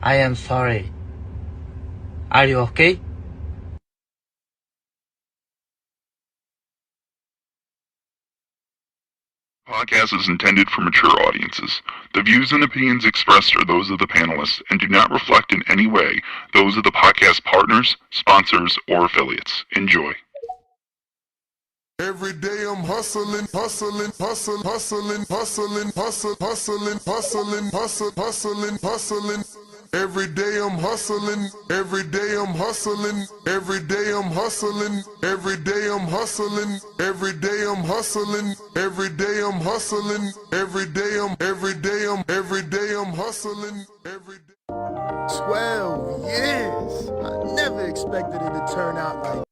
I am sorry. Are you okay? Podcast is intended for mature audiences. The views and opinions expressed are those of the panelists and do not reflect in any way those of the podcast partners, sponsors, or affiliates. Enjoy. Every day I'm hustling, hustling, hustling, hustling, hustling, hustling, hustling, hustling, hustling, hustling, hustling. Every day I'm hustling, every day I'm hustling, every day I'm hustling, every day I'm hustling, every day I'm hustling, every day I'm hustling, every day I'm hustling, every day. 12 years. I never expected it to turn out like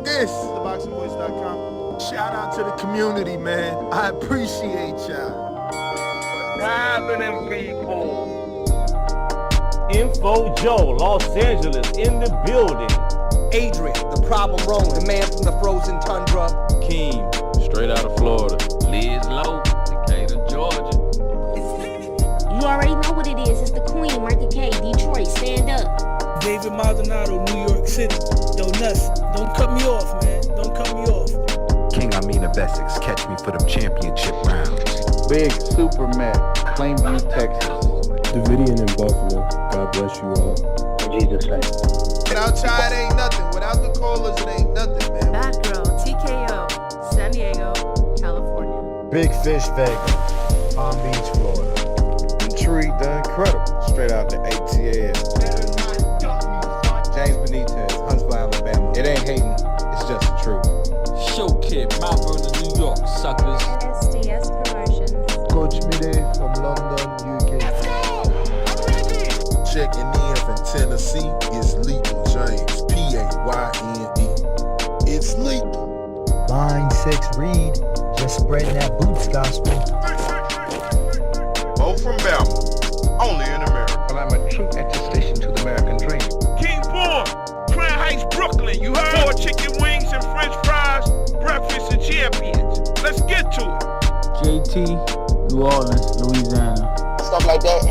this. Thaboxingvoice.com. Shout out to the community, man. I appreciate y'all. What's happening, people? Info Joe, Los Angeles, in the building. Adrian, the problem wrong, the man from the frozen tundra. Keem, straight out of Florida. Liz Lowe, Decatur, Georgia. You already know what it is. It's the Queen, Martha K, Detroit. Stand up. David Maldonado, New York City. Yo, Nuss, don't cut me off, man. Don't cut me off. King Amin of Essex, catch me for them championship rounds. Big Super Mac, Plainview, Texas. Davidian in Buffalo. God bless you all. In Jesus' name. Without Chai, it ain't nothing. Without the callers, it ain't nothing, man. Bad Girl, TKO, San Diego, California. Big Fish Vega, Palm Beach, Florida. Intrigue the Incredible, straight out the ATL. James Benitez, Huntsville, Alabama. It ain't hating, it's just the truth. Show Kid, Mount Vernon, New York, suckers. SDS Promotions. Coach Mide from London, UK. Let's go! I'm ready! Checking in from Tennessee, it's Lethal James, P-A-Y-N-E. It's lethal. Line 6 Reed, just spreading that boots gospel. Mo from Bama, only in America. Well, I'm a true attestation to the American dream. King Born, Crown Heights, Brooklyn. You heard? 4 chicken wings and french fries, breakfast and champions. Let's get to it. JT, New Orleans, Louisiana. Stuff like that.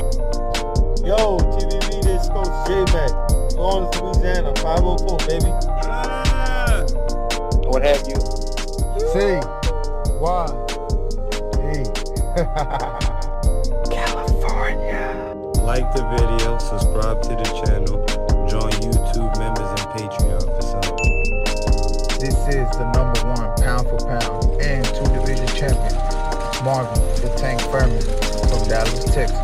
Yo, TVV, this Coach J-Mac. New Orleans, Louisiana, 504, baby. What have you? C. Y. E. California. Like the video, subscribe to the channel, join YouTube members and Patreon for some. This is the #1 pound for pound and 2-division champion, Marvin the Tank Furman from Dallas, Texas.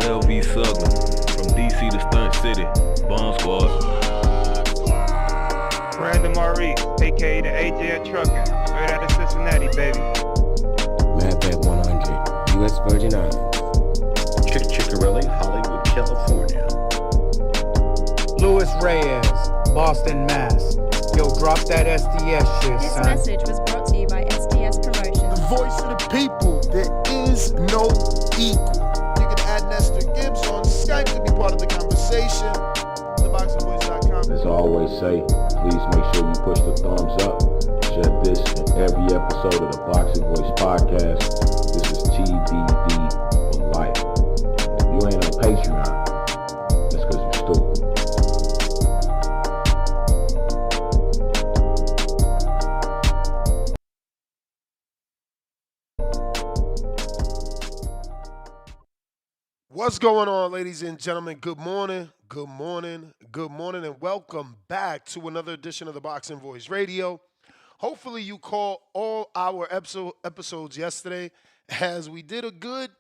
LV Southern, from DC to Stunt City, Bomb Squad. Brandon Marie, aka the AJ Trucking, straight out of Cincinnati, baby. Madback 100, U.S. Virgin Islands. Chickarelli, Hollywood, California. Louis Reyes, Boston, Mass. Yo, drop that SDS shit, This son. message was brought to you by SDS Promotions. The voice of the people, there is no equal. You can add Nestor Gibbs on Skype to be part of the conversation. Thaboxingvoice.com. As I always say, please make sure you push the thumbs up. Share this in every episode of the Boxing Voice podcast. This is TDD for life. If you ain't on Patreon, that's because you're stupid. What's going on, ladies and gentlemen? Good morning, good morning, good morning, and welcome back to another edition of the Boxing Voice Radio. Hopefully you caught all our episodes yesterday, as we did a good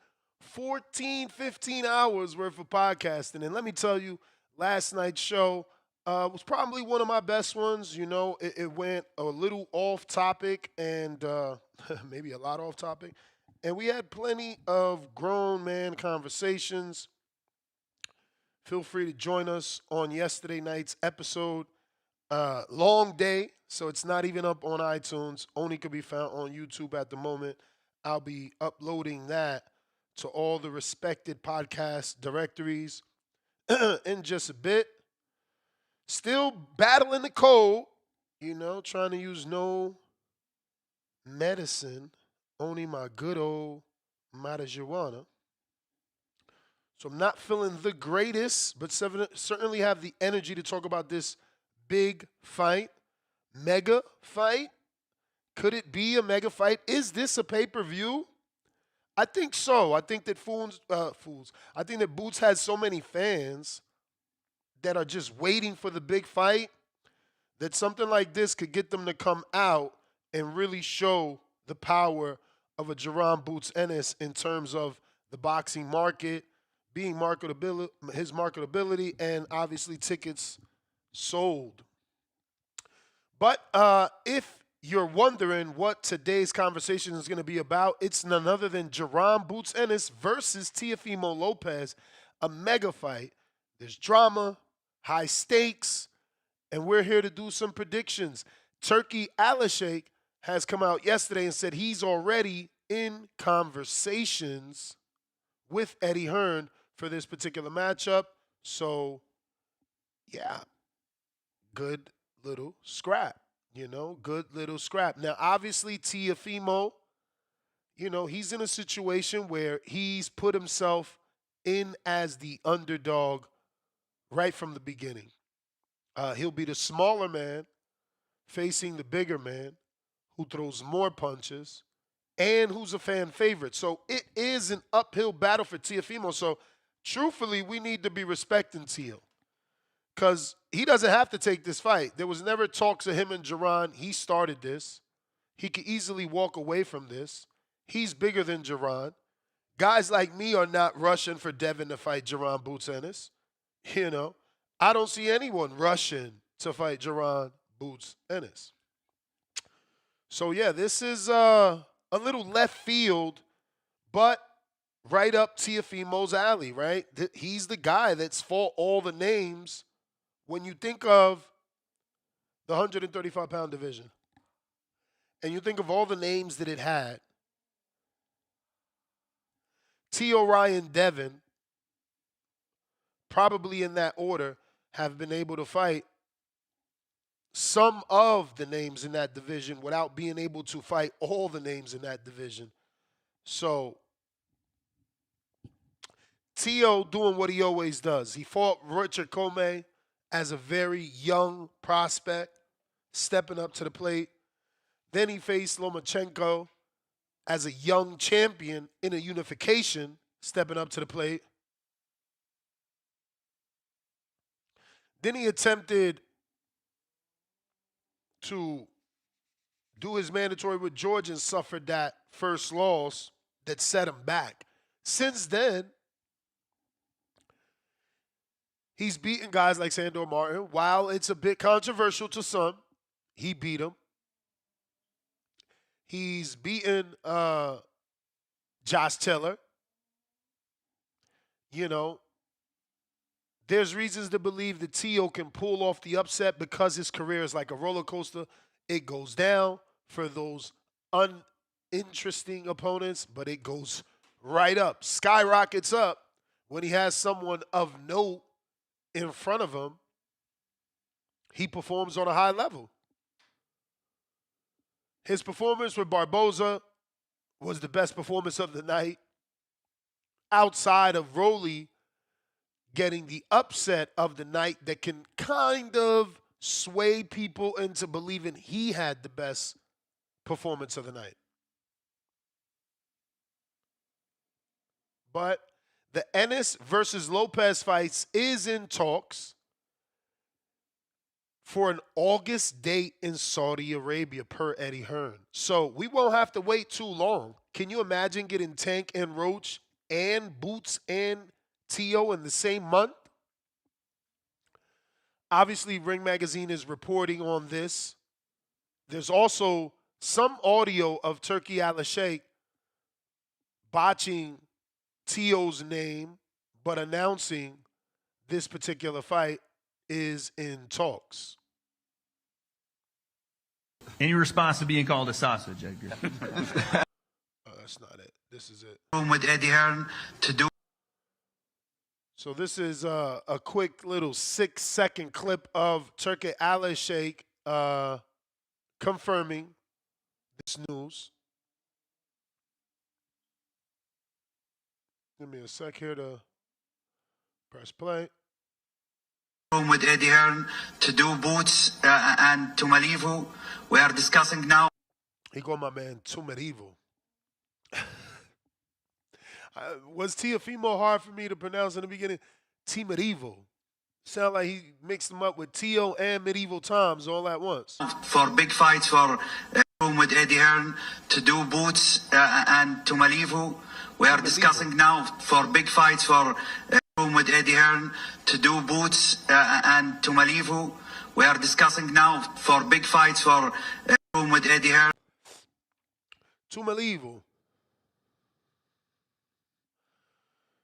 14, 15 hours worth of podcasting. And let me tell you, last night's show was probably one of my best ones. You know, it went a little off topic and maybe a lot off topic. And we had plenty of grown man conversations. Feel free to join us on yesterday night's episode. Long day, so it's not even up on iTunes. Only could be found on YouTube at the moment. I'll be uploading that to all the respected podcast directories in just a bit. Still battling the cold, you know, trying to use no medicine Only my good old marijuana. So I'm not feeling the greatest, but certainly have the energy to talk about this big fight, mega fight. Could it be a mega fight? Is this a pay-per-view? I think so. I think that I think that Boots has so many fans that are just waiting for the big fight that something like this could get them to come out and really show the power of a Jaron Boots Ennis in terms of the boxing market, being marketability, his marketability, and obviously tickets sold. But if you're wondering what today's conversation is going to be about, it's none other than Jaron Boots Ennis versus Teofimo Lopez, a mega fight. There's drama, high stakes, and we're here to do some predictions. Turki Alashake has come out yesterday and said he's already in conversations with Eddie Hearn for this particular matchup. So, yeah, good little scrap. Good little scrap. Now, obviously, Teofimo, he's in a situation where he's put himself in as the underdog right from the beginning. He'll be the smaller man facing the bigger man who throws more punches and who's a fan favorite. So it is an uphill battle for Teofimo. So truthfully, we need to be respecting Teo because he doesn't have to take this fight. There was never talks of him and Jaron. He started this. He could easily walk away from this. He's bigger than Jaron. Guys like me are not rushing for Devin to fight Jaron Boots Ennis. I don't see anyone rushing to fight Jaron Boots Ennis. So, yeah, this is a little left field, but right up Teofimo's alley, right? He's the guy that's fought all the names when you think of the 135-pound division. And you think of all the names that it had. Teo, Ryan, Devin, probably in that order, have been able to fight some of the names in that division without being able to fight all the names in that division. So, Teo doing what he always does. He fought Richard Comey as a very young prospect, stepping up to the plate. Then he faced Lomachenko as a young champion in a unification, stepping up to the plate. Then he attempted to do his mandatory with George and suffered that first loss that set him back. Since then, he's beaten guys like Sandor Martin. While it's a bit controversial to some, he beat him. He's beaten Josh Taylor. There's reasons to believe that Teo can pull off the upset because his career is like a roller coaster. It goes down for those uninteresting opponents, but it goes right up, skyrockets up when he has someone of note in front of him. He performs on a high level. His performance with Barboza was the best performance of the night. Outside of Rolly getting the upset of the night that can kind of sway people into believing he had the best performance of the night. But the Ennis versus Lopez fights is in talks for an August date in Saudi Arabia per Eddie Hearn. So we won't have to wait too long. Can you imagine getting Tank and Roach and Boots and Teo in the same month? Obviously, Ring Magazine is reporting on this. There's also some audio of Turki Alashake botching Teo's name, but announcing this particular fight is in talks. Any response to being called a sausage, Edgar? That's not it. This is it. With Eddie Hearn to do. So this is a quick little 6-second clip of Turki Alashake confirming this news. Give me a sec here to press play. With Eddie Hearn to do Boots and to Malivo. We are discussing now. He called my man Tumerivo. Was Teofimo hard for me to pronounce in the beginning? Timerivo. Sound like he mixed them up with Teo and medieval times all at once. For big fights for with Eddie Hearn to do Boots and to Malivo. We are discussing now for big fights for with Eddie Hearn to do Boots and to Malivo. We are discussing now for big fights for with Eddie Hearn. To Malivo.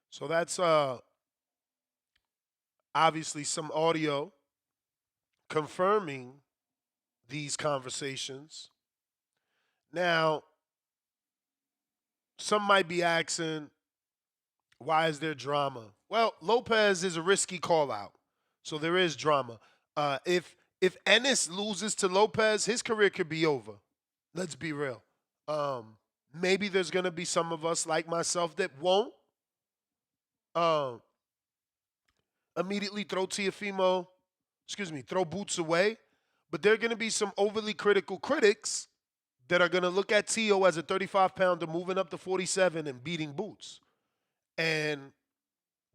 So that's obviously some audio confirming these conversations. Now, some might be asking, why is there drama? Well, Lopez is a risky call out, so there is drama. If Ennis loses to Lopez, his career could be over. Let's be real. Maybe there's going to be some of us like myself that won't immediately throw Boots away. But there are going to be some overly critical critics that are going to look at Teo as a 35-pounder moving up to 47 and beating Boots. And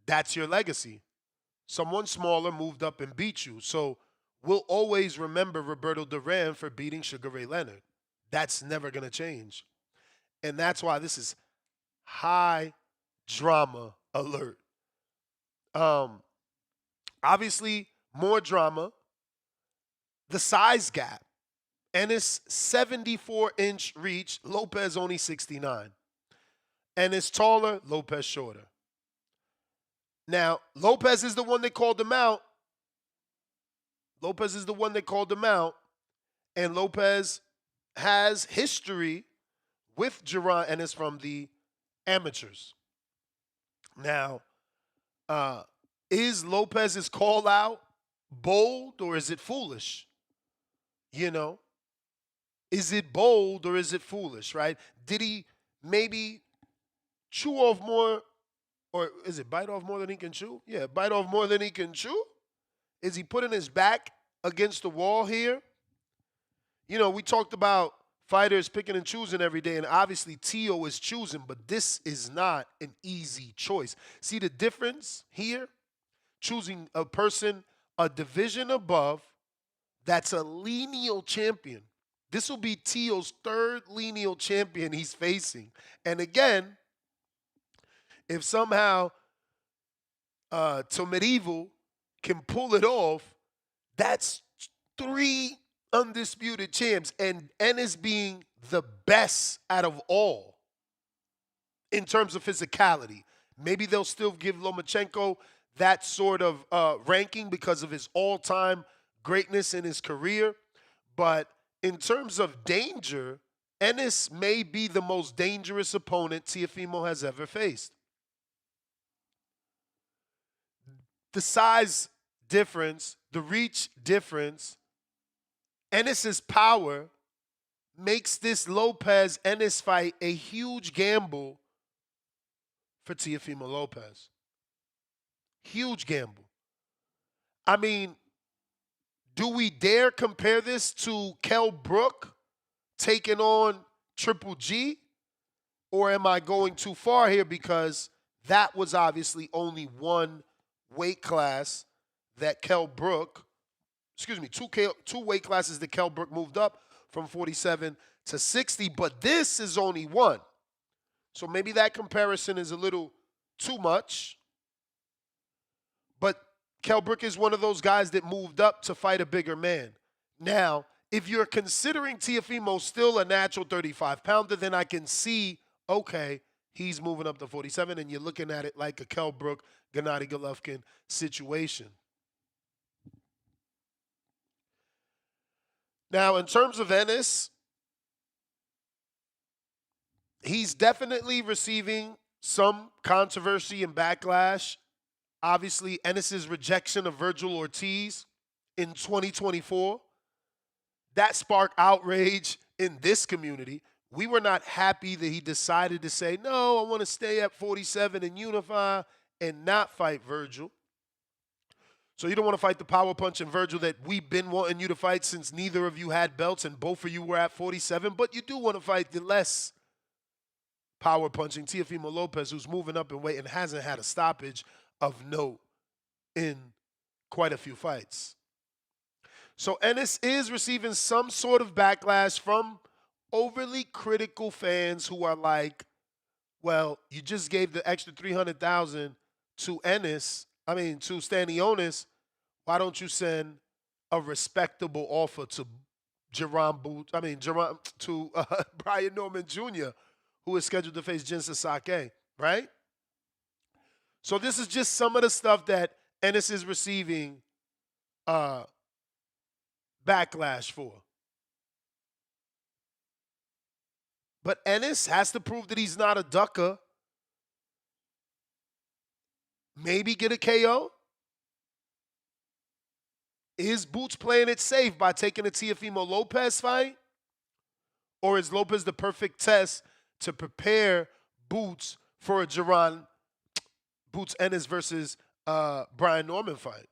that's your legacy. Someone smaller moved up and beat you. So we'll always remember Roberto Duran for beating Sugar Ray Leonard. That's never going to change. And that's why this is high drama alert. Obviously, more drama. The size gap. Ennis 74-inch reach, Lopez only 69. Ennis taller, Lopez shorter. Now, Lopez is the one that called him out. And Lopez has history with Jaron Ennis from the amateurs. Now, is Lopez's call out bold or is it foolish? You know, is it bold or is it foolish, right? Did he maybe chew off more, or is it bite off more than he can chew? Yeah, bite off more than he can chew. Is he putting his back against the wall here? You know, we talked about fighters picking and choosing every day, and obviously Teo is choosing, but this is not an easy choice. See the difference here? Choosing a person a division above that's a lineal champion. This will be Teo's third lineal champion he's facing. And again, if somehow Tomerivo can pull it off, that's 3 undisputed champs, and Ennis being the best out of all in terms of physicality. Maybe they'll still give Lomachenko that sort of ranking because of his all-time greatness in his career. But in terms of danger, Ennis may be the most dangerous opponent Teofimo has ever faced. The size difference, the reach difference, Ennis's power makes this Lopez-Ennis fight a huge gamble for Teofimo Lopez. Huge gamble. I mean, do we dare compare this to Kell Brook taking on Triple G? Or am I going too far here, because that was obviously only one weight class that Kell Brook, two weight classes that Kell Brook moved up from 47 to 60, but this is only one. So maybe that comparison is a little too much. But Kell Brook is one of those guys that moved up to fight a bigger man. Now, if you're considering Teofimo still a natural 35-pounder, then I can see, okay, he's moving up to 47, and you're looking at it like a Kell Brook, Gennady Golovkin situation. Now, in terms of Ennis, he's definitely receiving some controversy and backlash. Obviously, Ennis's rejection of Virgil Ortiz in 2024, that sparked outrage in this community. we were not happy that he decided to say, no, I want to stay at 47 and unify and not fight Virgil. So you don't want to fight the power punch and Virgil that we've been wanting you to fight since neither of you had belts and both of you were at 47, but you do want to fight the less power punching Teofimo Lopez, who's moving up in weight and hasn't had a stoppage of note in quite a few fights. So Ennis is receiving some sort of backlash from overly critical fans who are like, well, you just gave the extra $300,000 to to Stanionis. Why don't you send a respectable offer to Brian Norman Jr., who is scheduled to face Jin Sasaki, right? So this is just some of the stuff that Ennis is receiving backlash for. But Ennis has to prove that he's not a ducker. Maybe get a KO. Is Boots playing it safe by taking a Teofimo Lopez fight? Or is Lopez the perfect test to prepare Boots for a Jaron, Boots Ennis versus Brian Norman fight?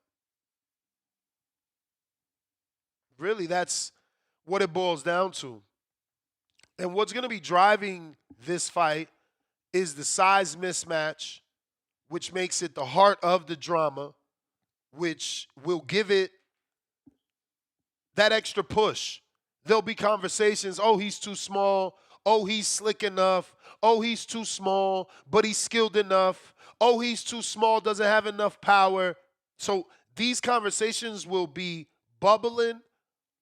Really, that's what it boils down to. And what's going to be driving this fight is the size mismatch, which makes it the heart of the drama, which will give it that extra push. There'll be conversations, oh, he's too small. Oh, he's slick enough. Oh, he's too small, but he's skilled enough. Oh, he's too small, doesn't have enough power. So these conversations will be bubbling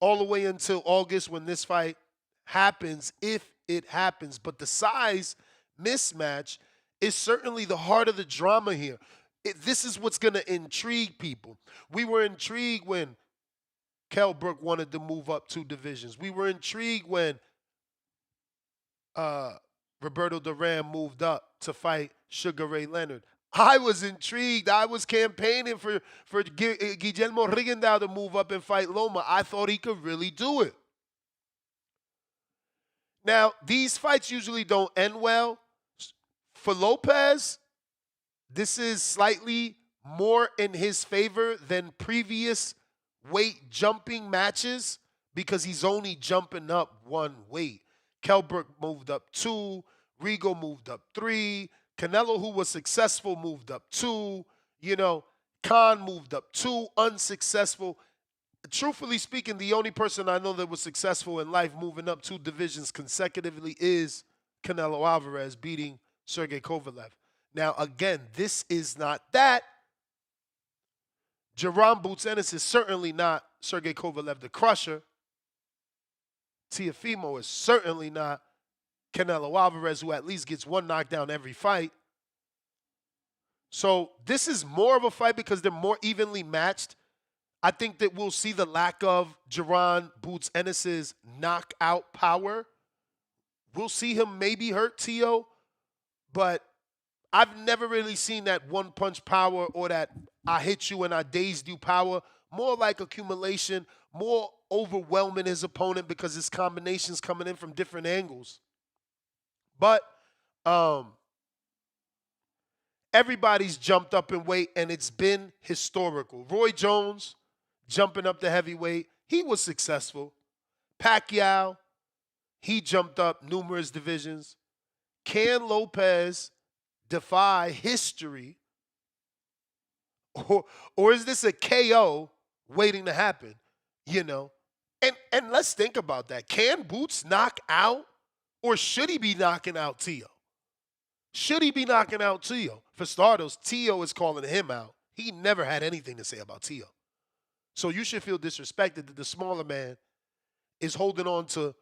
all the way until August when this fight happens, if it happens. But the size mismatch is certainly the heart of the drama here. This is what's going to intrigue people. We were intrigued when Kell Brook wanted to move up 2 divisions. We were intrigued when Roberto Duran moved up to fight Sugar Ray Leonard. I was intrigued. I was campaigning for Guillermo Rigondeaux to move up and fight Loma. I thought he could really do it. Now, these fights usually don't end well. For Lopez, this is slightly more in his favor than previous weight jumping matches because he's only jumping up 1 weight. Kell Brook moved up 2. Rigo moved up 3. Canelo, who was successful, moved up 2. Khan moved up 2, unsuccessful. Truthfully speaking, the only person I know that was successful in life moving up 2 divisions consecutively is Canelo Alvarez beating Sergey Kovalev. Now, again, this is not that. Jaron Boots Ennis is certainly not Sergey Kovalev the Crusher. Teofimo is certainly not Canelo Alvarez, who at least gets 1 knockdown every fight. So this is more of a fight because they're more evenly matched. I think that we'll see the lack of Jaron Boots Ennis's knockout power. We'll see him maybe hurt Teo, but I've never really seen that one-punch power or that I hit you and I dazed you power. More like accumulation, more overwhelming his opponent because his combinations coming in from different angles. But everybody's jumped up in weight, and it's been historical. Roy Jones jumping up to heavyweight, he was successful. Pacquiao, he jumped up numerous divisions. Can Lopez defy history? Or is this a KO waiting to happen? And let's think about that. Can Boots knock out, or should he be knocking out Teo? Should he be knocking out Teo? For starters, Teo is calling him out. He never had anything to say about Teo. So you should feel disrespected that the smaller man is holding on to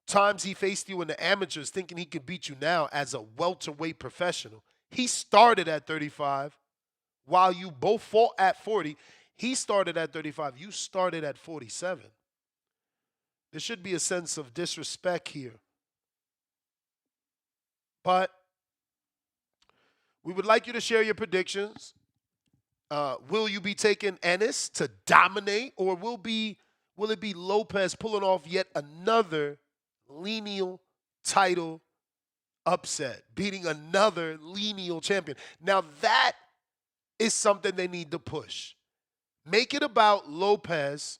times he faced you in the amateurs thinking he could beat you now as a welterweight professional. He started at 35 while you both fought at 40. He started at 35. You started at 47. There should be a sense of disrespect here. But we would like you to share your predictions. Will you be taking Ennis to dominate, or will it be Lopez pulling off yet another lineal title upset, beating another lineal champion. Now that is something they need to push. Make it about Lopez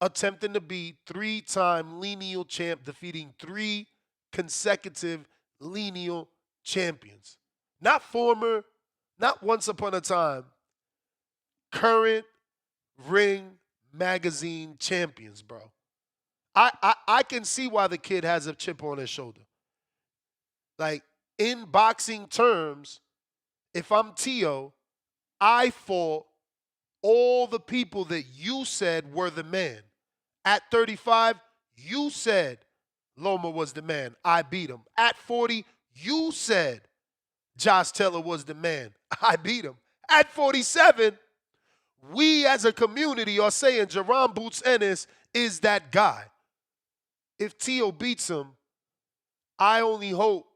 attempting to be 3-time lineal champ, defeating 3 consecutive lineal champions. Not former, not once upon a time, current Ring Magazine champions, bro. I can see why the kid has a chip on his shoulder. Like, in boxing terms, if I'm Tio, I fought all the people that you said were the man. At 35, you said Loma was the man. I beat him. At 40, you said Josh Taylor was the man. I beat him. At 47, we as a community are saying Jaron Boots Ennis is that guy. If Tio beats him, I only hope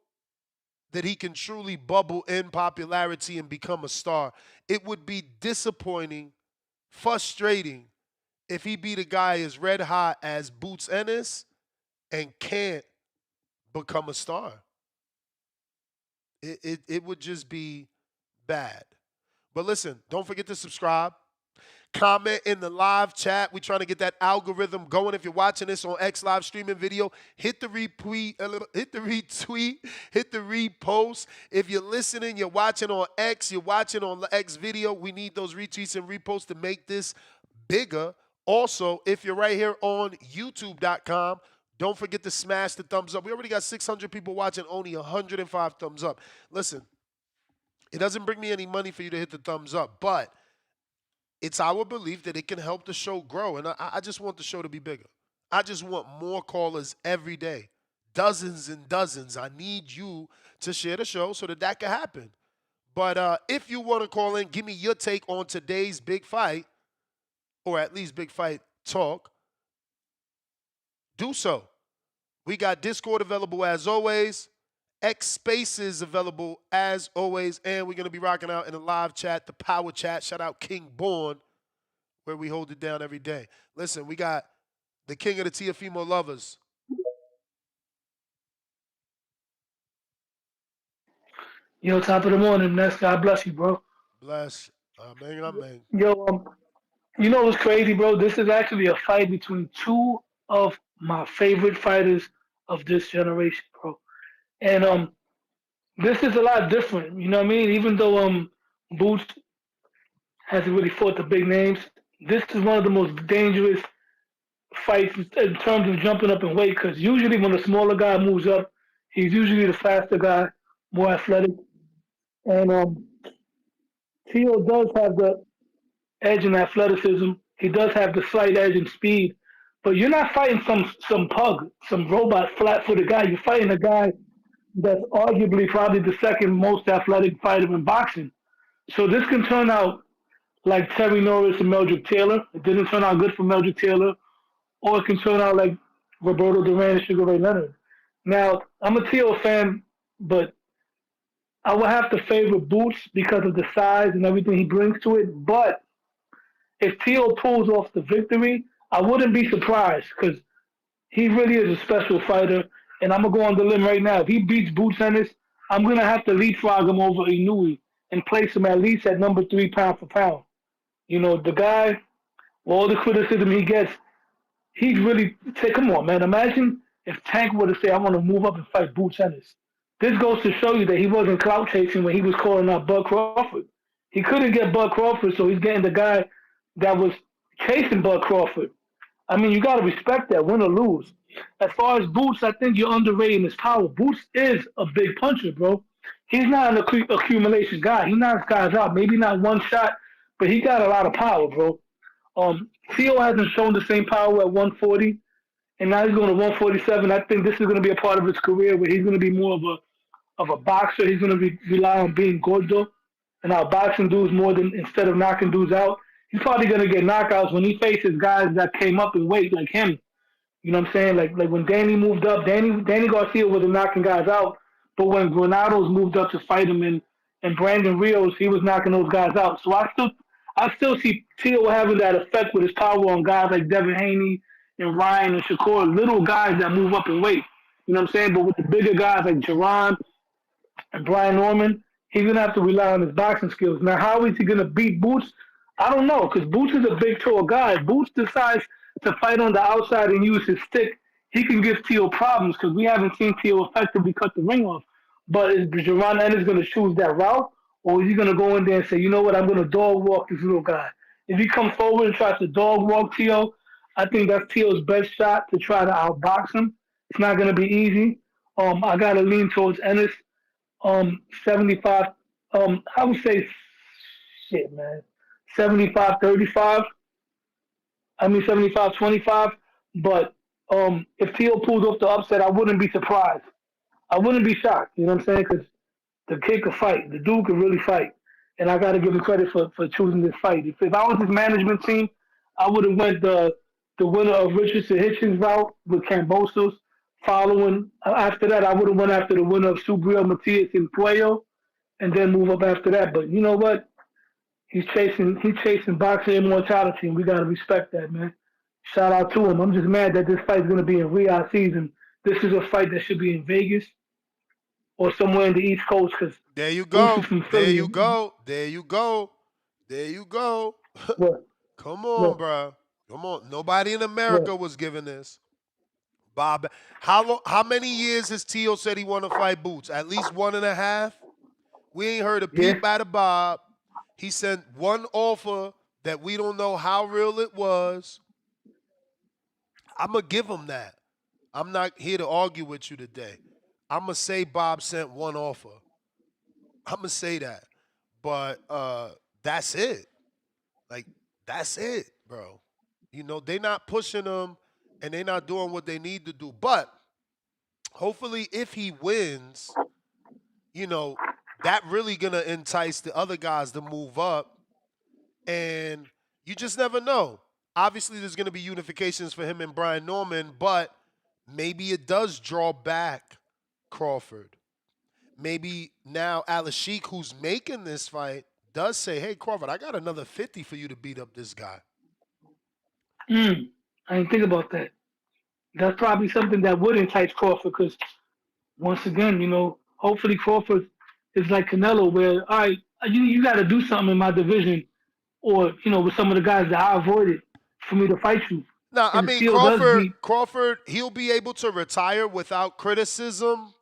that he can truly bubble in popularity and become a star. It would be disappointing, frustrating, if he beat a guy as red hot as Boots Ennis and can't become a star. It would just be bad. But listen, don't forget to subscribe. Comment in the live chat. We're trying to get that algorithm going. If you're watching this on X live streaming video, hit the retweet, hit the repost. If you're listening, you're watching on X, you're watching on X video, we need those retweets and reposts to make this bigger. Also, if you're right here on youtube.com, don't forget to smash the thumbs up. We already got 600 people watching, only 105 thumbs up. Listen, it doesn't bring me any money for you to hit the thumbs up, but it's our belief that it can help the show grow, and I just want the show to be bigger. I just want more callers every day, dozens and dozens. I need you to share the show so that can happen. But if you want to call in, give me your take on today's big fight, or at least big fight talk, do so. We got Discord available as always. X Spaces available as always, and we're going to be rocking out in the live chat, the power chat. Shout out King Born, where we hold it down every day. Listen, we got the king of the Teofimo lovers. Yo, top of the morning, Ness. God bless you, bro. Bless. Amen. Yo, you know what's crazy, bro? This is actually a fight between 2 of my favorite fighters of this generation, bro. And this is a lot different, you know what I mean? Even though Boots hasn't really fought the big names, this is one of the most dangerous fights in terms of jumping up in weight, because usually when the smaller guy moves up, he's usually the faster guy, more athletic. And Tio does have the edge in athleticism. He does have the slight edge in speed, but you're not fighting some pug, some robot flat-footed guy. You're fighting a guy that's arguably probably the second most athletic fighter in boxing. So this can turn out like Terry Norris and Meldrick Taylor. It didn't turn out good for Meldrick Taylor. Or it can turn out like Roberto Duran and Sugar Ray Leonard. Now, I'm a Tio fan, but I would have to favor Boots because of the size and everything he brings to it. But if Tio pulls off the victory, I wouldn't be surprised, because he really is a special fighter. And I'm going to go on the limb right now. If he beats Boots Ennis, I'm going to have to leapfrog him over Inouye and place him at least at number 3 pound for pound. You know, the guy, with all the criticism he gets, he's really, come on, man. Imagine if Tank were to say, I want to move up and fight Boots Ennis. This goes to show you that he wasn't clout chasing when he was calling out Bud Crawford. He couldn't get Bud Crawford, so he's getting the guy that was chasing Bud Crawford. I mean, you got to respect that, win or lose. As far as Boots, I think you're underrating his power. Boots is a big puncher, bro. He's not an accumulation guy. He knocks guys out. Maybe not one shot, but he got a lot of power, bro. Tio hasn't shown the same power at 140, and now he's going to 147. I think this is going to be a part of his career where he's going to be more of a boxer. He's going to rely on being gordo, and how boxing dudes more than instead of knocking dudes out. He's probably going to get knockouts when he faces guys that came up in weight like him. You know what I'm saying? Like when Danny moved up, Danny Garcia wasn't knocking guys out, but when Granados moved up to fight him and Brandon Rios, he was knocking those guys out. So I still see Tio having that effect with his power on guys like Devin Haney and Ryan and Shakur, little guys that move up in weight. You know what I'm saying? But with the bigger guys like Jaron and Brian Norman, he's going to have to rely on his boxing skills. Now, how is he going to beat Boots? I don't know, because Boots is a big, tall guy. If Boots decides to fight on the outside and use his stick, he can give Teo problems because we haven't seen Teo effectively cut the ring off. But is Jaron Ennis going to choose that route, or is he going to go in there and say, you know what, I'm going to dog walk this little guy? If he comes forward and tries to dog walk Teo, I think that's Teo's best shot to try to outbox him. It's not going to be easy. I got to lean towards Ennis. 75. I would say, 75-35. 75-25. But if Teo pulls off the upset, I wouldn't be surprised. I wouldn't be shocked. You know what I'm saying? Because the kid could fight. The dude could really fight. And I got to give him credit for choosing this fight. If I was his management team, I would have went the winner of Richardson Hitchins route with Kambosos. Following after that, I would have went after the winner of Subriel Matias and Puello, and then move up after that. But you know what? He's chasing boxing immortality, and we gotta respect that, man. Shout out to him. I'm just mad that this fight's gonna be in Riyadh season. This is a fight that should be in Vegas or somewhere in the East Coast. Cause there you go. There you go. There you go. There you go. Come on, bro. Come on. Nobody in America was giving this. Bob, how many years has Teo said he want to fight Boots? At least 1.5? We ain't heard a peep out of Bob. He sent one offer that we don't know how real it was. I'm going to give him that. I'm not here to argue with you today. I'm going to say Bob sent one offer. I'm going to say that. But that's it. Like, that's it, bro. You know, they not pushing him. And they're not doing what they need to do. But hopefully if he wins, you know, that really going to entice the other guys to move up. And you just never know. Obviously, there's going to be unifications for him and Brian Norman, but maybe it does draw back Crawford. Maybe now Alex Sheik, who's making this fight, does say, hey, Crawford, I got another 50 for you to beat up this guy. I didn't think about that. That's probably something that would entice Crawford because, once again, you know, hopefully Crawford is like Canelo where, all right, you got to do something in my division or, you know, with some of the guys that I avoided for me to fight you. No, I mean, Crawford, he'll be able to retire without criticism,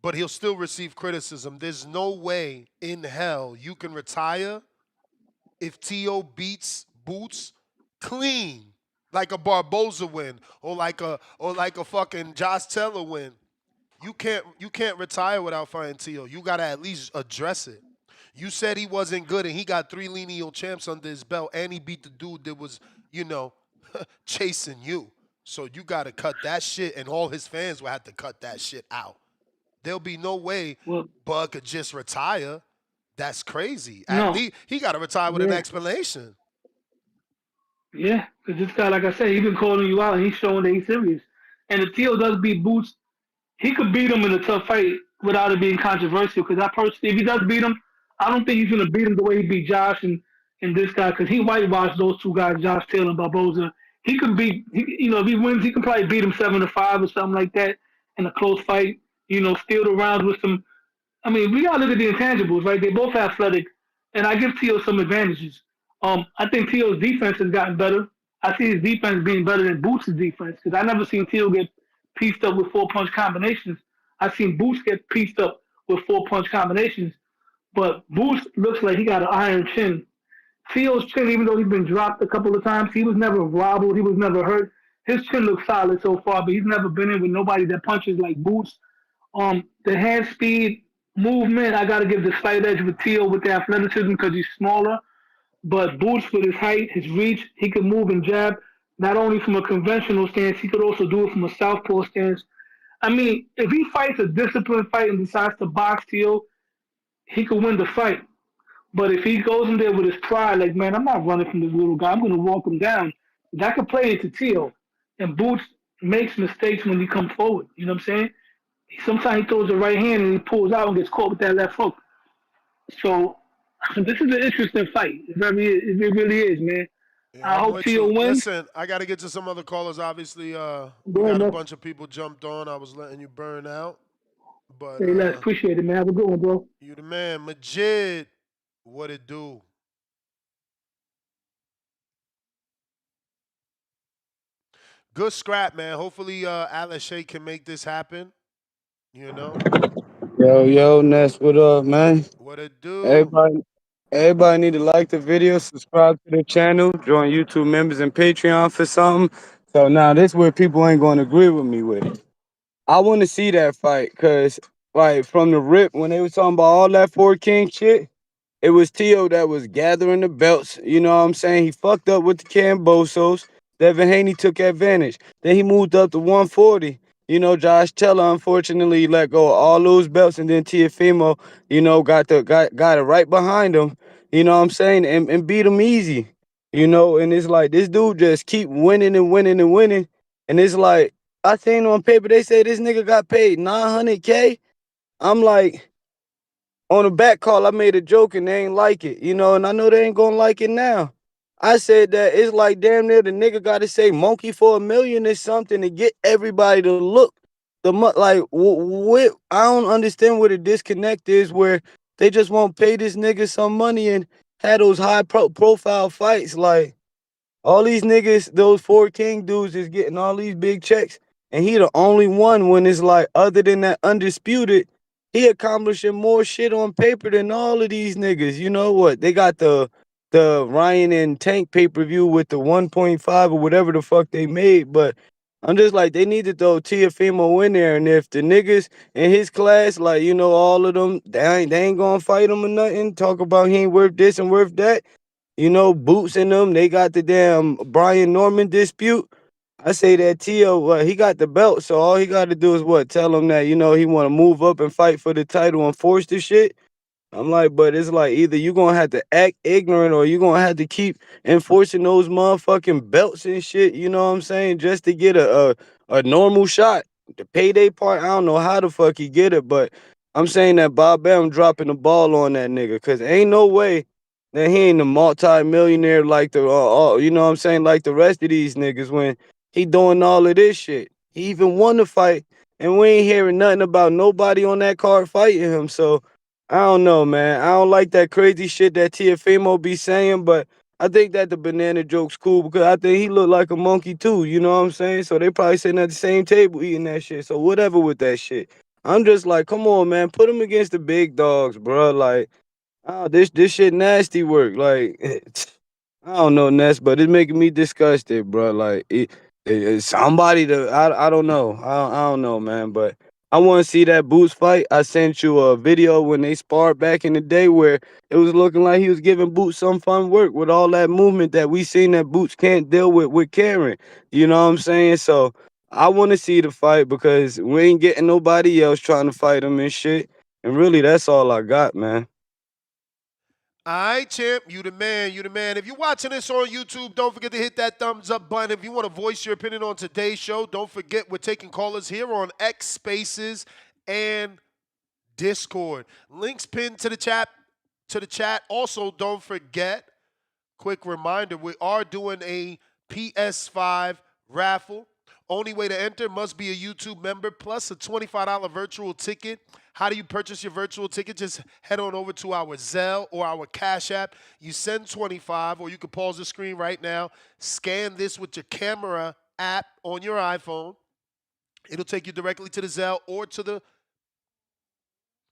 but he'll still receive criticism. There's no way in hell you can retire if Teo beats Boots clean. Like a Barboza win or like a fucking Josh Taylor win. You can't retire without fighting Teo. You gotta at least address it. You said he wasn't good and he got 3 lineal champs under his belt and he beat the dude that was, you know, chasing you. So you gotta cut that shit and all his fans will have to cut that shit out. There'll be no way Bud could just retire. That's crazy. At least he gotta retire with an explanation. Yeah, because this guy, like I said, he's been calling you out and he's showing that he's serious. And if Teo does beat Boots, he could beat him in a tough fight without it being controversial. Because I personally, if he does beat him, I don't think he's going to beat him the way he beat Josh and this guy. Because he whitewashed those two guys, Josh Taylor and Barboza. He could beat, you know, if he wins, he can probably beat him 7-5 or something like that in a close fight. You know, steal the rounds with some. I mean, we got to look at the intangibles, right? They're both athletic. And I give Teo some advantages. I think Teo's defense has gotten better. I see his defense being better than Boots' defense because I never seen Teo get pieced up with 4-punch combinations. I've seen Boots get pieced up with 4-punch combinations. But Boots looks like he got an iron chin. Teo's chin, even though he's been dropped a couple of times, he was never wobbled. He was never hurt. His chin looks solid so far, but he's never been in with nobody that punches like Boots. The hand speed, movement, I got to give the slight edge with Teo with the athleticism because he's smaller. But Boots, with his height, his reach, he can move and jab, not only from a conventional stance, he could also do it from a southpaw stance. I mean, if he fights a disciplined fight and decides to box Teo, he could win the fight. But if he goes in there with his pride, like, man, I'm not running from this little guy, I'm going to walk him down, that could play into Teo. And Boots makes mistakes when he comes forward. You know what I'm saying? Sometimes he throws the right hand and he pulls out and gets caught with that left hook. So this is an interesting fight. It really is, man. I I'm hope with Tio you. wins. Listen, I got to get to some other callers. Obviously, we Go got ahead, a man. bunch of people jumped on. I was letting you burn out. But Hey, Les, appreciate it, man. Have a good one, bro. you the man. Majid, what it do? Good scrap, man. Hopefully, Alex Shea can make this happen. You know? Yo, Ness, what up, man? What it do? Everybody need to like the video, subscribe to the channel, join YouTube members and Patreon for something. So now this where people ain't gonna agree with me with it. I want to see that fight, cause like from the rip when they was talking about all that 4 King shit, it was Tio that was gathering the belts. You know what I'm saying? He fucked up with the Kambosos. Devin Haney took advantage. Then he moved up to 140. You know, Josh Teller unfortunately let go of all those belts, and then Teofimo, you know, got it right behind him. You know what I'm saying? And beat him easy. You know, and it's like this dude just keep winning and winning and winning. And it's like I seen on paper they say this nigga got paid 900K. I'm like, on the back call, I made a joke and they ain't like it, you know, and I know they ain't gonna like it now. I said that it's like damn near the nigga gotta say monkey for $1 million or something to get everybody to look. Like, I don't understand what the disconnect is where they just won't pay this nigga some money and have those high profile fights. Like, all these niggas, those 4 King dudes is getting all these big checks. And he the only one when it's like, other than that undisputed, he accomplishing more shit on paper than all of these niggas. You know what? They got the Ryan and Tank pay-per-view with the 1.5 or whatever the fuck they made. But I'm just like, they need to throw Teofimo in there. And if the niggas in his class, like, you know, all of them, they ain't gonna fight him or nothing. Talk about he ain't worth this and worth that. You know, Boots in them, they got the damn Brian Norman dispute. I say that Tio, he got the belt, so all he got to do is what? Tell him that, you know, he want to move up and fight for the title and force the shit. I'm like, but it's like either you going to have to act ignorant or you going to have to keep enforcing those motherfucking belts and shit, you know what I'm saying, just to get a normal shot. The payday part, I don't know how the fuck he get it, but I'm saying that Bob Bam dropping the ball on that nigga because ain't no way that he ain't a multi-millionaire like you know what I'm saying, like the rest of these niggas when he doing all of this shit. He even won the fight and we ain't hearing nothing about nobody on that card fighting him, so I don't know, man. I don't like that crazy shit that Teofimo be saying, but I think that the banana joke's cool because I think he look like a monkey too, you know what I'm saying? So they probably sitting at the same table eating that shit. So whatever with that shit. I'm just like, come on, man. Put him against the big dogs, bro. Like, oh, this shit nasty work. Like, I don't know, Ness, but it's making me disgusted, bro. Like, somebody to, I don't know. I don't know, man, but I want to see that Boots fight. I sent you a video when they sparred back in the day where it was looking like he was giving Boots some fun work with all that movement that we seen that Boots can't deal with Karen. You know what I'm saying? So I want to see the fight because we ain't getting nobody else trying to fight him and shit. And really, that's all I got, man. All right, champ, you the man, you the man. If you're watching this on YouTube, don't forget to hit that thumbs up button. If you want to voice your opinion on today's show, don't forget we're taking callers here on X Spaces and Discord. Links pinned to the chat. Also, don't forget, quick reminder, we are doing a PS5 raffle. Only way to enter must be a YouTube member plus a $25 virtual ticket. How do you purchase your virtual ticket? Just head on over to our Zelle or our Cash App. You send 25, or you can pause the screen right now. Scan this with your camera app on your iPhone. It'll take you directly to the Zelle or to the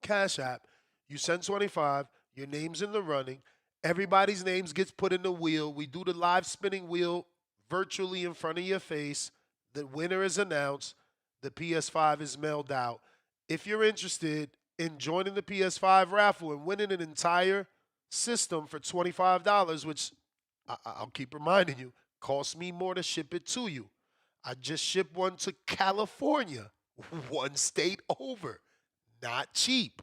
Cash App. You send 25. Your name's in the running. Everybody's names gets put in the wheel. We do the live spinning wheel virtually in front of your face. The winner is announced. The PS5 is mailed out. If you're interested in joining the PS5 raffle and winning an entire system for $25, which I'll keep reminding you, costs me more to ship it to you. I just shipped one to California, one state over. Not cheap.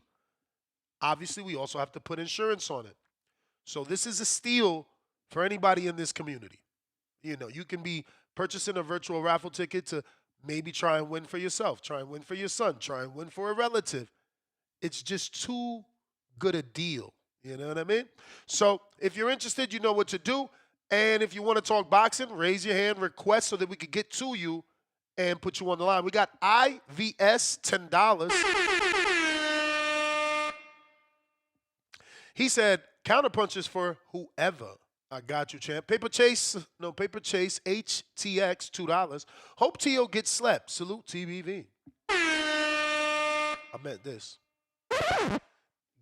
Obviously, we also have to put insurance on it. So this is a steal for anybody in this community. You know, you can be purchasing a virtual raffle ticket to maybe try and win for yourself, try and win for your son, try and win for a relative. It's just too good a deal. You know what I mean? So if you're interested, you know what to do. And if you want to talk boxing, raise your hand, request so that we could get to you and put you on the line. We got IVS $10. He said, counterpunches for whoever. I got you, champ. Paper Chase HTX $2. Hope T.O. gets slept. Salute TBV. I meant this.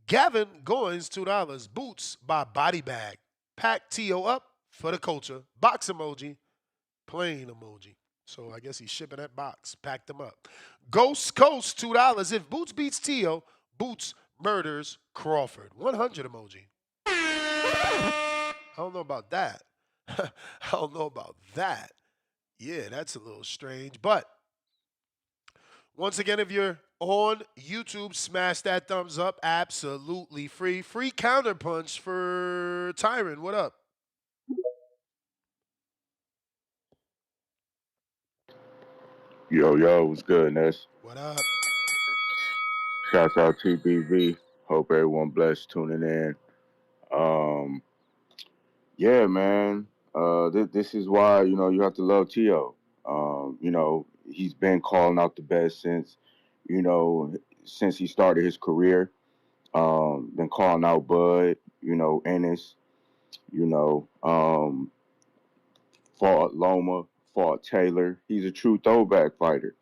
Gavin Goins $2. Boots by Body Bag. Pack T.O. up for the culture. Box emoji. Plain emoji. So I guess he's shipping that box. Packed them up. Ghost Coast $2. If Boots beats T.O., Boots murders Crawford. 100 emoji. I don't know about that. I don't know about that. Yeah, that's a little strange. But once again, if you're on YouTube, smash that thumbs up. Absolutely free. Free counterpunch for Tyron. What up? Yo, what's good, Ness? What up? Shouts out TBV. Hope everyone blessed tuning in. Yeah, man. This is why, you have to love T.O. He's been calling out the best since he started his career. Been calling out Bud, Ennis, fought Loma, fought Taylor. He's a true throwback fighter.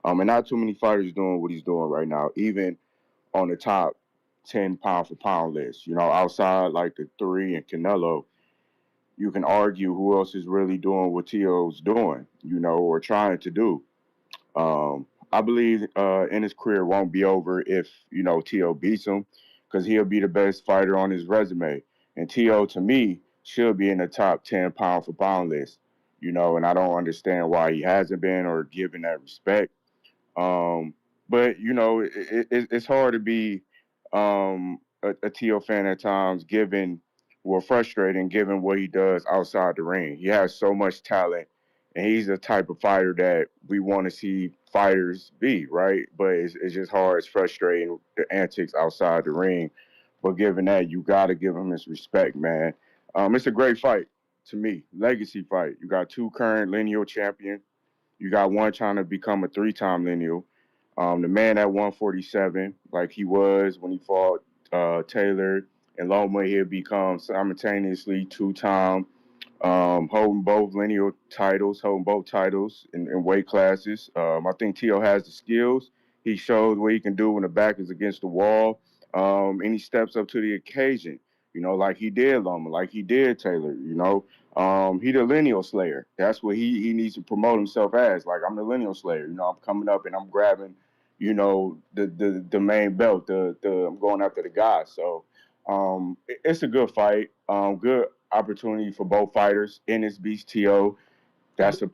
And not too many fighters doing what he's doing right now, even on the top 10 pound for pound list. Outside like the three and Canelo, you can argue who else is really doing what T.O.'s doing, or trying to do. I believe in his career won't be over if, T.O. beats him, because he'll be the best fighter on his resume. And T.O., to me, should be in the top 10 pound for pound list, and I don't understand why he hasn't been or given that respect. But it's hard to be a T.O. fan at times, frustrating given what he does outside the ring. He has so much talent, and he's the type of fighter that we want to see fighters be, right? But it's just hard. It's frustrating, the antics outside the ring. But given that, you got to give him his respect, man. It's a great fight to me, legacy fight. You got two current lineal champions. You got one trying to become a three-time lineal. The man at 147, like he was when he fought Taylor and Loma, he'll become simultaneously two-time, holding both lineal titles, holding both titles in weight classes. I think T.O. has the skills. He shows what he can do when the back is against the wall, and he steps up to the occasion, like he did Loma, like he did Taylor, he the lineal slayer. That's what he needs to promote himself as. Like, I'm the lineal slayer. I'm coming up and I'm grabbing, the main belt. I'm going after the guy. So it's a good fight. Good opportunity for both fighters. Ennis beats T.O. That's the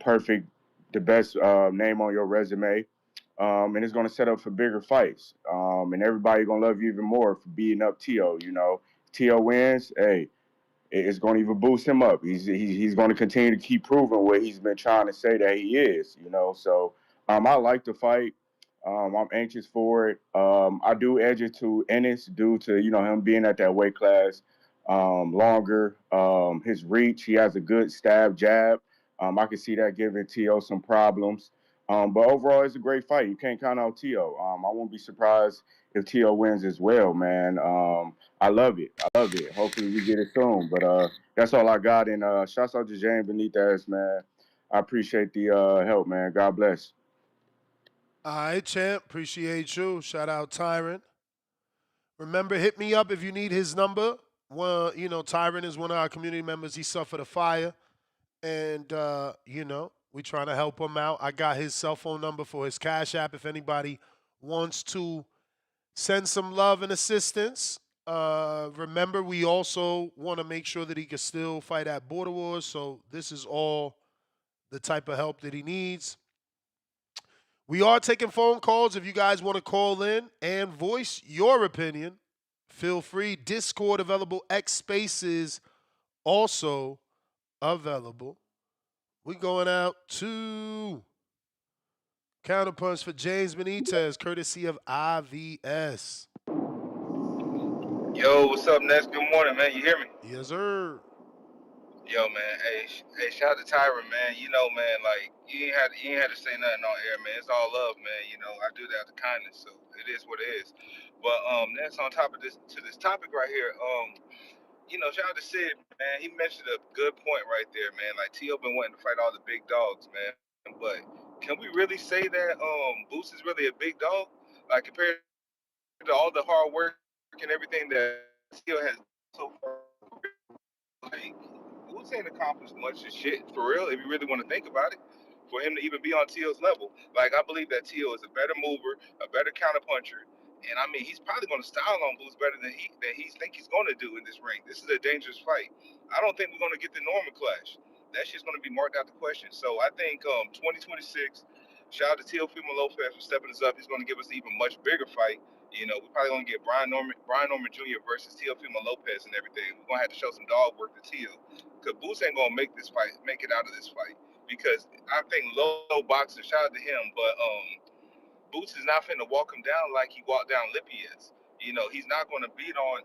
best name on your resume. And it's going to set up for bigger fights. And everybody going to love you even more for beating up T.O., T.O. wins, hey, it's going to even boost him up. He's going to continue to keep proving what he's been trying to say that he is, So I like the fight. I'm anxious for it. I do edge it to Ennis due to, him being at that weight class longer. His reach, he has a good stab jab. I can see that giving T.O. some problems. But overall, it's a great fight. You can't count out T.O. I won't be surprised if T.O. wins as well, man. I love it. Hopefully we get it soon. But that's all I got. And shouts out to Jane Benitez, man. I appreciate the help, man. God bless. All right, champ. Appreciate you. Shout out Tyron. Remember, hit me up if you need his number. Well, Tyron is one of our community members. He suffered a fire. And, we trying to help him out. I got his cell phone number for his Cash App if anybody wants to send some love and assistance. Remember, we also want to make sure that he can still fight at Border Wars. So this is all the type of help that he needs. We are taking phone calls. If you guys want to call in and voice your opinion, feel free. Discord available. X Spaces also available. We're going out to counterpunch for James Benitez, courtesy of IVS. Yo, what's up, Ness? Good morning, man. You hear me? Yes, sir. Yo, man. Hey, shout out to Tyron, man. You know, man, like you ain't had to say nothing on air, man. It's all love, man. You know, I do that out of kindness, so it is what it is. But that's on top of this topic right here. Shout out to Sid, man. He mentioned a good point right there, man. Like T.O. been wanting to fight all the big dogs, man. But can we really say that Boots is really a big dog? Like compared to all the hard work and everything that T.O. has so far. Like, Woods ain't accomplished much of shit for real. If you really want to think about it, for him to even be on Teal's level, like I believe that Teal is a better mover, a better counterpuncher, and I mean he's probably going to style on Boots better than he think he's going to do in this ring. This is a dangerous fight. I don't think we're going to get the Norman clash. That shit's going to be marked out the question. So I think 2026. Shout out to Teofimo Lopez for stepping us up. He's going to give us an even much bigger fight. We're probably gonna get Brian Norman Jr. versus Teofimo Lopez and everything. We're gonna have to show some dog work to Teo, because Boots ain't gonna make it out of this fight. Because I think Lobo boxer, shout out to him, but Boots is not finna walk him down like he walked down Lipias. He's not gonna beat on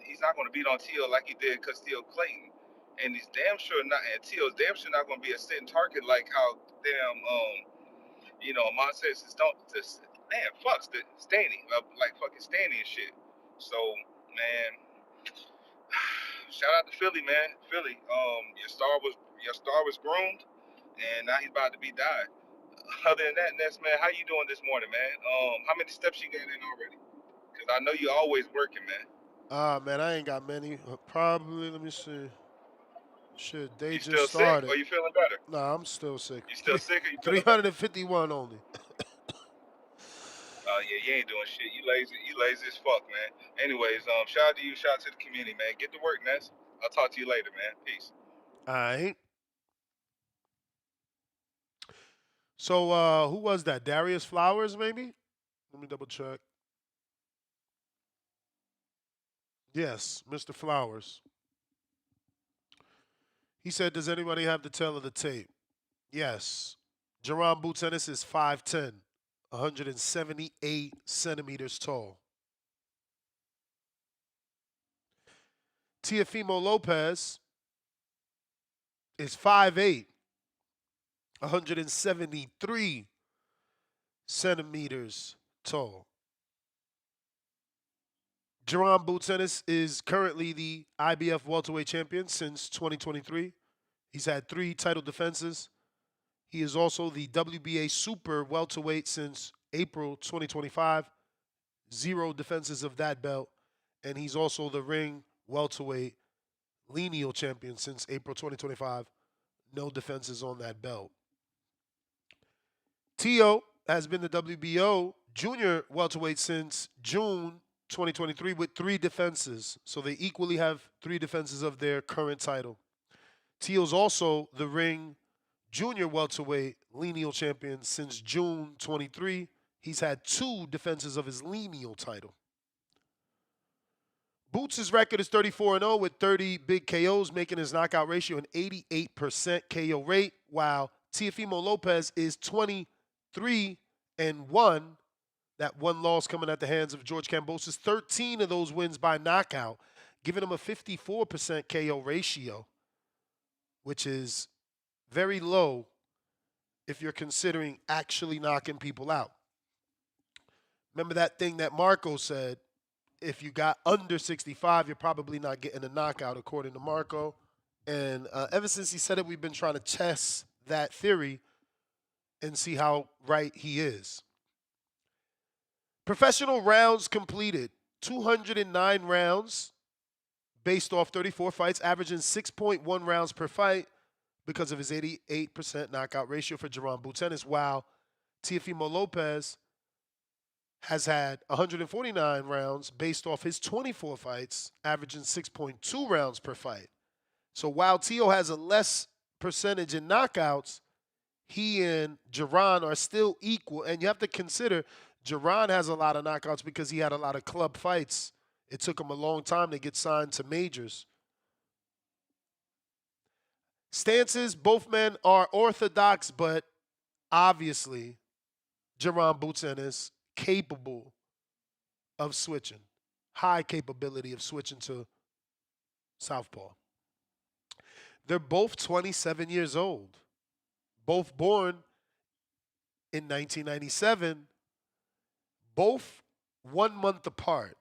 Teo like he did Castillo Clayton, and he's damn sure not. And Teo's damn sure not gonna be a sitting target like how Amon says just man, fuck Stanley, like fucking Stanley and shit. So, man, shout out to Philly, man. Philly, your star was groomed, and now he's about to be died. Other than that, Ness, man, how you doing this morning, man? How many steps you got in already? Cause I know you always working, man. Man, I ain't got many. Probably, let me see. Shit, they You just still sick, started. or you feeling better? Nah, I'm still sick. You still sick, or you feeling better? 351 only. Oh yeah, you ain't doing shit. You lazy as fuck, man. Anyways, shout out to you, shout out to the community, man. Get to work, Ness. I'll talk to you later, man. Peace. All right. So, who was that? Darius Flowers, maybe? Let me double check. Yes, Mr. Flowers. He said, does anybody have the tail of the tape? Yes. Jaron Boots Ennis is 5'10", 178 centimeters tall. Teofimo Lopez is 5'8", 173 centimeters tall. Jaron Boots Ennis is currently the IBF welterweight champion since 2023. He's had 3 title defenses. He is also the WBA super welterweight since April 2025. 0 defenses of that belt. And he's also the ring welterweight lineal champion since April 2025. No defenses on that belt. Teo has been the WBO junior welterweight since June 2023 with 3 defenses. So they equally have 3 defenses of their current title. Teo's also the ring junior welterweight lineal champion since June 23. He's had 2 defenses of his lineal title. Boots' record is 34-0 with 30 big KOs, making his knockout ratio an 88% KO rate, while Teofimo Lopez is 23-1. That one loss coming at the hands of George Kambosos. 13 of those wins by knockout, giving him a 54% KO ratio, which is very low if you're considering actually knocking people out. Remember that thing that Marco said, if you got under 65, you're probably not getting a knockout, according to Marco. And ever since he said it, we've been trying to test that theory and see how right he is. Professional rounds completed. 209 rounds based off 34 fights, averaging 6.1 rounds per fight because of his 88% knockout ratio for Jaron Boots Ennis, while Teofimo Lopez has had 149 rounds based off his 24 fights, averaging 6.2 rounds per fight. So while Teo has a less percentage in knockouts, he and Jaron are still equal. And you have to consider Jaron has a lot of knockouts because he had a lot of club fights. It took him a long time to get signed to majors. Stances, both men are orthodox, but obviously Jaron Boots Ennis capable of switching. High capability of switching to southpaw. They're both 27 years old. Both born in 1997. Both 1 month apart.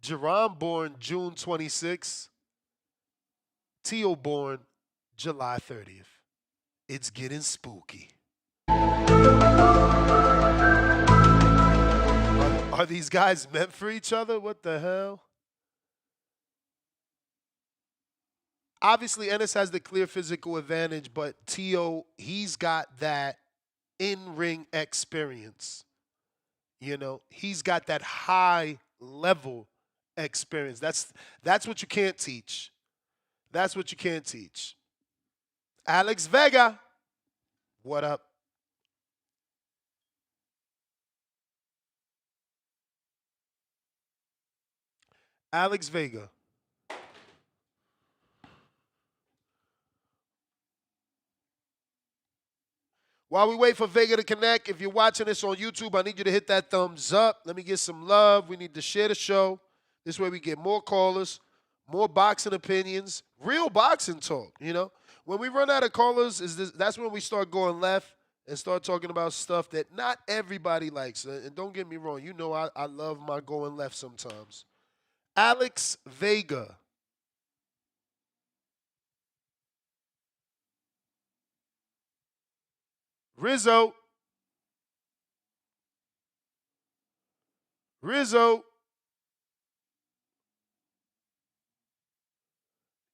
Jaron born June 26th. Teo born July 30th. It's getting spooky. Are these guys meant for each other? What the hell? Obviously, Ennis has the clear physical advantage, but Teo, he's got that in-ring experience. You know, he's got that high level experience. That's what you can't teach. That's what you can't teach. Alex Vega, what up? Alex Vega. While we wait for Vega to connect, if you're watching this on YouTube, I need you to hit that thumbs up. Let me get some love. We need to share the show. This way we get more callers, more boxing opinions, real boxing talk, you know. When we run out of callers, that's when we start going left and start talking about stuff that not everybody likes. And don't get me wrong, you know I love my going left sometimes. Alex Vega. Rizzo.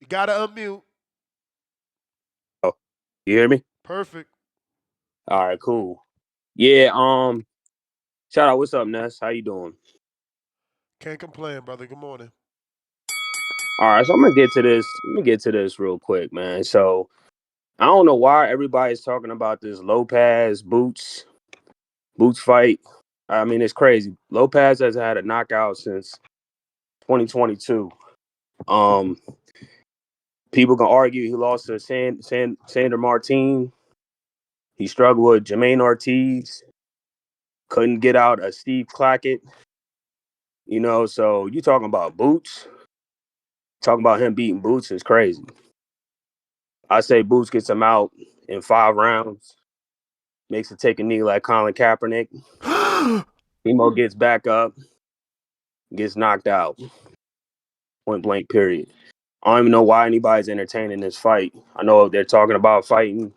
You gotta unmute. Oh, you hear me? Perfect. All right, cool. Yeah, shout out, what's up, Ness? How you doing? Can't complain, brother. Good morning. All right, so I'm gonna get to this. Let me get to this real quick, man. So I don't know why everybody's talking about this Lopez Boots fight. I mean, it's crazy. Lopez has had a knockout since 2022. People can argue he lost to Sander Martin. He struggled with Jermaine Ortiz. Couldn't get out a Steve Clackett. You know, so you talking about Boots? Talking about him beating Boots is crazy. I say Boots gets him out in 5 rounds. Makes it take a knee like Colin Kaepernick. Emo gets back up. Gets knocked out. Point blank, period. I don't even know why anybody's entertaining this fight. I know they're talking about fighting.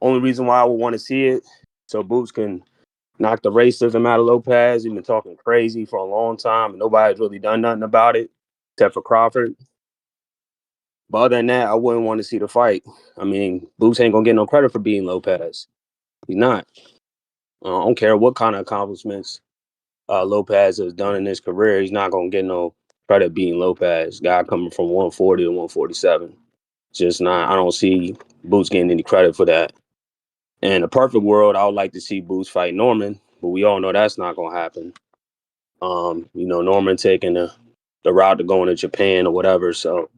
Only reason why I would want to see it, so Boots can knock the racism out of Lopez. He's been talking crazy for a long time, and nobody's really done nothing about it, except for Crawford. But other than that, I wouldn't want to see the fight. I mean, Boots ain't going to get no credit for beating Lopez. He's not. I don't care what kind of accomplishments Lopez has done in his career. He's not going to get no credit beating Lopez. Guy coming from 140 to 147. Just not. I don't see Boots getting any credit for that. In a perfect world, I would like to see Boots fight Norman, but we all know that's not going to happen. You know, Norman taking the route to going to Japan or whatever. So,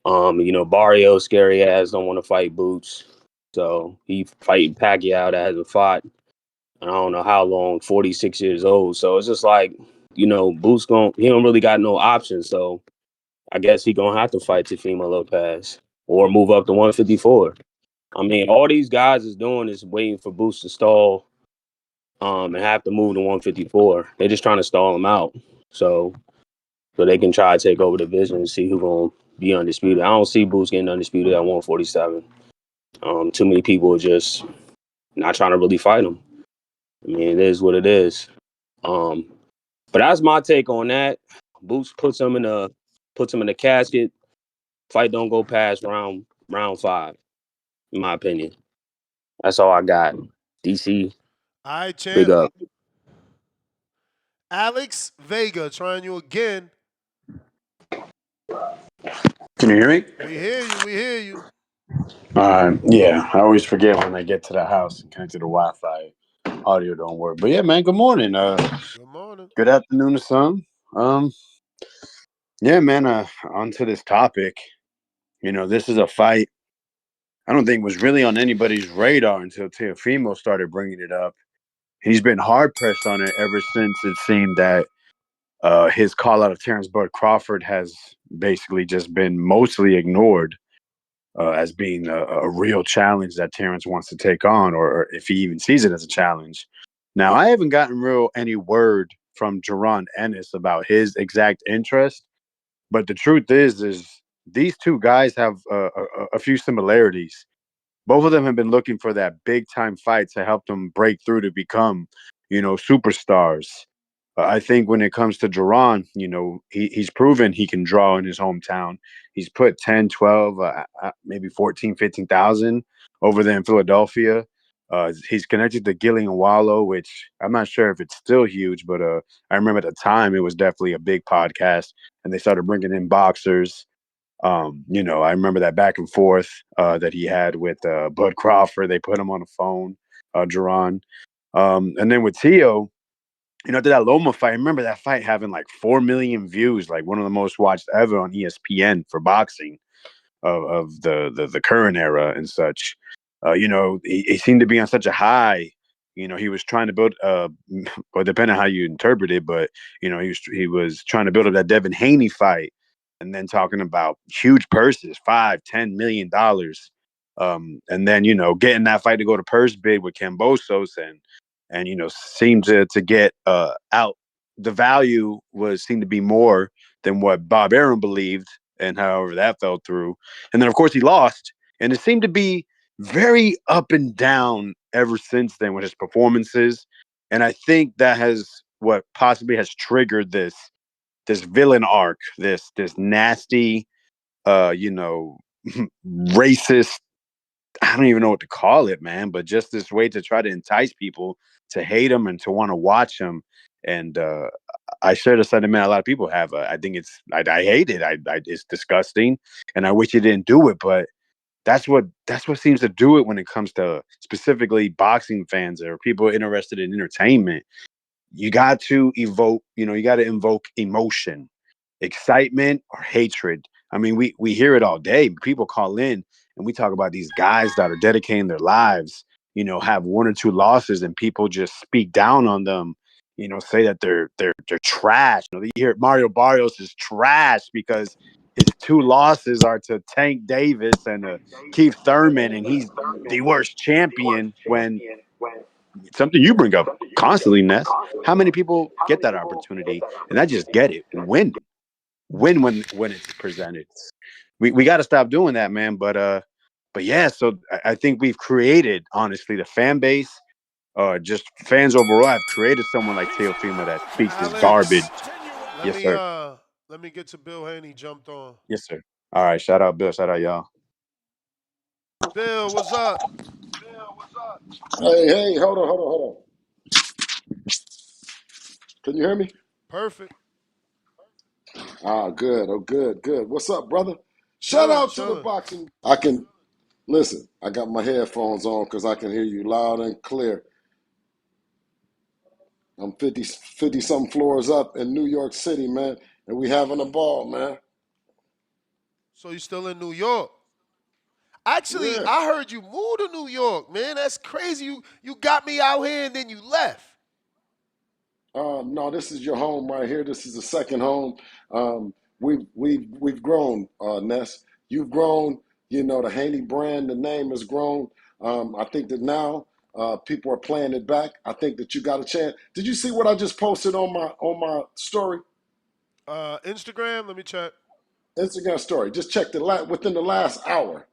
you know, Barrio, scary ass, don't want to fight Boots. So he fighting Pacquiao that hasn't fought. I don't know how long, 46 years old. So it's just like, you know, Boots he don't really got no options. So I guess he gonna have to fight Teofimo Lopez or move up to 154. I mean, all these guys is doing is waiting for Boots to stall and have to move to 154. They're just trying to stall him out. So they can try to take over the division and see who's gonna be undisputed. I don't see Boots getting undisputed at 147. Too many people are just not trying to really fight him. I mean, it is what it is. But that's my take on that. Boots puts him in a casket. Fight don't go past round 5, in my opinion. That's all I got. DC. All right, champ. Big up. Alex Vega trying you again. Can you hear me? We hear you. Yeah, I always forget when I get to the house and connect to the Wi-Fi. Audio don't work. But yeah, man, good morning. Good morning. Good afternoon to some. Yeah, man, onto this topic. You know, this is a fight I don't think was really on anybody's radar until Teofimo started bringing it up. He's been hard-pressed on it ever since it seemed that his call out of Terrence Bud Crawford has basically just been mostly ignored. as being a real challenge that Terrence wants to take on, or if he even sees it as a challenge. Now, I haven't gotten any word from Jaron Ennis about his exact interest, but the truth is these two guys have a few similarities. Both of them have been looking for that big time fight to help them break through to become, superstars. I think when it comes to Jaron, he's proven he can draw in his hometown. He's put 10, 12, maybe 14, 15,000 over there in Philadelphia. He's connected to Gillian Wallow, which I'm not sure if it's still huge, but I remember at the time it was definitely a big podcast, and they started bringing in boxers. I remember that back and forth that he had with Bud Crawford. They put him on the phone, Jaron. And then with Teo, after that Loma fight, I remember that fight having like 4 million views, like one of the most watched ever on ESPN for boxing of the current era and such. He seemed to be on such a high. He was trying to build, or depending on how you interpret it, but he was trying to build up that Devin Haney fight, and then talking about huge purses, $5-10 million, and then getting that fight to go to purse bid with Kambosos, and seemed to get out. The value seemed to be more than what Bob Arum believed, and however that fell through. And then of course he lost, and it seemed to be very up and down ever since then with his performances. And I think that has what possibly has triggered this villain arc, this nasty, racist, I don't even know what to call it, man, but just this way to try to entice people to hate him and to want to watch him. And I share the sentiment a lot of people have. I think I hate it. It's disgusting, and I wish he didn't do it. But that's what seems to do it when it comes to specifically boxing fans or people interested in entertainment. You got to invoke emotion, excitement, or hatred. I mean, we hear it all day. People call in and we talk about these guys that are dedicating their lives, have 1 or 2 losses, and people just speak down on them, say that they're trash. You hear Mario Barrios is trash because his 2 losses are to Tank Davis and Keith Thurman, and he's the worst champion. When something you bring up constantly, Ness, how many people get that opportunity and I just get it and win when it's presented? We got to stop doing that, man. But yeah, so I think we've created, honestly, the fan base, just fans overall have created someone like Teofimo that speaks this garbage. Yes, sir. Let me get to Bill Haney jumped on. Yes, sir. All right, shout out Bill, shout out y'all. Bill, what's up? Hey, hold on. Can you hear me? Perfect. Good. Oh, good. What's up, brother? Shout out to the boxing. I can listen. I got my headphones on because I can hear you loud and clear. I'm 50 something floors up in New York City, man, and we having a ball, man. So you still in New York? Actually, Yeah. I heard you moved to New York, man. That's crazy. You got me out here and then you left. No, this is your home right here. This is the second home. We've grown, Ness. You've grown. The Haney brand, the name has grown. I think that now people are playing it back. I think that you got a chance. Did you see what I just posted on my story? Instagram. Let me check. Instagram story. Just check within the last hour.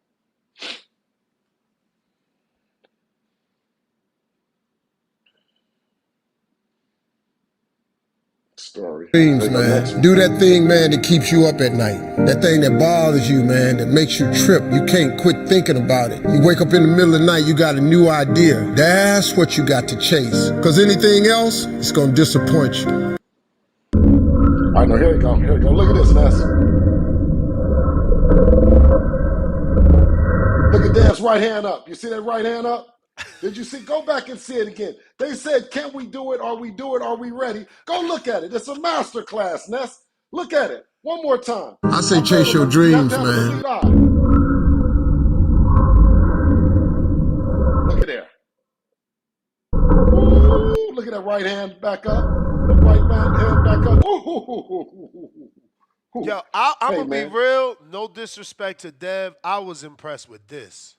Story. Dreams, man. Do that thing, man, that keeps you up at night. That thing that bothers you, man, that makes you trip. You can't quit thinking about it. You wake up in the middle of the night, you got a new idea. That's what you got to chase. Because anything else, it's going to disappoint you. All right, now here we go. Look at this, Ness. Look at Dan's right hand up. You see that right hand up? Did you see? Go back and see it again. They said, can we do it? Are we ready? Go look at it. It's a masterclass, Ness. Look at it. One more time. I say chase your dreams, man. Look at there. Ooh, look at that right hand back up. The right hand back up. Ooh. Who? Yo, I'm Hey, gonna be man. real. No disrespect to Dev. I was impressed with this.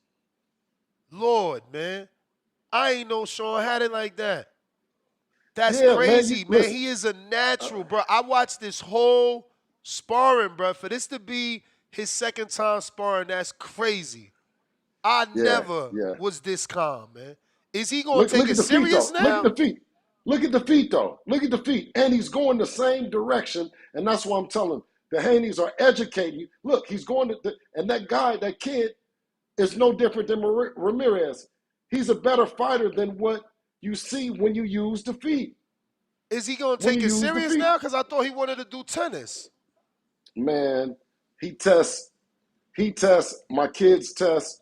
Lord, man. I ain't know Sean had it like that. That's Yeah, man. You crazy, man. listen. He is a natural, bro. I watched this whole sparring, bro. For this to be his second time sparring, that's crazy. I Yeah, never yeah. was this calm, man. Is he gonna Look take at it the feet serious though. Look at now? the feet. Look at the feet though. Look at the feet. And he's going the same direction. And that's why I'm telling the Haneys are educating you. Look, he's going and that guy, that kid, is no different than Ramirez. He's a better fighter than what you see when you use the feet. Is he gonna When you take it use the serious feet. now? Because I thought he wanted to do tennis. Man, he tests my kids test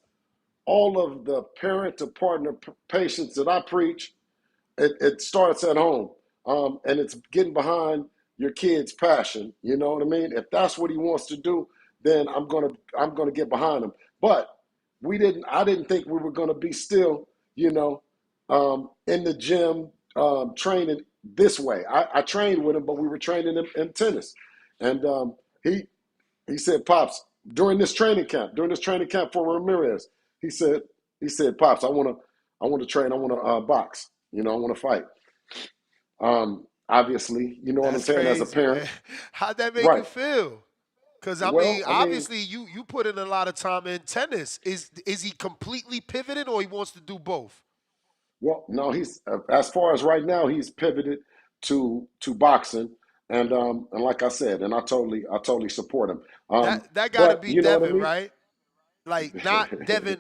all of the parent to partner patients that I preach. It starts at home, and it's getting behind your kid's passion. You know what I mean? If that's what he wants to do, then I'm gonna get behind him. But I didn't think we were gonna be still, in the gym training this way. I trained with him, but we were training in tennis, and he said, "Pops, during this training camp for Ramirez, he said, Pops, I want to train, I want to box, I want to fight." Obviously, you know what I'm That's saying, as a crazy, parent, man. How'd that make you right? feel? Because I mean, Well, I mean, obviously, you put in a lot of time in tennis. Is he completely pivoted, or he wants to do both? well, no, he's as far as right now, he's pivoted to boxing, and like I said, and I totally support him. That got to But be you know what I Devin, mean? right? Like not Devin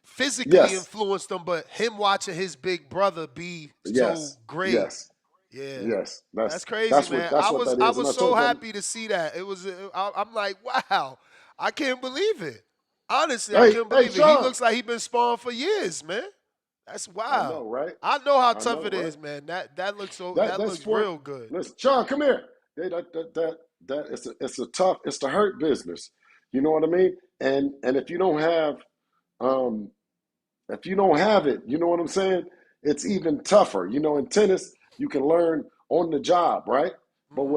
physically Yes, influenced him, but him watching his big brother be so yes, great. yes, Yeah, yes. that's crazy, man. That's what that I is, and was I so told them, happy to see that. It was I'm like, wow, I can't believe it. Honestly, I hey, can't hey, believe it. He Sean. looks like he been sparring for years, man. That's I wild. know, right? I know how I tough know, it right? is, man. That That looks sport. real good. Listen, Sean, come here. It's a tough. It's the hurt business. You know what I mean? And um if you don't have it, you know what I'm saying? It's even tougher. In tennis, you can learn on the job, right? But Hmm.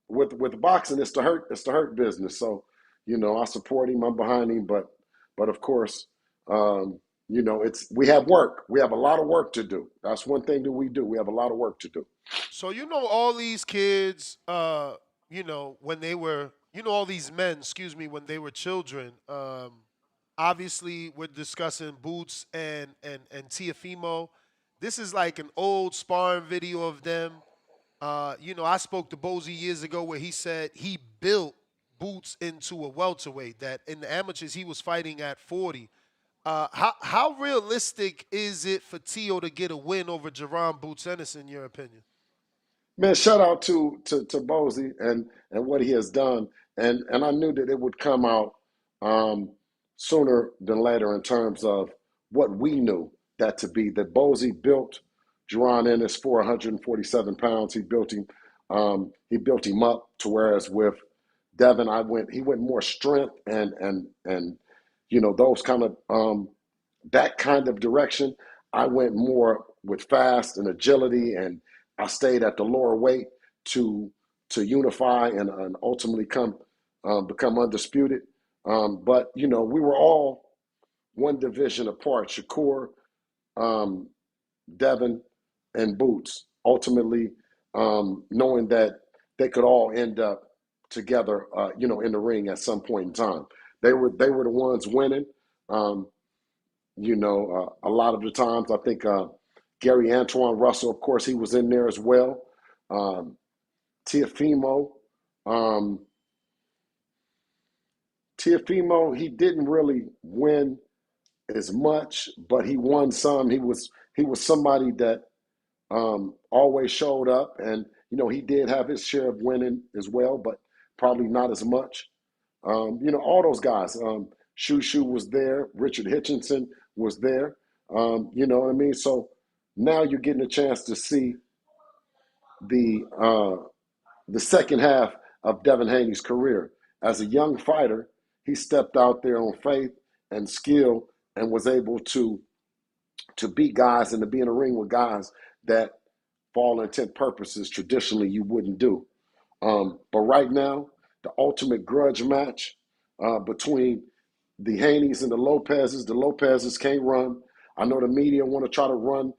with boxing, it's the hurt business. So, I support him. I'm behind him. But of course, we have work. We have a lot of work to do. That's one thing that we do. We have a lot of work to do. So all these kids, when they were, all these men, excuse me, when they were children. Obviously, we're discussing Boots and Teofimo. This is like an old sparring video of them. I spoke to Bozy years ago where he said he built Boots into a welterweight. That in the amateurs he was fighting at 40. How realistic is it for Teo to get a win over Jaron Boots Ennis, in your opinion? Man, shout out to Bozy and what he has done. And I knew that it would come out sooner than later in terms of what we knew that to be. That Bozy built Jaron Ennis for 147 pounds. He built him up to whereas with Devin, he went more strength and those kind of that kind of direction. I went more with fast and agility, and I stayed at the lower weight to unify and ultimately become undisputed. But we were all one division apart. Shakur, um, Devin, and Boots. Ultimately, knowing that they could all end up together, in the ring at some point in time. They were the ones winning. Um, a lot of the times I think Gary Antoine Russell, of course, he was in there as well. Um, Teofimo, um, he didn't really win as much, but he won some. He was somebody that always showed up, and he did have his share of winning as well, but probably not as much. All those guys. Shushu was there. Richard Hitchinson was there. You know what I mean? So now you're getting a chance to see the second half of Devin Haney's career. As a young fighter, he stepped out there on faith and skill and was able to beat guys and to be in a ring with guys that, for all intent purposes, traditionally you wouldn't do. But right now, the ultimate grudge match between the Haneys and the Lopezes. The Lopezes can't run. I know the media want to try to run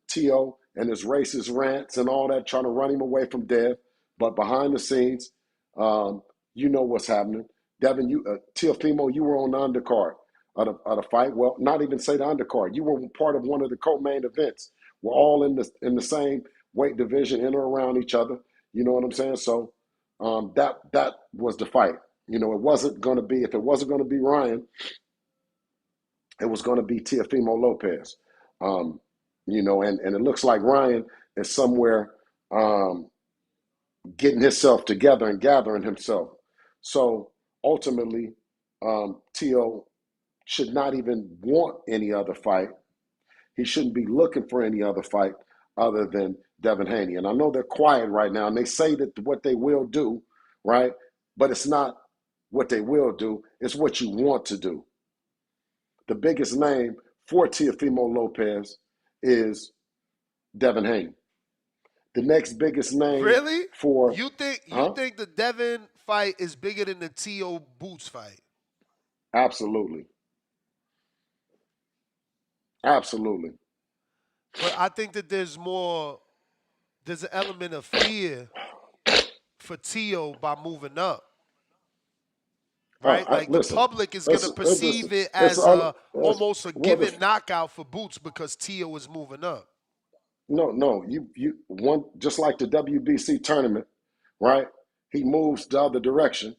Tio and his racist rants and all that, trying to run him away from Dev. But behind the scenes, you know what's happening. Devin, Teofimo, you were on the undercard of the fight. Well, not even say the undercard. You were part of one of the co-main events. We're all in the same weight division, in or around each other. You know what I'm saying? So that was the fight. You know, it wasn't going to be, if it wasn't going to be Ryan, it was going to be Teofimo Lopez. You know, and it looks like Ryan is somewhere getting himself together and gathering himself. So ultimately, Tio should not even want any other fight. He shouldn't be looking for any other fight other than Devin Haney. And I know they're quiet right now, and they say that what they will do, right? But it's not what they will do. It's what you want to do. The biggest name for Teofimo Lopez is Devin Haney. The next biggest name Really? for you think the Devin fight is bigger than the T.O. Boots fight? Absolutely. Absolutely. But I think that there's an element of fear for T.O. by moving up. Right? Like the public is going to perceive it as almost a given knockout for Boots because T.O. is moving up. No, you one, just like the WBC tournament, right? He moves the other direction.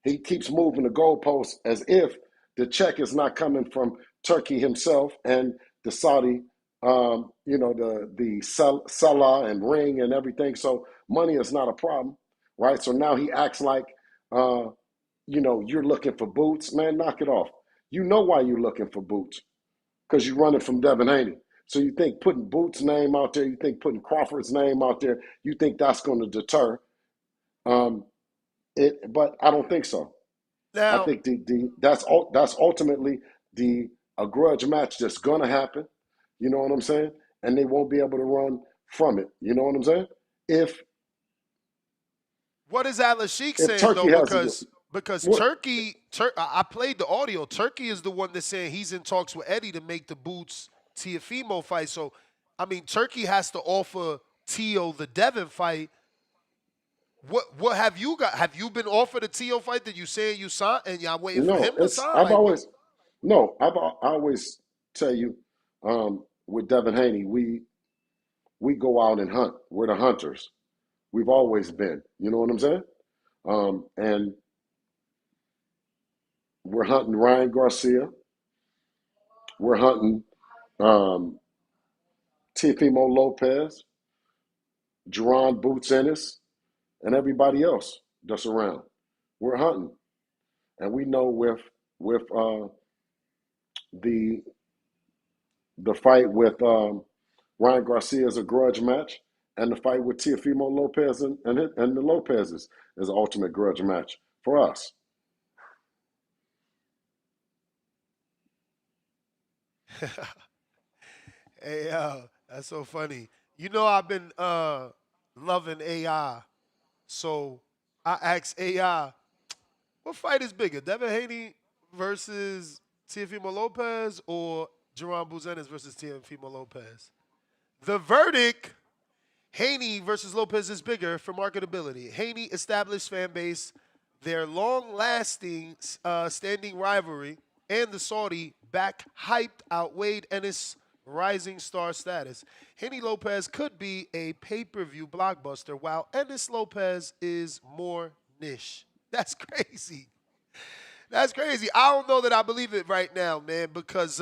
He keeps moving the goalposts as if the check is not coming from Turkey himself and the Saudi, you know, the Salah and ring and everything. So money is not a problem, right? So now he acts like, you know, you're looking for Boots. Man, knock it off. You know why you're looking for Boots, because you're running from Devin Haney. So you think putting Boots' name out there, you think putting Crawford's name out there, you think that's going to deter it, but I don't think so. Now, I think that's ultimately a grudge match that's going to happen. You know what I'm saying? And they won't be able to run from it. You know what I'm saying? What is Atlas Sheik saying Turkey though? Because Turkey, I played the audio. Turkey is the one that's saying he's in talks with Eddie to make the Boots Teofimo fight. So, I mean, Turkey has to offer Tio the Devin fight. What have you got? Have you been offered a Tio fight that you saying you signed and y'all waiting for him to sign? I always tell you, with Devin Haney, we go out and hunt. We're the hunters. We've always been. You know what I'm saying? And we're hunting Ryan Garcia. We're hunting Teofimo Lopez, Jaron Boots Ennis, and everybody else that's around. We're hunting. And we know with the fight with Ryan Garcia is a grudge match, and the fight with Teofimo Lopez and the Lopezes is an ultimate grudge match for us. Hey, that's so funny. You know, I've been loving AI. So I asked AI, what fight is bigger, Devin Haney versus Teofimo Lopez or Jaron Buzenes versus Teofimo Lopez? The verdict, Haney versus Lopez is bigger for marketability. Haney established fan base, their long-lasting standing rivalry, and the Saudi back hyped outweighed Ennis' rising star status. Haney Lopez could be a pay-per-view blockbuster, while Ennis Lopez is more niche. That's crazy. That's crazy. I don't know that I believe it right now, man, because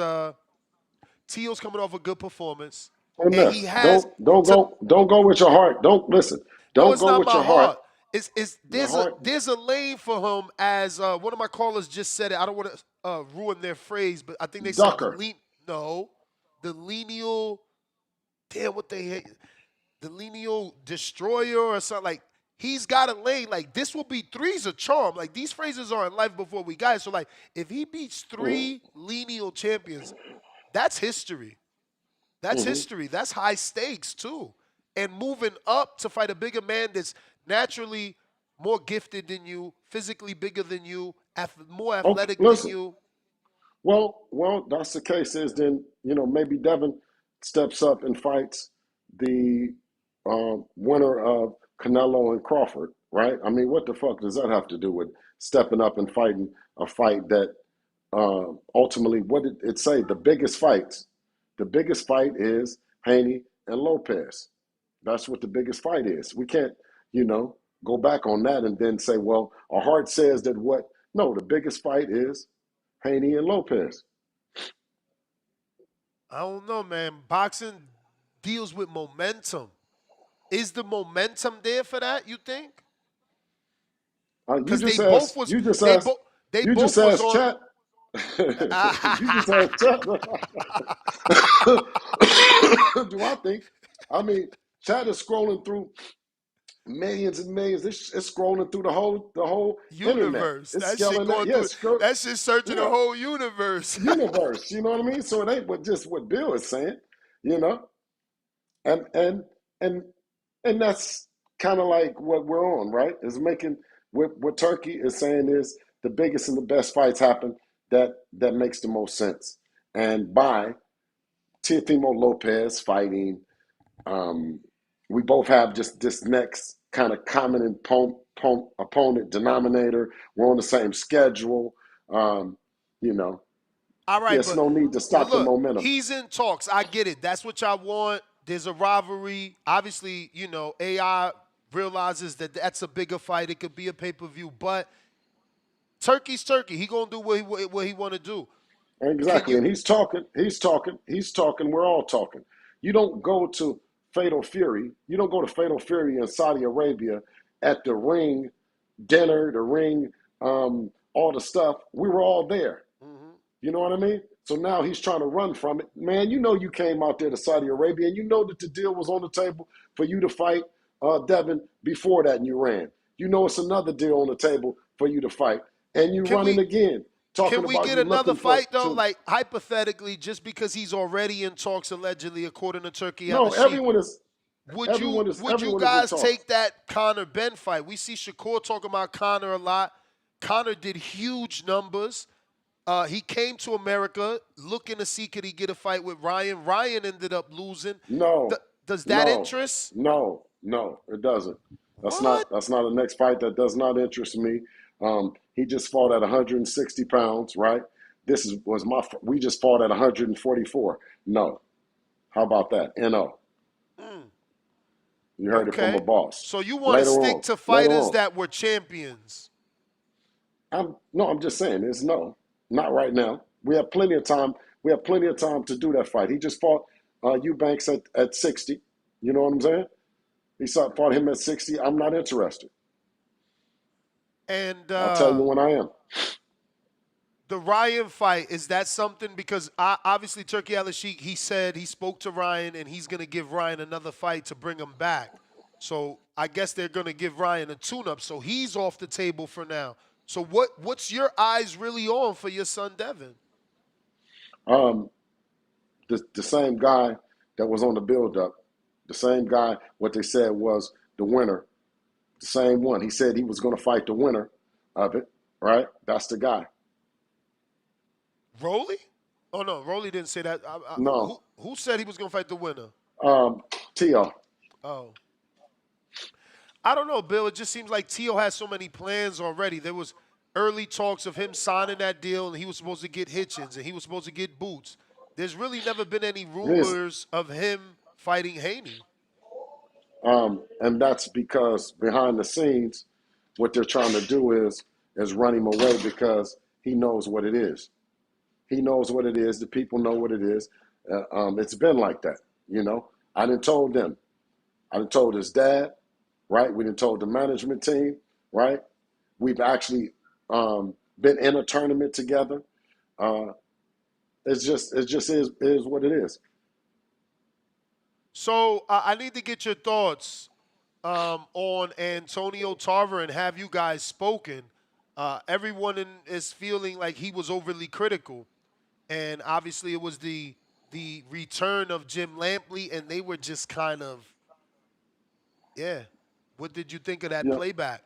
Tio's coming off a good performance. And he has don't go with your heart. Don't listen. Don't go with your heart. There's a lane for him, as one of my callers just said it. I don't want to ruin their phrase, but I think they said the lineal. Damn, what they hate. The lineal destroyer or something. Like, he's got a lane. Like, this will be three's a charm. Like, these phrases are in life before we got it. So, like, if he beats three lineal champions, that's history. That's history. That's high stakes, too. And moving up to fight a bigger man that's naturally more gifted than you, physically bigger than you, more Okay, athletic than listen. you. Well, that's the case. Is then maybe Devin steps up and fights the winner of Canelo and Crawford, right? I mean, what the fuck does that have to do with stepping up and fighting a fight that ultimately, what did it say? The biggest fights. The biggest fight is Haney and Lopez. That's what the biggest fight is. We can't, go back on that and then say, well, our heart says that what? No, the biggest fight is Haney and Lopez. I don't know, man. Boxing deals with momentum. Is the momentum there for that? You think? You Because just asked. they You just both was asked on. chat. You just asked chat. Do I think? I mean, chat is scrolling through millions and millions. It's scrolling through the whole internet. Universe. It's That shit scaling that. going Yeah, through. That shit searching the yeah, whole universe. universe. You know what I mean? So it ain't just what Bill is saying. You know, and and and and that's kind of like what we're on, right? Is making what Turkey is saying is the biggest and the best fights happen that makes the most sense. And by Teofimo Lopez fighting, we both have just this next kind of common opponent denominator. We're on the same schedule. You know, All right, there's no need to but stop the look, momentum. he's in talks. I get it. That's what y'all want. There's a rivalry. Obviously, AI realizes that that's a bigger fight. It could be a pay-per-view, but Turkey's Turkey. He gonna do what he want to do. Can Exactly. you? And he's talking, we're all talking. You don't go to Fatal Fury, you don't go to Fatal Fury in Saudi Arabia at the ring dinner, the ring, all the stuff. We were all there. You know what I mean? So now he's trying to run from it. Man, you came out there to Saudi Arabia and you know that the deal was on the table for you to fight Devin before that and you ran. You know it's another deal on the table for you to fight. And you Can running we? again, talking Can we about get you another looking for fight though? to Like hypothetically, just because he's already in talks allegedly, according to Turkey Al no, Sheikh, everyone is would you everyone is would you everyone is in guys talks. take that Conor Benn fight? We see Shakur talking about Conor a lot. Conor did huge numbers. He came to America looking to see could he get a fight with Ryan. Ryan ended up losing. No, Does that no, interest? no, it doesn't. What? That's not a next fight. That does not interest me. He just fought at 160 pounds, right? We just fought at 144. No. How about that? No. You heard it from a Okay. boss. So you want to stick to Later fighters on. that were champions? I'm just saying, it's no, not right now. We have plenty of time. We have plenty of time to do that fight. He just fought Eubanks at 60. You know what I'm saying? Fought him at 60. I'm not interested. And I'll tell you when I am. the Ryan fight, is that something? Because obviously Turkey Al Sheikh, he said he spoke to Ryan and he's going to give Ryan another fight to bring him back. So I guess they're going to give Ryan a tune-up. So he's off the table for now. So what's your eyes really on for your son Devin? The same guy that was on the build-up, the same guy, what they said was the winner, the same one. He said he was going to fight the winner of it, right? That's the guy. Rolly? Oh, no, Rolly didn't say that. No. Who said he was going to fight the winner? Teo. Oh. I don't know, Bill. It just seems like Teo has so many plans already. There was early talks of him signing that deal, and he was supposed to get Hitchins, and he was supposed to get Boots. There's really never been any rumors of him fighting Haney. And that's because behind the scenes, what they're trying to do is run him away because he knows what it is. He knows what it is. The people know what it is. It's been like that, I done told them. I done told his dad, right? We done told the management team, right? We've actually been in a tournament together. It just is what it is. So I need to get your thoughts on Antonio Tarver and have you guys spoken. Everyone is feeling like he was overly critical. And obviously it was the return of Jim Lampley, and they were just kind of, yeah. What did you think of that Yeah. playback?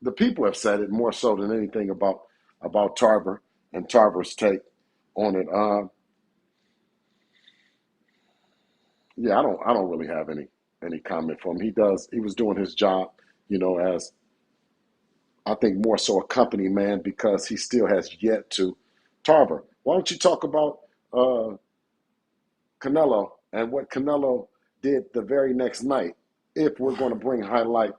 The people have said it more so than anything about Tarver and Tarver's take on it. Yeah, I don't really have any comment for him. He was doing his job, as I think more so a company man because he still has yet to. Tarver, why don't you talk about Canelo and what Canelo did the very next night? If we're going to bring highlight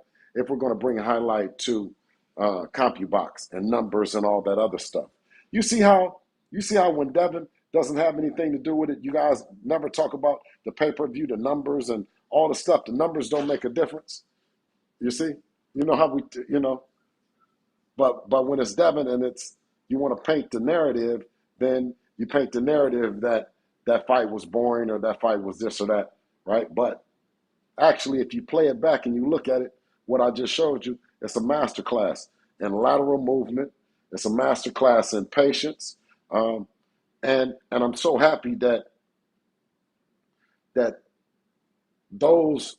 to CompuBox and numbers and all that other stuff. You see how when Devin doesn't have anything to do with it, you guys never talk about the pay-per-view, the numbers and all the stuff. The numbers don't make a difference. You see? You know how but when it's Devin and you want to paint the narrative, then you paint the narrative that fight was boring or that fight was this or that, right? But actually, if you play it back and you look at it, what I just showed you, it's a masterclass in lateral movement. It's a masterclass in patience. And I'm so happy that those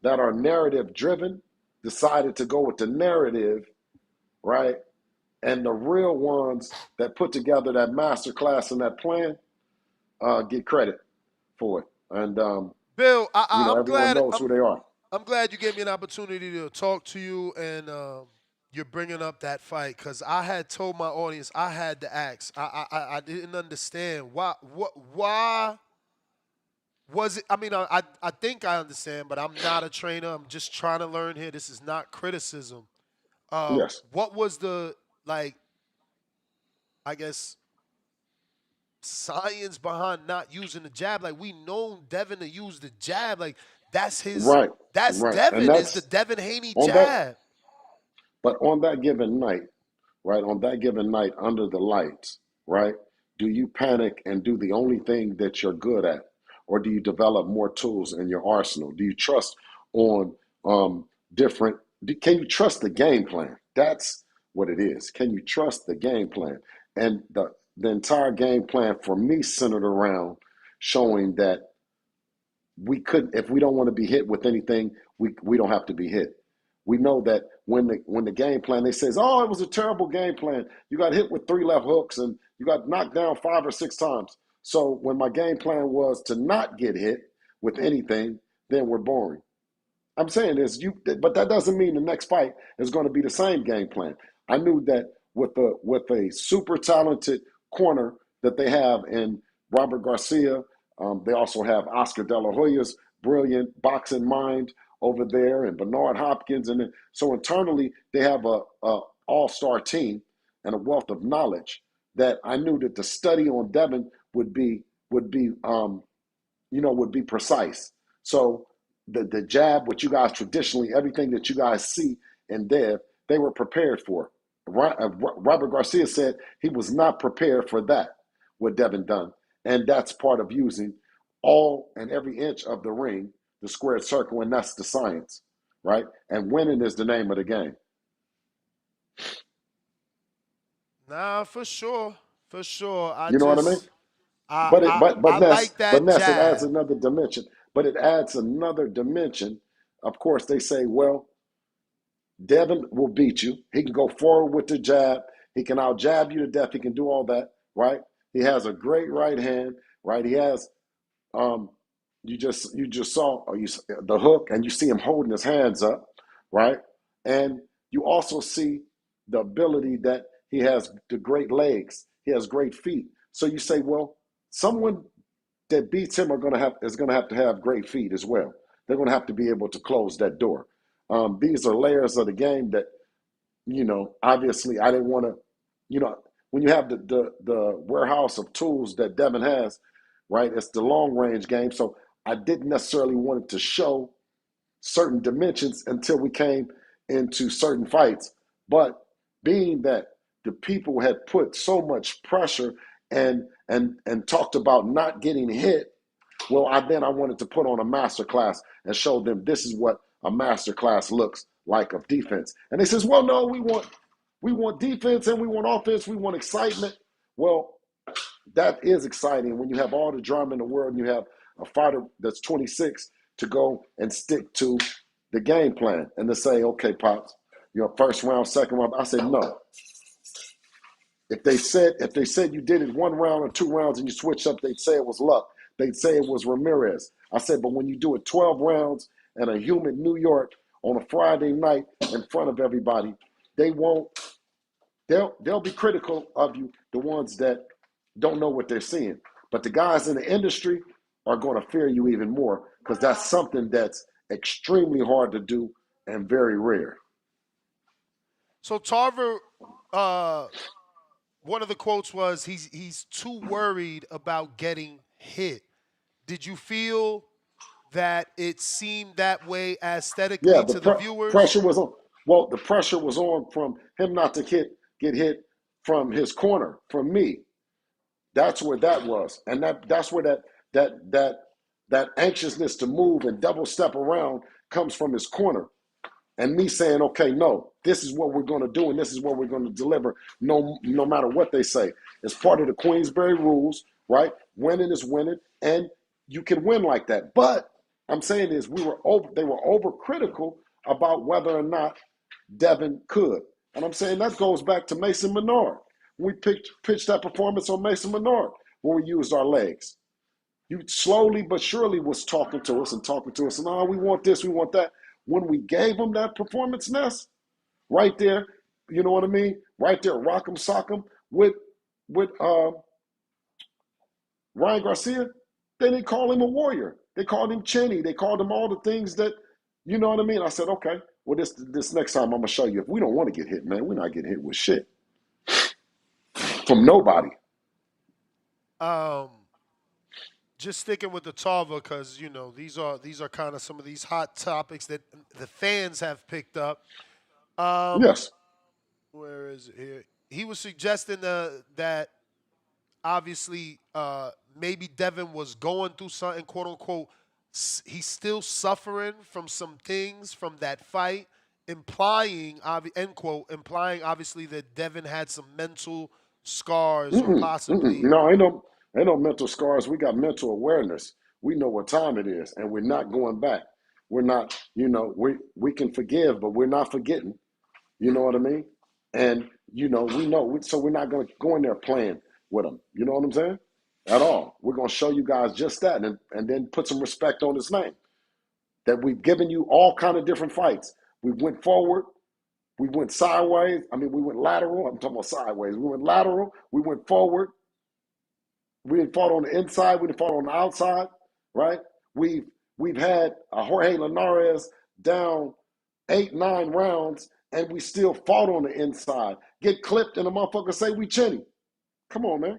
that are narrative driven decided to go with the narrative, right? And the real ones that put together that masterclass and that plan get credit for it. And Bill, I'm everyone glad knows who they are. I'm glad you gave me an opportunity to talk to you, and you're bringing up that fight because I had told my audience I had to ask. I didn't understand why was it. I mean, I think I understand, but I'm not a trainer. I'm just trying to learn here. This is not criticism. Yes. What was the I guess science behind not using the jab? Like we know Devin to use the jab. Like that's his. Right. That's Right. Devin. And Is the Devin Haney on jab? But on that given night, right, under the lights, right, do you panic and do the only thing that you're good at? Or do you develop more tools in your arsenal? Do you trust on can you trust the game plan? That's what it is. Can you trust the game plan? And the entire game plan for me centered around showing that we couldn't, if we don't want to be hit with anything, we don't have to be hit. We know that when the game plan, they says, oh, it was a terrible game plan. You got hit with 3 left hooks and you got knocked down 5 or 6 times. So when my game plan was to not get hit with anything, then we're boring. I'm saying this, but that doesn't mean the next fight is going to be the same game plan. I knew that with a super talented corner that they have in Robert Garcia, they also have Oscar De La Hoya's brilliant boxing mind over there, and Bernard Hopkins, and then, so internally they have a all-star team and a wealth of knowledge that I knew that the study on Devin would be precise. So the jab, what you guys traditionally, everything that you guys see in Dev, they were prepared for. Robert Garcia said he was not prepared for that, what Devin done. And that's part of using all and every inch of the ring, the squared circle, and that's the science, right? And winning is the name of the game. Nah, for sure. For sure. You know what I mean? I like that Ness, jab. it adds another dimension. But it adds another dimension. Of course, they say, well, Devin will beat you. He can go forward with the jab. He can out jab you to death. He can do all that, right? He has a great right hand, right? He has, you just saw the hook, and you see him holding his hands up, right? And you also see the ability that he has the great legs. He has great feet. So you say, well, someone that beats him is going to have great feet as well. They're going to have to be able to close that door. These are layers of the game that, obviously I didn't want to, when you have the warehouse of tools that Devin has, right? It's the long range game. So I didn't necessarily want it to show certain dimensions until we came into certain fights. But being that the people had put so much pressure and talked about not getting hit, well, I wanted to put on a masterclass and show them this is what a masterclass looks like of defense. And they says, well, no, we want defense and we want offense, we want excitement. Well, that is exciting when you have all the drama in the world and you have a fighter that's 26 to go and stick to the game plan and to say, okay, Pops, first round, second round. I said, no. If they said you did it 1 round or 2 rounds and you switched up, they'd say it was luck. They'd say it was Ramirez. I said, but when you do it 12 rounds in a humid New York on a Friday night in front of everybody, they'll be critical of you, the ones that don't know what they're seeing. But the guys in the industry are going to fear you even more because that's something that's extremely hard to do and very rare. So Tarver, one of the quotes was he's too worried about getting hit. Did you feel that it seemed that way aesthetically to the viewers? Pressure was on. Well, the pressure was on from him not to get hit from his corner, from me. That's where that was, and that's where that anxiousness to move and double step around comes from his corner, and me saying, okay, no, this is what we're going to do, and this is what we're going to deliver, no matter what they say. It's part of the Queensberry rules, right? Winning is winning, and you can win like that. But I'm saying is they were overcritical about whether or not Devin could, and I'm saying that goes back to Mason Menard. We pitched that performance on Mason Menard when we used our legs. You slowly but surely was talking to us, and oh, we want this, we want that. When we gave him that performance nest, right there, you know what I mean? Right there, rock 'em, sock 'em with Ryan Garcia, they didn't call him a warrior. They called him Chinny. They called him all the things that, you know what I mean? I said, okay, well, this next time I'm going to show you. If we don't want to get hit, man, we're not getting hit with shit. From nobody. Just sticking with the Tarver because these are kind of some of these hot topics that the fans have picked up. Yes. Where is it here? He was suggesting that obviously maybe Devin was going through something, quote unquote. He's still suffering from some things from that fight, implying end quote, implying obviously that Devin had some mental scars or possibly. No, ain't no mental scars. We got mental awareness. We know what time it is, and we're not going back. We're not, we can forgive, but we're not forgetting. You know what I mean? And we know, so we're not going to go in there playing with them. You know what I'm saying? At all. We're going to show you guys just that, and then put some respect on his name. That we've given you all kind of different fights. We went forward. We went sideways. We went lateral. I'm talking about sideways. We went lateral. We went forward. We didn't fought on the inside. We didn't fought on the outside, right? We've had a Jorge Linares down 8-9 rounds, and we still fought on the inside. Get clipped, and the motherfucker say we chinny. Come on, man.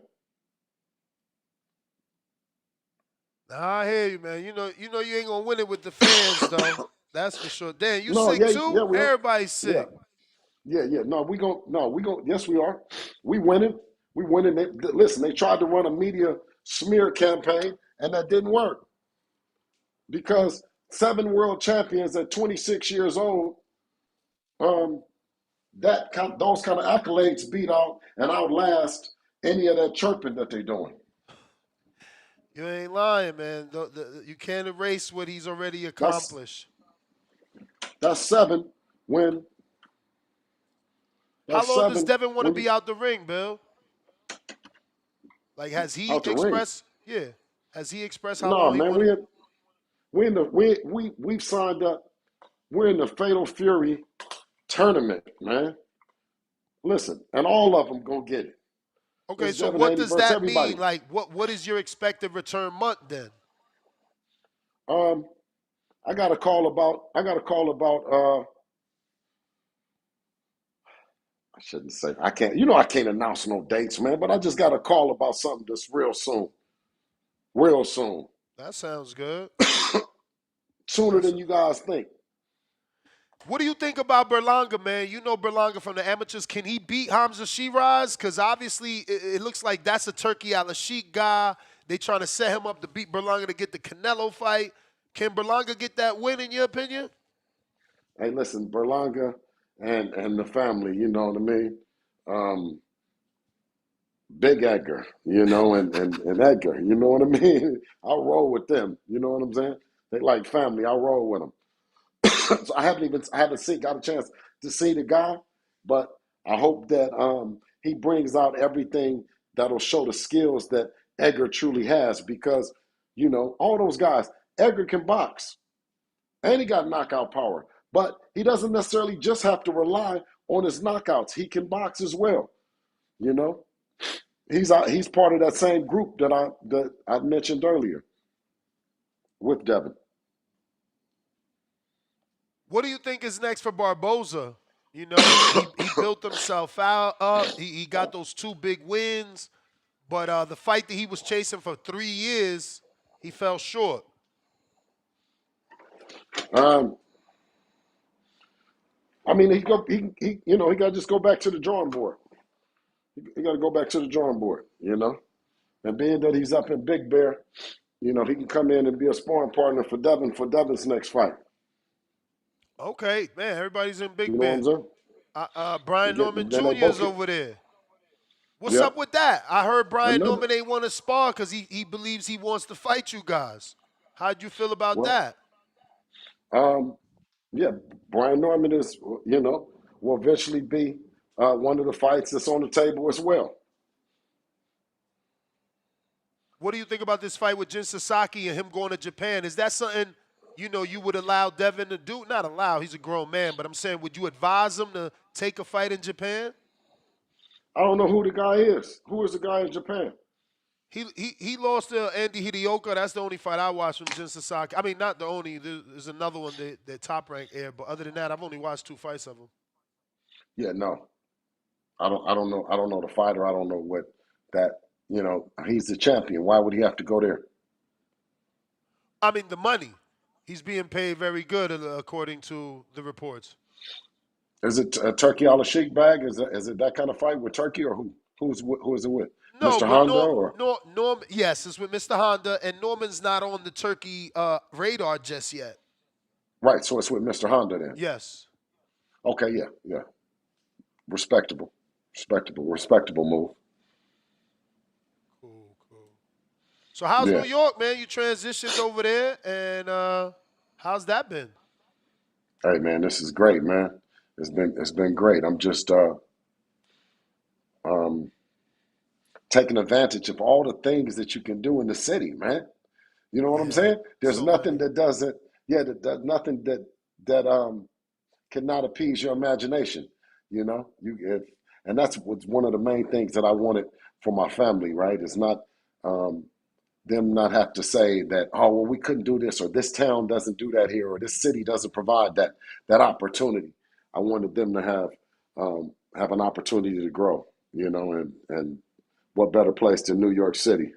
Nah, I hear you, man. You know you ain't gonna win it with the fans, though. That's for sure. Dan, you sick too? Yeah, everybody's sick. Yeah. No, we gon' yes, we are. We winning. Listen, they tried to run a media smear campaign, and that didn't work. Because 7 world champions at 26 years old, those kind of accolades beat out and outlast any of that chirping that they're doing. You ain't lying, man. You can't erase what he's already accomplished. That's 7 when. How long does Devin want to be out the ring, Bill? Like, has he expressed? Yeah, has he expressed how long? No, man. We've signed up. We're in the Fatal Fury tournament, man. Listen, and all of them gonna get it. Okay, so what does that mean? Like, what is your expected return month then? I got a call about. I shouldn't say. I can't. I can't announce no dates, man. But I just got a call about something that's real soon. Real soon. That sounds good. Sooner than you guys think. What do you think about Berlanga, man? You know Berlanga from the amateurs. Can he beat Hamza Shiraz? Because obviously it looks like that's a Turki al-Sheikh guy. They trying to set him up to beat Berlanga to get the Canelo fight. Can Berlanga get that win, in your opinion? Hey, listen, Berlanga and the family, you know what I mean? Big Edgar, and Edgar, you know what I mean? I'll roll with them, you know what I'm saying? They like family, I'll roll with them. So I haven't got a chance to see the guy, but I hope that he brings out everything that'll show the skills that Edgar truly has, because all those guys, Edgar can box and he got knockout power, but he doesn't necessarily just have to rely on his knockouts. He can box as well. He's part of that same group that I mentioned earlier with Devin. What do you think is next for Barboza? He built himself up. He got those 2 big wins, but the fight that he was chasing for 3 years, he fell short. I mean, he got to just go back to the drawing board. He got to go back to the drawing board, And being that he's up in Big Bear, he can come in and be a sparring partner for Devin's next fight. Okay, man, everybody's in Big You know Bear. what I'm saying? Brian Norman Jr. is over there. What's Yep. up with that? I heard Brian Another- Norman ain't want to spar because he believes he wants to fight you guys. How'd you feel about that? Yeah, Brian Norman is, will eventually be one of the fights that's on the table as well. What do you think about this fight with Jin Sasaki and him going to Japan? Is that something, you would allow Devin to do? Not allow, he's a grown man, but I'm saying, would you advise him to take a fight in Japan? I don't know who the guy is. Who is the guy in Japan? He lost to Andy Hidioka. That's the only fight I watched from Jin Sasaki. I mean, not the only. There's another one that Top Rank aired, but other than that, I've only watched 2 fights of him. Yeah, no. I don't know. I don't know the fighter. I don't know what that, he's the champion. Why would he have to go there? I mean, the money. He's being paid very good, according to the reports. Is it a Turkey a la Sheik bag? Is it that kind of fight with Turkey, or who is it with? No, Mr. but Honda or Norman? Yes, it's with Mr. Honda, and Norman's not on the Turkey radar just yet. right? So it's with Mr. Honda then. Yes. Okay, yeah. Respectable move. Cool. So how's Yeah. New York, man? You transitioned over there, and how's that been? Hey man, this is great, man. It's been great. I'm just taking advantage of all the things that you can do in the city, man. You know what I'm saying? There's nothing that doesn't, nothing that cannot appease your imagination. And that's what's one of the main things that I wanted for my family, right? It's not them not have to say that, oh, well, we couldn't do this, or this town doesn't do that here, or this city doesn't provide that opportunity. I wanted them to have an opportunity to grow, and what better place than New York City?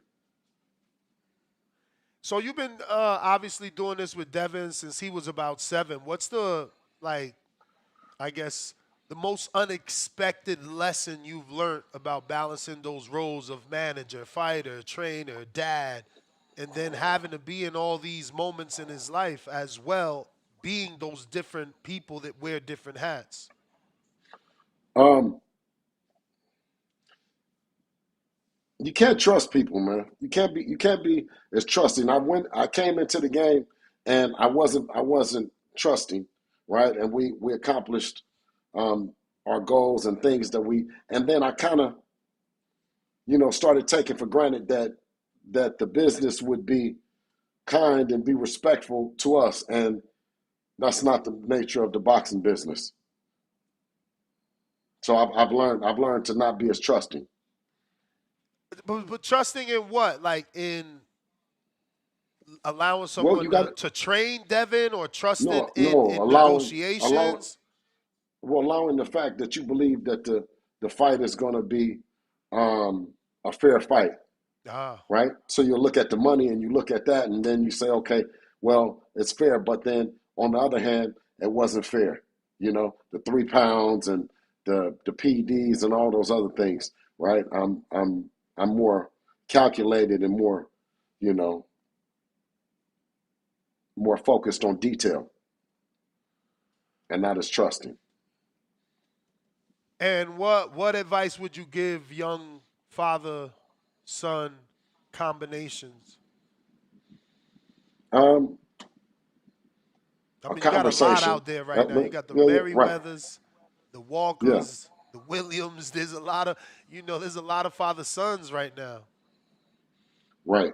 So you've been obviously doing this with Devin since he was about 7. What's the, I guess, the most unexpected lesson you've learned about balancing those roles of manager, fighter, trainer, dad, and then having to be in all these moments in his life as well, being those different people that wear different hats? You can't trust people, man. You can't be as trusting. I came into the game and I wasn't trusting, right? And we accomplished our goals and things and then I kind of, started taking for granted that the business would be kind and be respectful to us, and that's not the nature of the boxing business. So I've learned to not be as trusting. But trusting in what? Like in allowing someone to train Devin, or trusting in negotiations? Allowing the fact that you believe that the fight is going to be a fair fight, right? So you look at the money and you look at that, and then you say, okay, well, it's fair, but then on the other hand, it wasn't fair. The 3 pounds and the PDs and all those other things, right? I'm more calculated and more, more focused on detail, and not as trusting. And what advice would you give young father-son combinations? I a mean, you got a lot conversation. out there right now. You got the Yeah, yeah, right. Merriweathers, the Yeah, Walkers, the Williams. There's a lot of, there's a lot of father sons right now. right.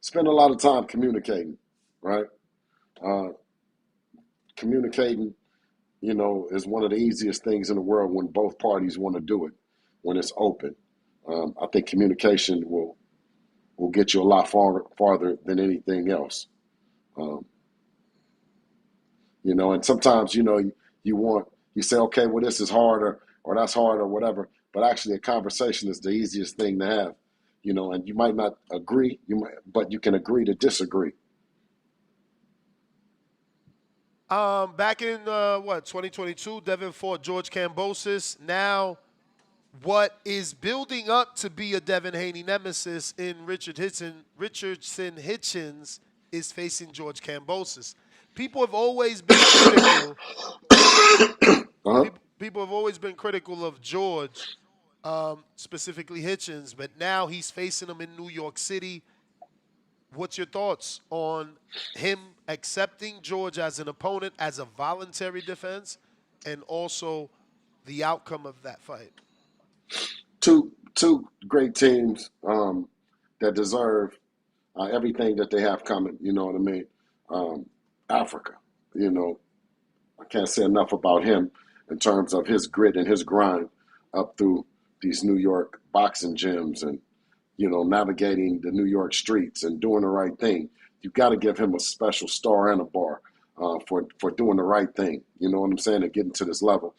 Spend a lot of time communicating, right? Uh, communicating, is one of the easiest things in the world when both parties want to do it, when it's open. I think communication will get you a lot farther than anything else. Um, and sometimes, you say, okay, well, this is harder or that's hard or whatever, but actually a conversation is the easiest thing to have, and you might not agree, but you can agree to disagree. Back in 2022, Devin fought George Kambosos. Now, what is building up to be a Devin Haney nemesis in Richardson Hitchins is facing George Kambosos. People have always been critical. Uh-huh. People have always been critical of George, specifically Hitchins, but now he's facing him in New York City. What's your thoughts on him accepting George as an opponent, as a voluntary defense, and also the outcome of that fight? Two great teams that deserve everything that they have coming. You know what I mean? Africa, I can't say enough about him in terms of his grit and his grind up through these New York boxing gyms and, navigating the New York streets and doing the right thing. You've got to give him a special star and a bar for doing the right thing. You know what I'm saying? And getting to this level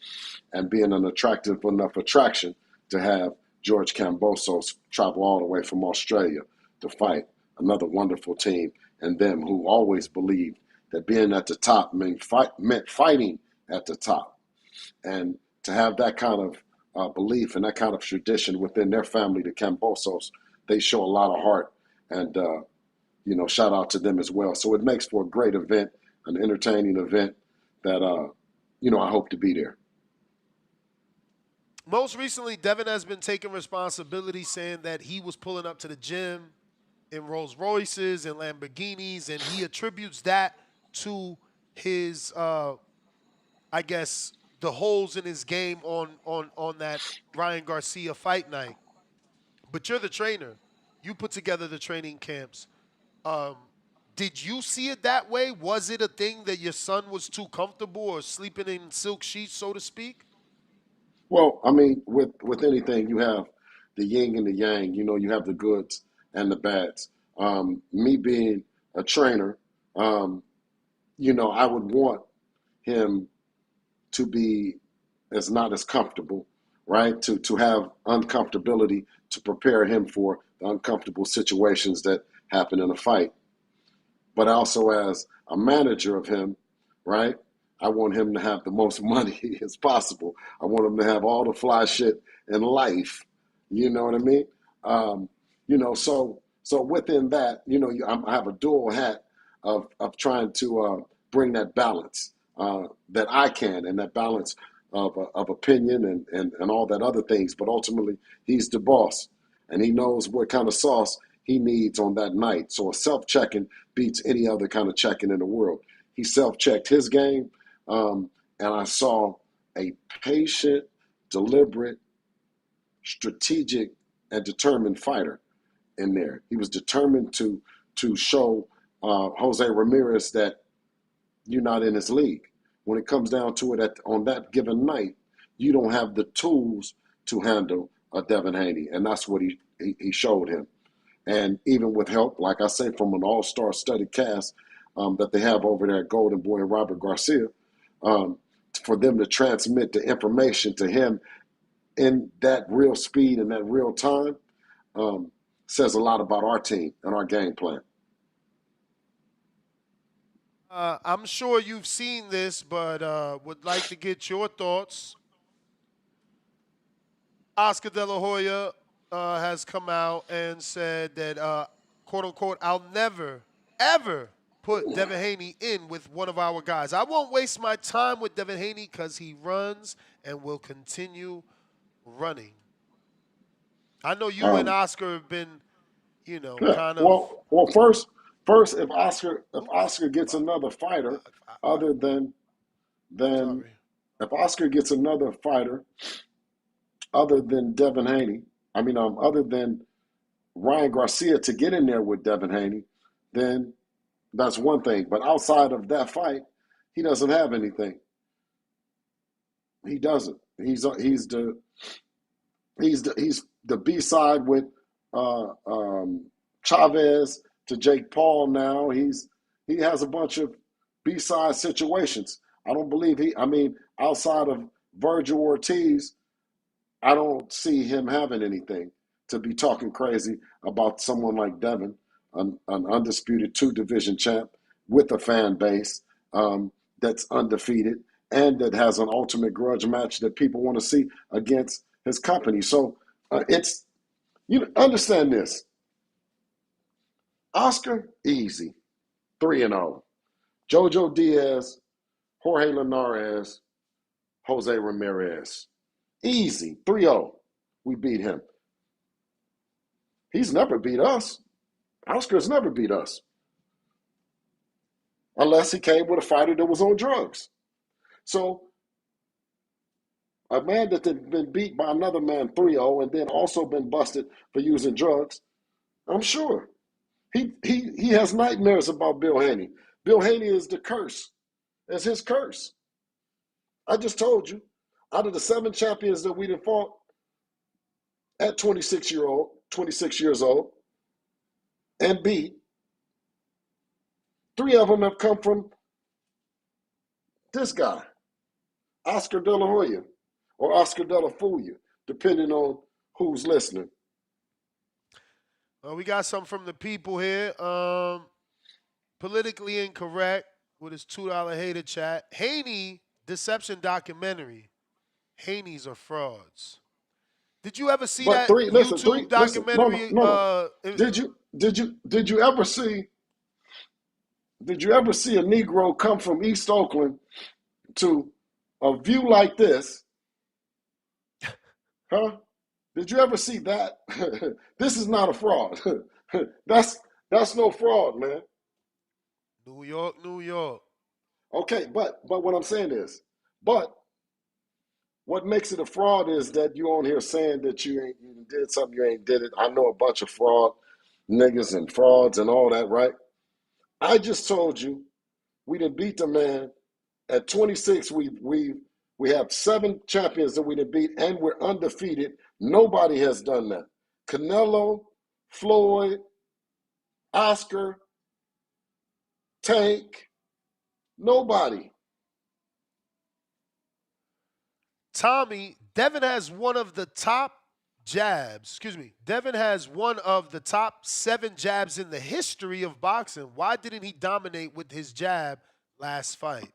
and being an attractive enough attraction to have George Kambosos travel all the way from Australia to fight another wonderful team and them who always believed that being at the top meant fighting at the top. And to have that kind of belief and that kind of tradition within their family, the Kambosos, they show a lot of heart. And, shout out to them as well. So it makes for a great event, an entertaining event that, I hope to be there. Most recently, Devin has been taking responsibility, saying that he was pulling up to the gym in Rolls Royces and Lamborghinis, and he attributes that to his, I guess, the holes in his game on that Ryan Garcia fight night. But you're the trainer. You put together the training camps. Did you see it that way? Was it a thing that your son was too comfortable or sleeping in silk sheets, so to speak? Well, I mean, with anything, you have the yin and the yang. You have the goods and the bads. Me being a trainer, I would want him to be not as comfortable, right? To have uncomfortability to prepare him for the uncomfortable situations that happen in a fight. But also as a manager of him, right? I want him to have the most money as possible. I want him to have all the fly shit in life. You know what I mean? So within that, I have a dual hat of trying to bring that balance that I can, and that balance of opinion and all that other things. But ultimately, he's the boss, and he knows what kind of sauce he needs on that night. So a self-checking beats any other kind of checking in the world. He self-checked his game, and I saw a patient, deliberate, strategic, and determined fighter in there. He was determined to show Jose Ramirez that you're not in his league. When it comes down to it, on that given night, you don't have the tools to handle a Devin Haney, and that's what he showed him. And even with help, like I say, from an all-star studded cast that they have over there at Golden Boy and Robert Garcia, for them to transmit the information to him in that real speed and that real time says a lot about our team and our game plan. I'm sure you've seen this, but would like to get your thoughts. Oscar De La Hoya has come out and said that, quote unquote, I'll never, ever put Devin Haney in with one of our guys. I won't waste my time with Devin Haney because he runs and will continue running. I know you and Oscar have been, kind of. Well, first, First, if Oscar gets another fighter other than if Oscar gets another fighter other than Devin Haney, other than Ryan Garcia to get in there with Devin Haney, then that's one thing. But outside of that fight, he doesn't have anything. He doesn't. He's the B-side with Chavez to Jake Paul now. He has a bunch of B-side situations. I don't believe outside of Virgil Ortiz, I don't see him having anything to be talking crazy about someone like Devin, an undisputed 2-division champ with a fan base that's undefeated and that has an ultimate grudge match that people want to see against his company. So understand this. Oscar, easy, 3-0. Jojo Diaz, Jorge Linares, Jose Ramirez. Easy, 3-0. We beat him. He's never beat us. Oscar's never beat us. Unless he came with a fighter that was on drugs. So, a man that had been beat by another man 3-0 and then also been busted for using drugs, I'm sure. He has nightmares about Bill Haney. Bill Haney is the curse. It's his curse. I just told you, out of the 7 champions that we fought at 26 years old, and beat, 3 of them have come from this guy, Oscar De La Hoya, or Oscar De La Fuya, depending on who's listening. We got some from the people here. Politically Incorrect with his $2 hater chat. Haney deception documentary. Haney's are frauds. Did you ever see that YouTube documentary? No. Did you ever see a Negro come from East Oakland to a view like this? Huh? Did you ever see that? This is not a fraud. That's no fraud, man. New York. Okay, but what I'm saying is, what makes it a fraud is that you on here saying that you did something, you ain't did it. I know a bunch of fraud niggas and frauds and all that, right? I just told you we done beat the man. At 26, we have 7 champions that we done beat, and we're undefeated. Nobody has done that. Canelo, Floyd, Oscar, Tank, nobody. Tommy, Devin has one of the top jabs. Devin has one of the top 7 jabs in the history of boxing. Why didn't he dominate with his jab last fight?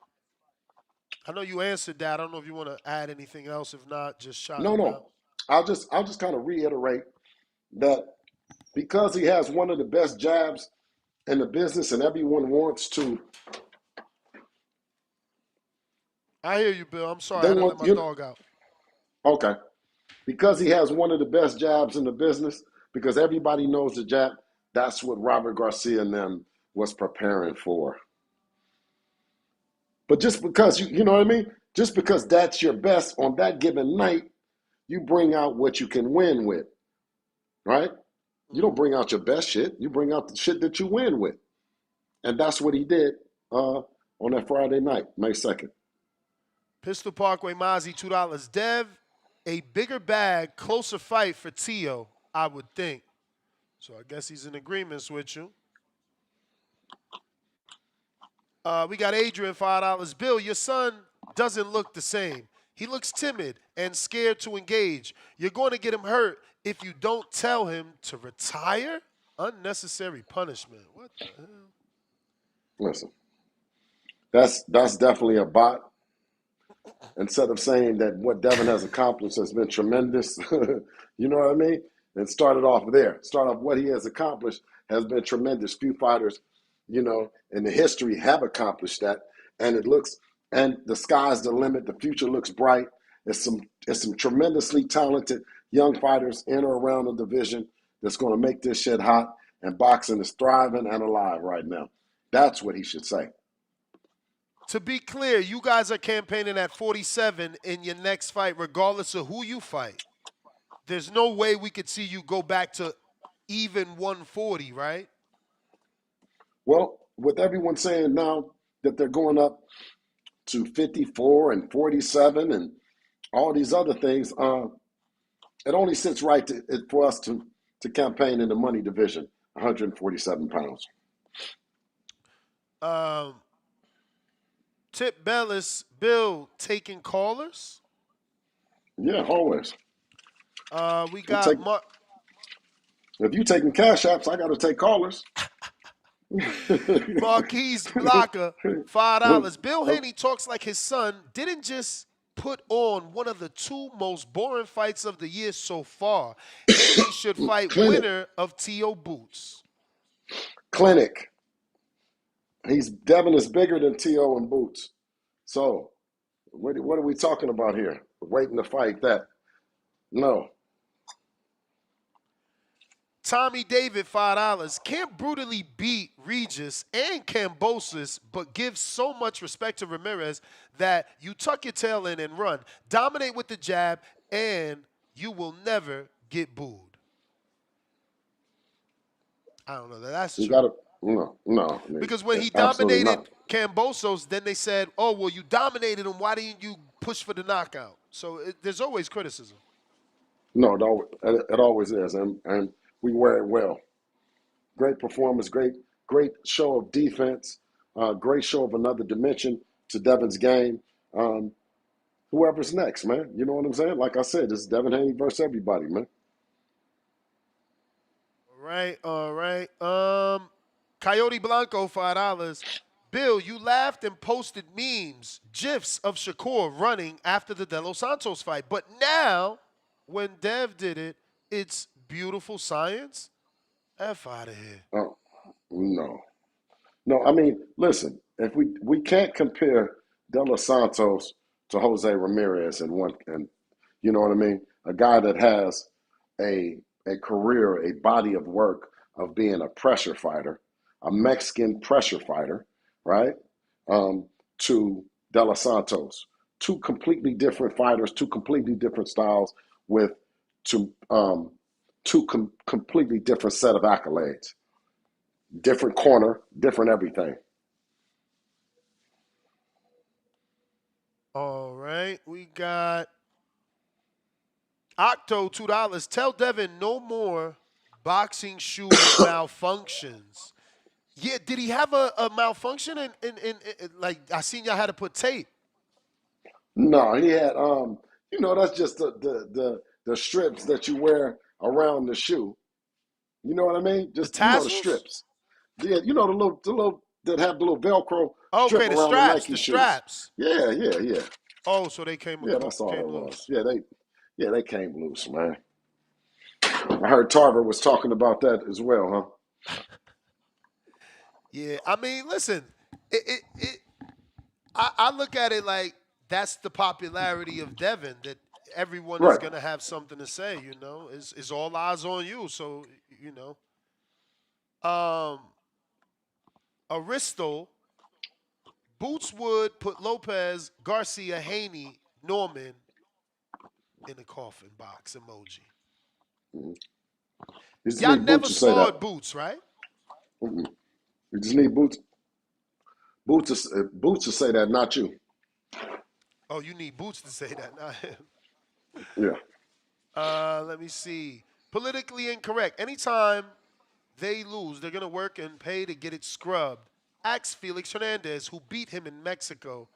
I know you answered that. I don't know if you want to add anything else. If not, just shout him out. I'll just kind of reiterate that because he has one of the best jabs in the business and everyone wants to. I hear you, Bill. I'm sorry. I had to let my dog out. Okay. Because he has one of the best jabs in the business, because everybody knows the jab, that's what Robert Garcia and them was preparing for. But just because, you know what I mean? Just because that's your best on that given night, you bring out what you can win with, right? You don't bring out your best shit. You bring out the shit that you win with. And that's what he did on that Friday night, May 2nd. Pistol Parkway Mozzie, $2. Dev, a bigger bag, closer fight for Tio, I would think. So I guess he's in agreement with you. We got Adrian, $5. Bill, your son doesn't look the same. He looks timid and scared to engage. You're going to get him hurt if you don't tell him to retire? Unnecessary punishment. What the hell? Listen, that's definitely a bot. Instead of saying that what Devin has accomplished has been tremendous, you know what I mean? And started off there. Start off what he has accomplished has been tremendous. Few fighters, in the history have accomplished that. And the sky's the limit. The future looks bright. There's some tremendously talented young fighters in or around the division that's going to make this shit hot. and boxing is thriving and alive right now. That's what he should say. To be clear, you guys are campaigning at 47 in your next fight, regardless of who you fight. There's no way we could see you go back to even 140, right? Well, with everyone saying now that they're going up to 54 and 47 and all these other things, it only sits right for us to campaign in the money division, 147 pounds. Tip Bayless, Bill taking callers? Yeah, always. We got if you taking cash apps, I got to take callers. Marquise Blocker, $5. Bill Haney talks like his son didn't just put on one of the two most boring fights of the year so far. Haney should fight winner of T.O. Boots. Clinic. Devin is bigger than T.O. and Boots. So, what are we talking about here? Waiting to fight that? No. Tommy David, $5. Can't brutally beat Regis and Kambosos, but give so much respect to Ramirez that you tuck your tail in and run. Dominate with the jab, and you will never get booed. I don't know. That's true. No. Because when he dominated Kambosos, then they said, oh, well, you dominated him. Why didn't you push for the knockout? So there's always criticism. No, it always is, and we wear it well. Great performance, great show of defense, great show of another dimension to Devin's game. Whoever's next, man. You know what I'm saying? Like I said, this is Devin Haney versus everybody, man. All right. Coyote Blanco, $5. Bill, you laughed and posted memes, GIFs of Shakur running after the De Los Santos fight. But now, when Dev did it, it's beautiful science? F out of here. Oh, no. I mean, listen, if we can't compare De Los Santos to Jose Ramirez and you know what I mean? A guy that has a career, a body of work of being a pressure fighter, a Mexican pressure fighter, right? To De Los Santos. Two completely different fighters, two completely different styles with two completely different set of accolades. Different corner, different everything. All right. We got Octo, $2. Tell Devin no more boxing shoe malfunctions. Yeah, did he have a malfunction in like I seen y'all had to put tape? No, he had that's just the strips that you wear around the shoe. You know what I mean? Just the strips. Yeah, the little that have the little Velcro strip around the Nike shoes. Straps. Yeah. Oh, so they came. Yeah, that's all it was. Yeah, they came loose, man. I heard Tarver was talking about that as well, huh? Yeah, I mean, listen, I look at it like that's the popularity of Devin, that everyone is going to have something to say, It's all eyes on you, so, Aristo, Boots would put Lopez, Garcia, Haney, Norman in the coffin box emoji. Mm-hmm. Y'all never sparred Boots, right? Mm-hmm. You just need Boots. Boots to say that, not you. Oh, you need Boots to say that, not him. Yeah. Let me see. Politically incorrect. Anytime they lose, they're going to work and pay to get it scrubbed. Ask Felix Hernandez, who beat him in Mexico,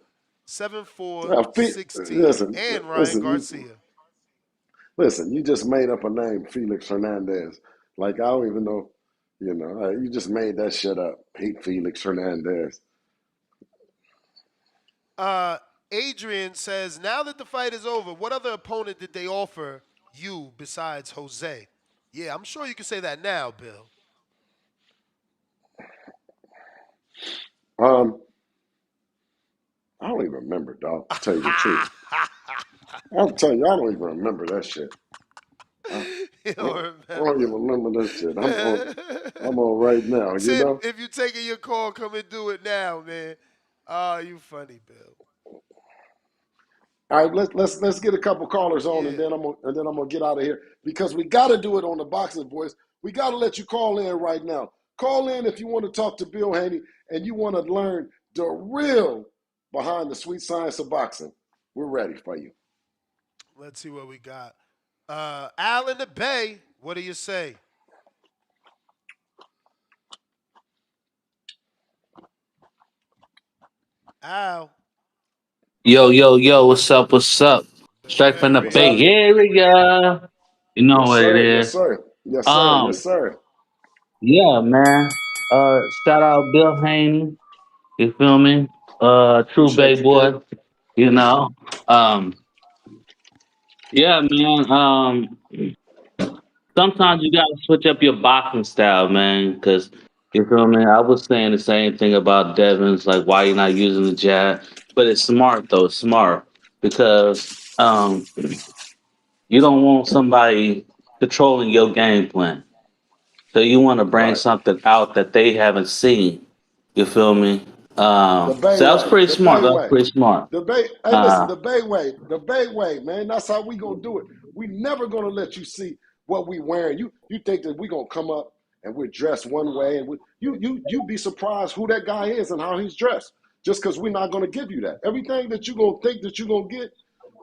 7-4, 16, and Ryan Garcia. Listen, you just made up a name, Felix Hernandez. Like, I don't even know, you just made that shit up. Hate Felix Hernandez. Adrian says, now that the fight is over, what other opponent did they offer you besides Jose? Yeah, I'm sure you can say that now, Bill. I don't even remember, dog, to tell you the truth. I'll tell you, I don't even remember that shit. You don't I don't even remember this shit. I'm on right now, you Tim, know? if you taking your call, come and do it now, man. Oh, you funny, Bill. All right, let's get a couple callers on, and Yeah. then I'm gonna get out of here because we got to do it on the Boxing Voice. We got to let you call in right now. Call in if you want to talk to Bill Haney and you want to learn the real behind the sweet science of boxing. We're ready for you. Let's see what we got. Al in the Bay, what do you say? Al. Yo, what's up? What's up? Straight from the What's Bay happening? Area. You know Yes, what it sir. Yes, is. sir. Yes, sir. Um, Yes, sir. yeah, man. Shout out Bill Haney. You feel me? True Bay Appreciate you, King. boy. You know. Um, yeah, man. Sometimes you gotta switch up your boxing style, man. Cause you feel me? I was saying the same thing about Devins, like why you're not using the jab. But it's smart though, smart. Because you don't want somebody controlling your game plan. So you want to bring Right. something out that they haven't seen. You feel me? The Bay So that was Way. pretty The smart. Bay That was Way. pretty smart. The Bay. Hey, listen. Uh, The Bay Way. The Bay Way, man. That's how we gonna do it. We never gonna let you see what we wearing. You think that we gonna come up and we're dressed one way, and you be surprised who that guy is and how he's dressed. Just because we're not gonna give you that. Everything that you gonna think that you gonna get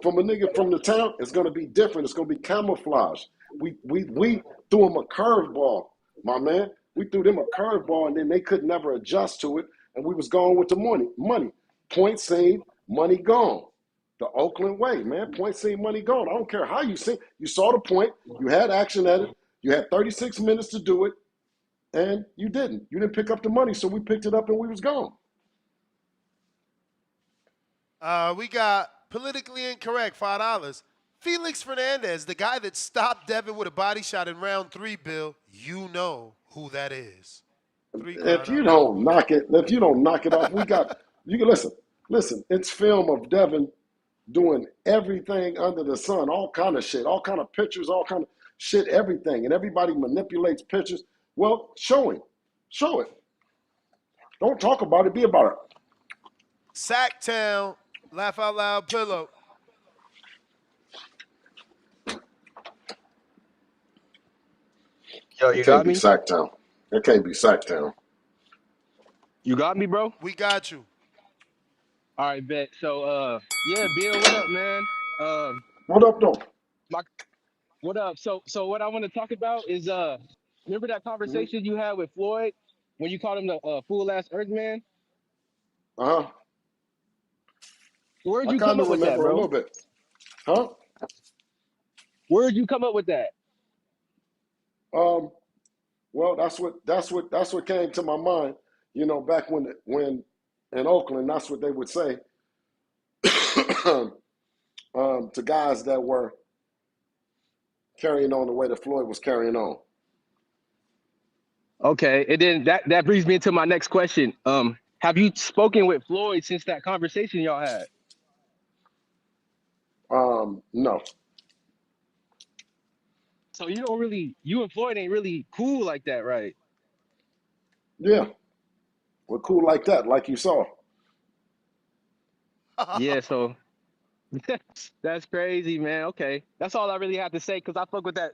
from a nigga from the town is gonna be different. It's gonna be camouflage. We threw him a curveball, my man. We threw them a curveball, and then they could never adjust to it, and we was going with the money. Point seen, money gone. The Oakland way, man. Point seen, money gone. I don't care how you see. You saw the point. You had action at it. You had 36 minutes to do it, and you didn't. You didn't pick up the money, so we picked it up and we was gone. We got politically incorrect, $5. Felix Fernandez, the guy that stopped Devin with a body shot in round 3, Bill. You know who that is. Three If crying you out loud. don't knock it off, we got you can listen. It's film of Devin doing everything under the sun, all kind of shit, all kind of pictures, all kind of shit, everything, and everybody manipulates pictures. Well, show it. Don't talk about it, be about it. Sacktown, laugh out loud, pillow. Yo, It you can't got be me? Sacktown. It can't be Sacktown. You got me, bro? We got you. All right, bet. So, yeah, Bill, what up, man? What up, though? My, what up? So what I want to talk about is, remember that Mm-hmm. conversation you had with Floyd when you called him the fool ass Earthman? Uh huh. Where'd I you come kind of up with that, remember a bro? little bit. Huh? Where'd you come up with that? Well, that's what came to my mind. You know, back when in Oakland, that's what they would say to guys that were carrying on the way that Floyd was carrying on. Okay, and then that brings me into my next question. Have you spoken with Floyd since that conversation y'all had? No. So you and Floyd ain't really cool like that, right? Yeah. We're cool like that, like you saw. Yeah, so that's crazy, man. Okay, that's all I really have to say because I fuck with that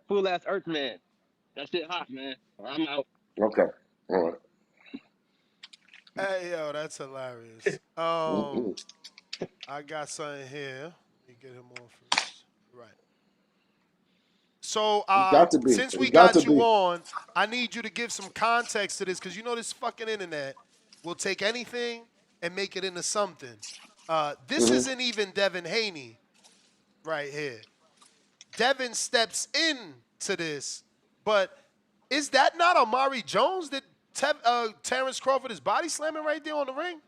fool ass Earthman. That shit hot, man. I'm out. Okay. All right. Hey, yo, that's hilarious. Mm-mm. I got something here. Let me get him on first. Right. So, It's got to be. since we It's got to got you be. on, I need you to give some context to this because you know this fucking internet will take anything and make it into something. This Mm-hmm. isn't even Devin Haney right here. Devin steps in to this, but is that not Amari Jones that Terrence Crawford is body slamming right there on the ring?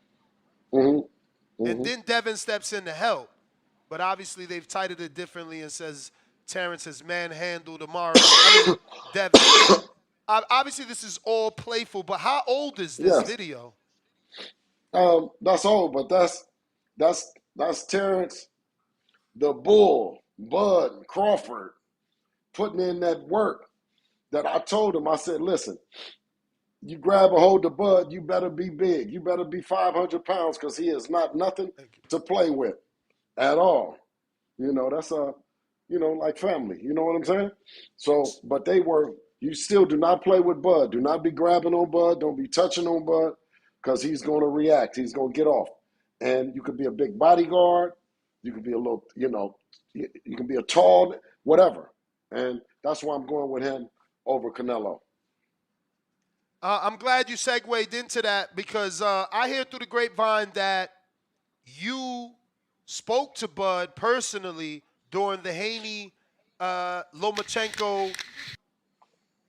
Mm-hmm. And Mm-hmm. then Devin steps in to help. But obviously they've titled it differently and says Terrence has manhandled Devin. Obviously this is all playful, but how old is this Yes. video? That's all, but that's Terrence, the Bull, Bud, Crawford, putting in that work that I told him. I said, listen, you grab a hold of Bud, you better be big. You better be 500 pounds because he is not nothing to play with at all. That's like family. You know what I'm saying? So, but you still do not play with Bud. Do not be grabbing on Bud. Don't be touching on Bud because he's going to react. He's going to get off. And you could be a big bodyguard. You could be a little, you can be a tall, whatever. And that's why I'm going with him over Canelo. I'm glad you segued into that because I hear through the grapevine that you spoke to Bud personally during the Haney Lomachenko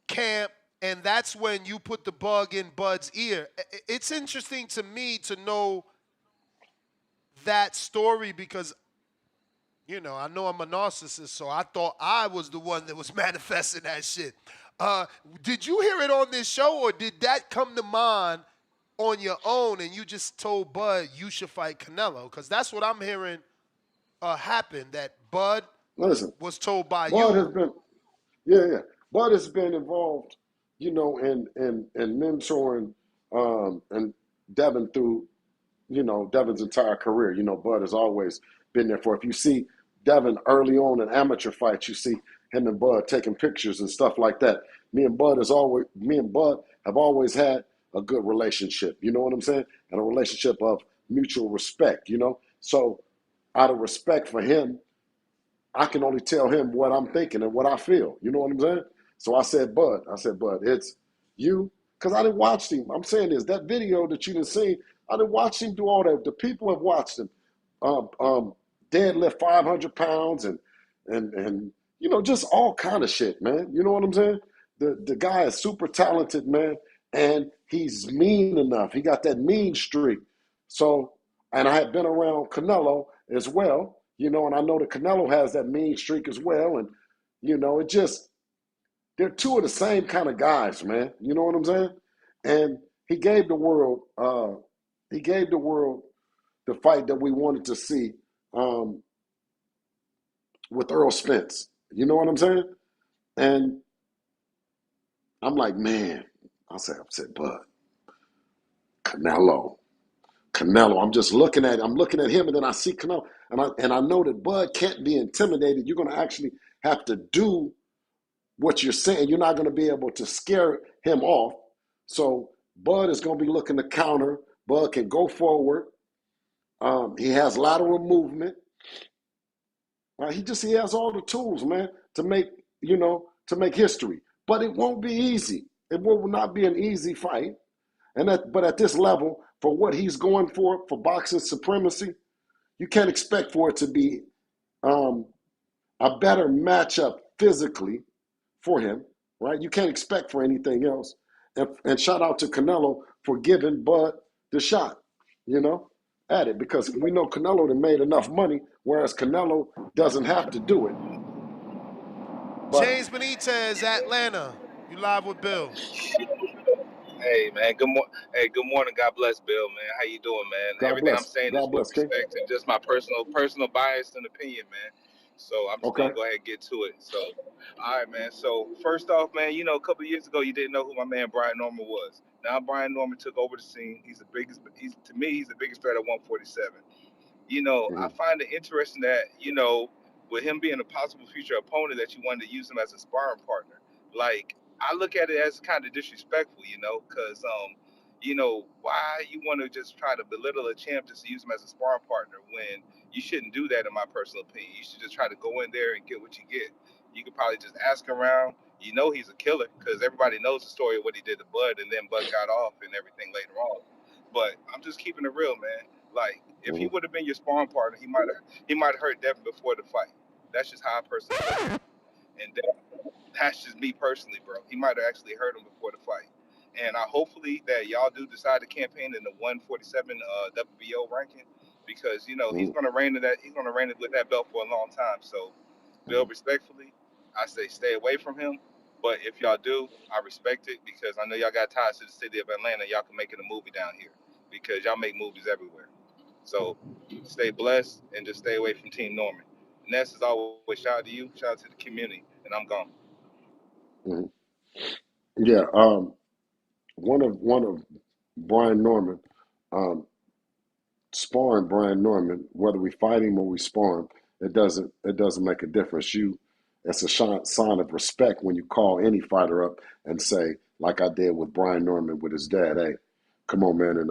camp, and that's when you put the bug in Bud's ear. It's interesting to me to know that story because, I know I'm a narcissist, so I thought I was the one that was manifesting that shit. Did you hear it on this show, or did that come to mind on your own and you just told Bud you should fight Canelo? Because that's what I'm hearing happen, that Bud was told by Bud you. has been, yeah. Bud has been involved, in mentoring and Devin through, Devin's entire career. Bud has always been there for. If you see Devin early on in amateur fights, you see him and Bud taking pictures and stuff like that. Me and Bud have always had a good relationship. You know what I'm saying? And a relationship of mutual respect. So out of respect for him, I can only tell him what I'm thinking and what I feel. You know what I'm saying? So I said, Bud, it's you. Because I didn't watch him. I'm saying this, that video that you didn't see, I didn't watch him do all that. The people have watched him deadlift 500 pounds and just all kind of shit, man. You know what I'm saying? The guy is super talented, man, and he's mean enough. He got that mean streak. So, and I had been around Canelo as well, and I know that Canelo has that mean streak as well. And, they're two of the same kind of guys, man. You know what I'm saying? And he gave the world the fight that we wanted to see with Earl Spence. You know what I'm saying? And I'm like, man, I said, Bud, Canelo. I'm just looking at him, and then I see Canelo, and I know that Bud can't be intimidated. You're going to actually have to do what you're saying. You're not going to be able to scare him off. So Bud is going to be looking to counter. Bud can go forward. He has lateral movement. He has all the tools, man, to make history. But it won't be easy. It will not be an easy fight. But at this level, for what he's going for boxing supremacy, you can't expect for it to be a better matchup physically for him, right? You can't expect for anything else. And shout out to Canelo for giving Bud the shot, at it, because we know Canelo done made enough money, whereas Canelo doesn't have to do it. But James Benitez, Atlanta. You live with Bill. Hey man, good morning. God bless, Bill, man. How you doing, man? God Everything bless. I'm saying God is with bless, King. respect and just my personal bias and opinion, man. So I'm just gonna go ahead and get to it. So, all right, man. So first off, man, a couple of years ago you didn't know who my man Brian Norman was. Now Brian Norman took over the scene. He's the biggest threat at 147. I find it interesting that, with him being a possible future opponent, that you wanted to use him as a sparring partner. Like, I look at it as kind of disrespectful, because, why you want to just try to belittle a champ just to use him as a sparring partner when you shouldn't do that, in my personal opinion. You should just try to go in there and get what you get. You could probably just ask around. He's a killer because everybody knows the story of what he did to Bud, and then Bud got off and everything later on. But I'm just keeping it real, man. Like, if he would have been your sparring partner, he might have hurt Devin before the fight. That's just how I personally look. And that's just me personally, bro. He might have actually hurt him before the fight. And I hopefully that y'all do decide to campaign in the 147 WBO ranking, because he's gonna reign with that belt for a long time. So, Bill, respectfully, I say stay away from him. But if y'all do, I respect it, because I know y'all got ties to the city of Atlanta. Y'all can make it a movie down here, because y'all make movies everywhere. So stay blessed and just stay away from Team Norman. Ness, is always, shout out to you, shout out to the community. and I'm gone. Mhm. Yeah. One of Brian Norman, um, sparring Brian Norman, whether we fight him or we spar him, it doesn't make a difference. It's a sign of respect when you call any fighter up and say, like I did with Brian Norman with his dad, hey, come on, man, and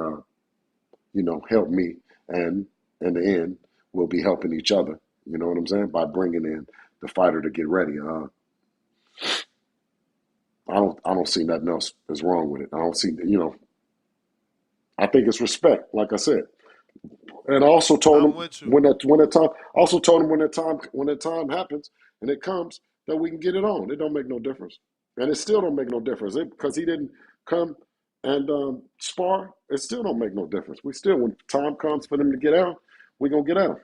help me. And in the end, we'll be helping each other. You know what I'm saying? By bringing in the fighter to get ready. I don't see nothing else is wrong with it. I don't see, I think it's respect, like I said. And I also told I'm him with you. when that time happens and it comes that we can get it on. It don't make no difference, and it still don't make no difference because he didn't come and spar. It still don't make no difference. We still, when time comes for them to get out, we gonna get out.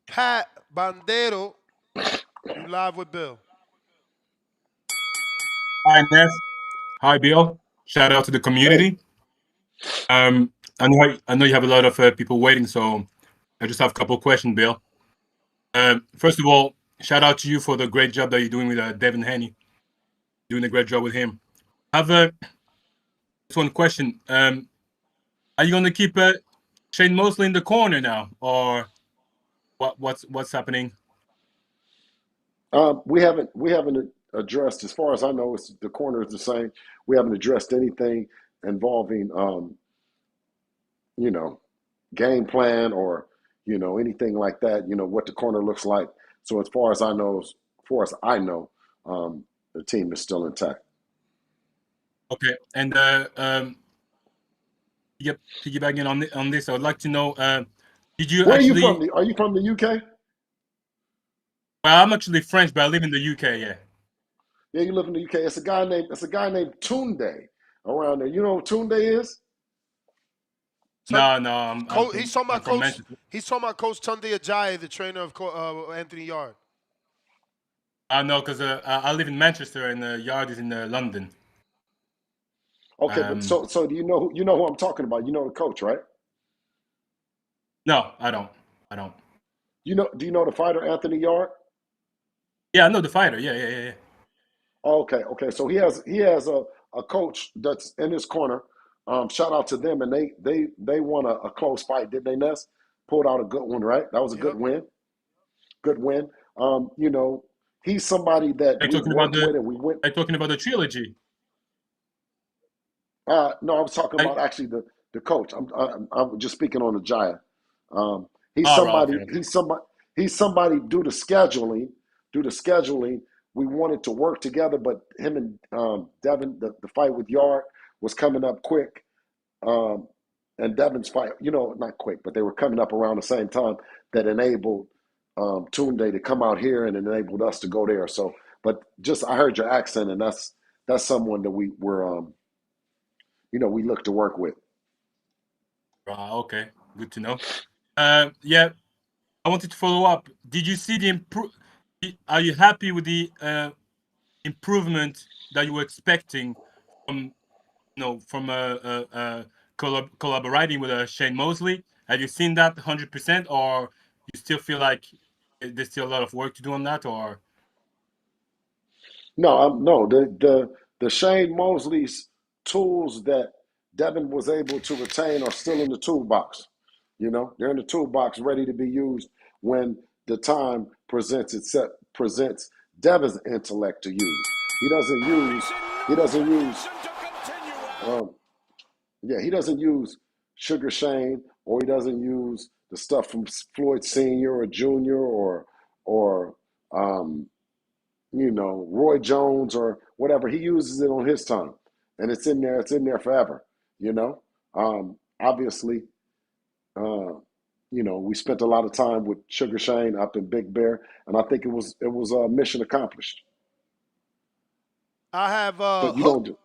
Pat Bandero, you live with Bill. Hi, Ness. Hi, Bill. Shout out to the Hey, community. I know you have a lot of people waiting, so I just have a couple of questions, Bill. First of all, shout out to you for the great job that you're doing with Devin Haney. Doing a great job with him. I have just one question. Are you going to keep Shane Mosley in the corner now, or what's happening? we haven't addressed, as far as I know, it's the corner is the same. We haven't addressed anything involving you know game plan or anything like that. What the corner looks like. So as far as I know, the team is still intact. Okay, and yep, piggybacking on this, I would like to know, did you Where are you actually? from? Are you from the UK? Well, I'm actually French, but I live in the UK. Yeah. Yeah, you live in the UK. It's a guy named Tunde around there. You know who Tunde is? No, I'm from He's talking I'm about from Coach. Manchester. He's talking about Coach Tunde Ajayi, the trainer of Anthony Yard. No, because I live in Manchester and the yard is in London. Okay, but so do you know who I'm talking about? You know the coach, right? No, I don't. I don't. Do you know the fighter Anthony Yard? Yeah, I know the fighter. Yeah. Okay. So he has a coach that's in his corner. Shout out to them, and they won a close fight, did they, Ness? Pulled out a good one, right? That was a good Yep. win. Good win. He's somebody that Are you we've talking about worked with, and we went. Are you talking about the trilogy? No, I was talking about actually the coach. I'm just speaking on the Jaya. He's Oh, right, somebody. okay. He's somebody due to scheduling. We wanted to work together, but him and Devin, the fight with Yard was coming up quick, and Devin's fight, not quick, but they were coming up around the same time that enabled Tunde to come out here and enabled us to go there. So, but just I heard your accent, and that's someone that we were, we look to work with. Okay, good to know. Yeah, I wanted to follow up. Did you see the Are you happy with the improvement that you were expecting from collaborating with Shane Mosley? Have you seen that 100%, or you still feel like there's still a lot of work to do on that? Or No. The Shane Mosley's tools that Devin was able to retain are still in the toolbox. They're in the toolbox, ready to be used when the time presents Devin's intellect to use. He doesn't use. He doesn't use. Um, yeah, he doesn't use Sugar Shane, or he doesn't use the stuff from Floyd Senior or Junior or um, Roy Jones or whatever. He uses it on his time, and it's in there. It's in there forever. Obviously, we spent a lot of time with Sugar Shane up in Big Bear, and I think it was mission accomplished. I have But you Hook. don't.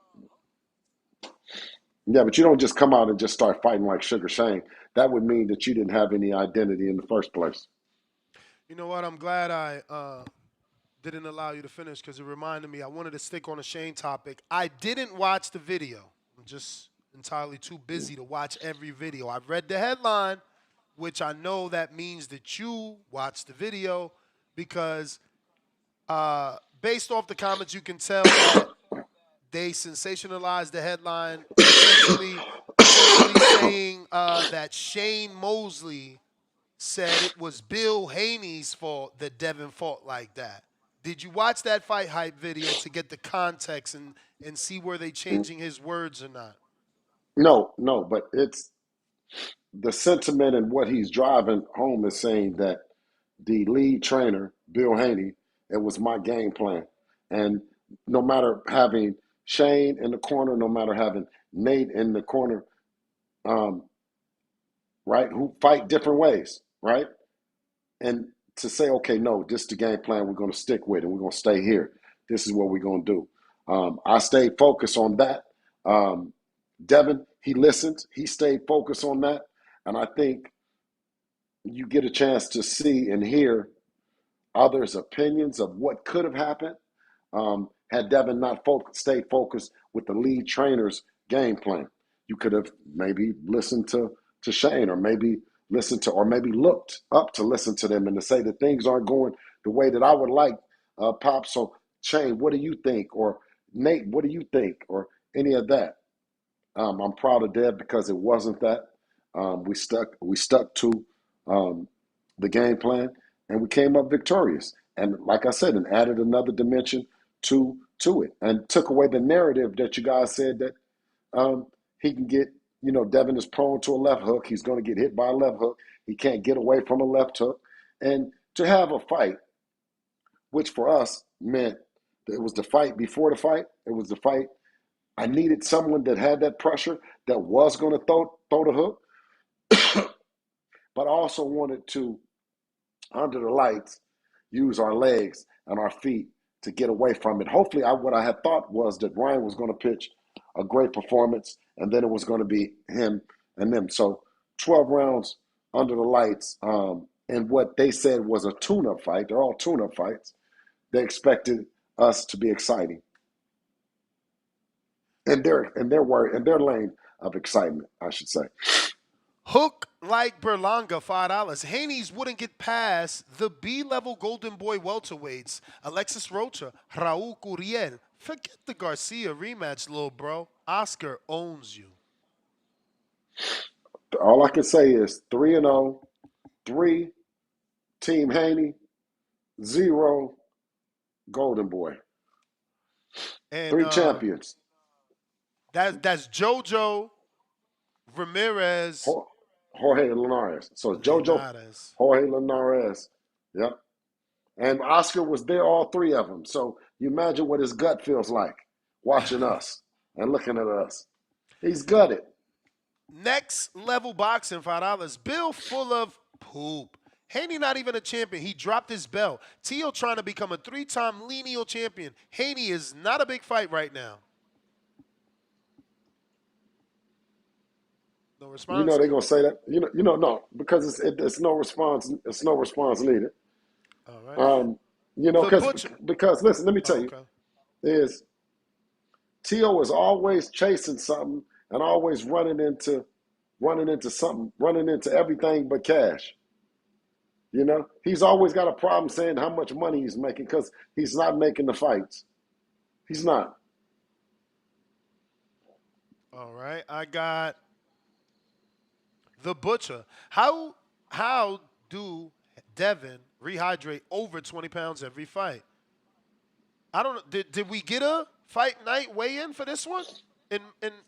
Yeah, but you don't just come out and just start fighting like Sugar Shane. That would mean that you didn't have any identity in the first place. You know what? I'm glad I didn't allow you to finish because it reminded me. I wanted to stick on the Shane topic. I didn't watch the video. I'm just entirely too busy to watch every video. I read the headline, which I know that means that you watched the video because Based off the comments, you can tell that they sensationalized the headline, essentially saying that Shane Mosley said it was Bill Haney's fault that Devin fought like that. Did you watch that fight hype video to get the context and see where they changing his words or not? No, but it's the sentiment and what he's driving home is saying that the lead trainer, Bill Haney, it was my game plan. And no matter having Shane in the corner, no matter having Nate in the corner, right, who fight different ways, right? And to say, okay, no, this is the game plan we're going to stick with and we're going to stay here. This is what we're going to do. I stayed focused on that. Devin, he listened. He stayed focused on that. And I think you get a chance to see and hear others' opinions of what could have happened had Devin not stayed focused with the lead trainer's game plan. You could have maybe listened to Shane, or maybe listened to, or maybe looked up to listen to them and to say that things aren't going the way that I would like, Pop. So Shane, what do you think? Or Nate, what do you think? Or any of that. I'm proud of Dev because it wasn't that. We stuck to the game plan, and we came up victorious. And like I said, and added another dimension to it, and took away the narrative that you guys said that he can get. Devin is prone to a left hook. He's going to get hit by a left hook. He can't get away from a left hook. And to have a fight, which for us meant that it was the fight before the fight. It was the fight. I needed someone that had that pressure, that was going to throw the hook. But I also wanted to, under the lights, use our legs and our feet to get away from it. Hopefully, what I had thought was that Ryan was going to pitch a great performance, and then it was going to be him and them. So 12 rounds under the lights, and what they said was a tune-up fight. They're all tune-up fights. They expected us to be exciting. And their lane of excitement, I should say. Hook like Berlanga, $5. Haney's wouldn't get past the B-level Golden Boy welterweights, Alexis Rocha, Raul Curiel. Forget the Garcia rematch, little bro. Oscar owns you. All I can say is 3-0, 3 Team Haney, 0 Golden Boy. And 3 champions. That's JoJo, Ramirez, Jorge Linares. So JoJo, Jorge Linares. Yep. And Oscar was there, all 3 of them. So you imagine what his gut feels like watching us and looking at us. He's gutted. Next level boxing, $5. Bill full of poop. Haney not even a champion. He dropped his belt. Teo trying to become a 3-time lineal champion. Haney is not a big fight right now. No response. They're gonna say that. No, because it's no response. It's no response needed. All right. Because listen, let me tell you, is Teo is always chasing something and always running into something, running into everything but cash. He's always got a problem saying how much money he's making because he's not making the fights. He's not. All right, I got the Butcher. How do Devin rehydrate over 20 pounds every fight? I don't know. Did we get a fight night weigh-in for this one in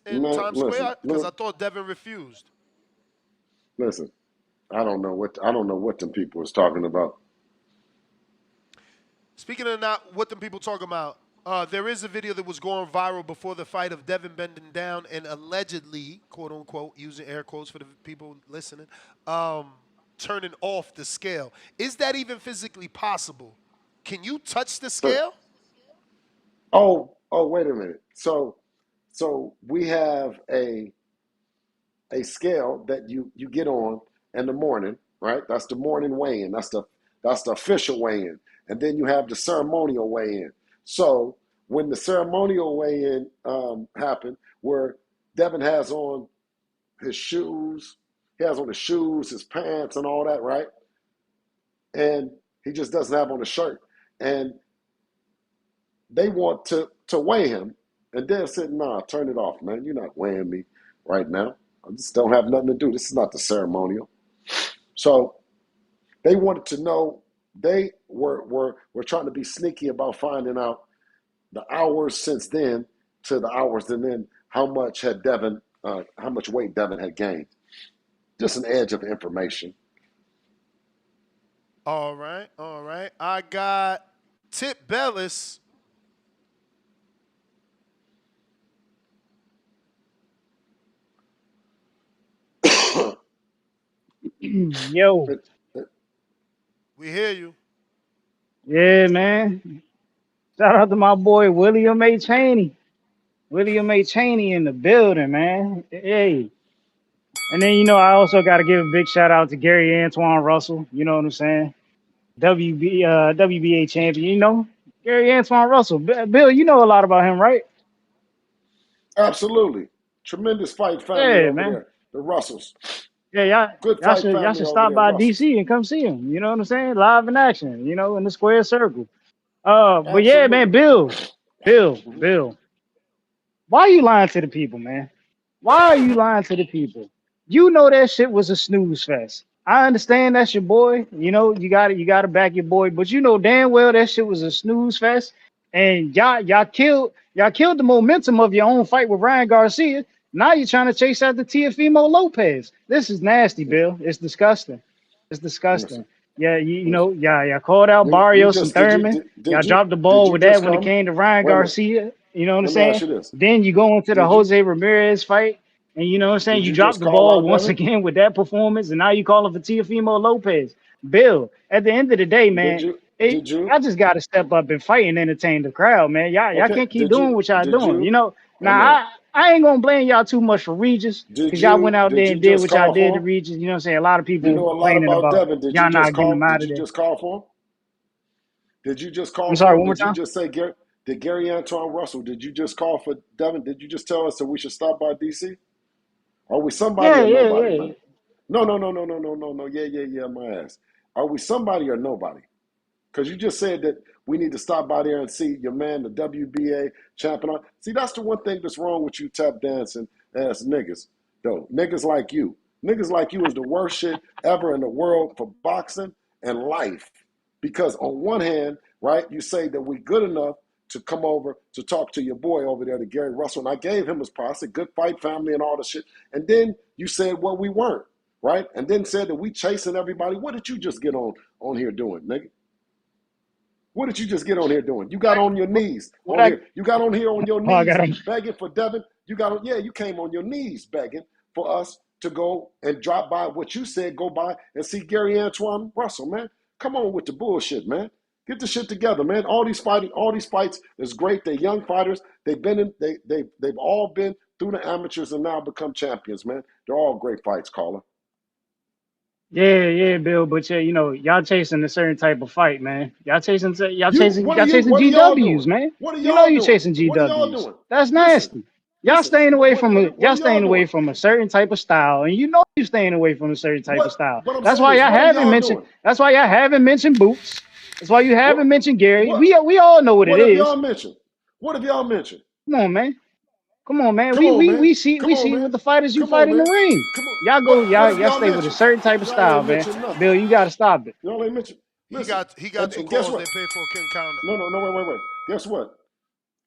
Times Square? Because I thought Devin refused. Listen, I don't know what them people was talking about. Speaking of not what them people talking about, there is a video that was going viral before the fight of Devin bending down and allegedly, quote unquote, using air quotes for the people listening, turning off the scale. Is that even physically possible? Can you touch the scale? Oh, wait a minute. So we have a scale that you get on in the morning, right? That's the morning weigh-in. That's the official weigh-in. And then you have the ceremonial weigh-in. So when the ceremonial weigh-in happened, where Devin has on his shoes, his pants and all that, right? And he just doesn't have on a shirt. And they want to weigh him, and Dev said, "Nah, turn it off, man. You're not weighing me right now. I just don't have nothing to do. This is not the ceremonial." So they wanted to know. They were trying to be sneaky about finding out the hours since then to the hours, and then how much weight Devin had gained. Just an edge of information. All right, all right. I got Tip Bayless. Yo. We hear you. Yeah, man. Shout out to my boy William H. Haney. William H. Haney in the building, man. Hey. And then, I also got to give a big shout out to Gary Antoine Russell. You know what I'm saying? WBA champion, Gary Antoine Russell. Bill, you know a lot about him, right? Absolutely. Tremendous fight family Yeah, over man. there. The Russells. Yeah, Good y'all fight should y'all family should over stop there, by Russells. DC and come see him. You know what I'm saying? Live in action, in the square circle. But yeah, man, Absolutely. Bill. Why are you lying to the people, man? Why are you lying to the people? You know that shit was a snooze fest. I understand that's your boy. You gotta back your boy, but you know damn well that shit was a snooze fest. And y'all killed the momentum of your own fight with Ryan Garcia. Now you're trying to chase after Teofimo Lopez. This is nasty, Bill. It's disgusting. It's disgusting. Listen, Yeah, listen. y'all called out You Barrios and just did you Thurman. did, Y'all did you dropped the did ball you with that just when it come? came to Ryan Wait a minute. Garcia. You know what I'm Let me ask saying? you this. Then you go into the Did you Jose Ramirez fight, and you know what I'm saying? did You you dropped just the call ball out once Devin? again with that performance, and now you calling for Teofimo Lopez. Bill, at the end of the day, Did man, you did you y'all just got to step up and fight and entertain the crowd, man. Y'all okay, can't keep doing what y'all did doing. you I Now know. I ain't gonna blame y'all too much for Regis, because y'all went out Did there you and did just what y'all call did for to him? Regis. You know what I'm saying? A lot of people You were know a lot complaining about about Devin. y'all not getting him out Did of you there. just call for him? Did you just call I'm for sorry, him? one more Did you time. just say Gary? Did Gary Antoine Russell? Did you just call for Devin? Did you just tell us that we should stop by DC? Are we somebody Yeah, or yeah, nobody, yeah. man? No. Yeah, my ass. Are we somebody or nobody? Because you just said that we need to stop by there and see your man, the WBA champion. See, that's the one thing that's wrong with you tap dancing ass niggas, though. Niggas like you. Niggas like you is the worst shit ever in the world for boxing and life. Because on one hand, right, you say that we good enough to come over to talk to your boy over there, to Gary Russell. And I gave him his price, a good fight family and all the shit. And then you said, well, we weren't, right? And then said that we chasing everybody. What did you just get on here doing, nigga? What did you just get on here doing? You got on your knees What on I here. You got on here on your Oh, I knees got him. begging for Devin. You came on your knees begging for us to go and drop by what you said, go by and see Gary Antoine Russell, man. Come on with the bullshit, man. Get the shit together, man. All these fights is great. They're young fighters. They've all been through the amateurs and now become champions, man. They're all great fights, caller. Yeah, Bill, but yeah, y'all chasing a certain type of fight, man. Y'all chasing What y'all chasing are y'all doing? GWs, man. What are You know y'all you doing? chasing What are y'all GWs. doing? That's Listen, nasty. Y'all listen. staying away from What are y'all doing? a certain type of style, and you know you staying away from a certain type of What style. what I'm saying is, That's why y'all haven't mentioned Boots. That's why you haven't What mentioned Gary. what We all know what it what have y'all is. mentioned? What have y'all mentioned? Come on, man. Come on, man. Come We on, we man. we see Come we on, see man. what the fighters you Come fight on, in the man. ring. Come on. Y'all go, What have y'all y'all stay with a mentioned? certain type of Y'all style, ain't man. mentioned nothing. Bill, you gotta stop it. Y'all ain't mentioned. He Listen, got he got two and guess calls. They what? paid for a King Counter. No, wait. Guess what?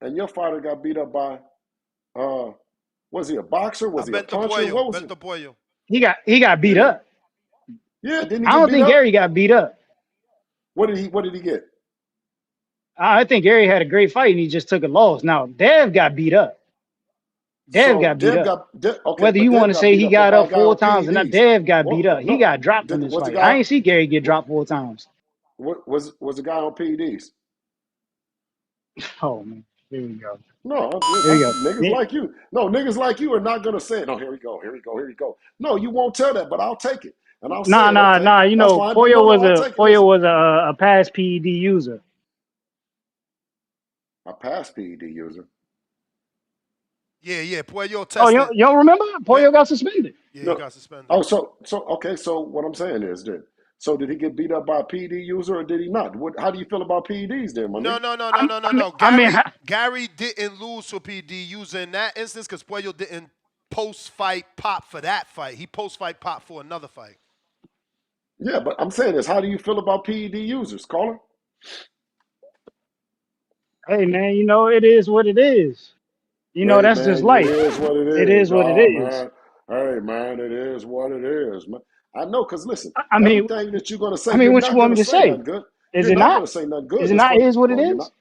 And your fighter got beat up by was he a boxer? Was he a Bento puncher? Pollo. What was he? Bento Pollo. He got beat Yeah. up. Yeah, didn't he I get don't beat think up? Gary got beat up. What did he get? I think Gary had a great fight and he just took a loss. Now Dev got beat up. Dev So got beat Dev up. got okay, Whether but you want Dev to got say beat he up got by a up guy four on times or not, PEDs. Dev got beat up. What? He No, got dropped in this was the fight. I guy? ain't see Gary get What dropped 4 times. was the guy on PEDs? Oh man, here we go. No, Here we go. niggas like you. No, niggas like you are not gonna say it. No, here we go. No, you won't tell that, but I'll take it, and I'll say it. Okay, Nah. that's fine. Pollo No, was I'll take it. Pollo Listen, was a past PED user. I passed PED user. Yeah. Pollo Oh, tested. you don't remember? Ba- Pollo got suspended. yeah, he No. got suspended. Oh, so okay. So what I'm saying is that So did he get beat up by a PED user or did he not? How do you feel about PEDs then, my nigga? Gary didn't lose to a PED user in that instance because Puello didn't post-fight pop for that fight. He post-fight pop for another fight. Yeah, but I'm saying this. How do you feel about PED users, caller? Hey, man, you know, it is what it is. You know, Hey, that's just man, it life. is what it It is, is what it dog, is. man. Hey, man, it is what it is, man. I know, because listen, I mean, everything that you're going to say, what you're you not want going me to to say say? nothing good. Is You're it not not? going to say nothing Is good. it not? It is what it No, you're is. not.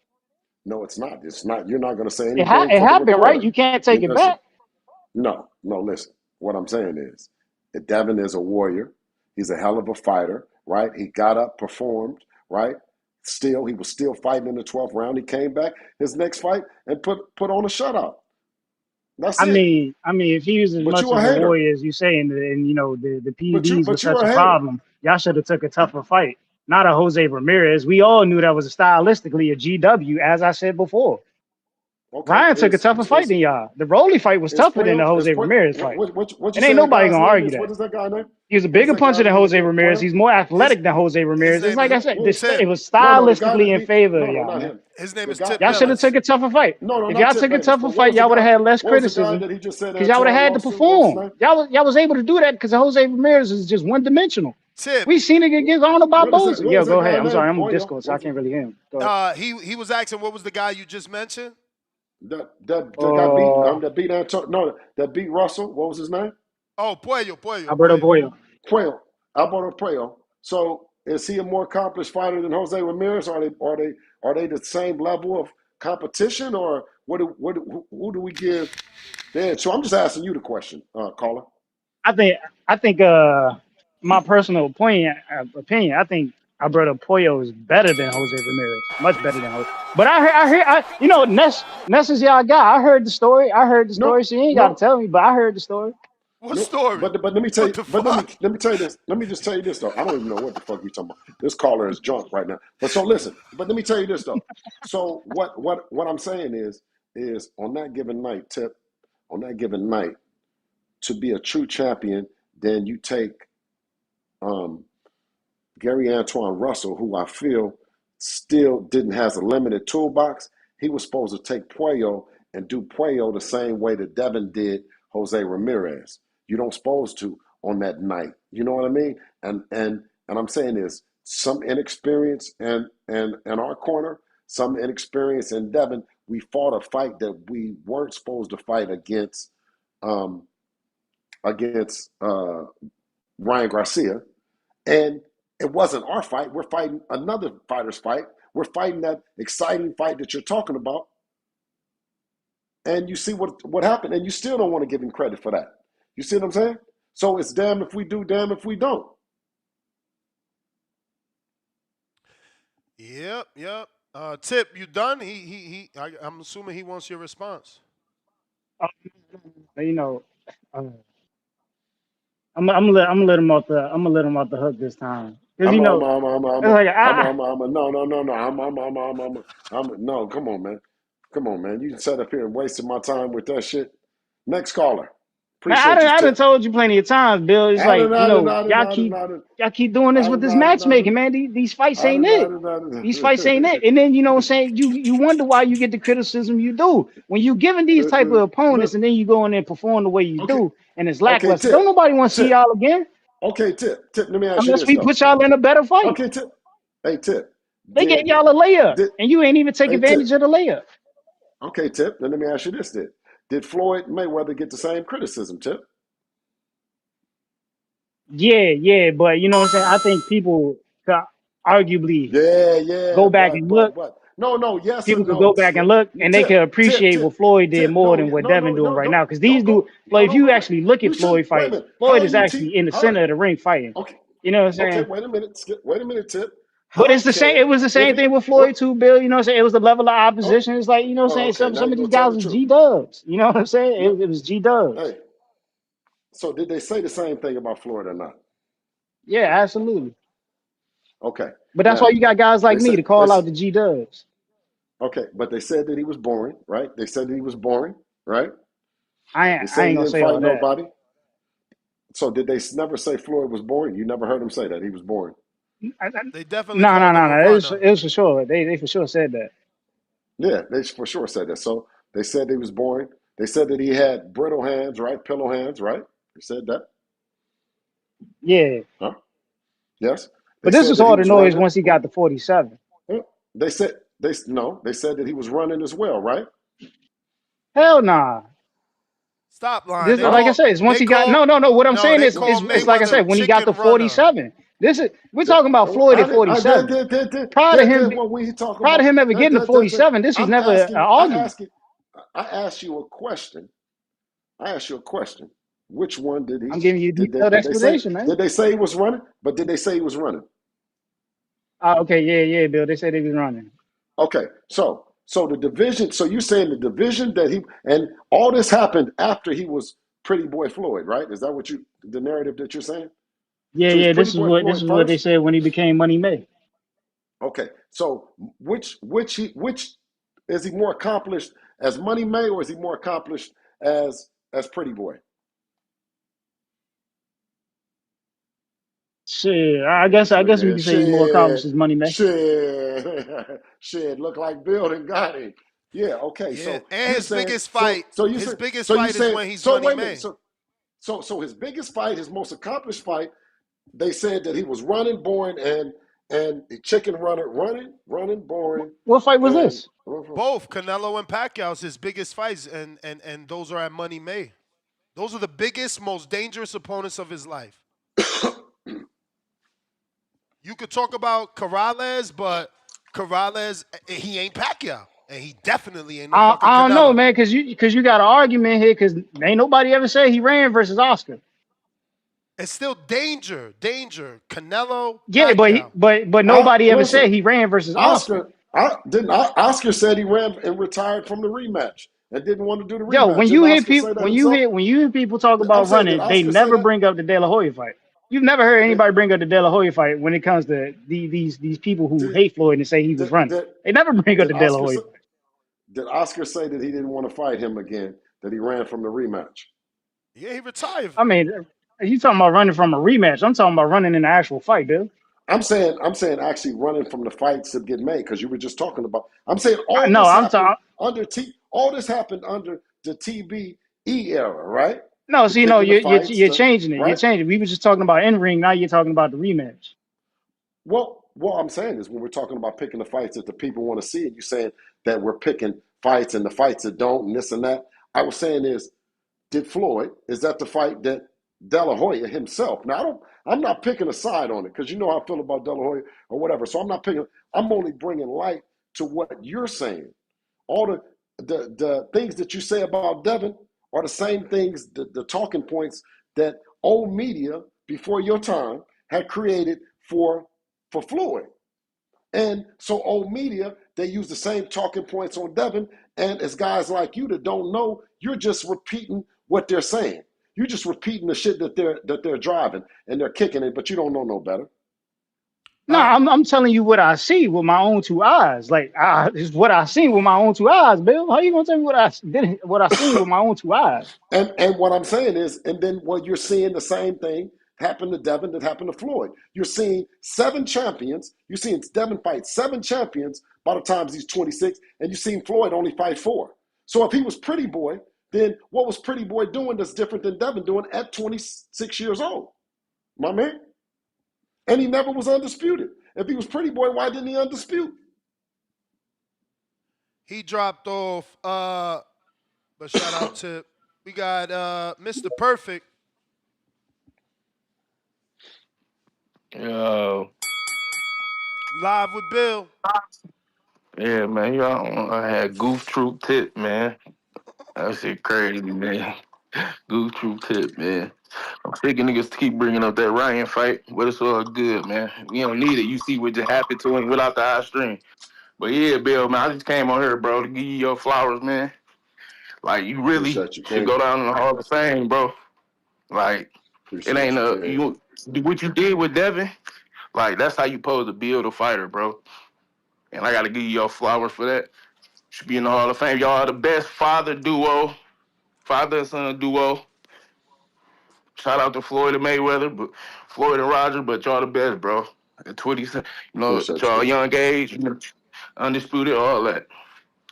No, it's not. It's not. You're not going to say It anything for the happened, right? record. You can't take it Listen, back. no, listen. What I'm saying is that Devin is a warrior. He's a hell of a fighter, right? He got up, performed, right? He was still fighting in the 12th round. He came back his next fight and put on a shutout. That's I it. mean, if he was as But much you a of a hater. warrior as you saying, and you know the But PEDs was you're such a a hater. problem, y'all should have took a tougher fight, not a Jose Ramirez. We all knew that was stylistically a GW, as I said before. Okay, Ryan took a tougher fight than y'all. The Rolly fight was tougher than the Jose Ramirez fight. What you And ain't say that nobody guy's gonna name argue is? that. What is that guy name? He was a What is bigger that puncher guy's than name Jose again? Ramirez. He's more athletic than Jose Ramirez. It's name like is I said, Tip. it was No, the guy that stylistically in beat. favor of No, y'all, not man. him. His name The is guy. Tip Y'all should have Ellis. took a tougher fight. No, If not y'all Tip took a Bayless. tougher But what was fight, the y'all would guy? have had less What was the guy criticism that he just said because y'all would have Antoine had to lost to? What was his perform. name? Y'all was able to do that because Jose Ramirez is just one dimensional. Tip. We seen it against Arnold What is that? Barboza. What Yo, is that go ahead. guy I'm name? sorry, I'm on Hoya. Discord, so I What's can't really hear him. Go ahead. He was asking what was the guy you just mentioned? that got beat? That beat Antonio. No, that beat Russell. What was his name? Oh, Puello. Alberto Puello. Puello. Alberto Puello. So is he a more accomplished fighter than Jose Ramirez? Are they the same level of competition, or who do we give? So I'm just asking you the question, caller. I think my personal opinion, I think Alberto Puello is better than Jose Ramirez, much better than Jose. But you know, Ness is y'all guy. I heard the story. No, So you ain't got to no, tell me, but I heard the story. What no. story? But let me tell What you. the But fuck? let me tell you this. Let me just tell you this though. I don't even know what the fuck you talking about. This caller is drunk right now. But so listen. But let me tell you this though. So what I'm saying is on that given night, Tip, on that given night, to be a true champion, then you take Gary Antoine Russell, who I feel still didn't has a limited toolbox. He was supposed to take Puello and do Puello the same way that Devin did Jose Ramirez. You don't supposed to on that night. You know what I mean? And I'm saying is some inexperience and our corner, some inexperience in Devin. We fought a fight that we weren't supposed to fight against Ryan Garcia. And it wasn't our fight. We're fighting another fighter's fight. We're fighting that exciting fight that you're talking about. And you see what happened. And you still don't want to give him credit for that. You see what I'm saying? So it's damn if we do, damn if we don't. Yep. Tip, you done? I'm assuming he wants your response. You know, I'm gonna let him off the hook this time because you know it's like No, come on, man. Come on, man. You sat up here and wasted my time with that shit. Next caller. man, Appreciate you, I done Tip. told you plenty of times, Bill. It's like you know y'all keep doing this with this matchmaking, man. These fights ain't it. These fights ain't it. And then you know what I'm saying, you wonder why you get the criticism you do when you giving these type of opponents, and then you go in there and perform the way you do, and it's Okay, lackluster. Tip. Don't nobody want to see Tip. y'all again Okay, Tip. Let me ask you unless this we though. put y'all in a better fight. Okay, Tip. Hey, Tip. They gave y'all a layup, Did and you ain't even take hey advantage Tip? of the layup. Okay, Tip. Then let me ask you this: Did Floyd Mayweather get the same criticism, Tip? Yeah, but you know what I'm saying. I think people could arguably Yeah, go back and look. no, yes or People could no, go back and look, and they could appreciate what Floyd did more no, than what no, Devin no, doing no, right now. don't, Because these go, do, like, if you wait. actually look You at shouldn't. Floyd Wait a fights, minute. How Floyd are is you actually in the How? center of the ring fighting. Okay, You know what I'm okay. saying? Wait a minute, Tip. But How it's the same. It can was the if same he thing with what? Floyd too, Bill. You know what I'm saying? It was the level of Oh, opposition. It's like, you know what I'm saying? okay. Now Some you're of these gonna tell guys the are truth. G Dubs. You know what I'm saying? No, It was G Dubs. hey. So did they say the same thing about Floyd or not? Yeah, absolutely. Okay. But that's why Now you got guys like me to call out the G Dubs. okay, but they said that he was boring, right? They said that he was boring, right? I They ain't said he gonna didn't say all fight that. nobody. So did they never say Floyd was boring? You never heard him say that he was boring. They definitely No, no, called him no, a no. runner. It was for sure. They for sure said that. Yeah, they for sure said that. So they said he was boring. They said that he had brittle hands, right? Pillow hands, right? They said that. Yeah, Huh? Yes. They but this said was that he all the was noise running. once he got to 47. They said they no. They said that he was running as well, right? Hell nah. Stop lying. This, They like I Huh? call said, it's once they he got call no. What I'm no, saying they is, call it's like I Mayweather said, when he got to chicken runner. 47. We're talking about Floyd at 47. Prior to him, Well, we talking prior to about. him ever getting to 47, this was I'm never an asking. argument. I asked you a question. I asked you a question. Which one did he? I'm giving you a Did they? detailed Did they say? explanation, man. Did they say he was running? But did they say he was running? Okay, yeah, Bill. They said he was running. Okay, so the division. So you're saying the division that he and all this happened after he was Pretty Boy Floyd, right? Is that what you the narrative that you're saying? Yeah, So he's yeah. Pretty This is Boy this Floyd is what they first. said when he became Money May. Okay, so which is he more accomplished as Money May or is he more accomplished as Pretty Boy? Shit, This I guess we nigga, can say he's more accomplished shit, as Money May. shit, shit. Look like Bill and got him. Yeah. Okay. Yeah, So and you're his saying biggest fight, so you is saying when he's so Money wait a minute May. so his biggest fight, his most accomplished fight. They said that he was running, boring, and chicken running, boring, What fight was and this? Both Canelo and Pacquiao's his biggest fights, and those are at Money May. Those are the biggest, most dangerous opponents of his life. You could talk about Corrales, but Corrales, he ain't Pacquiao, and he definitely ain't no fucking I don't know, Canelo. man, because you got an argument here because ain't nobody ever said he ran versus Oscar. It's still danger. Canelo, Yeah, Pacquiao. but nobody ever listen, said he ran versus Oscar. Oscar said he ran and retired from the rematch and didn't want to do the Yo, rematch. Didn't Oscar say that himself? when you hear people talk I'm about saying, did running, they Oscar say never that? bring up the De La Hoya fight. You've never heard anybody bring up the De La Hoya fight when it comes to these people who Did hate Floyd and say he was did running. did, They never bring up did the De La Oscar Hoya say, fight. did Oscar say that he didn't want to fight him again? That he ran from the rematch? Yeah, he retired. I mean, you talking about running from a rematch? I'm talking about running in the actual fight, dude. I'm saying actually running from the fights that get made because you were just talking about. I'm saying all No, this I'm happened talking. all this happened under the TBE era, right? No, The so you know picking the fights, you're the changing it. You're right. changing. We were just talking about in ring. Now you're talking about the rematch. Well, what I'm saying is when we're talking about picking the fights that the people want to see, and you're saying that we're picking fights and the fights that don't, and this and that. I was saying did Floyd, is that the fight that De La Hoya himself? Now I'm not picking a side on it because you know how I feel about De La Hoya or whatever. So I'm not picking. I'm only bringing light to what you're saying. All the things that you say about Devin are the same things, the talking points that old media before your time had created for Floyd. And so old media, they use the same talking points on Devin. And as guys like you that don't know, you're just repeating what they're saying. You're just repeating the shit that they're driving and they're kicking it, but you don't know no better. No, I'm telling you what I see with my own two eyes. Like it's what I seen with my own two eyes, Bill. How you gonna tell me what I seen with my own two eyes? And what I'm saying is, and then what you're seeing the same thing happen to Devin that happened to Floyd. You're seeing 7 champions. You're seeing Devin fight 7 champions by the time he's 26, and you're seeing Floyd only fight 4. So if he was Pretty Boy, then what was Pretty Boy doing that's different than Devin doing at 26 years old? My man. And he never was undisputed. If he was Pretty Boy, why didn't he undispute? He dropped off. But shout out to we got Mr. Perfect. Yo. Live with Bill. Yeah, man. Y'all, I had Goof Troop tip, man. That shit crazy, man. Goof Troop tip, man. I'm sick of niggas keep bringing up that Ryan fight, but it's all good, man. We don't need it. You see what just happened to him without the eye string. But yeah, Bill, man, I just came on here, bro, to give you your flowers, man. Like, you really Appreciate you, should King. go down in the Hall of Fame, bro. Like, it Appreciate ain't you, King. what you did with Devin, like, that's how you supposed to build a fighter, bro. And I got to give you your flowers for that. Should be in the Hall of Fame. Y'all are the best father and son duo. Shout out to Floyd and Mayweather, but Floyd and Roger, but y'all the best, bro. At 20, you know, Appreciate at your you. young age, you know, undisputed, all that.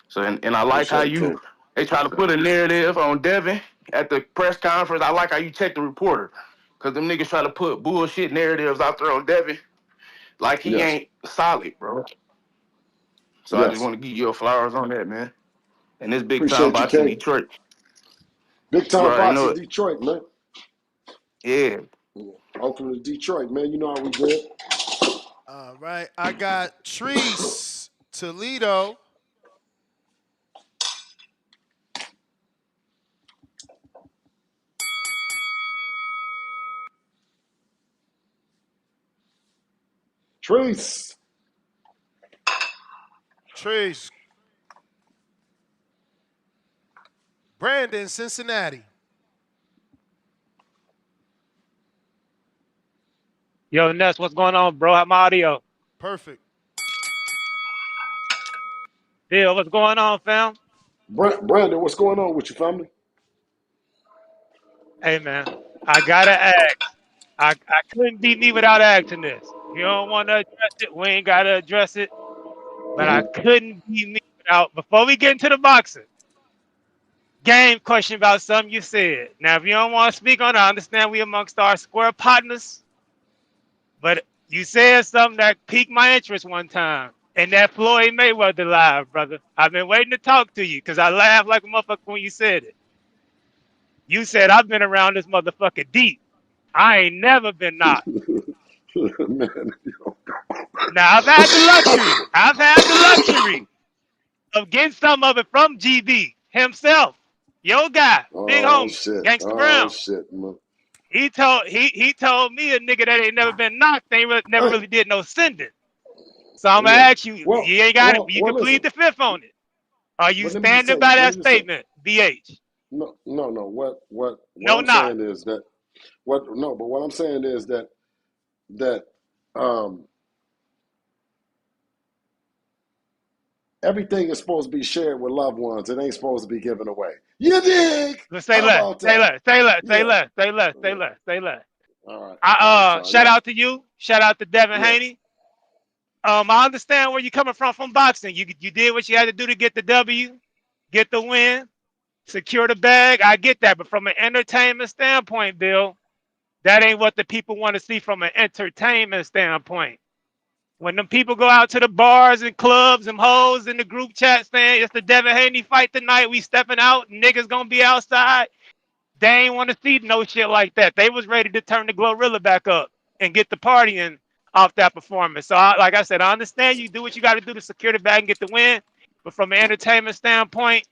So, and I like how Appreciate it, they try to put a narrative on Devin at the press conference. I like how you check the reporter. Because them niggas try to put bullshit narratives out there on Devin like he Yes. ain't solid, bro. So I just Yes. want to give you your flowers on that, man. And this big time Appreciate you, boxing King. Detroit. Big You time already know boxing it. Detroit, man. Yeah. Oakland to Detroit, man. You know how we good. All right. I got Treese Toledo. Treese. Treese. Brandon Cincinnati. Yo, Ness, what's going on, bro? How my audio? Perfect. Bill, what's going on, fam? Brandon, what's going on with your family? Hey, man, I gotta ask. I couldn't be me without asking this. If you don't want to address it, we ain't gotta address it. But I couldn't be me without. Before we get into the boxing game, question about something you said. Now, if you don't want to speak on it, I understand we amongst our square partners. But you said something that piqued my interest one time. And that Floyd Mayweather live, brother. I've been waiting to talk to you because I laughed like a motherfucker when you said it. You said, I've been around this motherfucker deep. I ain't never been knocked. Man. Now, I've had the luxury. I've had the luxury of getting some of it from GB himself. Your guy, big Oh homie, shit. Gangsta Oh Brown. shit, man. He told me a nigga that ain't never been knocked, never Hey, really did no sending. So I'm gonna yeah. ask you, you ain't got it. You can plead Listen. the fifth on it. Are you But let me just standing say, by that statement, BH? no. What No I'm knock. saying is that what I'm saying is that um everything is supposed to be shared with loved ones. It ain't supposed to be given away. You dig? Let's say How less. about Say that? less. Say less. Say Yeah. less. Say less. Say Yeah. less. Say less. All right, y'all. Shout Yeah. out to you. Shout out to Devin Yeah. Haney. I understand where you're coming from boxing. You did what you had to do to get the W, get the win, secure the bag. I get that. But from an entertainment standpoint, Bill, that ain't what the people want to see from an entertainment standpoint. When them people go out to the bars and clubs and hoes in the group chat saying it's the Devin Haney fight tonight, we stepping out, niggas gonna be outside. They ain't want to see no shit like that. They was ready to turn the Glorilla back up and get the partying off that performance. So, like I said, I understand you do what you got to do to secure the bag and get the win. But from an entertainment standpoint,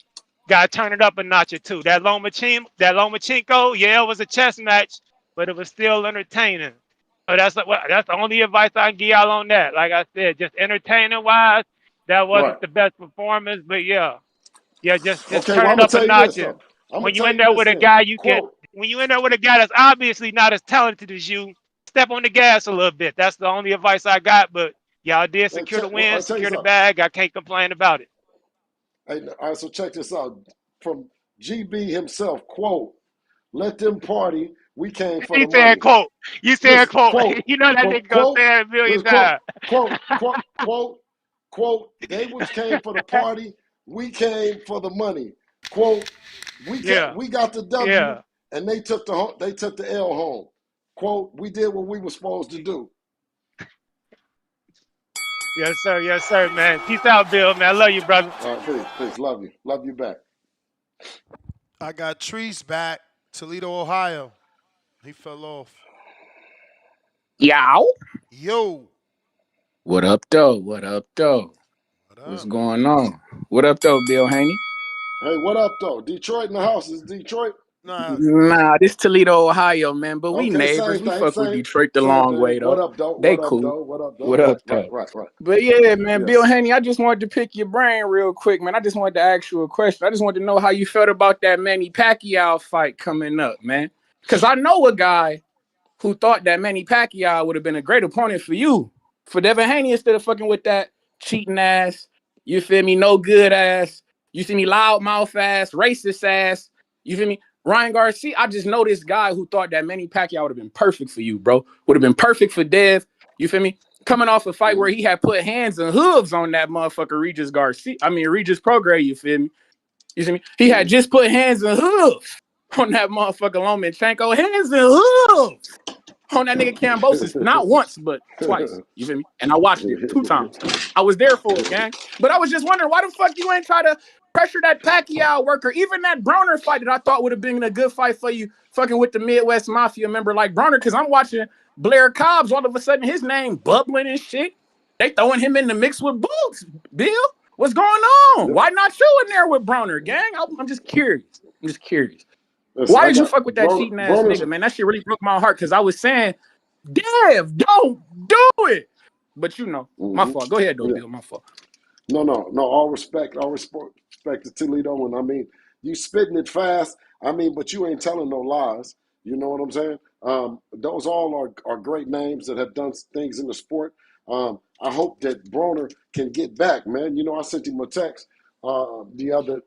got to turn it up a notch or two. That Lomachenko, yeah, it was a chess match, but it was still entertaining. So that's the only advice I can give y'all on that. Like I said, just entertaining wise, that wasn't Right. the best performance, but yeah, just Okay. turn Well, I'm it gonna up a tell you notch. this And though. I'm gonna when you tell in you there this with a then. guy, Quote. when you in there with a guy that's obviously not as talented as you, step on the gas a little bit. That's the only advice I got. But y'all did secure the win, I'll tell you secure the something. bag. I can't complain about it. Hey, all right. So check this out. From GB himself. Quote. Let them party. We came for He the said, money. quote. You said, Listen. quote. Quote. You know that nigga gonna Quote. say it a million Listen. Quote. times. Quote. They was came for the party. We came for the money. Quote. Yeah. We got the W, Yeah. and they took the L home. Quote. We did what we were supposed to do. Yes, sir. Yes, sir, man. Peace out, Bill, man. I love you, brother. All right, peace. Love you back. I got Treese back. Toledo, Ohio. He fell off. Yow. Yo. What up, though? What up, though? What What's up? going on? What up, though, Bill Haney? Hey, what up though? Detroit in the house. Is Detroit? Nah. Nah, this Toledo, Ohio, man. But we Okay, neighbors. same We thing. fuck with Same Detroit the same long thing. way, What though. up, though? They What up, cool. though? What up, though? What up, Right. though? But yeah, man, Bill Yes. Haney, I just wanted to pick your brain real quick, man. I just wanted to ask you a question. I just wanted to know how you felt about that Manny Pacquiao fight coming up, man. Because I know a guy who thought that Manny Pacquiao would have been a great opponent for you, for Devin Haney, instead of fucking with that cheating ass, you feel me, no good ass, you see me, loudmouth ass, racist ass, you feel me, Ryan Garcia. I just know this guy who thought that Manny Pacquiao would have been perfect for you, bro. Would have been perfect for Dev, you feel me? coming off a fight where he had put hands and hooves on that motherfucker Regis Prograis, you feel me? You see me? He had just put hands and hooves on that motherfucker Lomachenko. Hands and hooves on that nigga Kambosos. Not once, but twice. You feel me? And I watched it 2 times. I was there for it, gang. But I was just wondering, why the fuck you ain't try to pressure that Pacquiao worker? Even that Broner fight that I thought would have been a good fight for you, fucking with the Midwest Mafia member like Broner, because I'm watching Blair Cobbs, all of a sudden his name bubbling and shit. They throwing him in the mix with Boots. Bill, what's going on? Why not you in there with Broner, gang? I'm just curious. Listen, Why did you fuck with that cheating ass nigga, man? That shit really broke my heart because I was saying, Dev, don't do it. But you know, my fault. Go ahead, though, Bill. My fault. No. All respect to Toledo. And I mean, you spitting it fast. I mean, but you ain't telling no lies. You know what I'm saying? Those all are great names that have done things in the sport. I hope that Broner can get back, man. You know, I sent him a text the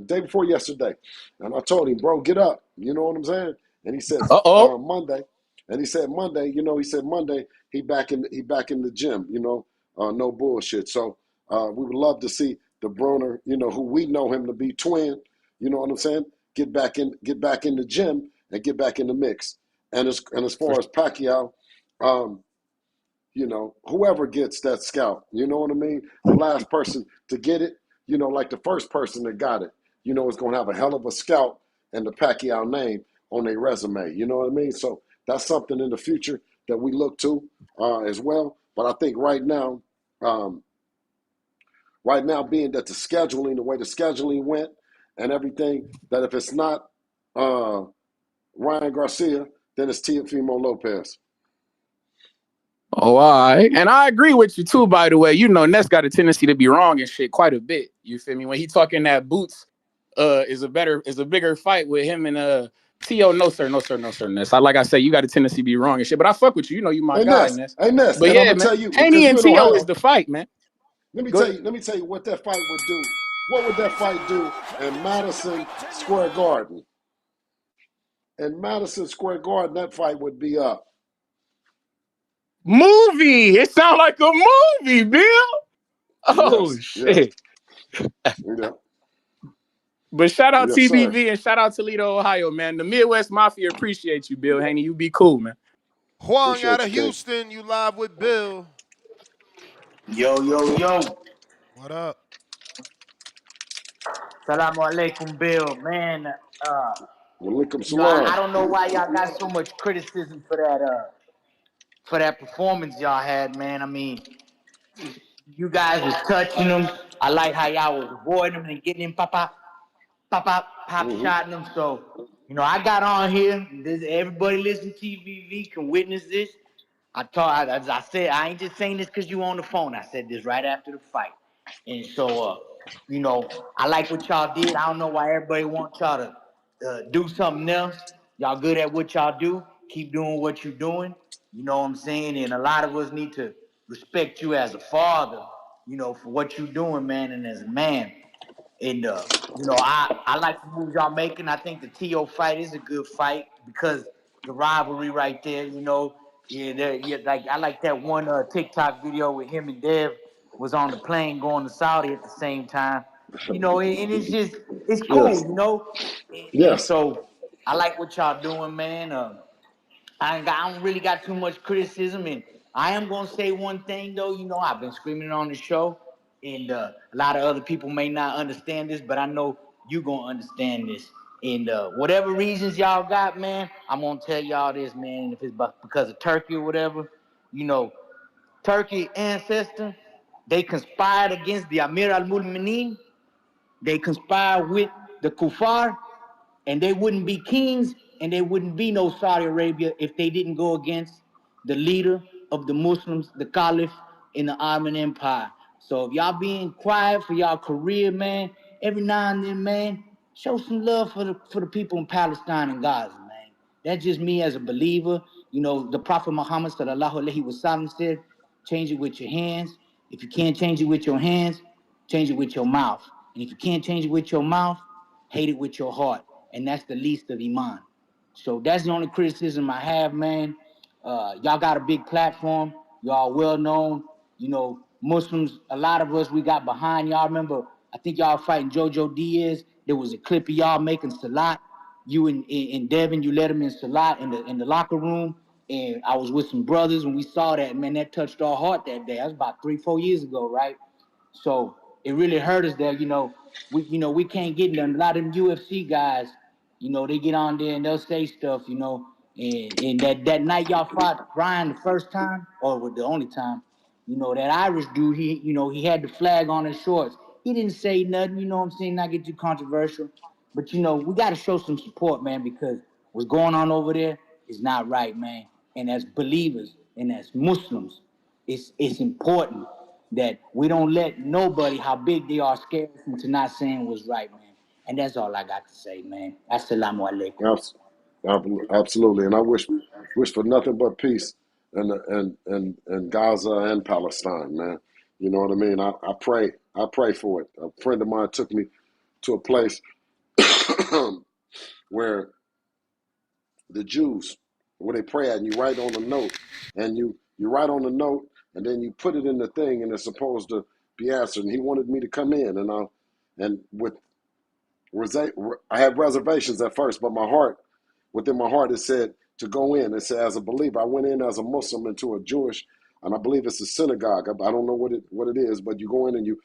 day before yesterday, and I told him, bro, get up. You know what I'm saying? And he said Monday. And he said Monday. You know, he said Monday he back in the gym. You know, no bullshit. So we would love to see the Broner, you know, who we know him to be twin. You know what I'm saying? Get back in the gym and get back in the mix. And as far as Pacquiao, you know, whoever gets that scalp, you know what I mean? The last person to get it, you know, like the first person that got it, you know, is going to have a hell of a scalp and the Pacquiao name on their resume. You know what I mean? So that's something in the future that we look to as well. But I think right now, being that the way the scheduling went and everything, that if it's not Ryan Garcia, then it's Teofimo Lopez. Oh, all right. And I agree with you too, by the way. You know, Ness got a tendency to be wrong and shit quite a bit. You feel me? When he talking that Boots is a bigger fight with him and T.O. No, sir, Ness. Like I say, you got a tendency to be wrong and shit. But I fuck with you. You know you my guy, Ness. Hey, Ness. But And yeah, I'm gonna man. tell you, Haney and T.O. is the fight, man. Let me tell you what that fight would do. What would that fight do in Madison Square Garden? In Madison Square Garden, that fight would be up. Movie. It sounds like a movie, Bill. Oh, yes, shit. Yes. Yeah. But shout out Yes, TBV sir. and shout out Toledo, Ohio, man. The Midwest Mafia appreciate you, Bill Haney. You be cool, man. Huang out of Houston, you live with Bill. Yo. What up? Salamu alaikum, Bill. Man, Walaikum you know, I salam. don't know why y'all got so much criticism for that performance y'all had, man. I mean, you guys was touching them. I like how y'all was avoiding them and getting him pop shotting them. So, you know, I got on here. Everybody listening to TVV can witness this. As I said, I ain't just saying this because you on the phone. I said this right after the fight. And so, you know, I like what y'all did. I don't know why everybody wants y'all to do something else. Y'all good at what y'all do. Keep doing what you're doing. You know what I'm saying? And a lot of us need to respect you as a father, you know, for what you're doing, man, and as a man. And, you know, I like the moves y'all making. I think the T.O. fight is a good fight because the rivalry right there, you know. Like I like that one TikTok video with him and Dev was on the plane going to Saudi at the same time. You know, and it's cool, Yes. you know. And Yes. so I like what y'all doing, man. I don't really got too much criticism, and I am gonna say one thing though. You know, I've been screaming on the show, and a lot of other people may not understand this, but I know you gonna understand this. And whatever reasons y'all got, man, I'm gonna tell y'all this, man. If it's because of Turkey or whatever, you know, Turkey ancestor, they conspired against the Amir al-Mu'minin. They conspired with the Kuffar, and they wouldn't be kings and there wouldn't be no Saudi Arabia if they didn't go against the leader of the Muslims, the Caliph in the Ottoman Empire. So if y'all being quiet for y'all career, man, every now and then, man, show some love for the people in Palestine and Gaza, man. That's just me as a believer. You know, the Prophet Muhammad sallallahu alaihi wasallam said, change it with your hands. If you can't change it with your hands, change it with your mouth. And if you can't change it with your mouth, hate it with your heart. And that's the least of Iman. So that's the only criticism I have, man. Y'all got a big platform. Y'all well known. You know, Muslims, a lot of us, we got behind y'all. Remember, I think y'all fighting JoJo Diaz. There was a clip of y'all making Salat. You and Devin, you let him in Salat in the locker room. And I was with some brothers and we saw that, man, that touched our heart that day. That was about 3-4 years ago, right? So it really hurt us there, we can't get none. A lot of them UFC guys, they get on there and they'll say stuff, and that night y'all fought Brian the first time, or the only time, that Irish dude, he had the flag on his shorts. He didn't say nothing, you know what I'm saying, not get too controversial. But we got to show some support, man, because what's going on over there is not right, man. And as believers and as Muslims, it's important that we don't let nobody, how big they are, scare us into not saying what's right, man. And that's all I got to say, man. Assalamu alaikum. Absolutely, and I wish for nothing but peace in Gaza and Palestine, man. You know what I mean? I pray for it. A friend of mine took me to a place where the Jews, where they pray at, and you write on a note, and you write on the note, and then you put it in the thing, and it's supposed to be answered. And he wanted me to come in, and I had reservations at first, but within my heart, it said to go in. It said, as a believer, I went in as a Muslim into a Jewish, and I believe it's a synagogue. I don't know what it is, but you go in and you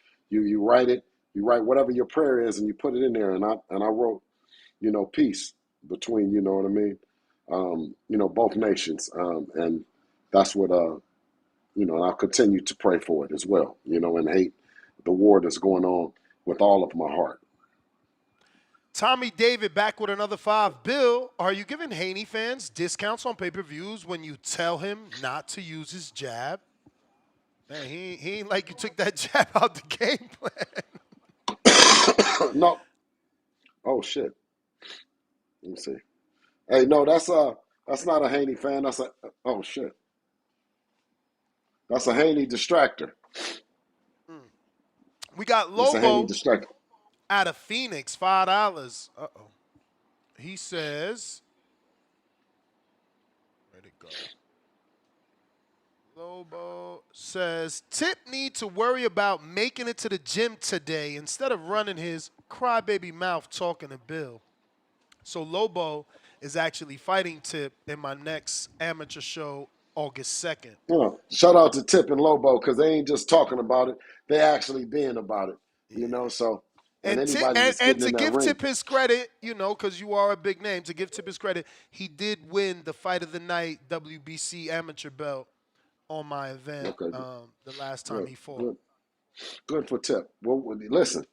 write it. You write whatever your prayer is, and you put it in there. And I wrote, peace between, you know what I mean, both nations. And that's what, and I'll continue to pray for it as well, and hate the war that's going on with all of my heart. Tommy David back with another 5. Bill, are you giving Haney fans discounts on pay-per-views when you tell him not to use his jab? Man, he ain't like you took that jab out the game plan. No. Oh, shit. Let me see. Hey, no, that's not a Haney fan. Oh, shit. That's a Haney distractor. We got It's a Haney Lobo distractor. out of Phoenix, $5. Uh-oh. He says, where'd it go? Lobo says, Tip need to worry about making it to the gym today instead of running his crybaby mouth talking to Bill. So Lobo is actually fighting Tip in my next amateur show, August 2nd. Shout out to Tip and Lobo, because they ain't just talking about it. They actually being about it, so. And anybody that's getting in that ring. To give Tip his credit, because you are a big name, to give Tip his credit, he did win the Fight of the Night WBC amateur belt on my event the last time he fought. Good for Tip. Well, listen,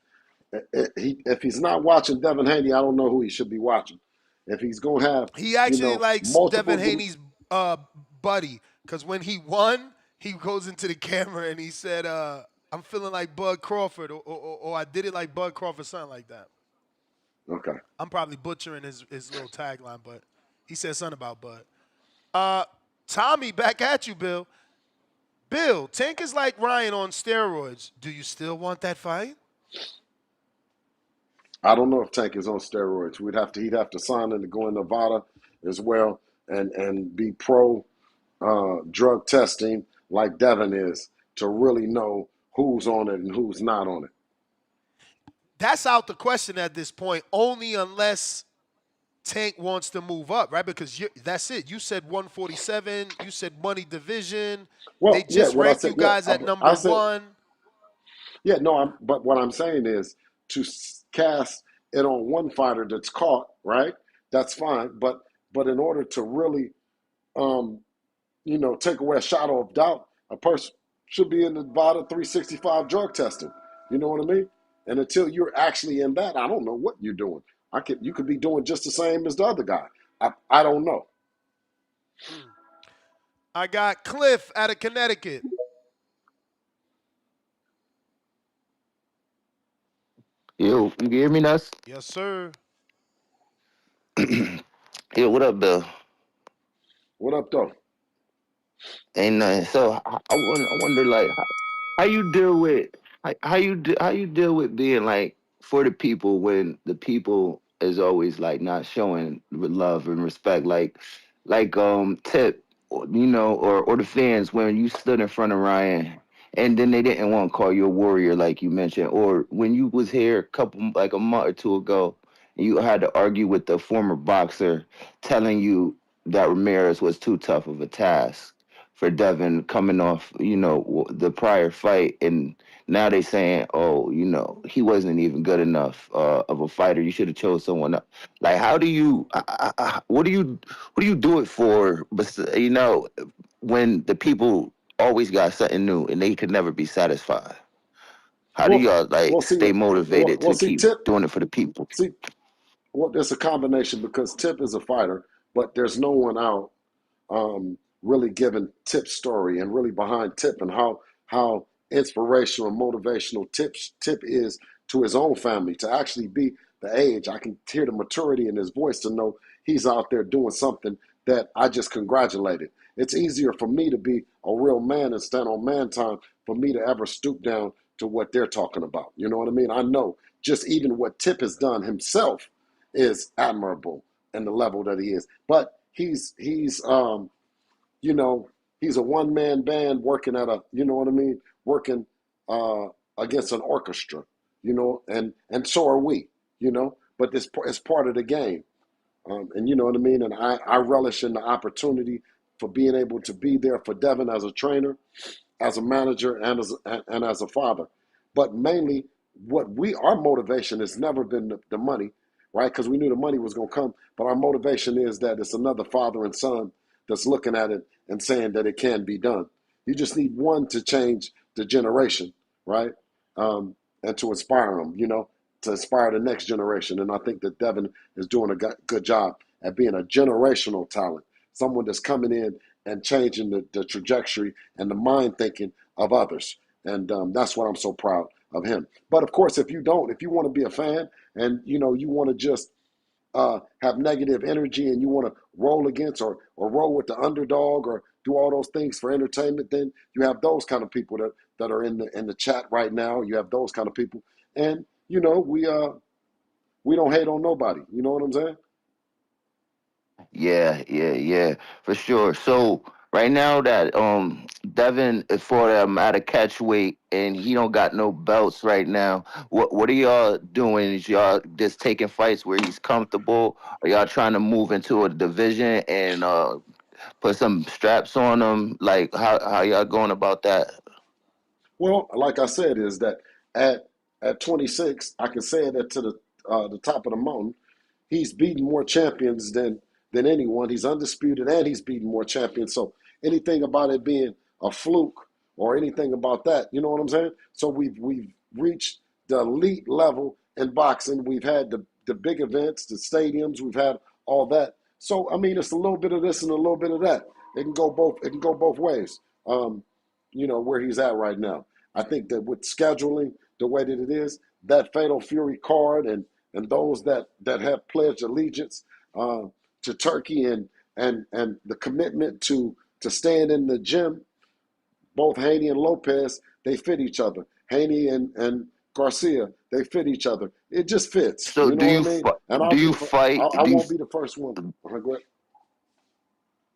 if he's not watching Devin Haney, I don't know who he should be watching. If he's going to have, he actually likes Devin Haney's buddy, because when he won, he goes into the camera and he said, I'm feeling like Bud Crawford, or I did it like Bud Crawford, something like that. Okay. I'm probably butchering his little tagline, but he said something about Bud. Tommy, back at you, Bill. Bill, Tank is like Ryan on steroids. Do you still want that fight? I don't know if Tank is on steroids. He'd have to sign in to go in Nevada as well and be pro drug testing like Devin is to really know who's on it and who's not on it. That's out the question at this point, only unless Tank wants to move up, right? Because that's it. You said 147. You said money division. Well, they just ranked you guys at number 1. Yeah, no, but what I'm saying is to cast it on one fighter that's caught, right? That's fine. But in order to really, take away a shadow of doubt, a person should be in the Nevada 365 drug testing. You know what I mean? And until you're actually in that, I don't know what you're doing. You could be doing just the same as the other guy. I don't know. I got Cliff out of Connecticut. Yo, you hear me, Nuts? Yes, sir. Yo, what up, Bill? What up, though? Ain't nothing. So I wonder, like, how you deal with how you deal with being like for the people when the people is always like not showing love and respect, like Tip. or the fans when you stood in front of Ryan and then they didn't want to call you a warrior like you mentioned, or when you was here a month or two ago, and you had to argue with the former boxer telling you that Ramirez was too tough of a task for Devin coming off, the prior fight, and now they saying, oh, he wasn't even good enough of a fighter. You should have chose someone else. Like, how do you, what do you do it for? But when the people always got something new and they could never be satisfied. How do Well, y'all well, see, stay motivated to see, keep Tip. doing it for the people? See, well, there's a combination because Tip is a fighter, but there's no one out really giving Tip's story and really behind Tip and how inspirational and motivational Tip is to his own family to actually be the age. I can hear the maturity in his voice to know he's out there doing something that I just congratulated. It's easier for me to be a real man and stand on man time for me to ever stoop down to what they're talking about. You know what I mean? I know just even what Tip has done himself is admirable in the level that he is. But he's you know, he's a one man band working at a, you know what I mean, working against an orchestra, and so are we, but it's part of the game. And you know what I mean? And I relish in the opportunity for being able to be there for Devin as a trainer, as a manager, and as a father. But mainly, our motivation has never been the money, right? Because we knew the money was going to come. But our motivation is that it's another father and son that's looking at it and saying that it can be done. You just need one to change the generation, right? And to inspire them, to inspire the next generation. And I think that Devin is doing a good job at being a generational talent, someone that's coming in and changing the trajectory and the mind thinking of others. And that's what I'm so proud of him. But of course, if you want to be a fan and, you want to just have negative energy and you want to roll against or roll with the underdog or do all those things for entertainment, then you have those kind of people that are in the chat right now. You have those kind of people. And, we don't hate on nobody. You know what I'm saying? Yeah, for sure. So right now that Devin is for them at a catch weight and he don't got no belts right now. What are y'all doing? Is y'all just taking fights where he's comfortable? Are y'all trying to move into a division and put some straps on him? Like how y'all going about that? Well, like I said, is that at 26, I can say that to the top of the mountain. He's beaten more champions than anyone. He's undisputed, and he's beaten more champions. So anything about it being a fluke or anything about that, you know what I'm saying? So we've reached the elite level in boxing. We've had the big events, the stadiums. We've had all that. So I mean, it's a little bit of this and a little bit of that. It can go both. It can go both ways. Where he's at right now. I think that with scheduling the way that it is, that Fatal Fury card and those that have pledged allegiance to Turkey and the commitment to staying in the gym, both Haney and Lopez, they fit each other. Haney and Garcia, they fit each other. It just fits. So You know what I mean? And do I'll be you the fight I won't be the first one. Go ahead.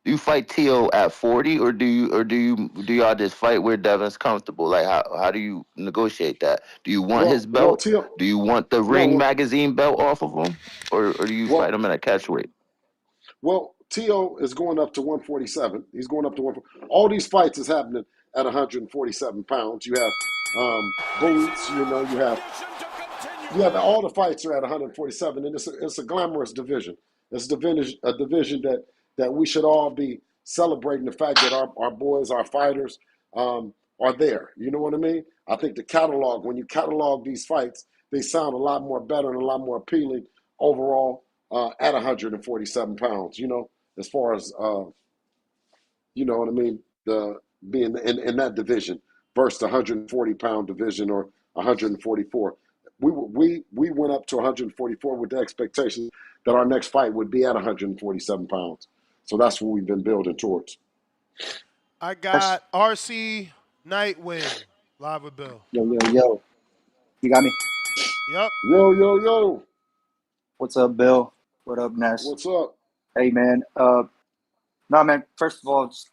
Do you fight Tio at 40, or do y'all just fight where Devin's comfortable? Like how do you negotiate that? Do you want his Well, belt? Tio, Do you want the no, Ring magazine belt off of him, or do you fight well, him in a catch weight? Well, Tio is going up to 147. He's going up to one. All these fights is happening at 147 pounds. You have Boots. You have all the fights are at 147, and it's a glamorous division. It's a division that we should all be celebrating the fact that our boys, our fighters, are there. You know what I mean? I think when you catalog these fights, they sound a lot more better and a lot more appealing overall at 147 pounds. As far as you know what I mean, the being in that division versus the 140-pound division or 144. We went up to 144 with the expectation that our next fight would be at 147 pounds. So that's what we've been building towards. I got RC Nightwing live with Bill. Yo. You got me? Yep. Yo. What's up, Bill? What up, Ness? What's up? Hey, man. No, man. First of all, just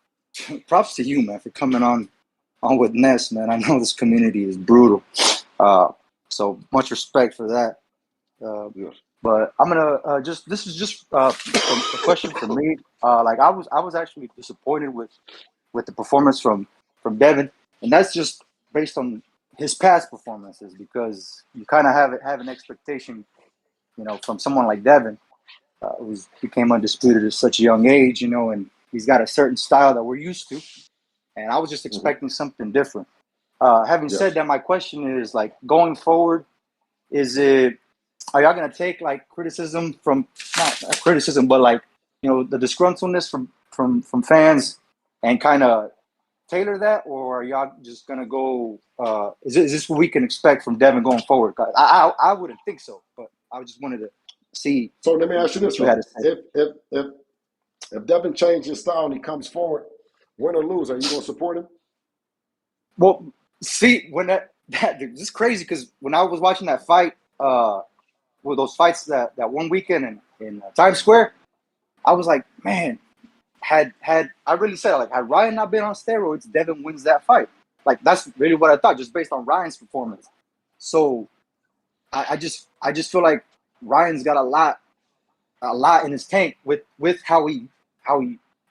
props to you, man, for coming on with Ness, man. I know this community is brutal, so much respect for that. Yes. But I'm gonna this is just a question for me. Like I was actually disappointed with the performance from Devin, and that's just based on his past performances because you kind of have an expectation, from someone like Devin, who became undisputed at such a young age, and he's got a certain style that we're used to, and I was just expecting something different. Having said that, my question is like going forward, are y'all gonna take like criticism from not criticism, but like the disgruntledness from fans and kind of tailor that, or are y'all just gonna go? Is this what we can expect from Devin going forward? I wouldn't think so, but I just wanted to see. So let me ask you what this: you had to say. if Devin changes his style and he comes forward, win or lose, are you going to support him? Well, see, when that this is crazy because when I was watching that fight, with those fights that one weekend in Times Square, I was like, man, had I really said like had Ryan not been on steroids, Devin wins that fight. Like that's really what I thought, just based on Ryan's performance. So I just feel like Ryan's got a lot in his tank with how he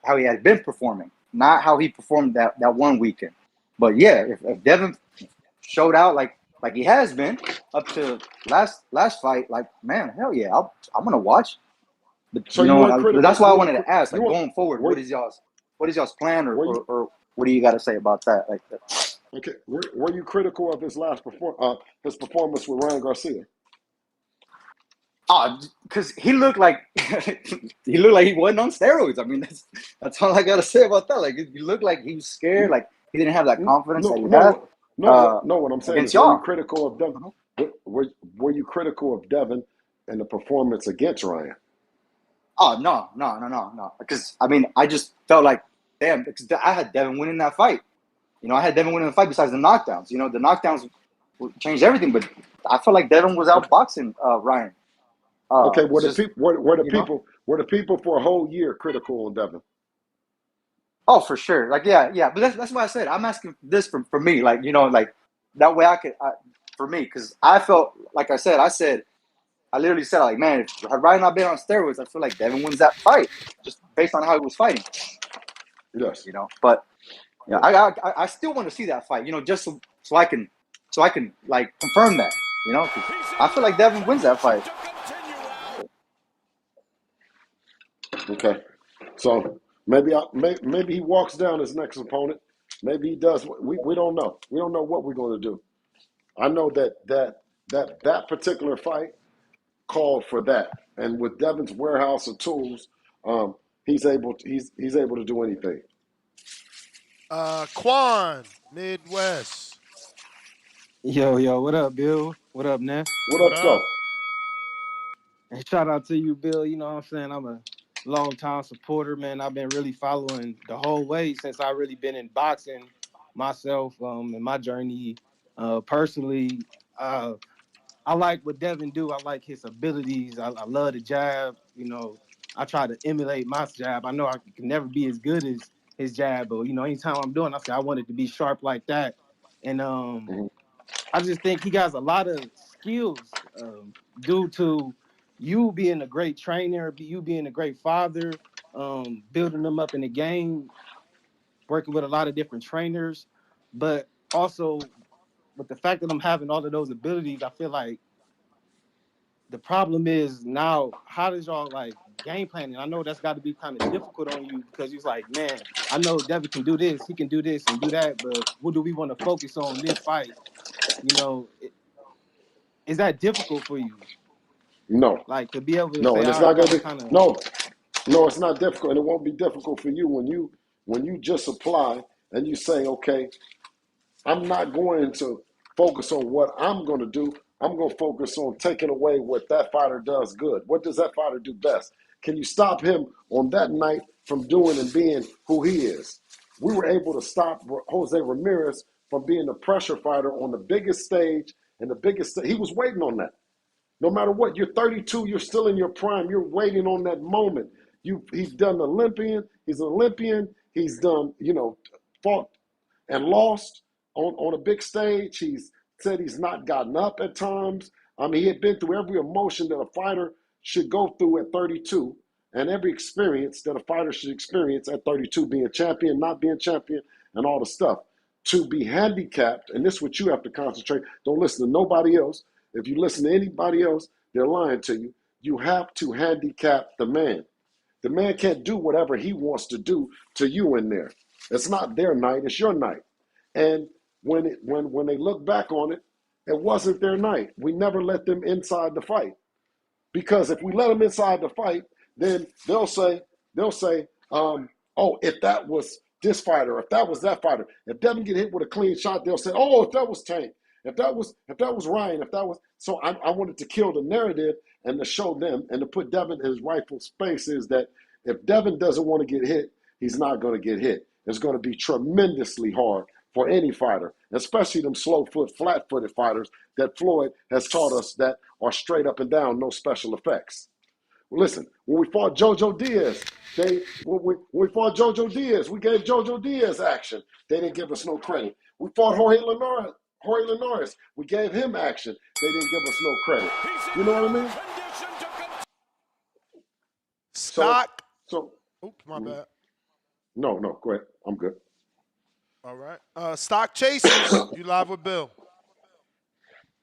had been performing, not how he performed that one weekend. But yeah, if Devin showed out like he has been up to last fight, like man, hell yeah, I'm gonna watch. But So you weren't critical. that's why I wanted to ask, like going forward, what is y'all's plan, or what do you got to say about that? Like that? Okay, were you critical of his his performance with Ryan Garcia? Because he looked like he wasn't on steroids. I mean, that's all I gotta say about that. Like he looked like he was scared, like he didn't have that confidence that he had. What I'm saying against is, were you y'all. critical of Devin? Were you critical of Devin and the performance against Ryan? Oh no. Because I mean, I just felt like, damn, because I had Devin winning that fight. I had Devin winning the fight besides the knockdowns. The knockdowns changed everything, but I felt like Devin was outboxing Ryan. Okay, were the people for a whole year critical on Devin? Oh, for sure. Like, yeah. But that's why I said I'm asking this for me. Like, like that way I could, for me, because I felt like I literally said, like, man, if Ryan not been on steroids, I feel like Devin wins that fight just based on how he was fighting. Yes. But I still want to see that fight. Just so I can like confirm that. 'cause I feel like Devin wins that fight. Okay, so maybe he walks down his next opponent. Maybe he does. We don't know. We don't know what we're going to do. I know that particular fight called for that, and with Devin's warehouse of tools, he's able to do anything. Quan, Midwest. Yo, what up, Bill? What up, Ness? What up, though? And shout out to you, Bill. You know what I'm saying? I'm a long-time supporter, man. I've been really following the whole way since I really been in boxing myself, in my journey. Personally, I like what Devin do. I like his abilities. I love the jab. I try to emulate my jab. I know I can never be as good as his jab, but anytime I'm doing, I say I want it to be sharp like that. And I just think he has a lot of skills due to you being a great trainer, you being a great father, building them up in the game, working with a lot of different trainers, but also with the fact that I'm having all of those abilities, I feel like the problem is now, how does y'all like game planning? I know that's got to be kind of difficult on you because you're like, man, I know Devin can do this, he can do this and do that, but what do we want to focus on this fight? Is that difficult for you? No, Like to be able to no, say, and it's all right, not I going got to to be kind of. no, it's not difficult, and it won't be difficult for you when you just apply and you say, okay, I'm not going to focus on what I'm going to do. I'm going to focus on taking away what that fighter does good. What does that fighter do best? Can you stop him on that night from doing and being who he is? We were able to stop Jose Ramirez from being the pressure fighter on the biggest stage and the biggest. He was waiting on that. No matter what, you're 32, you're still in your prime. You're waiting on that moment. He's done Olympian. He's an Olympian. He's done, fought and lost on a big stage. He's said he's not gotten up at times. I mean, he had been through every emotion that a fighter should go through at 32, and every experience that a fighter should experience at 32, being champion, not being champion, and all the stuff. To be handicapped, and this is what you have to concentrate. Don't listen to nobody else. If you listen to anybody else, they're lying to you. You have to handicap the man. The man can't do whatever he wants to do to you in there. It's not their night, it's your night. And when they look back on it, it wasn't their night. We never let them inside the fight. Because if we let them inside the fight, then they'll say, oh, if that was this fighter, if that was that fighter, if Devin get hit with a clean shot, they'll say, oh, if that was Tank, if that was Ryan, if that was. So I wanted to kill the narrative and to show them and to put Devin in his rightful space is that if Devin doesn't want to get hit, he's not going to get hit. It's going to be tremendously hard for any fighter, especially them slow-foot, flat-footed fighters that Floyd has taught us that are straight up and down, no special effects. Listen, when we fought JoJo Diaz, when we fought JoJo Diaz, we gave JoJo Diaz action. They didn't give us no credit. We fought Jorge Linares. We gave him action. They didn't give us no credit. You know what I mean? Stock. Oops, my bad. No, go ahead. I'm good. All right. Stock Chasers, you live with Bill.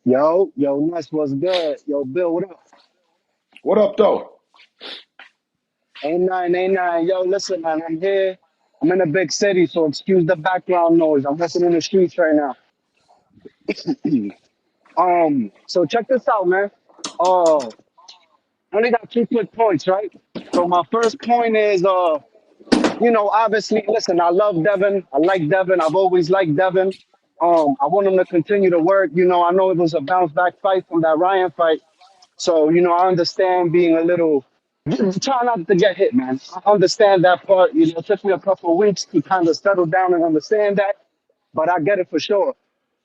Yo, Ness, what's good? Yo, Bill, what up? What up, though? Ain't nine. Yo, listen, man, I'm here. I'm in a big city, so excuse the background noise. I'm walking in the streets right now. So check this out, man. I only got 2 quick points, right? So my first point is, obviously, listen, I love Devin. I like Devin. I've always liked Devin. I want him to continue to work. I know it was a bounce back fight from that Ryan fight. So, I understand being a little, try not to get hit, man. I understand that part. It took me a couple of weeks to kind of settle down and understand that, but I get it for sure.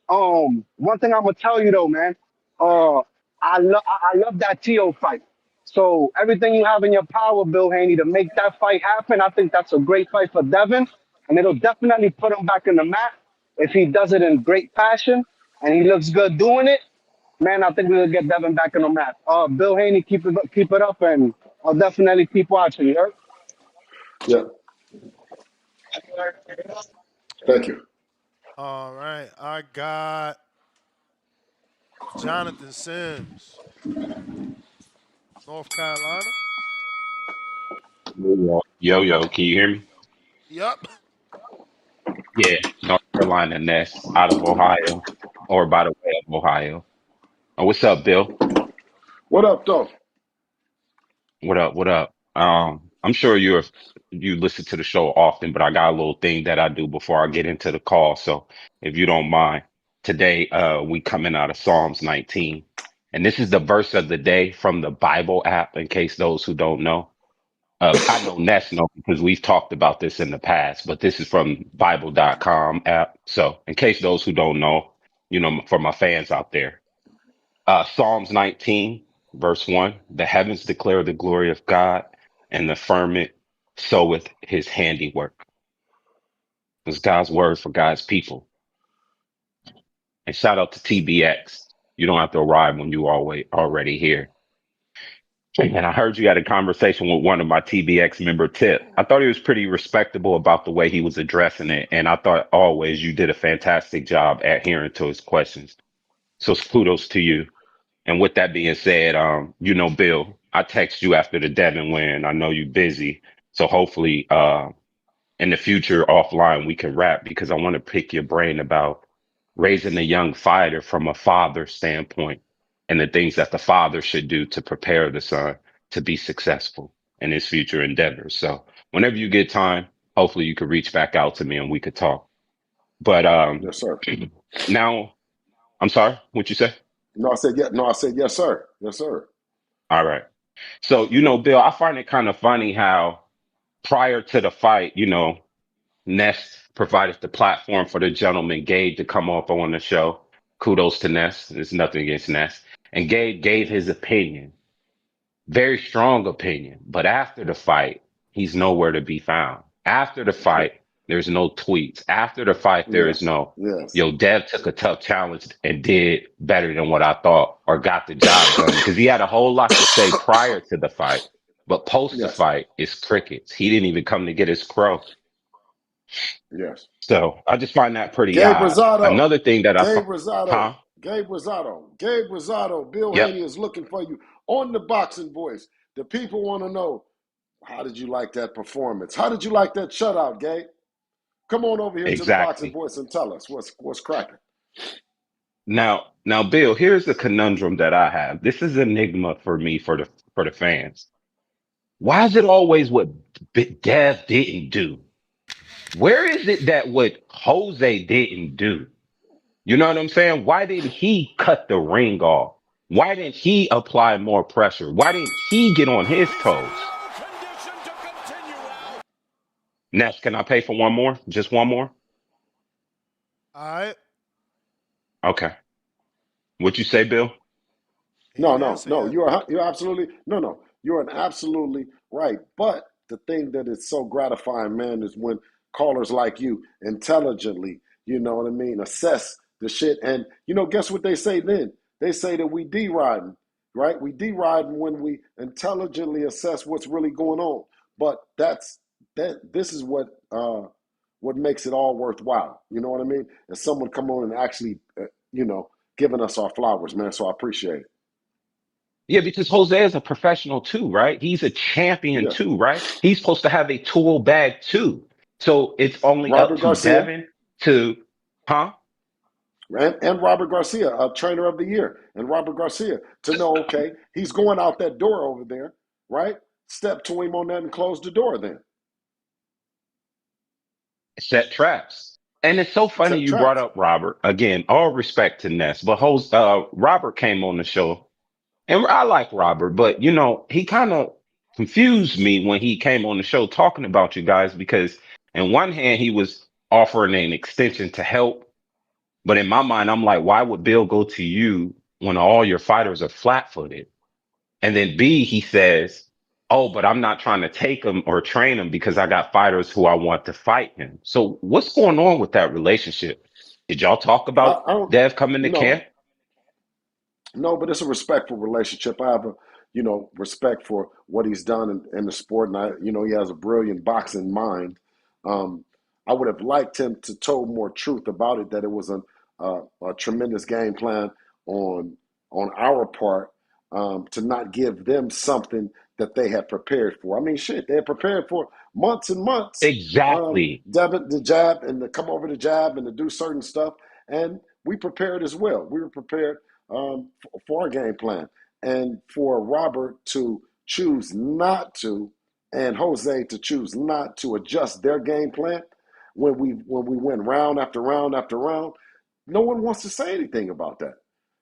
One thing I'm gonna tell you though, man, I love that Tio fight. So everything you have in your power, Bill Haney, to make that fight happen, I think that's a great fight for Devin, and it'll definitely put him back in the mat if he does it in great fashion and he looks good doing it. Man, I think we'll get Devin back on the map. Bill Haney, keep it up, and I'll definitely keep watching. You heard? Yeah. Thank you. All right, I got Jonathan Sims, North Carolina. Yo, can you hear me? Yep. Yeah, North Carolina Ness out of Ohio, or by the way of Ohio. Oh, what's up, Bill? What up, though? What up? I'm sure you listen to the show often, but I got a little thing that I do before I get into the call. So if you don't mind, today we coming out of Psalms 19, and this is the verse of the day from the Bible app. In case those who don't know. I know Ness know because we've talked about this in the past, but this is from Bible.com app. So in case those who don't know, for my fans out there, Psalms 19, verse 1, the heavens declare the glory of God and the firmament soweth his handiwork. It's God's word for God's people. And shout out to TBX. You don't have to arrive when you already here. And I heard you had a conversation with one of my TBX member, Tip. I thought he was pretty respectable about the way he was addressing it. And I thought always you did a fantastic job adhering to his questions. So kudos to you. And with that being said, Bill, I text you after the Devin win. I know you're busy. So hopefully in the future offline, we can rap because I want to pick your brain about raising a young fighter from a father standpoint and the things that the father should do to prepare the son to be successful in his future endeavors. So whenever you get time, hopefully you could reach back out to me and we could talk. But yes, sir. Now, I'm sorry, what you say? No, I said yes, sir. Yes, sir. All right. So, Bill, I find it kind of funny how prior to the fight, Ness provided the platform for the gentleman Gabe to come up on the show. Kudos to Ness. There's nothing against Ness. And Gabe gave his opinion, very strong opinion. But after the fight, he's nowhere to be found. After the fight, there's no tweets. After the fight, there is Yes, no, yes, yo, Dev took a tough challenge and did better than what I thought or got the job done because he had a whole lot to say prior to the fight. But post the yes, fight, it's crickets. He didn't even come to get his crow. yes. So I just find that pretty Gabe odd. Rosado, Another thing that I Gabe find, Rosado, huh? Gabe Rosado, Gabe Rosado. Bill Yep, Haney is looking for you on the Boxing Voice. The people want to know, how did you like that performance? How did you like that shutout, Gabe? Come on over here to the Boxing exactly. Voice and tell us what's cracking. Now, Bill, here's the conundrum that I have. This is enigma for me for the fans. Why is it always what Dev didn't do? Where is it that what Jose didn't do? You know what I'm saying? Why didn't he cut the ring off? Why didn't he apply more pressure? Why didn't he get on his toes? Ness, can I pay for one more? Just one more? All right. Okay. What you say, Bill? He No, ain't no, answer no. yet. You're absolutely no. You're an absolutely right. But the thing that is so gratifying, man, is when callers like you intelligently, you know what I mean, assess the shit. And guess what they say then? They say that we deriding, right? We deriding when we intelligently assess what's really going on. But this is what makes it all worthwhile. You know what I mean? Is someone come on and actually, giving us our flowers, man. So I appreciate it. Yeah, because Jose is a professional too, right? He's a champion Yes. too, right? He's supposed to have a tool bag too. So it's only up Robert to Garcia Devin to, huh? and Robert Garcia, trainer of the year, and Robert Garcia to know, okay, he's going out that door over there, right? Step to him on that and close the door then. Set traps. And it's so funny Set you brought traps. up Robert. Again, all respect to Ness, but Robert came on the show, and I like Robert, but he kind of confused me when he came on the show talking about you guys because, in one hand, he was offering an extension to help. But in my mind, I'm like, why would Bill go to you when all your fighters are flat footed? And then B, he says, oh, but I'm not trying to take him or train him because I got fighters who I want to fight him. So what's going on with that relationship? Did y'all talk about I don't Dev coming to no. camp? No, but it's a respectful relationship. I have respect for what he's done in the sport, and he has a brilliant boxing mind. Um, I would have liked him to tell more truth about it. That it was a tremendous game plan on our part to not give them something that they had prepared for. I mean, shit, they had prepared for months and months. Exactly. The jab and to come over the jab and to do certain stuff, and we prepared as well. We were prepared for our game plan. And for Robert to choose not to, and Jose to choose not to adjust their game plan when we went round after round after round, no one wants to say anything about that.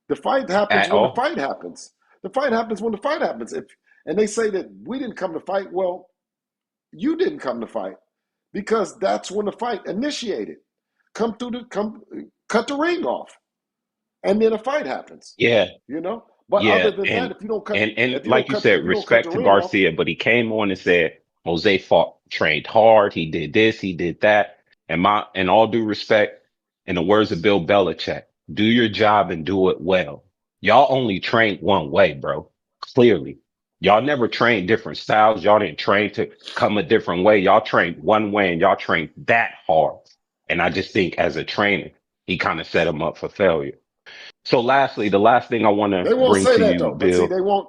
The fight happens At when the all. fight happens. The fight happens when the fight happens. And they say that we didn't come to fight. Well, you didn't come to fight because that's when the fight initiated. Cut the ring off, and then a fight happens. Yeah. But Yeah, other than that, and and if you like don't you cut said, the respect to ring off, Garcia, but he came on and said Jose trained hard, he did this, he did that. And all due respect, in the words of Bill Belichick, do your job and do it well. Y'all only trained one way, bro. Clearly. Y'all never trained different styles. Y'all didn't train to come a different way. Y'all trained one way and y'all trained that hard. And I just think as a trainer, he kind of set him up for failure. So lastly, the last thing I want to they won't bring say to that you, though. But see, Bill, they won't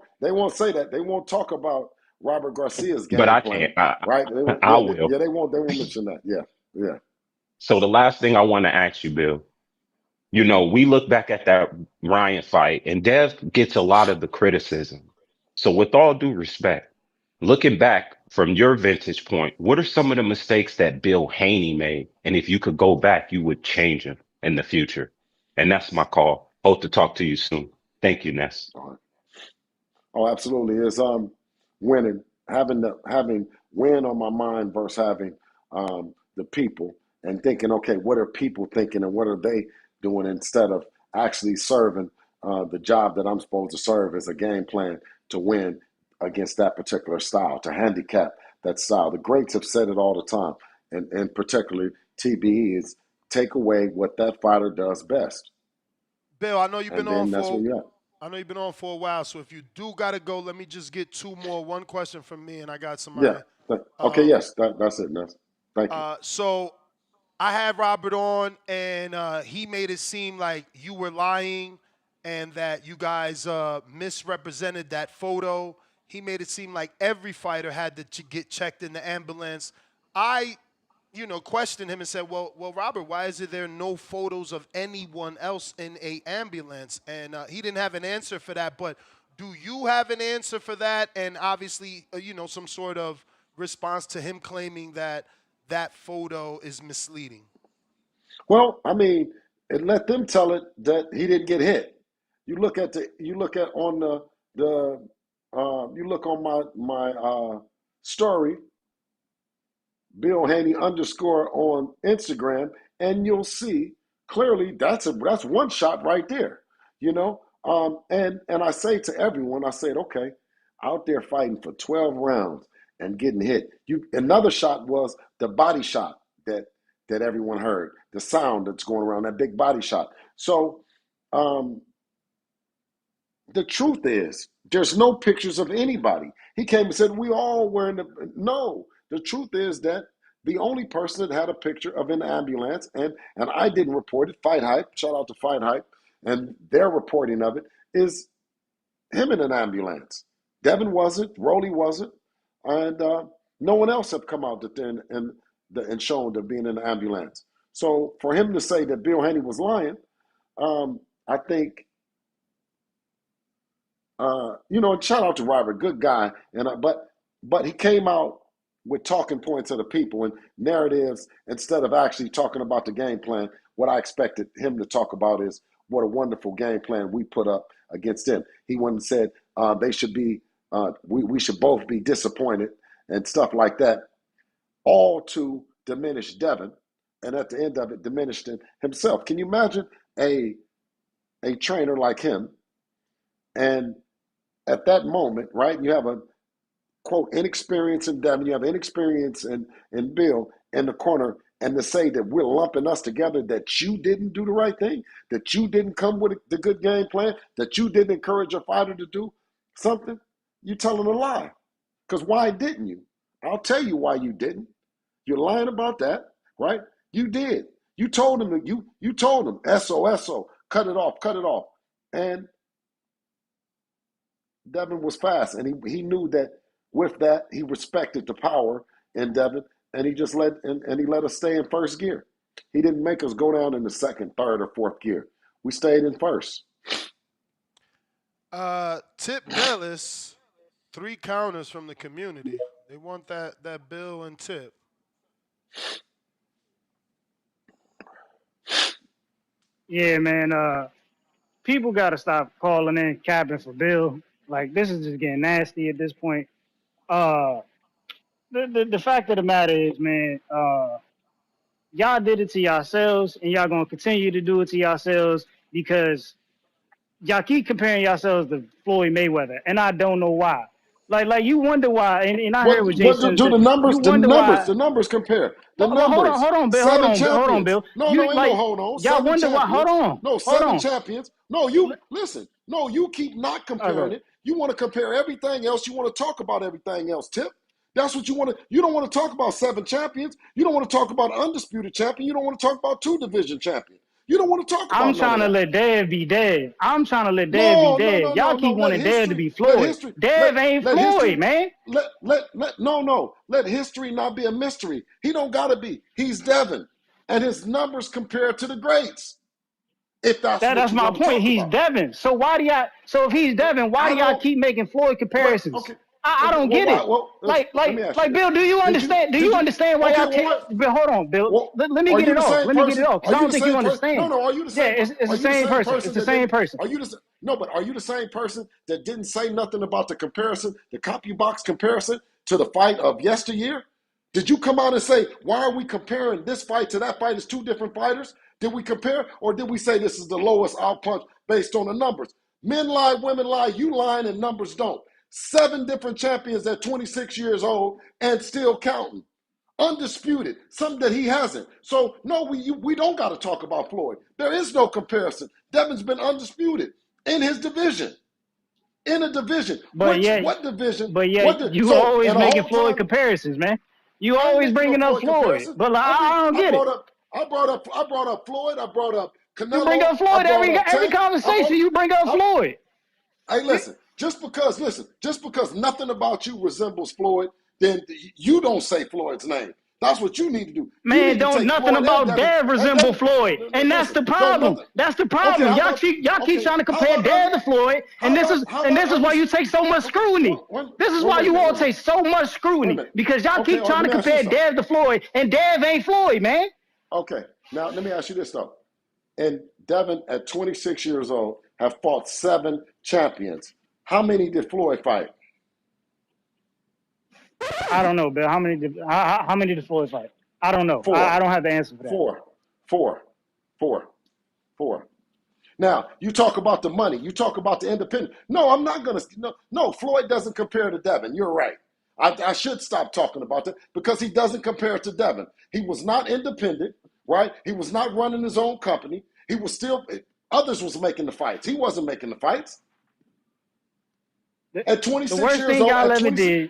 say that. They won't talk about Robert Garcia's but game I can't. plan, right? They won't. I Yeah, will. they won't mention that. Yeah, yeah. So the last thing I want to ask you, Bill, we look back at that Ryan fight and Dev gets a lot of the criticism. So with all due respect, looking back from your vantage point, what are some of the mistakes that Bill Haney made? And if you could go back, you would change them in the future. And that's my call. Hope to talk to you soon. Thank you, Ness. All right. Oh, absolutely. It's winning, having win on my mind versus having the people and thinking, okay, what are people thinking and what are they doing instead of actually serving the job that I'm supposed to serve as a game plan to win against that particular style, to handicap that style. The greats have said it all the time, and particularly TBE is take away what that fighter does best, Bill, I know you've been and on then that's where for you're at. a while, so if you do gotta go, let me just get two more. One question from me, and I got Yeah. somebody. Okay. Um, Yes. That's it. Ness. Thank you. so I had Robert on, and he made it seem like you were lying, and that you guys misrepresented that photo. He made it seem like every fighter had to get checked in the ambulance. I questioned him and said, well, Robert, why is there no photos of anyone else in a ambulance? And he didn't have an answer for that. But do you have an answer for that? And obviously, some sort of response to him claiming that that photo is misleading. Well, I mean, and let them tell it that he didn't get hit. You look at on you look on my story, Bill Haney _ on Instagram, and you'll see clearly that's one shot right there. And I say to everyone, I said, okay, out there fighting for 12 rounds and getting hit. Another shot was the body shot that everyone heard, the sound that's going around, that big body shot. So the truth is, there's no pictures of anybody. He came and said, we all were in the, no. The truth is that the only person that had a picture of an ambulance, and I didn't report it, Fight Hype, shout out to Fight Hype, and their reporting of it, is him in an ambulance. Devin wasn't, Rolly wasn't, and no one else have come out and shown to being in an ambulance. So for him to say that Bill Haney was lying, I think, shout out to Robert, good guy, but he came out with talking points of the people and narratives instead of actually talking about the game plan. What I expected him to talk about is what a wonderful game plan we put up against them. He went and said they should be, we should both be disappointed and stuff like that, all to diminish Devin, and at the end of it, diminished himself. Can you imagine a trainer like him, and at that moment, right, you have a, quote, inexperience in Devin, you have inexperience in Bill in the corner, and to say that we're lumping us together, that you didn't do the right thing, that you didn't come with the good game plan, that you didn't encourage your fighter to do something, you're telling a lie. Because why didn't you? I'll tell you why you didn't. You're lying about that, right? You did. You told him, you told him, SO, cut it off. And Devin was fast, and he knew that with that, he respected the power in Devin, and he just let us stay in first gear. He didn't make us go down in the second, third, or fourth gear. We stayed in first. Tip Bayless, 3 counters from the community. They want that bill and tip. Yeah, man. People got to stop calling in capping for Bill. Like, this is just getting nasty at this point. The fact of the matter is, man, y'all did it to yourselves, and y'all gonna continue to do it to yourselves because y'all keep comparing yourselves to Floyd Mayweather, and I don't know why. Like you wonder why, and I heard what What Jason do said. the numbers? You wonder why. The numbers compare. The But hold numbers. on, Bill. 7 Hold on, champions. Bill. No, You ain't no like hold on. y'all 7 wonder why. champions. No, Hold 7 on. champions. No, you listen. No, you keep not comparing it. You want to compare everything else. You want to talk about everything else, Tip. That's what you want to. You don't want to talk about 7 champions. You don't want to talk about undisputed champion. You don't want to talk about 2 division champion. You don't want to talk about I'm none trying of to that. let Dev be Dev. I'm trying to let Dev be No, no, Dev. no, no, Y'all no. keep Let wanting Dev to history. be Let Floyd. history. Dev ain't Let Floyd, history. man. No. Let history not be a mystery. He don't gotta be. He's Devin, and his numbers compare to the greats. If that's what That's you my want to point. talk He's about. Devin. So why do y'all? So if he's Devin, why I do y'all don't. keep making Floyd But comparisons? okay. I Okay. don't Well, get why? it. Well, let me ask you Like this. Bill, do you understand? Do you understand why Okay. y'all Well, take? what? Bill, hold on, Bill. Well, Let me are get you it the off. same Let me get it person? off Are because I you don't the think you same person? understand. No. Are you the Yeah, same? it's Are the you the same same person. It's person the that same didn't? person. Are you the? No, but are you the same person that didn't say nothing about the comparison, the CompuBox comparison to the fight of yesteryear? Did you come out and say, why are we comparing this fight to that fight as 2 different fighters? Did we compare, or did we say this is the lowest outpunch based on the numbers? Men lie, women lie, you lying, and numbers don't. 7 different champions at 26 years old and still counting. Undisputed, something that he hasn't. So, no, we don't got to talk about Floyd. There is no comparison. Devin's been undisputed in his division. In a division. But yeah, What division? you always making Floyd comparisons, man. You I ain't always making bringing no up Floyd. But like, I don't get it. I brought up Floyd. I brought up Canelo. You bring up Floyd every conversation. You bring up Floyd. Hey, listen. Just because nothing about you resembles Floyd, then you don't say Floyd's name. That's what you need to do. Man, don't nothing about Dev resemble Floyd, and that's the problem. That's the problem. Y'all keep trying to compare Dev to Floyd, and this is why you take so much scrutiny. This is why you all take so much scrutiny, because y'all keep trying to compare Dev to Floyd, and Dev ain't Floyd, man. Okay, now let me ask you this though. And Devin, at 26 years old, have fought 7 champions. How many did Floyd fight? I don't know, Bill. How many did Floyd fight? I don't know. 4. I don't have the answer for that. 4. Now, you talk about the money. You talk about the independent. No, I'm not going to. No, Floyd doesn't compare to Devin. You're right. I should stop talking about that because he doesn't compare to Devin. He was not independent, right? He was not running his own company. He was still, others was making the fights. He wasn't making the fights. At 26 the worst years thing old, y'all ever did.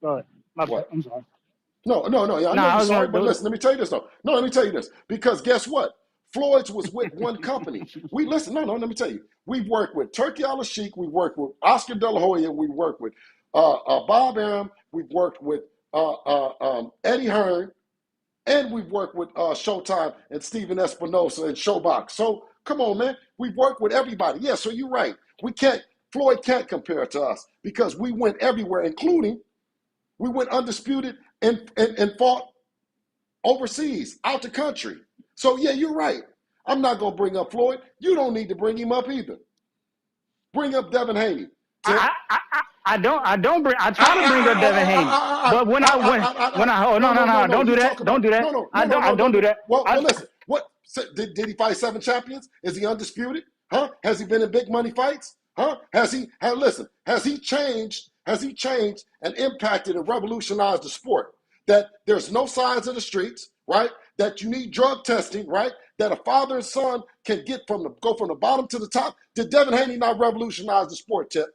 Go ahead. I'm sorry. No. Yeah, I know you're sorry, but listen, let me tell you this though. No, let me tell you this. Because guess what? Floyd's was with one company. Let me tell you. We've worked with Turki Al-Sheikh, we've worked with Oscar De La Hoya, we've worked with Bob Arum, we've worked with Eddie Hearn, and we've worked with Showtime and Steven Espinosa and Showbox. So come on, man. We've worked with everybody. Yeah, so you're right. Floyd can't compare to us because we went everywhere, including we went undisputed and fought overseas, out the country. So, yeah, you're right. I'm not going to bring up Floyd. You don't need to bring him up either. Bring up Devin Haney. I try to bring up Devin Haney, but when I don't do that. Don't do that. I don't do that. Well, listen. What did he fight 7 champions? Is he undisputed? Huh? Has he been in big money fights? Huh? Has he changed and impacted and revolutionized the sport? That there's no signs of the streets, right? That you need drug testing, right? That a father and son can go from the bottom to the top. Did Devin Haney not revolutionize the sport, Tip?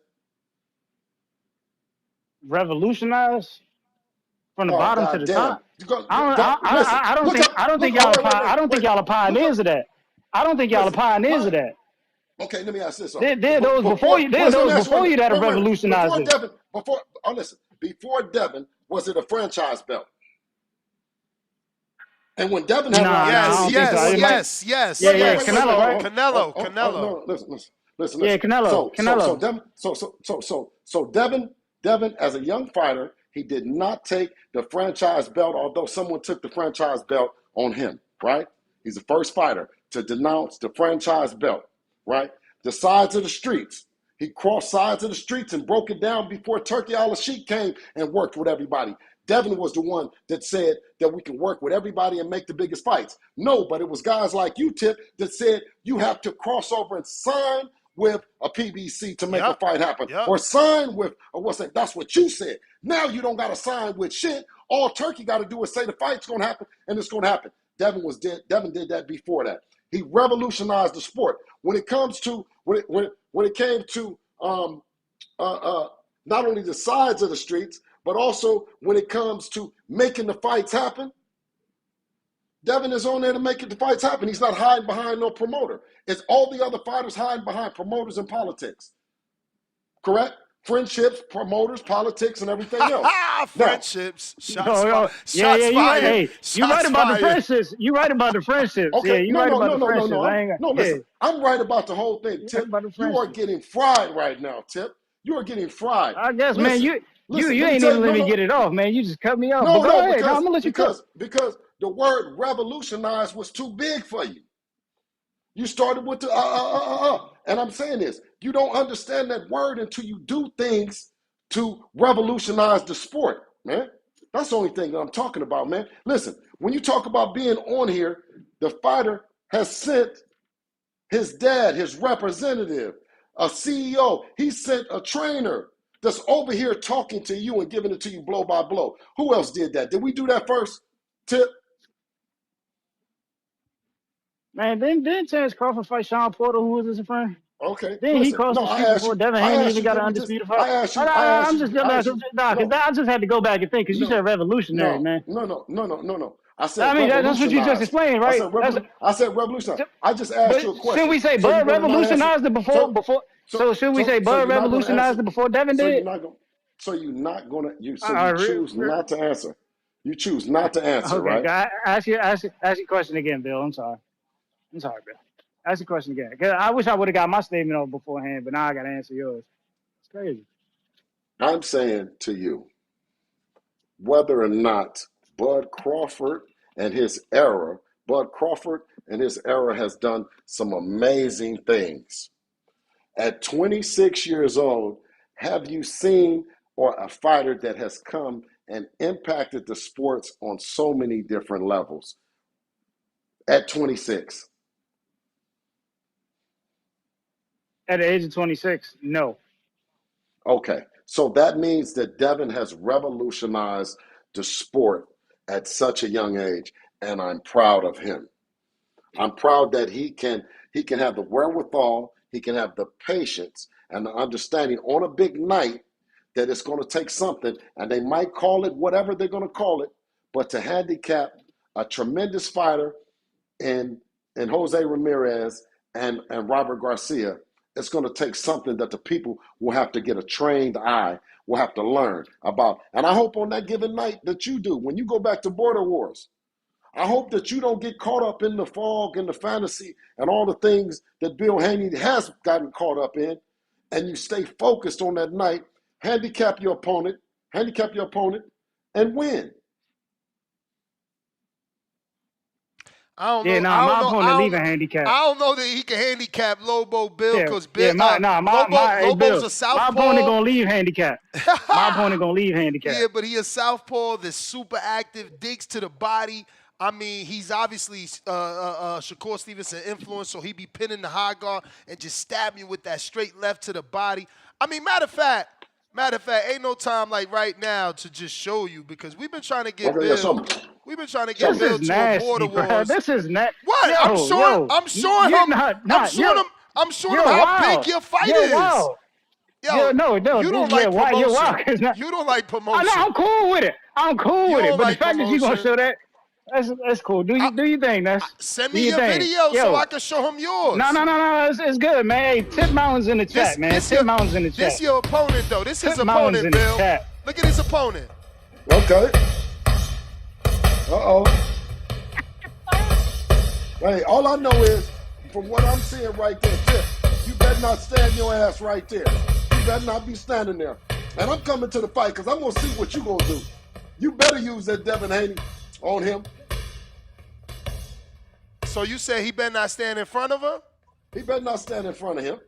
Revolutionize from the bottom to the top? I don't think y'all are pioneers of that. I don't think y'all are pioneers of that. Okay, let me ask this. There are those before you that have revolutionized it. Before Devin, was it a franchise belt? And when Devin had yes. Canelo, right? Canelo. No, listen. Yeah, Canelo. So Devin, as a young fighter, he did not take the franchise belt, although someone took the franchise belt on him, right? He's the first fighter to denounce the franchise belt, right? The sides of the streets. He crossed sides of the streets and broke it down before Turki Al-Sheikh came and worked with everybody. Devin was the one that said that we can work with everybody and make the biggest fights. No, but it was guys like you, Tip, that said you have to cross over and sign with a PBC to make a fight happen. Or sign with, that's what you said. Now you don't got to sign with shit. All Turki got to do is say the fight's going to happen, and it's going to happen. Devin did that before that. He revolutionized the sport. When it came to not only the sides of the streets, but also when it comes to making the fights happen, Devin is on there to make the fights happen. He's not hiding behind no promoter. It's all the other fighters hiding behind promoters and politics. Correct? Friendships, promoters, politics, and everything else. Friendships. Shots fired. Hey, you're right about the friendships. You're right about the friendships. Okay. You're right about the friendships. Listen. I'm right about the whole thing, Tip. You are getting fried right now, Tip. You are getting fried. I guess, man, you ain't even let me get it off, man. You just cut me off. Go ahead. I'm going to let you cut. Because the word revolutionize was too big for you. You started with the And I'm saying this, you don't understand that word until you do things to revolutionize the sport, man. That's the only thing that I'm talking about, man. Listen, when you talk about being on here, the fighter has sent his dad, his representative, a CEO. He sent a trainer that's over here talking to you and giving it to you blow by blow. Who else did that? Did we do that first? Tip? Man, then Terrence Crawford fight Sean Porter, who was his friend. Okay, Then he listen. crossed No, the I street asked before you. Devin I Haney asked even you. got Let an me just. undisputed fight. I asked you. I I, asked I'm you. just, I asked you. nah, because No, I just had to go back and think, because you said revolutionary, no, man. no. I I said mean, that's what you just revolutionize. explained, right? I said revolutionize. I just asked But you a shouldn't question. we say So you're Bud gonna not answer? revolutionized it before? So should we say So Bud you're not gonna revolutionized answer? it before Devin So you're did? not gonna. So you're not gonna. So Uh, you re, choose re, not to answer. You choose not to answer, okay, right? ask your question again, Bill. I'm sorry, Bill. Ask your question again. 'Cause I wish I would have got my statement off beforehand, but now I got to answer yours. It's crazy. I'm saying to you, whether or not Bud Crawford and his era, has done some amazing things. At 26 years old, have you seen or a fighter that has come and impacted the sports on so many different levels? At 26. At the age of 26, no. Okay, so that means that Devin has revolutionized the sport at such a young age, and I'm proud of him. I'm proud that he can have the wherewithal, he can have the patience and the understanding on a big night that it's going to take something, and they might call it whatever they're going to call it, but to handicap a tremendous fighter in Jose Ramirez and Robert Garcia, it's going to take something that the people will have to get a trained eye, will have to learn about. And I hope on that given night that you do, when you go back to Border Wars, I hope that you don't get caught up in the fog and the fantasy and all the things that Bill Haney has gotten caught up in, and you stay focused on that night, handicap your opponent, and win. I don't know. My opponent leaving handicap. I don't know that he can handicap Lobo, Bill, because Lobo's Bill, a southpaw. My opponent gonna leave handicap. My opponent gonna leave handicap. Yeah, but he a southpaw that's super active, digs to the body. I mean, he's obviously Shakur Stevenson influence, so he be pinning the high guard and just stab you with that straight left to the body. I mean, matter of fact, ain't no time like right now to just show you, because we've been trying to get Bill. We've been trying to get Bill to a Border Wars. This is nasty. What? I'm showing him how big your fight is. Wild. Yo, you don't like promotion. You're wild. You don't like promotion. I know, I'm cool with it. But like the fact that you gonna show that, that's cool. Do you think that's? Send me your video so I can show him yours. No. It's good, man. Hey, Tip Mountains in the chat, man. Tip Mountains in the chat. This your opponent, though. This is his opponent, Bill. Look at his opponent. Okay. Uh-oh. Hey, all I know is, from what I'm seeing right there, Tip, you better not stand your ass right there. You better not be standing there. And I'm coming to the fight because I'm going to see what you going to do. You better use that Devin Haney on him. So you say he better not stand in front of him? He better not stand in front of him.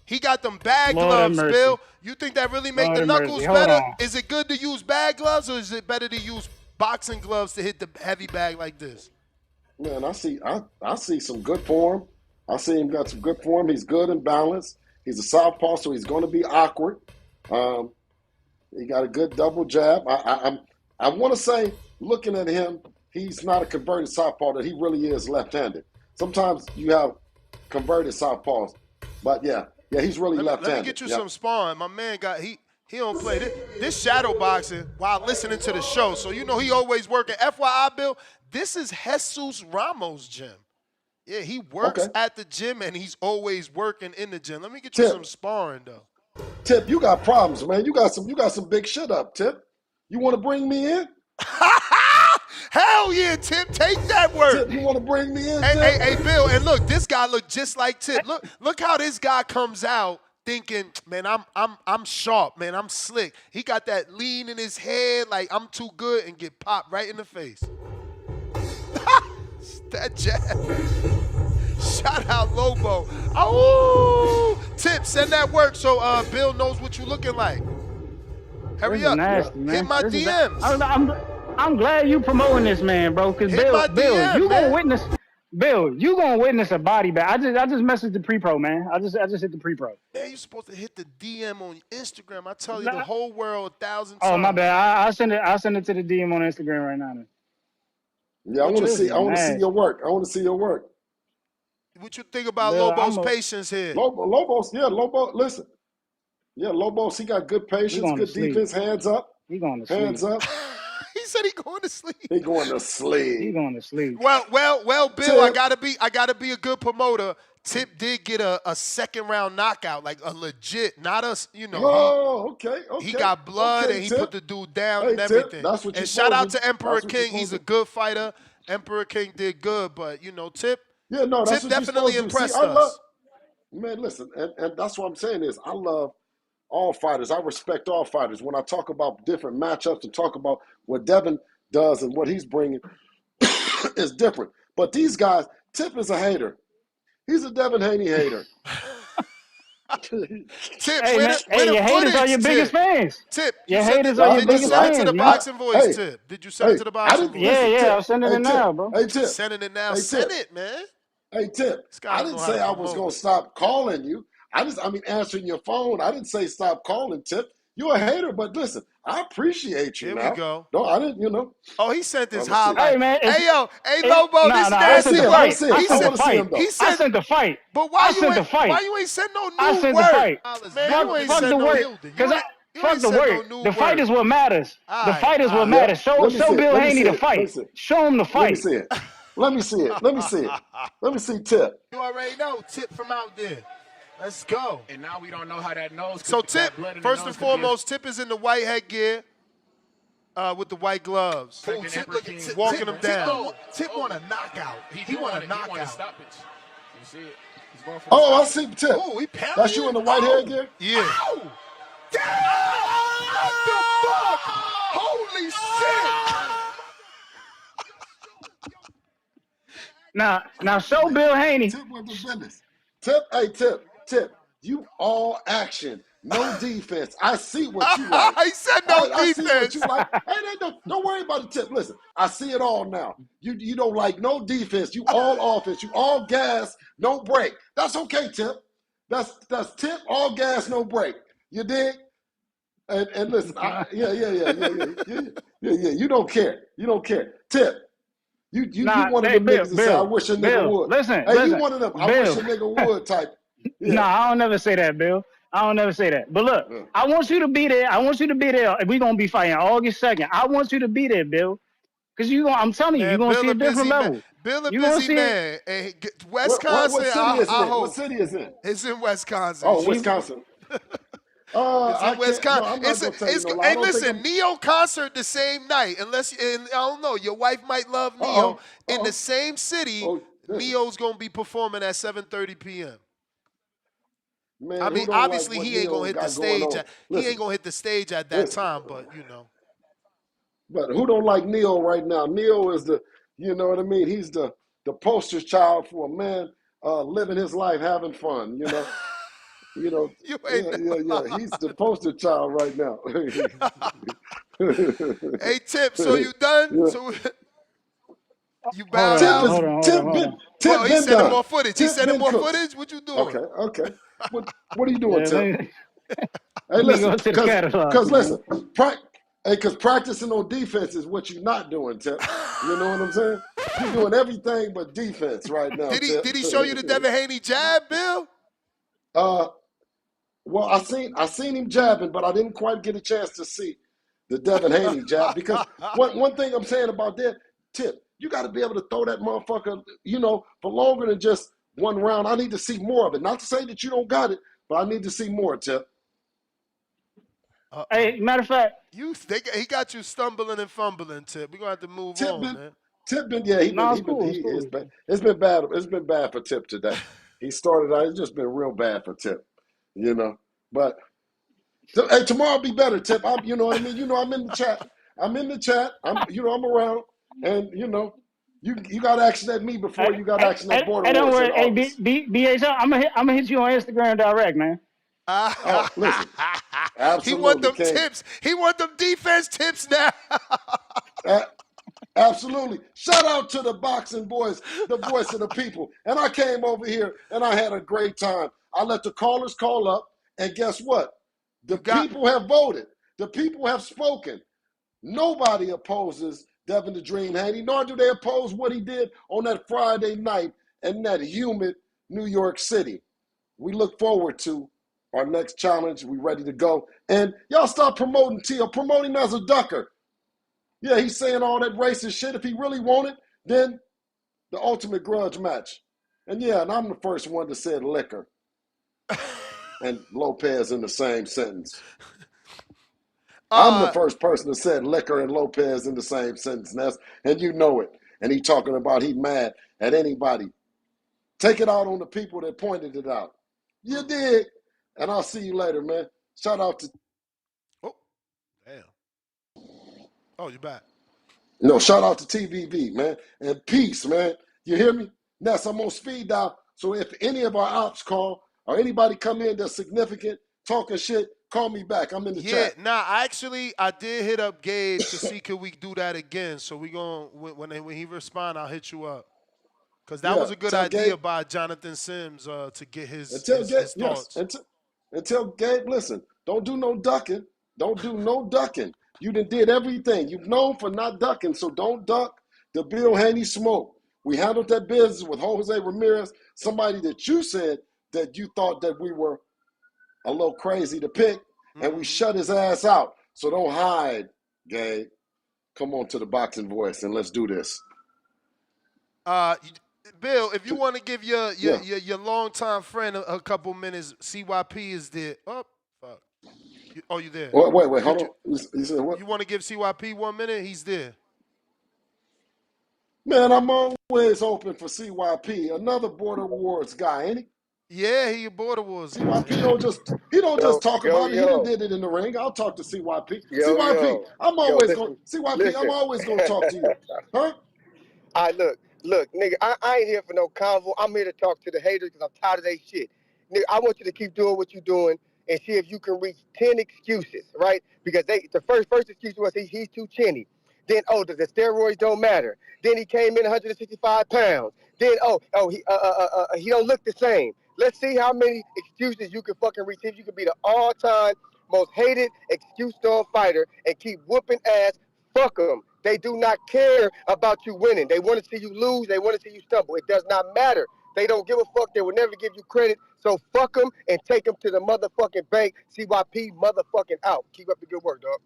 He got them bag gloves, Bill. You think that really make the knuckles better? Is it good to use bag gloves, or is it better to use boxing gloves to hit the heavy bag like this? Man, I see some good form. I see him got some good form. He's good and balanced. He's a southpaw, so he's going to be awkward. He got a good double jab. I want to say, looking at him, he's not a converted southpaw, that he really is left-handed. Sometimes you have converted southpaws, but yeah, he's really left-handed. Let me get you some sparring. My man he don't play this shadow boxing while listening to the show, so you know he always working. FYI, Bill, this is Jesus Ramos' gym. Yeah, he works at the gym, and he's always working in the gym. Let me get you some sparring, though. Tip, you got problems, man. You got some big shit up, Tip. You want to bring me in? Hell yeah, Tip. Take that word. Tip, you want to bring me in, Hey, Bill, and look, this guy look just like Tip. Look how this guy comes out thinking, man, I'm sharp, man. I'm slick. He got that lean in his head, like I'm too good, and get popped right in the face. That jab. Shout out Lobo. Oh, Tip, send that work so Bill knows what you looking like. Hurry up. Nasty, man. Hit my DMs. I'm glad you promoting this man, bro. Because Bill, you gonna witness. Bill, you gonna witness a body bag. I just messaged the pre-pro, man. I just hit the pre-pro. Man, you supposed to hit the DM on Instagram. I tell you the Nah. whole world 1,000 Oh my times. bad. I send it to the DM on Instagram right now. Then. Yeah, I want to This see. is I want to see nasty. your work. I want to see your work. What you think about Bill, Lobo's patience here? Lobo's. Yeah, Lobo. Listen. Yeah, Lobos. He got good He patience, going to good sleep. defense. Hands up. He going to Hands sleep. up. He said he going to sleep. He going to He sleep. going to sleep. Well, Bill, Tip. I gotta be a good promoter. Tip did get a second round knockout, like a legit, not a Okay. he got blood okay, and he Tip. put the dude down Hey, and Tip, everything. that's what And you shout out supposed to Emperor That's what you King. He's a supposed good fighter. Emperor King did good, but Tip Yeah, no, that's Tip what you're definitely supposed to do. See, impressed I love, us. man, listen, and that's what I'm saying is I love all fighters. I respect all fighters. When I talk about different matchups and talk about what Devin does and what he's bringing is different. But these guys, Tip is a hater. He's a Devin Haney hater. Tip, Hey, where man, the your haters are footage, your biggest Tip? fans. Tip, Your haters are your did you biggest send it to fans, the man. Boxing Voice, hey, Tip? Did you send it to the I Boxing didn't Voice? listen. Yeah, Tip, I'm sending hey, it Tip, now, bro. hey, Tip, Sending it now. hey, Send Tip, it, man. hey, Tip. This guy I don't didn't know how say to I was promote. gonna stop calling you. I mean answering your phone. I didn't say stop calling, Tip. You're a hater, but listen, I appreciate you Here now. we go. No, I didn't. Oh, he sent this Let's see. highlight. Hey, man. Hey, Nah, Lobo, this I Let's sent see the nasty him. work. Let's fight. see him. I I sent the want to see fight. him though. He I sent, sent the fight. but I sent the fight. why you ain't send no I new sent the work? fight. Man, you ain't Fuck send the no work. Cause you fuck ain't the send no work. new The fight work. is what matters. The fight is what All Yeah. matters. Show Let me see it. Bill Let me Haney see the it. Let me fight. see it. Show him the Let me fight. see it. Let me see it. Let me see it. Let me see Tip. You already know Tip from out there. Let's go. And now we don't know how that nose. So Tip, first and foremost, Tip is in the white headgear with the white gloves. Oh, Tip, look at Tip, walking him down. Tip want a knockout. He want a knockout. He want a stoppage. You see it? He's going for the Oh, I stoppage. see Tip. Oh, he pounding. That's you in the white headgear? Yeah. Ow! What the fuck? Holy Now show Bill Haney. Tip with the business. Tip, hey, Tip. You all action, no defense. I see what you like. He said no I see what defense. you like. Hey, don't worry about the Tip. Listen, I see it all now. You don't like no defense. You all offense. You all gas, no break. That's okay, Tip. That's Tip, all gas, no break. You dig? And listen, yeah. You don't care. You don't care. Tip. You one of them Bill, niggas that say, I wish a nigga Bill, would. listen, Hey, you one of them, I wish Bill. a nigga would type. Yeah. Nah, I don't never say that, Bill. I don't never say that. But look, I want you to be there. I want you to be there. We're gonna be fighting August 2nd. I want you to be there, Bill. Cause I'm telling you, you're gonna see a different level. Bill a You gonna busy see man. Hey, Wisconsin, What city is I it? hope. What city is it? It's in Wisconsin. Oh, Wisconsin. It's in Wisconsin. No, I'm not gonna tell you no lie. Hey, listen, Neo concert the same night. Unless, I don't know, your wife might love Neo. In the same city, Neo's gonna be performing at 7:30 p.m. Man, I mean, obviously he ain't gonna hit the stage. He ain't gonna hit the stage at that time, but But who don't like Neo right now? Neo is you know what I mean? He's the poster child for a man living his life, having fun. You know. Yeah. He's the poster child right now. Hey, Tip, so you done? Yeah. So you bowed out? Tip He's been sending done. more footage. He's sending more footage? What you doing? Okay. What are you doing, Tip? Hey, listen, because listen, because practicing on defense is what you're not doing, Tip. You know what I'm saying? You're doing everything but defense right now, Tip. Did he show you the Devin Haney jab, Bill? Well, I seen him jabbing, but I didn't quite get a chance to see the Devin Haney jab because one thing I'm saying about that, Tip, you got to be able to throw that motherfucker, for longer than just one round. I need to see more of it. Not to say that you don't got it, but I need to see more, Tip. Hey, matter of fact, he got you stumbling and fumbling, Tip. We're gonna have to move on, man. Tip been it's been bad. It's been bad for Tip today. He started out. It's just been real bad for Tip. But hey, tomorrow will be better, Tip. You know what I mean? I'm in the chat. I'm I'm around, and you got action at me before you got action at Border Wars. Don't worry, in August. BH, I'm gonna hit you on Instagram direct, man. Listen, absolutely. He want them tips. He want them defense tips now. Absolutely. Shout out to the boxing voice, the voice of the people. And I came over here and I had a great time. I let the callers call up, and guess what? The people have voted. The people have spoken. Nobody opposes Devin the Dream Haney, nor do they oppose what he did on that Friday night in that humid New York City. We look forward to our next challenge. We ready to go. And y'all stop promoting Tio. Promote him as a ducker. Yeah, he's saying all that racist shit. If he really wanted, then the ultimate grudge match. And yeah, and I'm the first one to say liquor and Lopez in the same sentence. I'm the first person to say liquor and Lopez in the same sentence, and you know it. And he talking about he mad at anybody. Take it out on the people that pointed it out. You did. And I'll see you later, man. Shout out to... Oh, damn. Oh, you're back. No, shout out to TVB, man. And peace, man. You hear me? Ness, I'm on speed dial. So if any of our ops call or anybody come in that's significant, talking shit, call me back. I'm in the chat. I did hit up Gabe to see could we do that again. So we going when he respond, I'll hit you up. Because that was a good idea Gabe, by Jonathan Sims to get his thoughts. yes, and tell Gabe, listen, don't do no ducking. Don't do no ducking. You did everything. You've known for not ducking, so don't duck the Bill Haney smoke. We handled that business with Jose Ramirez, somebody that you said that you thought that we were a little crazy to pick, and we shut his ass out. So don't hide, Gabe. Come on to the boxing voice, and let's do this. Bill, if you want to give your longtime friend a couple minutes, CYP is there. Oh, fuck. You there? Wait, hold on. You said what? You want to give CYP 1 minute? He's there. Man, I'm always open for CYP. Another Border Wars guy, ain't he? Yeah, he a Border Wars guy. CYP don't just talk about it. He done did it in the ring. I'll talk to CYP. CYP, I'm always going to talk to you. Huh? All right, look, nigga, I ain't here for no convo. I'm here to talk to the haters because I'm tired of their shit. Nigga, I want you to keep doing what you're doing and see if you can reach 10 excuses, right? Because the first excuse was he's too chinny. Then, the steroids don't matter. Then he came in 165 pounds. Then, he don't look the same. Let's see how many excuses you can fucking reach. If you can be the all-time most hated excuse-throwing fighter and keep whooping ass, fuck them. They do not care about you winning. They want to see you lose. They want to see you stumble. It does not matter. They don't give a fuck. They will never give you credit. So fuck them and take them to the motherfucking bank. CYP motherfucking out. Keep up the good work, dog.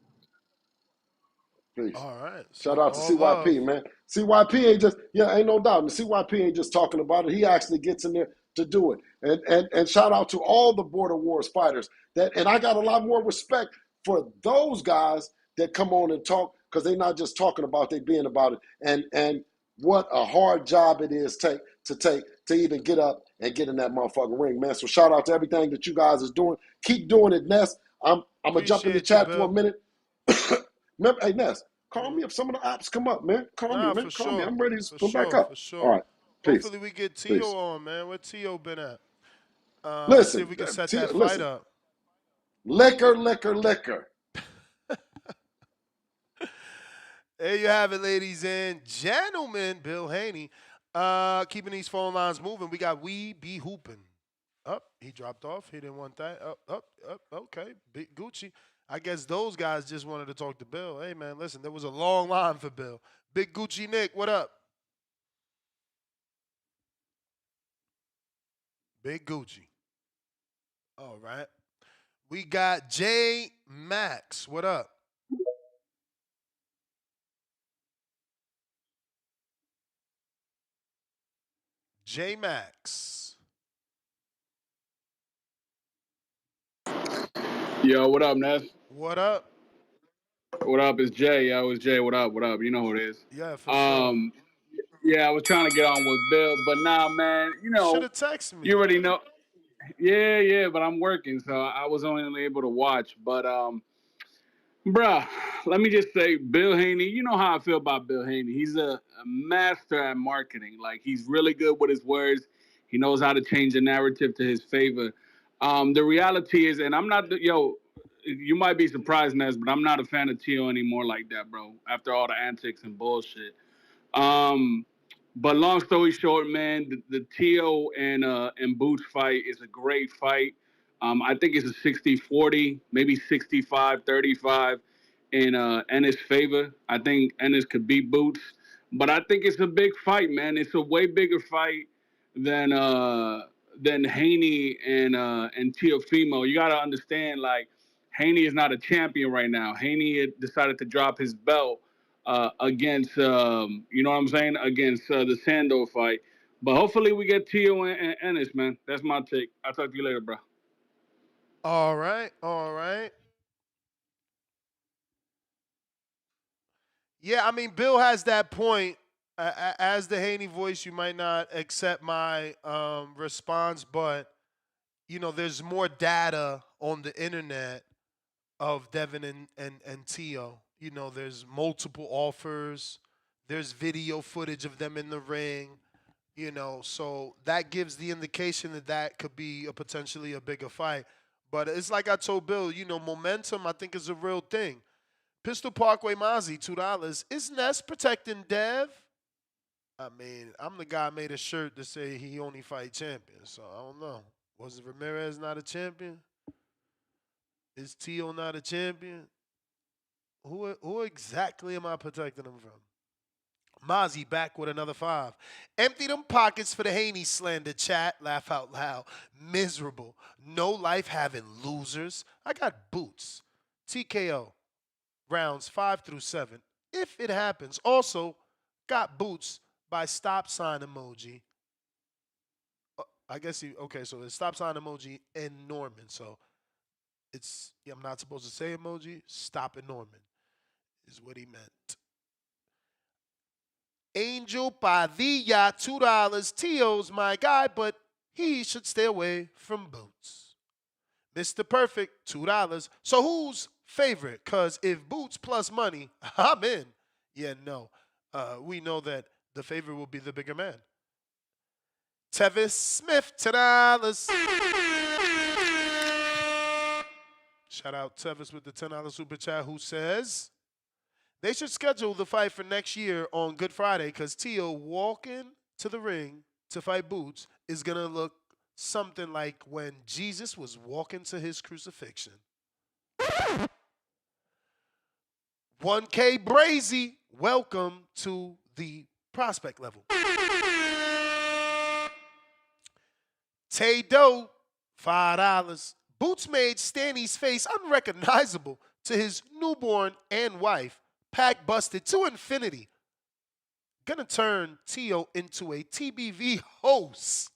Peace. All right. Shout out to CYP, man. CYP ain't just, ain't no doubt. CYP ain't just talking about it. He actually gets in there to do it. And shout out to all the Border Wars fighters. And I got a lot more respect for those guys that come on and talk because they're not just talking about, they being about it. And what a hard job it is to even get up and get in that motherfucking ring, man. So shout out to everything that you guys is doing. Keep doing it, Ness. I'm going to jump in the chat for a minute. Remember, hey, Ness, call me if some of the ops come up, man. Call me, man. Call me. I'm ready to come back up. For sure. All right. Peace. Hopefully we get Tio on, man. Where Tio been at? Listen, see if we can set that fight up. Liquor. There you have it, ladies and gentlemen. Bill Haney. Keeping these phone lines moving. We got We Be Hooping. Up. He dropped off. He didn't want that. Up. Okay. Big Gucci. I guess those guys just wanted to talk to Bill. Hey, man, listen, there was a long line for Bill. Big Gucci Nick, what up? Big Gucci. All right. We got J Max. What up? J Max. Yo, what up, Ness? What up? What up? It's Jay. Yo, it's Jay. What up? What up? You know who it is. Yeah, for sure. Yeah, I was trying to get on with Bill, but nah, man, should have texted me. You already know. Yeah, but I'm working, so I was only able to watch. But bruh, let me just say, Bill Haney, you know how I feel about Bill Haney. He's a master at marketing. Like, he's really good with his words. He knows how to change the narrative to his favor. The reality is, and I'm not, you might be surprised, Ness, but I'm not a fan of Tio anymore like that, bro. After all the antics and bullshit. Um, but long story short, man, the Tio and Boots fight is a great fight. I think it's a 60-40, maybe 65-35 in Ennis' favor. I think Ennis could beat Boots, but I think it's a big fight, man. It's a way bigger fight than Haney and Teofimo. You gotta understand, like, Haney is not a champion right now. Haney had decided to drop his belt against, you know what I'm saying, against the Sando fight. But hopefully we get Tio and Ennis, man. That's my take. I'll talk to you later, bro. All right, all right. Yeah, I mean, Bill has that point. As the Haney voice, you might not accept my response, but there's more data on the internet of Devin and Tio. There's multiple offers. There's video footage of them in the ring. So that gives the indication that that could be potentially a bigger fight. But it's like I told Bill, momentum I think is a real thing. Pistol Parkway Mozzie, $2. Is Ness protecting Dev? I mean, I'm the guy who made a shirt to say he only fight champions, so I don't know. Was Ramirez not a champion? Is Tio not a champion? Who exactly am I protecting him from? Mozzie back with another 5. Empty them pockets for the Haney slander chat. Laugh out loud. Miserable. No life having losers. I got Boots. TKO. Rounds 5 through 7. If it happens. Also, got Boots by stop sign emoji. I guess okay, so it's stop sign emoji and Norman. So I'm not supposed to say emoji. Stop and Norman is what he meant. Angel Padilla, $2. Tio's my guy, but he should stay away from Boots. Mr. Perfect, $2. So who's favorite? Because if Boots plus money, I'm in. Yeah, no. We know that the favorite will be the bigger man. Tevis Smith, $10. Shout out Tevis with the $10 super chat who says, they should schedule the fight for next year on Good Friday because Tio walking to the ring to fight Boots is going to look something like when Jesus was walking to his crucifixion. 1K Brazy, welcome to the prospect level. Tay Doe, $5. Boots made Stanny's face unrecognizable to his newborn and wife. Pack busted to infinity. Gonna turn Tio into a TBV host.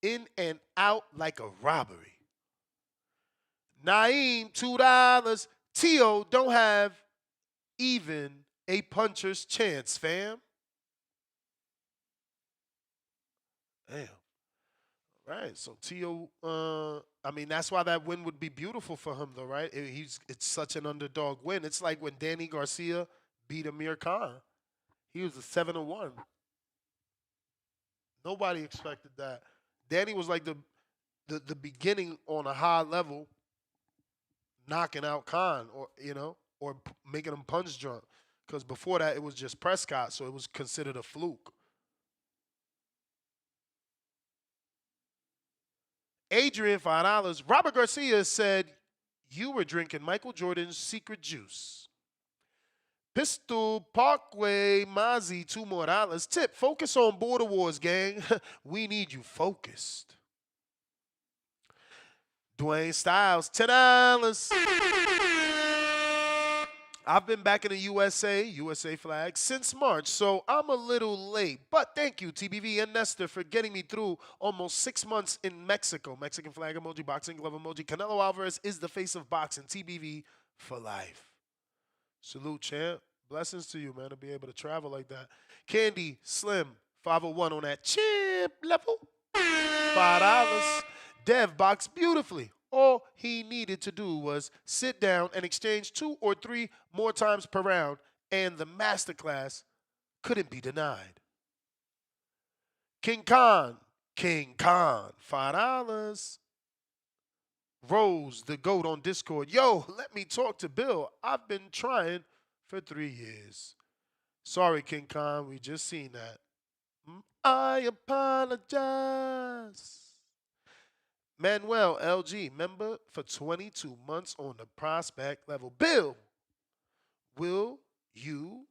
In and out like a robbery. Naeem, $2. Tio don't have even a puncher's chance, fam. Damn. Right, so Tio, I mean, that's why that win would be beautiful for him, though, right? It's such an underdog win. It's like when Danny Garcia beat Amir Khan. He was a 7-1. Nobody expected that. Danny was like the beginning on a high level, knocking out Khan, or making him punch drunk. Because before that, it was just Prescott, so it was considered a fluke. Adrian, $5. Robert Garcia said you were drinking Michael Jordan's secret juice. Pistol Parkway Mozzie, $2 more. Tip, focus on border wars, gang. We need you focused. Dwayne Styles, $10. I've been back in the USA flag, since March, so I'm a little late. But thank you, TBV and Nestor, for getting me through almost 6 months in Mexico. Mexican flag emoji, boxing glove emoji. Canelo Alvarez is the face of boxing. TBV for life. Salute, champ. Blessings to you, man, to be able to travel like that. Candy, Slim, 501 on that champ level. $5. Dev boxed beautifully. All he needed to do was sit down and exchange 2 or 3 more times per round, and the masterclass couldn't be denied. King Khan, $5. Rose, the GOAT on Discord. Yo, let me talk to Bill. I've been trying for 3 years. Sorry, King Khan. We just seen that. I apologize. Manuel LG, member for 22 months on the prospect level. Bill, will you?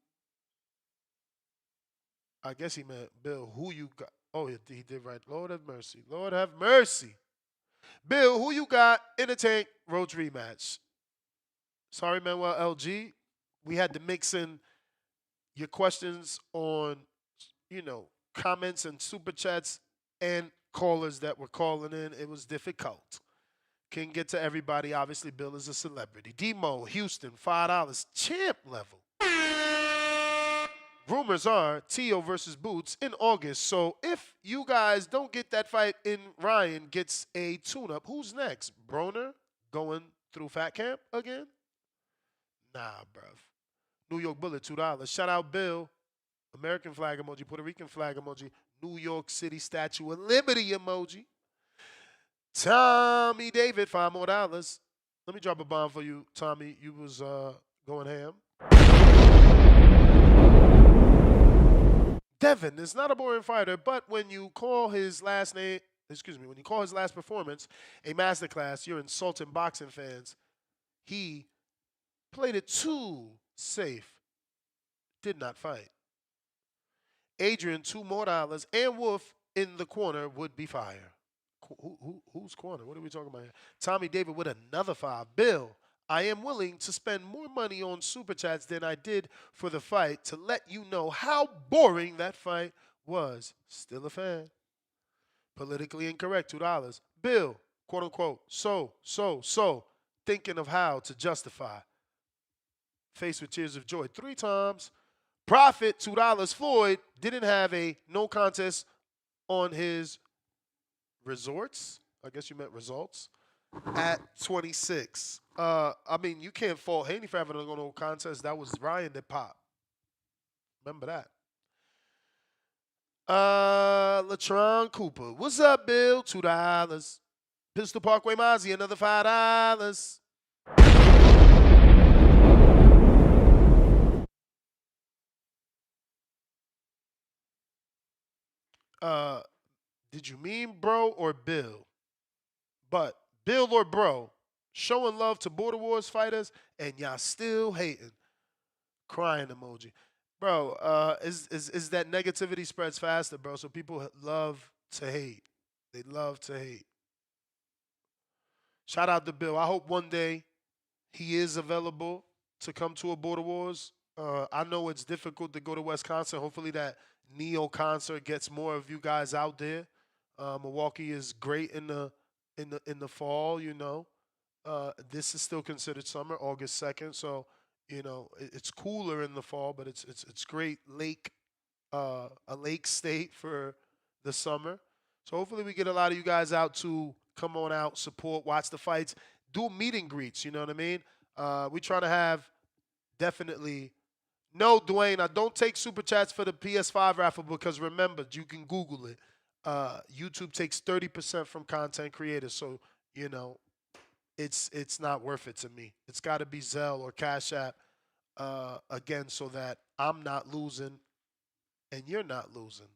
I guess he meant Bill, who you got? Oh, he did right. Lord have mercy. Lord have mercy. Bill, who you got in the tank Roach rematch? Sorry, Manuel LG. We had to mix in your questions on, comments and super chats and callers that were calling in. It was difficult. Can't get to everybody. Obviously, Bill is a celebrity. Demo, Houston, $5, champ level. Rumors are Tio versus Boots in August. So if you guys don't get that fight in, Ryan gets a tune-up. Who's next? Broner going through Fat Camp again? Nah, bruv. New York Bullet, $2. Shout out Bill. American flag emoji, Puerto Rican flag emoji, New York City Statue of Liberty emoji. Tommy David, $5 more. Let me drop a bomb for you, Tommy. You was going ham. Devin is not a boring fighter, but when you call his last performance a masterclass, you're insulting boxing fans. He played it too safe. Did not fight. Adrian, $2 more, and Wolf in the corner would be fire. Who's corner? What are we talking about here? Tommy David with another $5. Bill, I am willing to spend more money on super chats than I did for the fight to let you know how boring that fight was. Still a fan. Politically incorrect, $2. Bill, quote unquote, so, thinking of how to justify. Faced with tears of joy 3 times. Profit, $2. Floyd didn't have a no contest on his resorts. I guess you meant results. At 26. You can't fault Haney for having a no contest. That was Ryan that popped. Remember that. Latron Cooper. What's up, Bill? $2. Pistol Parkway Mozzie, another $5. Did you mean bro or Bill? But Bill or bro, showing love to Border Wars fighters, and y'all still hating. Crying emoji. Bro, is that negativity spreads faster, bro. So people love to hate. They love to hate. Shout out to Bill. I hope one day he is available to come to a Border Wars. I know it's difficult to go to Wisconsin. Hopefully that Neo concert gets more of you guys out there. Milwaukee is great in the fall, This is still considered summer, August 2nd. So, it's cooler in the fall, but it's great a lake state for the summer. So hopefully we get a lot of you guys out to come on out, support, watch the fights, do meet and greets, you know what I mean? We try to have definitely no, Dwayne, I don't take super chats for the PS5 raffle because remember, you can Google it. YouTube takes 30% from content creators, so it's not worth it to me. It's got to be Zelle or Cash App again, so that I'm not losing and you're not losing.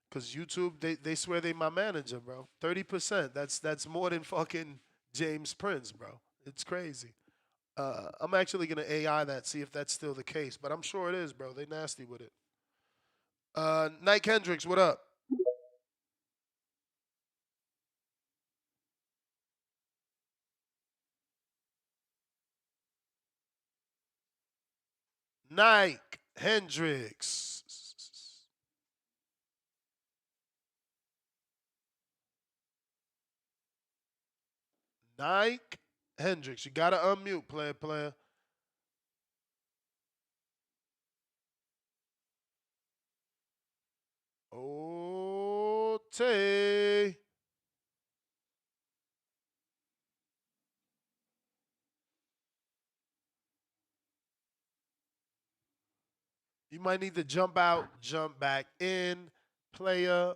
Because YouTube, they swear they my manager, bro. 30%. That's more than fucking James Prince, bro. It's crazy. I'm actually gonna AI that, see if that's still the case, but I'm sure it is, bro. They nasty with it. Nike Hendricks, what up? Nike Hendricks. Nike Hendricks. You gotta unmute, player. Oh, Tay. You might need to jump out, jump back in, player.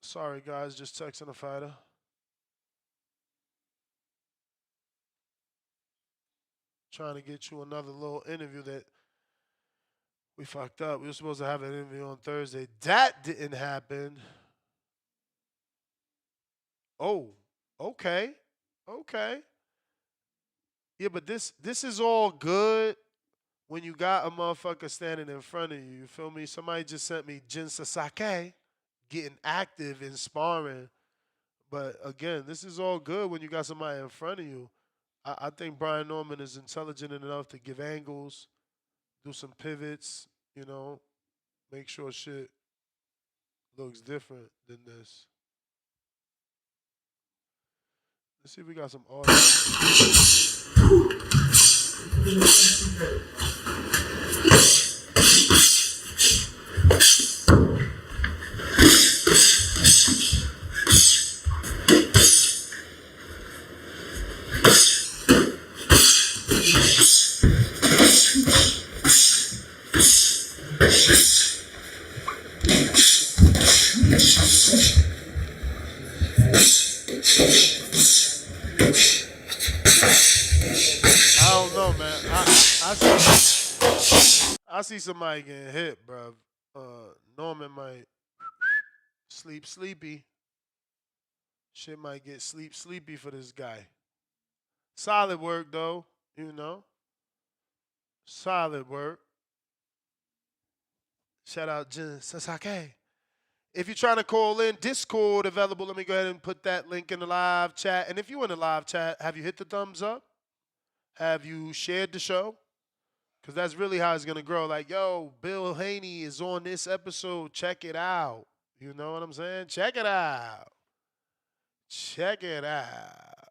Sorry, guys, just texting a fighter. Trying to get you another little interview that we fucked up. We were supposed to have an interview on Thursday. That didn't happen. Oh, okay. Okay. Yeah, but this is all good when you got a motherfucker standing in front of you. You feel me? Somebody just sent me Jin Sasaki getting active in sparring. But again, this is all good when you got somebody in front of you. I think Brian Norman is intelligent enough to give angles, do some pivots, make sure shit looks different than this. Let's see if we got some audio. I don't know, man. I see somebody getting hit, bro. Norman might sleepy. Shit might get sleepy for this guy. Solid work, though. Solid work. Shout out Jin Sasaki. If you're trying to call in, Discord available. Let me go ahead and put that link in the live chat. And if you're in the live chat, have you hit the thumbs up? Have you shared the show? Because that's really how it's going to grow. Like, yo, Bill Haney is on this episode. Check it out. You know what I'm saying? Check it out. Check it out.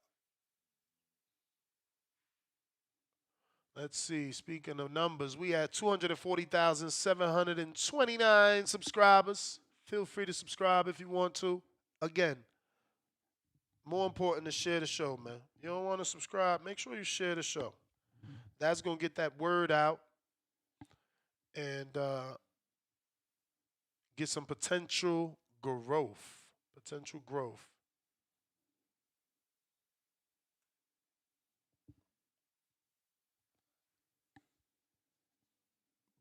Let's see. Speaking of numbers, we had 240,729 subscribers. Feel free to subscribe if you want to. Again, more important to share the show, man. You don't want to subscribe, make sure you share the show. That's going to get that word out and get some potential growth. Potential growth.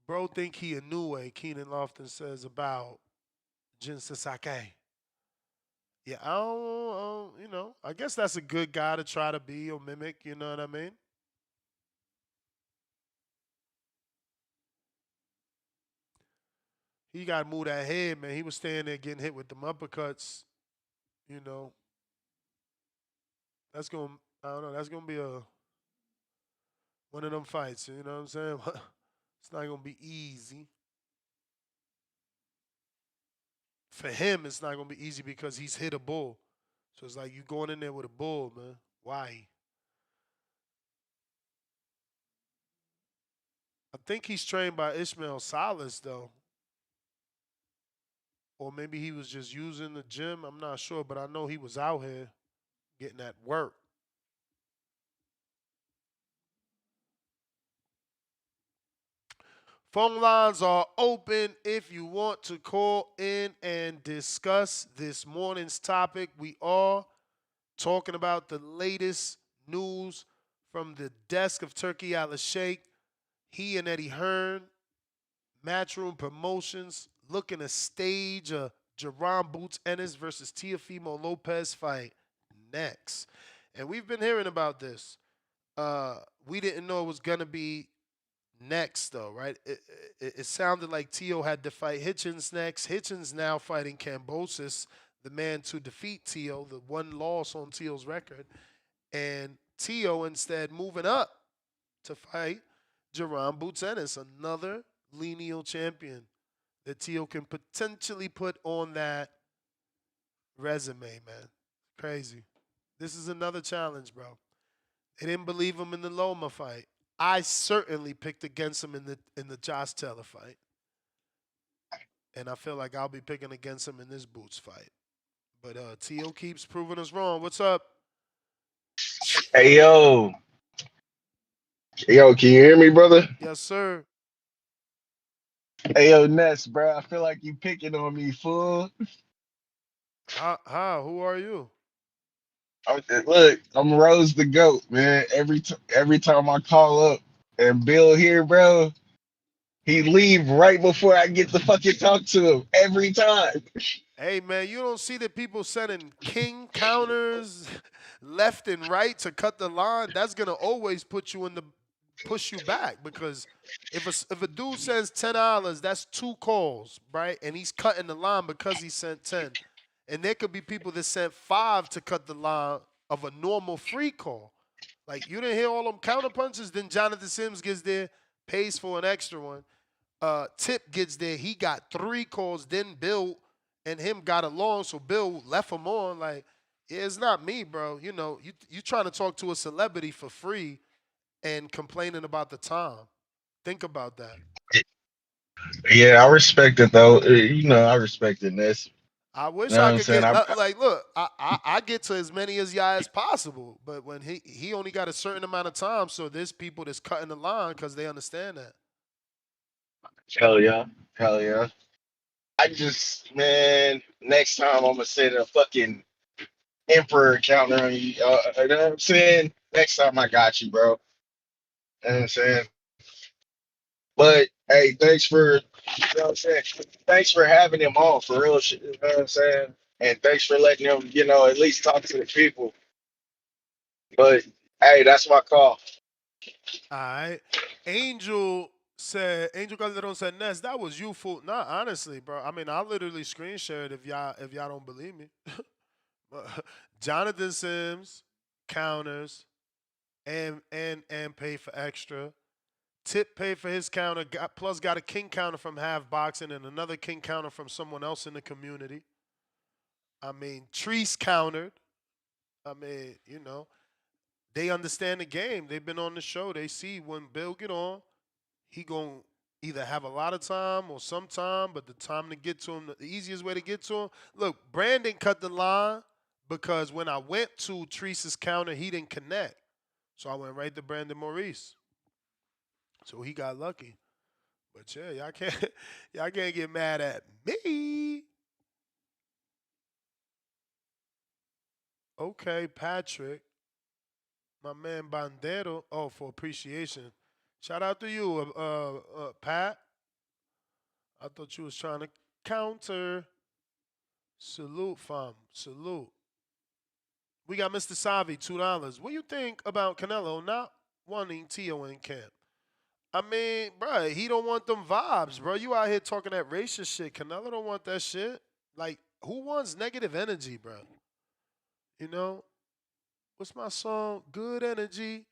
Bro think he a new way, Keenan Lofton says about Jin Sasaki. Yeah, I don't, I guess that's a good guy to try to be or mimic, you know what I mean? He got to move that head, man. He was standing there getting hit with them uppercuts, That's going to, I don't know, that's going to be one of them fights, you know what I'm saying? It's not going to be easy. For him, it's not going to be easy because he's hit a bull. So it's like you going in there with a bull, man. Why? I think he's trained by Ishmael Salas, though. Or maybe he was just using the gym. I'm not sure, but I know he was out here getting that work. Phone lines are open if you want to call in and discuss this morning's topic. We are talking about the latest news from the desk of Turki Al-Sheikh. He and Eddie Hearn, Matchroom Promotions, looking to stage a Jaron Boots Ennis versus Teofimo Lopez fight next. And we've been hearing about this. We didn't know it was going to be next, though, right? It sounded like Teo had to fight Hitchins next. Hitchins now fighting Kambosos, the man to defeat Teo, the one loss on Teo's record. And Teo instead moving up to fight Jaron Boots Ennis, another lineal champion that Teo can potentially put on that resume, man. Crazy. This is another challenge, bro. They didn't believe him in the Loma fight. I certainly picked against him in the Josh Taylor fight. And I feel like I'll be picking against him in this Boots fight. But Teo keeps proving us wrong. What's up? Hey, yo. Yo, can you hear me, brother? Yes, sir. Hey, yo, Ness, bro. I feel like you picking on me, fool. How? Who are you? Look, I'm Rose the goat, man. Every time I call up and Bill here, bro, he leave right before I get to fucking talk to him every time. Hey man, you don't see that people sending king counters left and right to cut the line. That's gonna always put you in the push you back because if a dude sends $10, that's 2 calls, right? And he's cutting the line because he sent 10. And there could be people that sent 5 to cut the line of a normal free call. Like you didn't hear all them counter punches. Then Jonathan Sims gets there, pays for an extra one. Tip gets there. He got 3 calls. Then Bill and him got along, so Bill left him on. Like, yeah, it's not me, bro. You know, you trying to talk to a celebrity for free and complaining about the time. Think about that. Yeah, I respect it though. I respect it, Ness. I You wish know what I I'm could saying? get like, look, I get to as many as y'all as possible, but when he only got a certain amount of time, so there's people that's cutting the line because they understand that. Hell yeah. Hell yeah. I just, man, next time I'm gonna set a fucking emperor counter on you. You know what I'm saying? Next time I got you, bro. You know what I'm saying? But hey, what I'm saying? Thanks for having him on for real shit. You know what I'm saying? And thanks for letting him, at least talk to the people. But hey, that's my call. All right. Angel Calderon said, Ness, that was you fool. Nah, honestly, bro. I mean, I'll literally screen share it if y'all don't believe me. Jonathan Sims counters and pay for extra. Tip paid for his counter, got a king counter from Half Boxing and another king counter from someone else in the community. I mean, Treese countered. I mean, they understand the game. They've been on the show. They see when Bill get on, he going to either have a lot of time or some time, but the time to get to him, the easiest way to get to him. Look, Brandon cut the line because when I went to Treese's counter, he didn't connect. So I went right to Brandon Maurice. So he got lucky. But yeah, y'all can't get mad at me. Okay, Patrick, my man Bandero. Oh, for appreciation. Shout out to you, Pat. I thought you was trying to counter. Salute, fam. Salute. We got Mr. Savi, $2. What do you think about Canelo not wanting Tio in camp? I mean, bro, he don't want them vibes, bro. You out here talking that racist shit. Canelo don't want that shit. Like, who wants negative energy, bro? You know? What's my song? Good energy.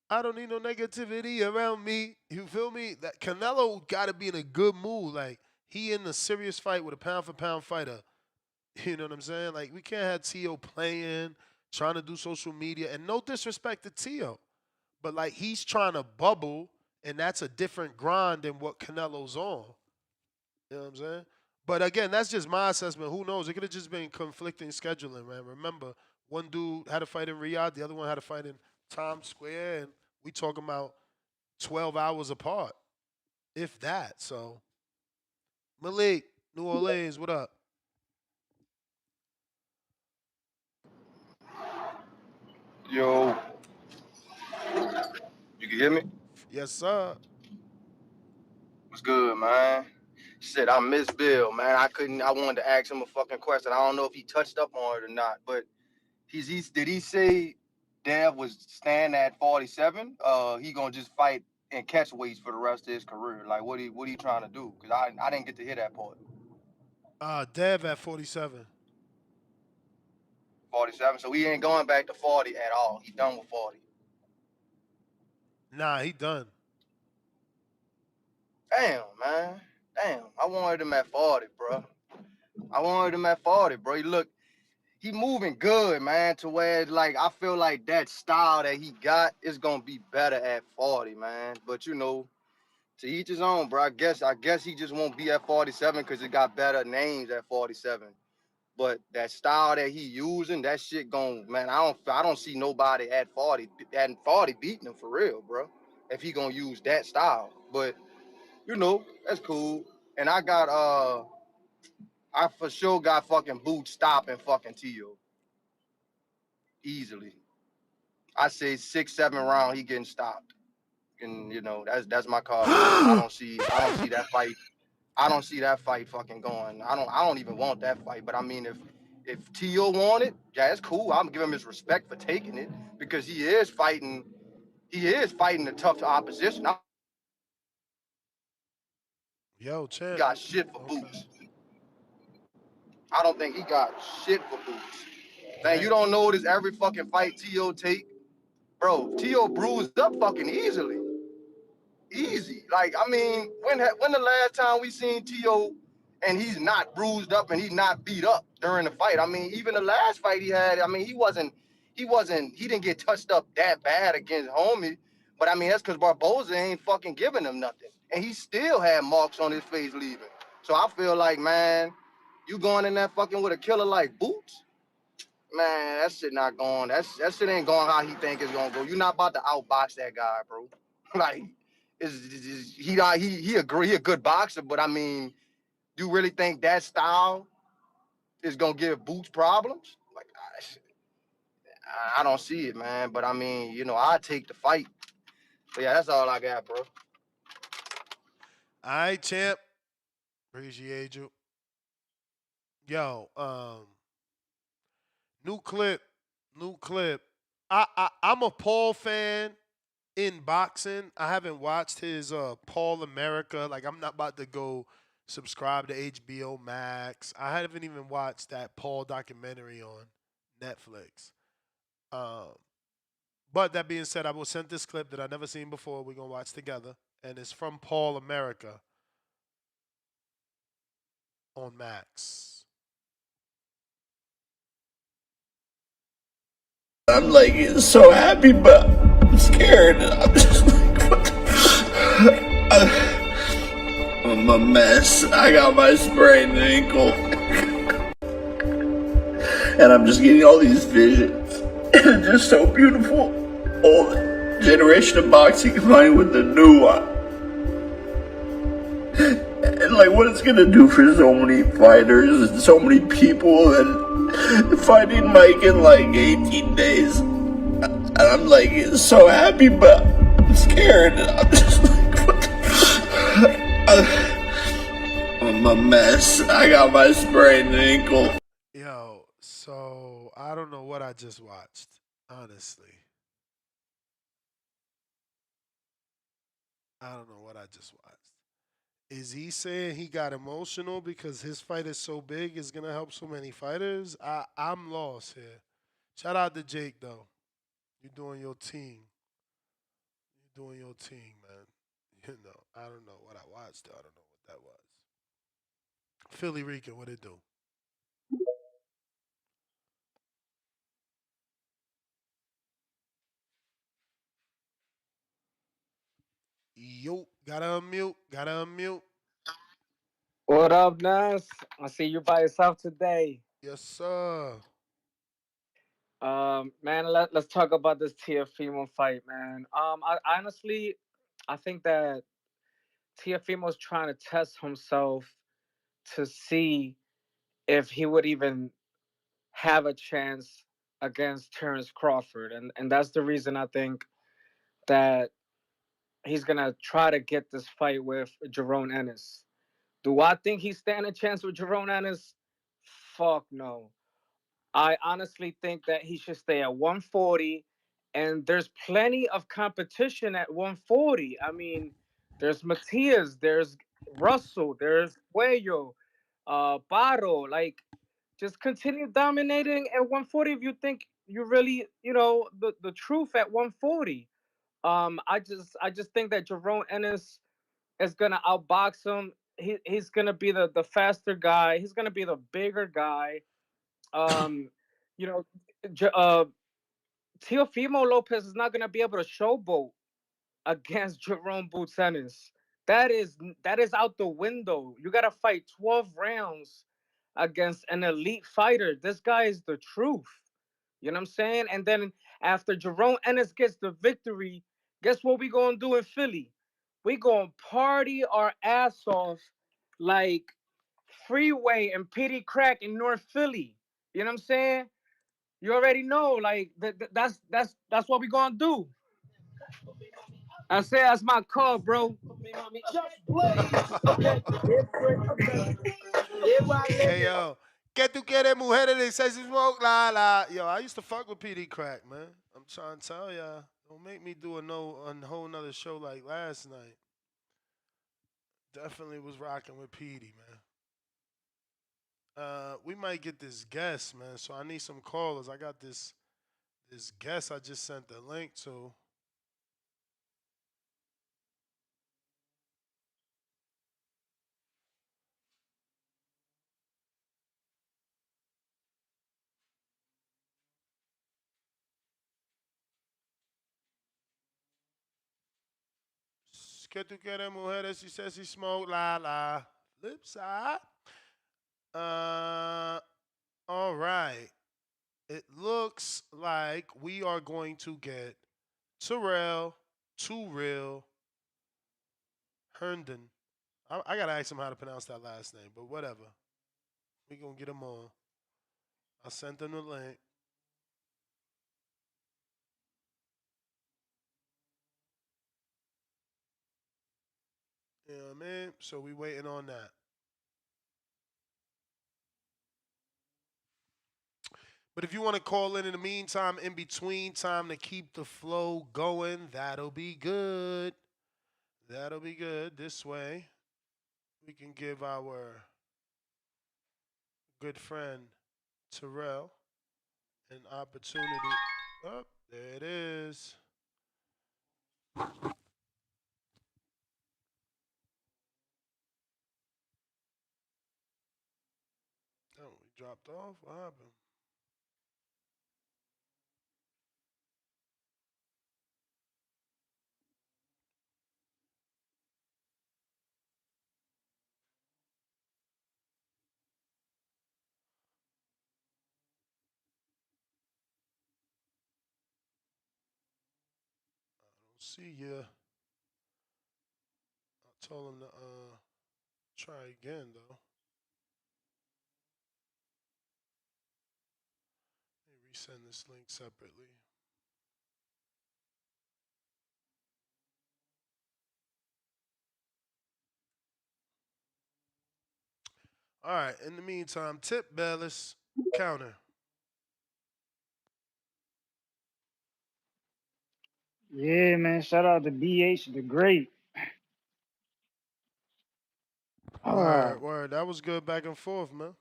I don't need no negativity around me. You feel me? That Canelo got to be in a good mood. Like, he in a serious fight with a pound for pound fighter. You know what I'm saying? Like, we can't have Tio playing, trying to do social media. And no disrespect to Tio, but like, he's trying to bubble, and that's a different grind than what Canelo's on. You know what I'm saying? But again, that's just my assessment. Who knows? It could have just been conflicting scheduling, man. Remember, one dude had a fight in Riyadh, the other one had a fight in Times Square, and we talking about 12 hours apart, if that. So, Malik, New Orleans, what up? Yo, you can hear me? Yes, sir. What's good, man? Shit, I miss Bill, man. I wanted to ask him a fucking question. I don't know if he touched up on it or not, but did he say Dev was staying at 47? He gonna just fight and catch weights for the rest of his career? Like, what he trying to do? Cause I didn't get to hear that part. Dev at 47. 47. So he ain't going back to 40 at all. He done with 40. Nah, he done. Damn, man. Damn. I wanted him at 40, bro. I wanted him at 40, bro. He moving good, man, to where like I feel like that style that he got is gonna be better at 40, man. But to each his own, bro. I guess he just won't be at 47 because he got better names at 47. But that style that he using, that shit man. I don't see nobody at 40 beating him for real, bro. If he gonna use that style, but that's cool. And I I for sure got fucking Boots stopping fucking Tio easily. I say 6, 7 round he getting stopped, and that's my call on that. I don't see that fight. I don't see that fight fucking going. I don't even want that fight. But I mean, if Tio want it, yeah, it's cool. I'm giving him his respect for taking it because he is fighting. He is fighting the tough opposition. I Yo, champ. got shit for Okay. Boots. I don't think he got shit for Boots. Man, you Dang. don't notice every fucking fight Tio take, bro. Tio bruised up fucking easily. Easy. Like, I mean, when the last time we seen T.O. and he's not bruised up and he's not beat up during the fight? I mean, even the last fight he had, I mean, he didn't get touched up that bad against Homie. But I mean, that's because Barboza ain't fucking giving him nothing. And he still had marks on his face leaving. So I feel like, man, you going in there fucking with a killer like Boots? Man, that shit not going. That shit ain't going how he think it's gonna go. You're not about to outbox that guy, bro. Like, he agree he a good boxer, but I mean, you really think that style is gonna give Boots problems? Like, I don't see it, man. But I mean, I take the fight. But yeah, that's all I got, bro. All right, champ. Appreciate you. Yo, new clip. New clip. I'm a Paul fan in boxing. I haven't watched his Paul America. Like, I'm not about to go subscribe to HBO Max. I haven't even watched that Paul documentary on Netflix. Um, but that being said, I will send this clip that I never seen before. We're gonna watch together, and it's from Paul America on Max. I'm like so happy, but I'm scared. I'm just like, what I'm a mess. I got my sprained ankle, and I'm just getting all these visions. It's just so beautiful. Old generation of boxing combined with the new one. And like what it's gonna do for so many fighters and so many people, and fighting Mike in like 18 days. And I'm like so happy, but I'm scared. I'm just like, what I'm a mess. I got my sprained ankle. Yo, so I don't know what I just watched, honestly. I don't know what I just watched. Is he saying he got emotional because his fight is so big, it's gonna help so many fighters? I'm lost here. Shout out to Jake though. You're doing your team. You're doing your team, man. I don't know what I watched. Though. I don't know what that was. Philly Rican, what it do? Yo, gotta unmute. Gotta unmute. What up, Nas? I see you by yourself today. Yes, sir. Man, let's talk about this Teofimo fight, man. I honestly, I think that Teofimo's trying to test himself to see if he would even have a chance against Terrence Crawford, and that's the reason I think that he's gonna try to get this fight with Jaron Ennis. Do I think he stand a chance with Jaron Ennis? Fuck no. I honestly think that he should stay at 140, and there's plenty of competition at 140. I mean, there's Matias, there's Russell, there's Cuello, Baro. Like, just continue dominating at 140 if you think you really, the truth at 140. I just think that Jerome Ennis is gonna outbox him. He's gonna be the faster guy. He's gonna be the bigger guy. Um, you know, J- uh, Teofimo Lopez is not gonna be able to showboat against Jerome Boots Ennis. That is out the window. You gotta fight 12 rounds against an elite fighter. This guy is the truth. You know what I'm saying? And then after Jerome Ennis gets the victory, guess what we gonna do in Philly? We gonna party our ass off like Freeway and Pity Crack in North Philly. You know what I'm saying? You already know, like that's what we gonna do. I say that's my call, bro. Just blaze. Okay. Hey yo, que tu quieres mujeres de sexy smoke la la. Yo, I used to fuck with PD Crack, man. I'm trying to tell y'all, don't make me do a whole nother show like last night. Definitely was rocking with PD, man. We might get this guest, man. So I need some callers. I got this guest I just sent the link to. Que tu quieres mujeres si sexy smoke la la. Flip side. All right. It looks like we are going to get Tyrell, Too Real, Herndon. I gotta ask him how to pronounce that last name, but whatever. We gonna get him on. I sent him the link. You know what I mean? So we waiting on that. But if you want to call in the meantime, in between time to keep the flow going, that'll be good. That'll be good. This way, we can give our good friend Tyrell an opportunity. Oh, there it is. Oh, we dropped off? What happened? I don't see you. I told him to try again, though. Let me resend this link separately. All right. In the meantime, tip Bayless counter. Yeah, man. Shout out to BH the Great. Word, word. That was good back and forth, man.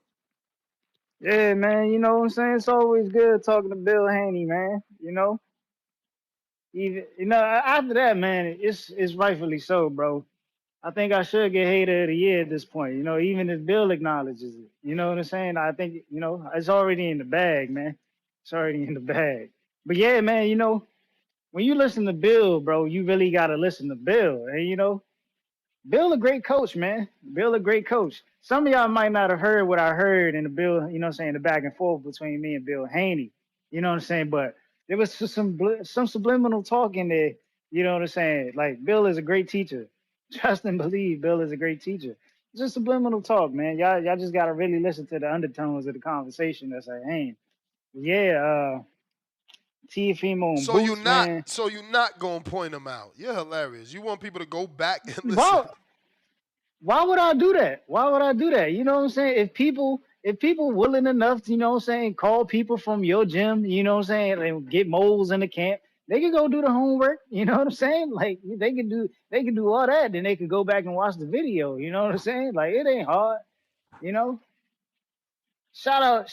Yeah, man. You know what I'm saying? It's always good talking to Bill Haney, man. You know, even after that, man, it's rightfully so, bro. I think I should get hater of the year at this point. You know, even if Bill acknowledges it. You know what I'm saying? I think it's already in the bag, man. It's already in the bag. But yeah, man. When you listen to Bill, bro, you really gotta listen to Bill, and Bill a great coach, man. Bill a great coach. Some of y'all might not have heard what I heard in the Bill, the back and forth between me and Bill Haney. You know what I'm saying? But there was some subliminal talk in there. You know what I'm saying? Like Bill is a great teacher. Trust and believe Bill is a great teacher. It's just subliminal talk, man. Y'all just gotta really listen to the undertones of the conversation that's at hand. Yeah, Teofimo and So you Boots, not man. so you not gonna point them out. You're hilarious. You want people to go back and listen. Why why would I do that? Why would I do that? You know what I'm saying? If people willing enough to, call people from your gym, and get moles in the camp, they can go do the homework, you know what I'm saying? Like they can do all that, then they could go back and watch the video, you know what I'm saying? Like it ain't hard, you know. And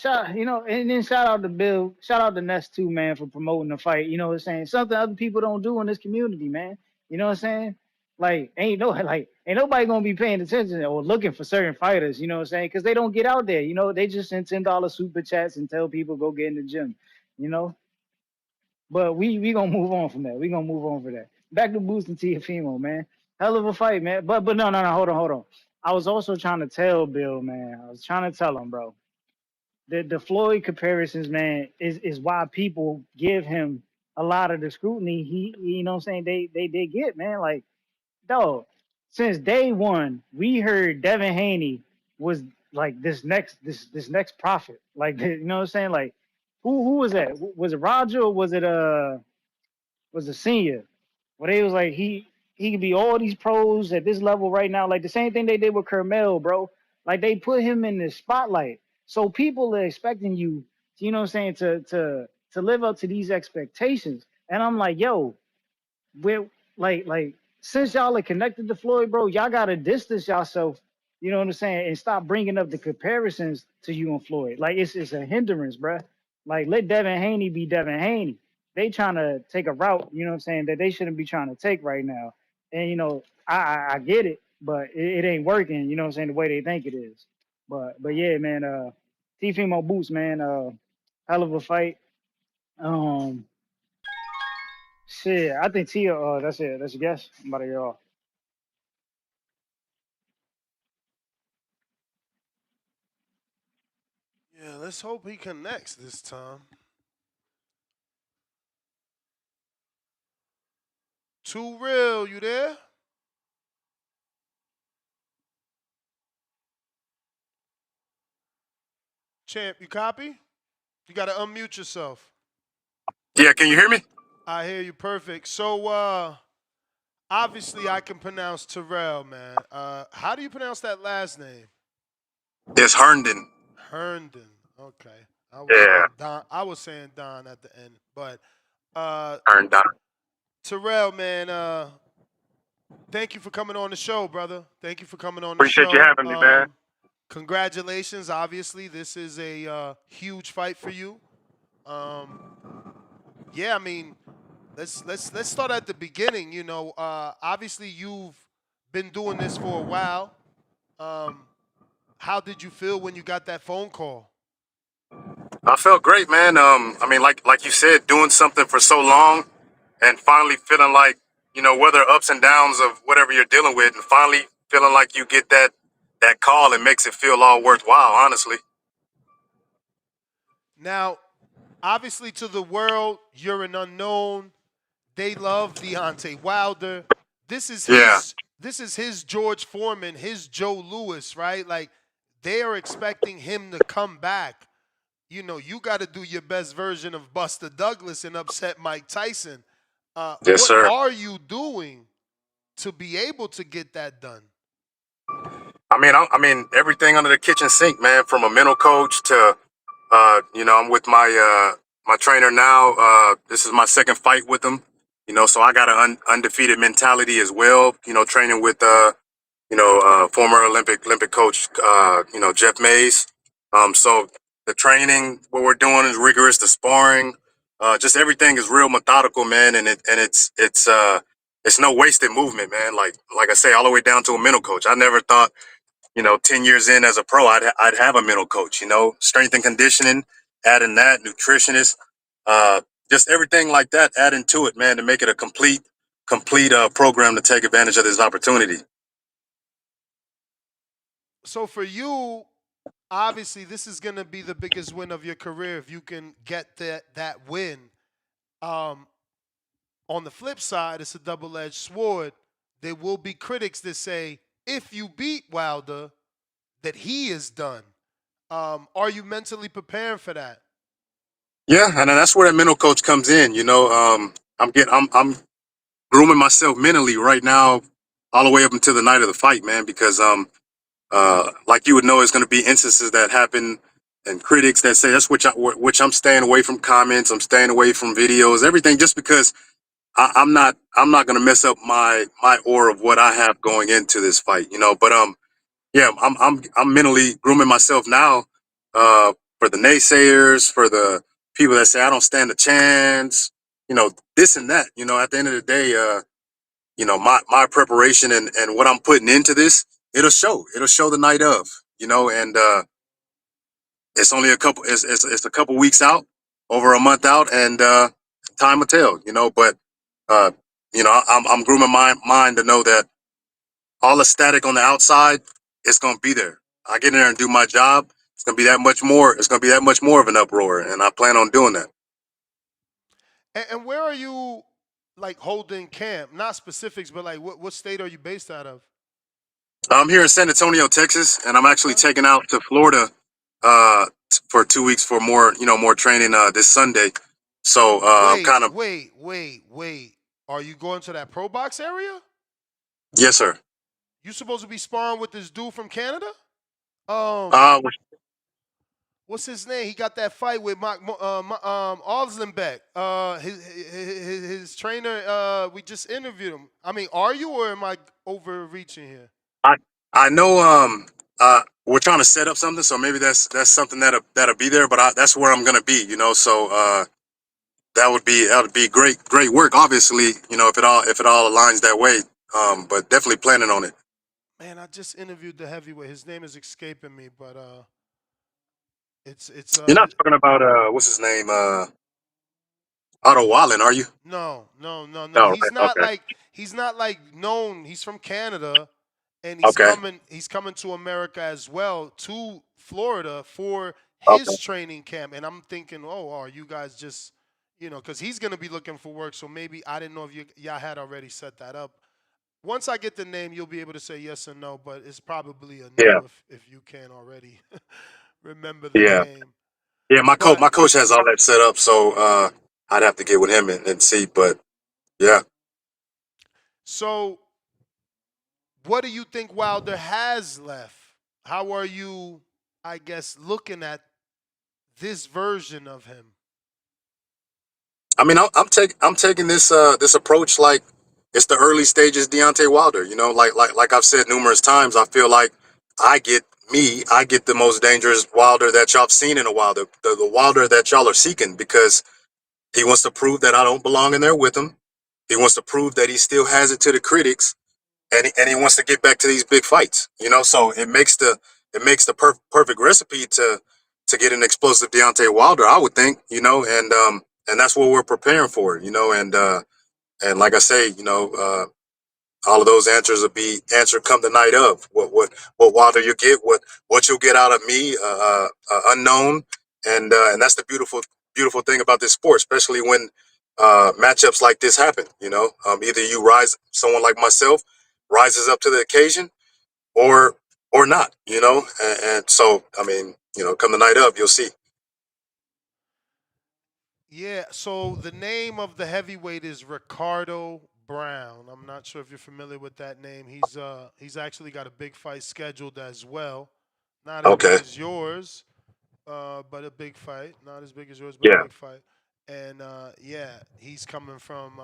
then shout out to Bill, shout out to Ness too, man, for promoting the fight. You know what I'm saying? Something other people don't do in this community, man. You know what I'm saying? Like, ain't nobody gonna be paying attention or looking for certain fighters. You know what I'm saying? Because they don't get out there. They just send $10 super chats and tell people go get in the gym. You know. But we gonna move on from that. We gonna move on from that. Back to boosting Teofimo, man. Hell of a fight, man. But no, hold on. I was also trying to tell Bill, man. I was trying to tell him, bro. The Floyd comparisons, man, is why people give him a lot of the scrutiny he you know what I'm saying they get, man. Like, dog, since day one, we heard Devin Haney was like this next prophet. Like you know what I'm saying? Like who was that? Was it Roger or was it Senior? Where they was like he can be all these pros at this level right now. Like the same thing they did with Kermel, bro. Like they put him in the spotlight. So people are expecting you, you know what I'm saying, to live up to these expectations. And I'm like, yo, we're like since y'all are connected to Floyd, bro, y'all gotta distance yourself. You know what I'm saying, and stop bringing up the comparisons to you and Floyd. Like it's a hindrance, bro. Like let Devin Haney be Devin Haney. They trying to take a route, you know what I'm saying, that they shouldn't be trying to take right now. And you know, I get it, but it ain't working. You know what I'm saying, the way they think it is. But yeah, man. Teofimo Boots, man. Hell of a fight. Um, Shit, I think Tia. That's it. That's a guess. I'm about to get off. Yeah, let's hope he connects this time. Too real, you there? Champ, you copy? You got to unmute yourself. Yeah, can you hear me? I hear you perfect. So, obviously, I can pronounce Tyrell, man. How do you pronounce that last name? It's Herndon. Herndon. Okay. I was Yeah, saying Don. I was saying Don at the end, but Herndon. Terrell, man. Thank you for coming on the show, brother. Thank you for coming on the Appreciate you show. having me, man. Congratulations. Obviously, this is a huge fight for you. Yeah, I mean, let's start at the beginning. You know, obviously you've been doing this for a while. How did you feel when you got that phone call? I felt great, man. I mean, like you said, doing something for so long, and finally feeling like, whether ups and downs of whatever you're dealing with, and finally feeling like you get that call, and makes it feel all worthwhile. Honestly. Now, obviously, to the world, you're an unknown. They love Deontay Wilder. This is Yeah. his. This is his George Foreman, his Joe Louis, right? Like they are expecting him to come back. You know, you got to do your best version of Buster Douglas and upset Mike Tyson. Yes, What sir. are you doing to be able to get that done? I mean, everything under the kitchen sink, man. From a mental coach to, I'm with my trainer now. This is my second fight with him. So I got an undefeated mentality as well. Training with former Olympic coach, Jeff Mays. So the training, what we're doing is rigorous. The sparring, just everything is real methodical, man. And it's no wasted movement, man. Like I say, all the way down to a mental coach. I never thought, 10 years in as a pro, I'd have a mental coach. Strength and conditioning, adding that, nutritionist, uh, just everything like that, adding to it, man, to make it a complete program to take advantage of this opportunity. So for you, obviously, this is going to be the biggest win of your career if you can get that win. Um, on the flip side, it's a double-edged sword. There will be critics that say, if you beat Wilder, that he is done. Are you mentally preparing for that? Yeah, and that's where that mental coach comes in. I'm grooming myself mentally right now, all the way up until the night of the fight, man. Because like you would know, it's going to be instances that happen, and critics that say that's which I'm staying away from comments. I'm staying away from videos, everything, just because I'm not going to mess up my aura of what I have going into this fight. But yeah, I'm mentally grooming myself now, for the naysayers, for the people that say I don't stand a chance, this and that. At the end of the day, my preparation and what I'm putting into this, it'll show. It'll show the night of, and it's only it's a couple weeks out, over a month out, and time will tell, But uh, I'm grooming my mind to know that all the static on the outside, it's gonna be there. I get in there and do my job. It's gonna be that much more. It's gonna be that much more of an uproar, and I plan on doing that. And where are you, like, holding camp? Not specifics, but like, what state are you based out of? I'm here in San Antonio, Texas, and I'm actually Okay. taking out to Florida for 2 weeks for more, more training this Sunday. So I'm Wait, kind of wait, wait, wait. Are you going to that pro box area? yes, sir. You supposed to be sparring with this dude from Canada? Um, Uh, what's his name? He got that fight with Oslenbeck. His trainer. We just interviewed him. I mean, are you or am I overreaching here? I I know we're trying to set up something, so maybe that's something that'll be there. But that's where I'm gonna be, So that would be great work. Obviously, if it all aligns that way. But definitely planning on it. Man, I just interviewed the heavyweight. His name is escaping me, but it's You're not talking about what's his name? Otto Wallen, are you? no. No, He's not like known. He's from Canada, and he's okay, coming to America as well, to Florida for okay, his training camp. And I'm thinking, oh, are you guys just, because he's gonna be looking for work. So maybe I didn't know if y'all had already set that up. Once I get the name, you'll be able to say yes or no. But it's probably a yeah, no if you can't already remember the yeah, name. yeah. But My coach has all that set up, so I'd have to get with him and see. But yeah, so, what do you think Wilder has left? How are you, I guess, looking at this version of him? I mean, I'm taking this approach like it's the early stages Deontay Wilder. Like I've said numerous times, I feel like I get I get the most dangerous Wilder that y'all have seen in a while, the Wilder that y'all are seeking because he wants to prove that I don't belong in there with him. He wants to prove that he still has it to the critics, and he wants to get back to these big fights. So it makes the perfect recipe to get an explosive Deontay Wilder, I would think. And that's what we're preparing for. And like I say, all of those answers will be answered come the night of. What Wilder you get, what you'll get out of me, unknown, and that's the beautiful thing about this sport, especially when matchups like this happen. Either someone like myself rises up to the occasion, or not. And so I mean, come the night of, you'll see. Yeah, so the name of the heavyweight is Ricardo Brown. I'm not sure if you're familiar with that name. He's actually got a big fight scheduled as well. Not as big Okay. as yours, but a big fight. Not as big as yours, but a Yeah. big fight. And yeah, he's coming from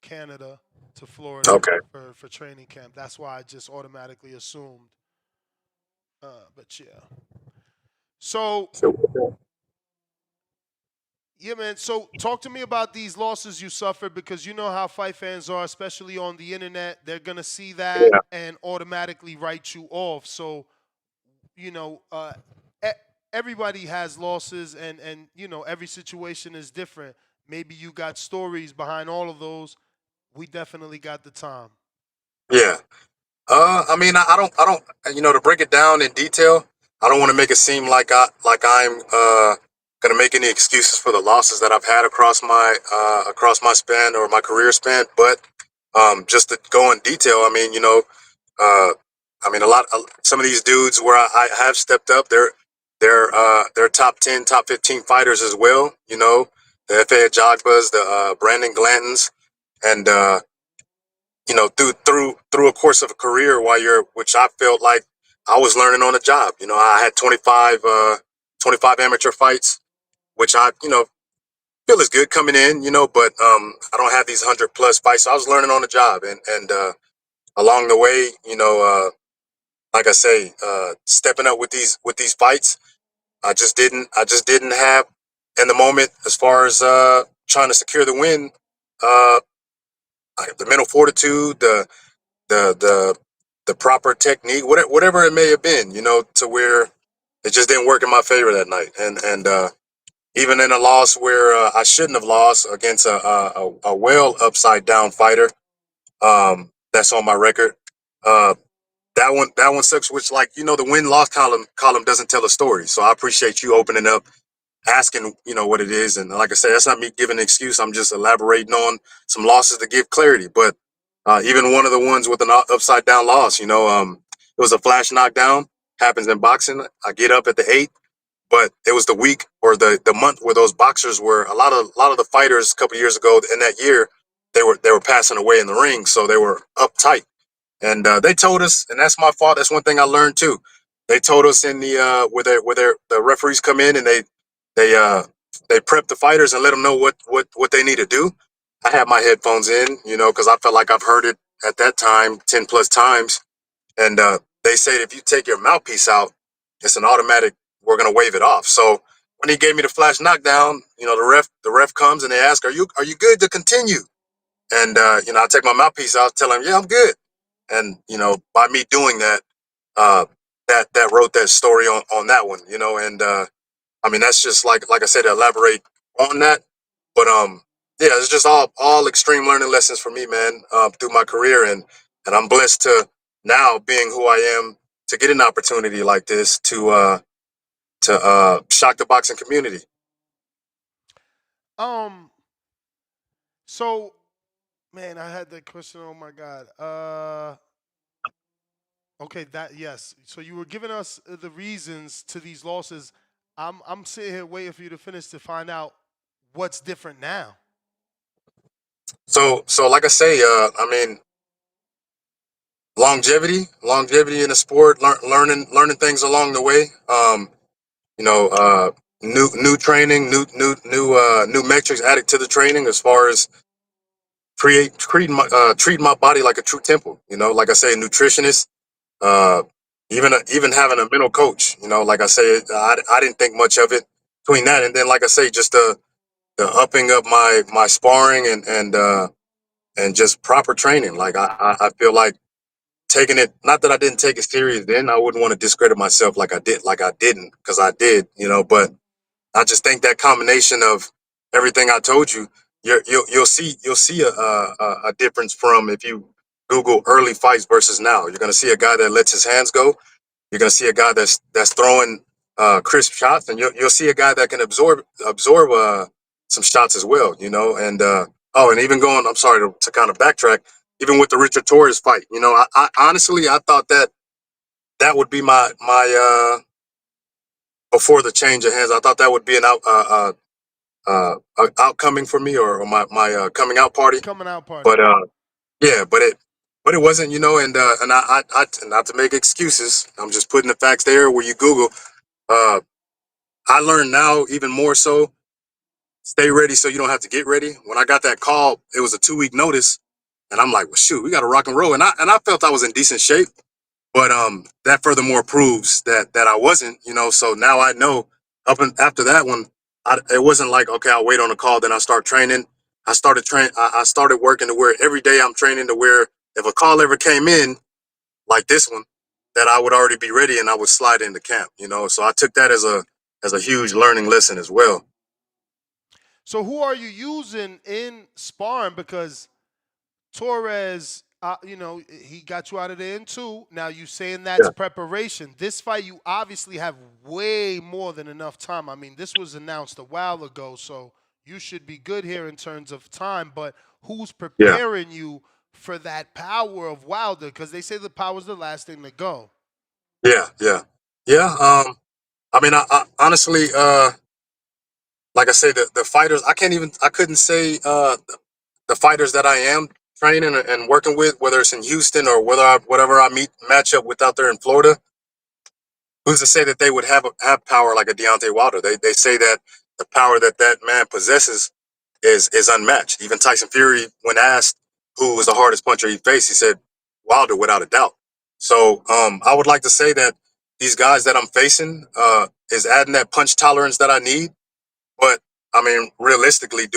Canada to Florida Okay. for training camp. That's why I just automatically assumed. But yeah. So So, yeah, man. So talk to me about these losses you suffered, because you know how fight fans are, especially on the internet. They're gonna see that yeah. and automatically write you off. So you know, e- everybody has losses, and every situation is different. Maybe you got stories behind all of those. We definitely got the time. Yeah. I mean, I don't, to break it down in detail, I don't want to make it seem like I'm gonna make any excuses for the losses that I've had across my span or my career span. But just to go in detail, I mean, uh, some of these dudes where I have stepped up, they're top 10, top 15 fighters as well. The FA Jogbas, the Brandon Glantons, and through a course of a career which I felt like I was learning on the job. I had 25 amateur fights, which I feel is good coming in, but I don't have these 100+ fights. So I was learning on the job, and along the way, like I say, stepping up with these fights, I just didn't have in the moment as far as trying to secure the win, uh, the mental fortitude, the the the proper technique, whatever it may have been, to where it just didn't work in my favor that night. And even in a loss where I shouldn't have lost against a well upside down fighter, that's on my record. Uh, that one sucks. Which, like, the win loss column doesn't tell a story. So I appreciate you opening up, asking what it is. And like I said, that's not me giving an excuse. I'm just elaborating on some losses to give clarity. But even one of the ones with an upside down loss, it was a flash knockdown. Happens in boxing. I get up at the 8th, but it was the week or the month where those boxers were a lot of the fighters a couple years ago in that year. They were passing away in the ring, so they were uptight. And they told us, and that's my fault. That's one thing I learned too. They told us in the the referees come in and they prep the fighters and let them know what they need to do. I had my headphones in, because I felt like I've heard it at that time 10 plus times. And they said if you take your mouthpiece out, it's an automatic. We're gonna wave it off. So when he gave me the flash knockdown, the ref comes and they ask, are you good to continue? And I take my mouthpiece out, tell him, yeah, I'm good. And by me doing that, that wrote that story on that one, and I mean that's just like I said, to elaborate on that. But yeah, it's just all extreme learning lessons for me, man, through my career, and I'm blessed to now being who I am to get an opportunity like this to shock the boxing community. So, man, I had that question. Oh my God. Okay, yes. So you were giving us the reasons to these losses. I'm sitting here waiting for you to finish to find out what's different now. So like I say, I mean, longevity in the sport, learning things along the way. New training, new metrics added to the training as far as treating my body like a true temple. Like I say, a nutritionist, uh, even having a mental coach. Like I say, I didn't think much of it between that and then, like I say, just the upping of my sparring and just proper training. Like I feel like taking it, not that I didn't take it serious then. I wouldn't want to discredit myself like I didn't, because I did, but I just think that combination of everything I told you, you'll see a difference from if you Google early fights versus now. You're gonna see a guy that lets his hands go. You're gonna see a guy that's throwing crisp shots, and you'll see a guy that can absorb some shots as well. And and even going, I'm sorry to kind of backtrack. Even with the Richard Torres fight, I honestly I thought that would be my before the change of hands. I thought that would be an outcoming for me, or my coming out party. Coming out party. But yeah, but it wasn't, and I not to make excuses. I'm just putting the facts there where you Google. I learned now even more so. Stay ready so you don't have to get ready. When I got that call, it was a 2-week notice, and I'm like, well, shoot, we got to rock and roll. And I felt I was in decent shape. But that furthermore proves that I wasn't, So now I know. After that one, it wasn't like, okay, I'll wait on a call, then I start training. I started working to where every day I'm training to where if a call ever came in like this one, that I would already be ready and I would slide into camp. So I took that as a huge learning lesson as well. So who are you using in sparring? Because Torres, he got you out of there in 2. Now you saying that's preparation. This fight, you obviously have way more than enough time. I mean, this was announced a while ago, so you should be good here in terms of time. But who's preparing you for that power of Wilder? Because they say the power's the last thing to go. Yeah. I mean, I honestly, like I say, the fighters, I couldn't say the fighters that I am training and working with, whether it's in Houston or whatever I match up with out there in Florida. Who's to say that they would have power like a Deontay Wilder? They say that the power that man possesses is unmatched. Even Tyson Fury, when asked who was the hardest puncher he faced, he said Wilder without a doubt. So I would like to say that these guys that I'm facing is adding that punch tolerance that I need. But I mean, realistically,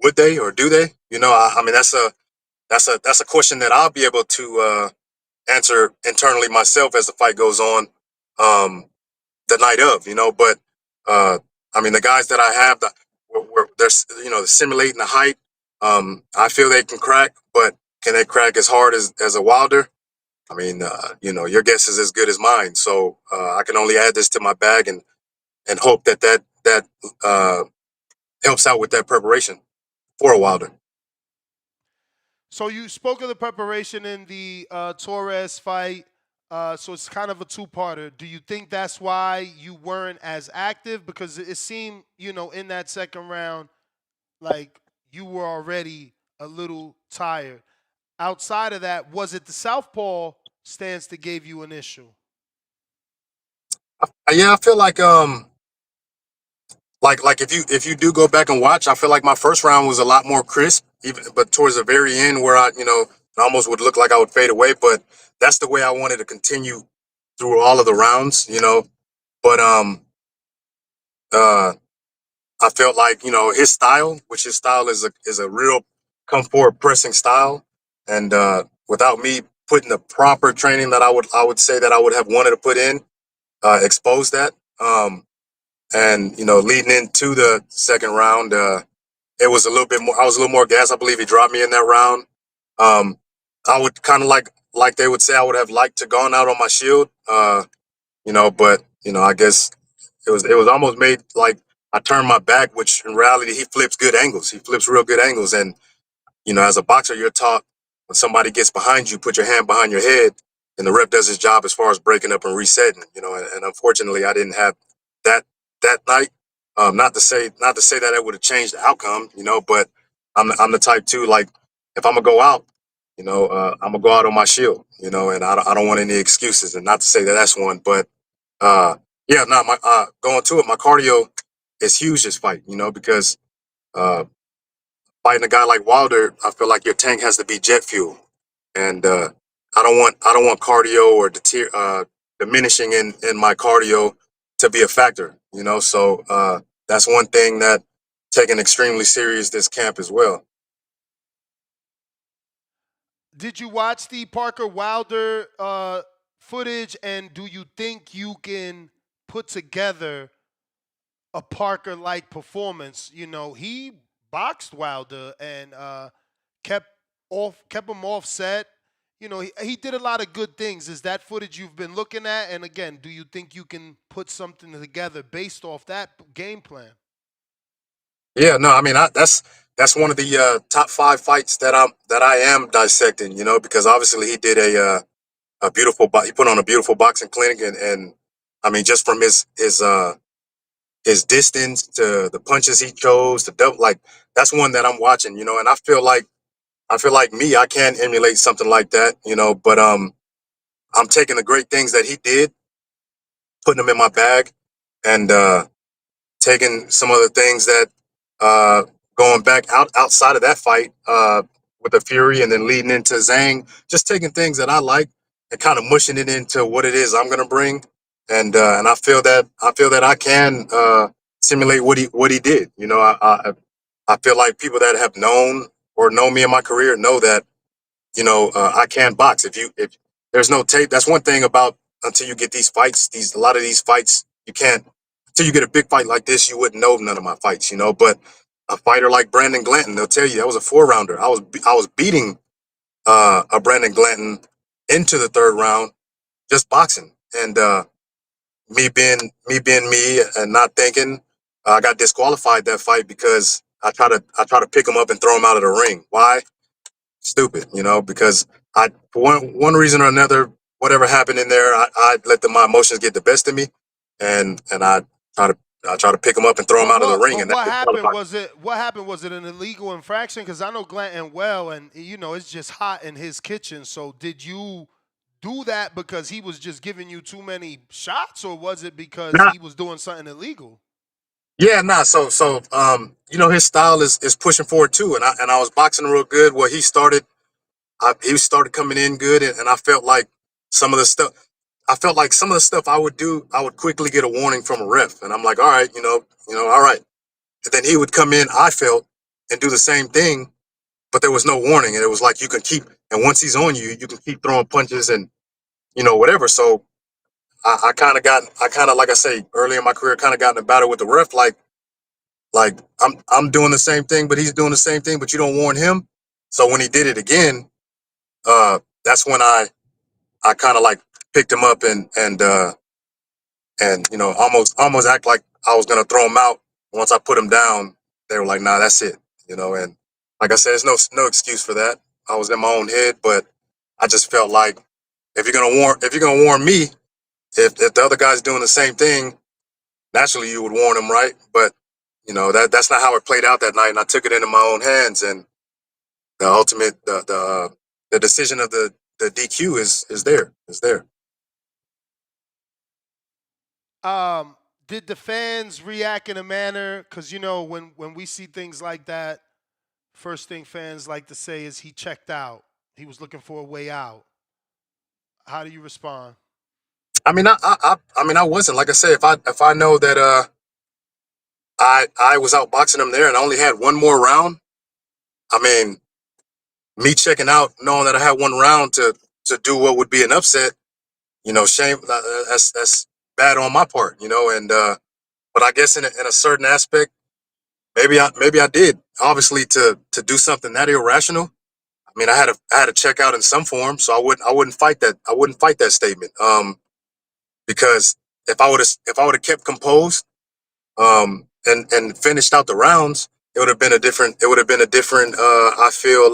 would they or do they? I mean, that's a question that I'll be able to answer internally myself as the fight goes on. The night of, but I mean, the guys that I have, they're simulating the height. I feel they can crack, but can they crack as hard as a Wilder? I mean, your guess is as good as mine. So I can only add this to my bag and hope that helps out with that preparation for a Wilder. So you spoke of the preparation in the Torres fight. So it's kind of a two-parter. Do you think that's why you weren't as active? Because it seemed, in that second round, like you were already a little tired. Outside of that, was it the southpaw stance that gave you an issue? Yeah, I feel like if you do go back and watch, I feel like my first round was a lot more crisp, even but towards the very end where it almost would look like I would fade away, but that's the way I wanted to continue through all of the rounds. But uh I felt like, his style is a real come forward pressing style. And without me putting the proper training that I would say that I would have wanted to put in, expose that. And leading into the second round, it was a little bit more. I was a little more gassed. I believe he dropped me in that round. Um, I would kind of like they would say, I would have liked to gone out on my shield. But I guess it was almost made like I turned my back, which in reality he flips good angles. He flips real good angles, and as a boxer, you're taught when somebody gets behind you, put your hand behind your head, and the rep does his job as far as breaking up and resetting. And unfortunately, I didn't have that night. Not to say that it would have changed the outcome, but I'm the type too. Like if I'm gonna go out, I'm gonna go out on my shield, and I don't want any excuses. And not to say that that's one, but uh, yeah, no, my going to it, my cardio is huge this fight, because uh, fighting a guy like Wilder, I feel like your tank has to be jet fuel, and I don't want cardio or diminishing in my cardio to be a factor, So that's one thing that taken extremely serious this camp as well. Did you watch the Parker Wilder footage, and do you think you can put together a Parker-like performance? He boxed Wilder and kept him offset. He did a lot of good things. Is that footage you've been looking at? And again, do you think you can put something together based off that game plan? Yeah, no, I mean that's one of the top 5 fights that I am dissecting, because obviously he did a beautiful he put on a beautiful boxing clinic, and I mean just from his distance to the punches he chose to double, like that's one that I'm watching, and I feel like me, I can emulate something like that, but I'm taking the great things that he did, putting them in my bag, and taking some of the things that uh, going back outside of that fight with the Fury, and then leading into Zhang, just taking things that I like and kind of mushing it into what it is I'm gonna bring, and I feel that I can simulate what he did. I feel like people that have known or know me in my career know that I can box. If there's no tape, that's one thing about until you get these fights, a lot of these fights, you can't until you get a big fight like this, you wouldn't know none of my fights. But a fighter like Brandon Glanton, they'll tell you that was a 4 rounder. I was beating a Brandon Glanton into the third round just boxing, and me being me and not thinking, I got disqualified that fight because I try to pick him up and throw him out of the ring. Why? Stupid, because for one reason or another, whatever happened in there, I let my emotions get the best of me, and try to I try to pick him up and throw him But out of the what ring, but and that what happened? disqualified. Was it an illegal infraction? Because I know Glanton well, and it's just hot in his kitchen. So did you do that because he was just giving you too many shots, or was it because Nah, he was doing something illegal? yeah, nah. So his style is pushing forward too, and I was boxing real good. Well, he started coming in good, and I felt like some of the stuff. I felt like some of the stuff I would do, I would quickly get a warning from a ref, and I'm like, all right, all right. And then he would come in, I felt, and do the same thing, but there was no warning, and it was like you can keep. And once he's on you, you can keep throwing punches and whatever. So I kind of like I say early in my career, kind of got in a battle with the ref, like I'm doing the same thing, but he's doing the same thing, but you don't warn him. So when he did it again, that's when I kind of like picked him up and almost act like I was gonna throw him out. Once I put him down, they were like, "Nah, that's it," And like I said, there's no excuse for that. I was in my own head, but I just felt like if you're gonna warn me, if the other guy's doing the same thing, naturally you would warn him, right? But that's not how it played out that night, and I took it into my own hands, and the ultimate the decision of the DQ is there. Did the fans react in a manner? Because when we see things like that, first thing fans like to say is he checked out. He was looking for a way out. How do you respond? I mean, I wasn't, like I said, if I know that I was outboxing him there and I only had one more round. I mean, me checking out, knowing that I had one round to do what would be an upset, shame. That's bad on my part, and but I guess in a certain aspect, maybe I did. Obviously, to do something that irrational. I mean, I had to check out in some form, so I wouldn't fight that. I wouldn't fight that statement. Because if I would have kept composed, and finished out the rounds, it would have been a different. It would have been a different. I feel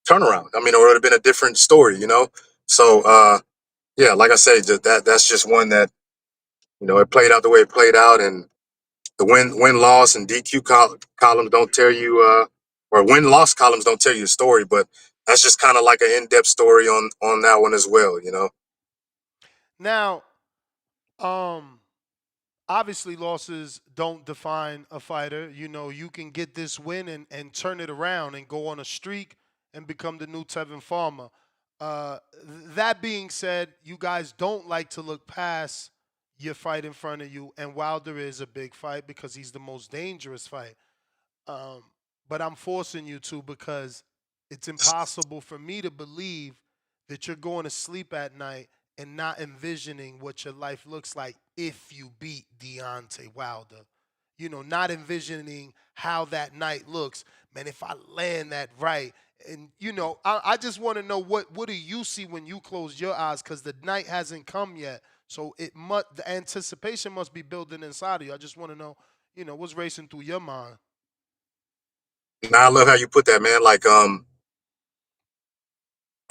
turnaround. I mean, it would have been a different story. So yeah, like I say, that's just one that it played out the way it played out, and the win loss and DQ columns don't tell you, or win loss columns don't tell you the story, but that's just kind of like an in-depth story on that one as well. Now, obviously losses don't define a fighter. You can get this win and turn it around and go on a streak and become the new Tevin Farmer. That being said, you guys don't like to look past your fight in front of you, and Wilder is a big fight because he's the most dangerous fight. Um, but I'm forcing you to because it's impossible for me to believe that you're going to sleep at night and not envisioning what your life looks like if you beat Deontay Wilder. Not envisioning how that night looks. Man, if I land that right. And, I just want to know what do you see when you close your eyes? Because the night hasn't come yet. So the anticipation must be building inside of you. I just want to know, what's racing through your mind. Now I love how you put that, man. Like a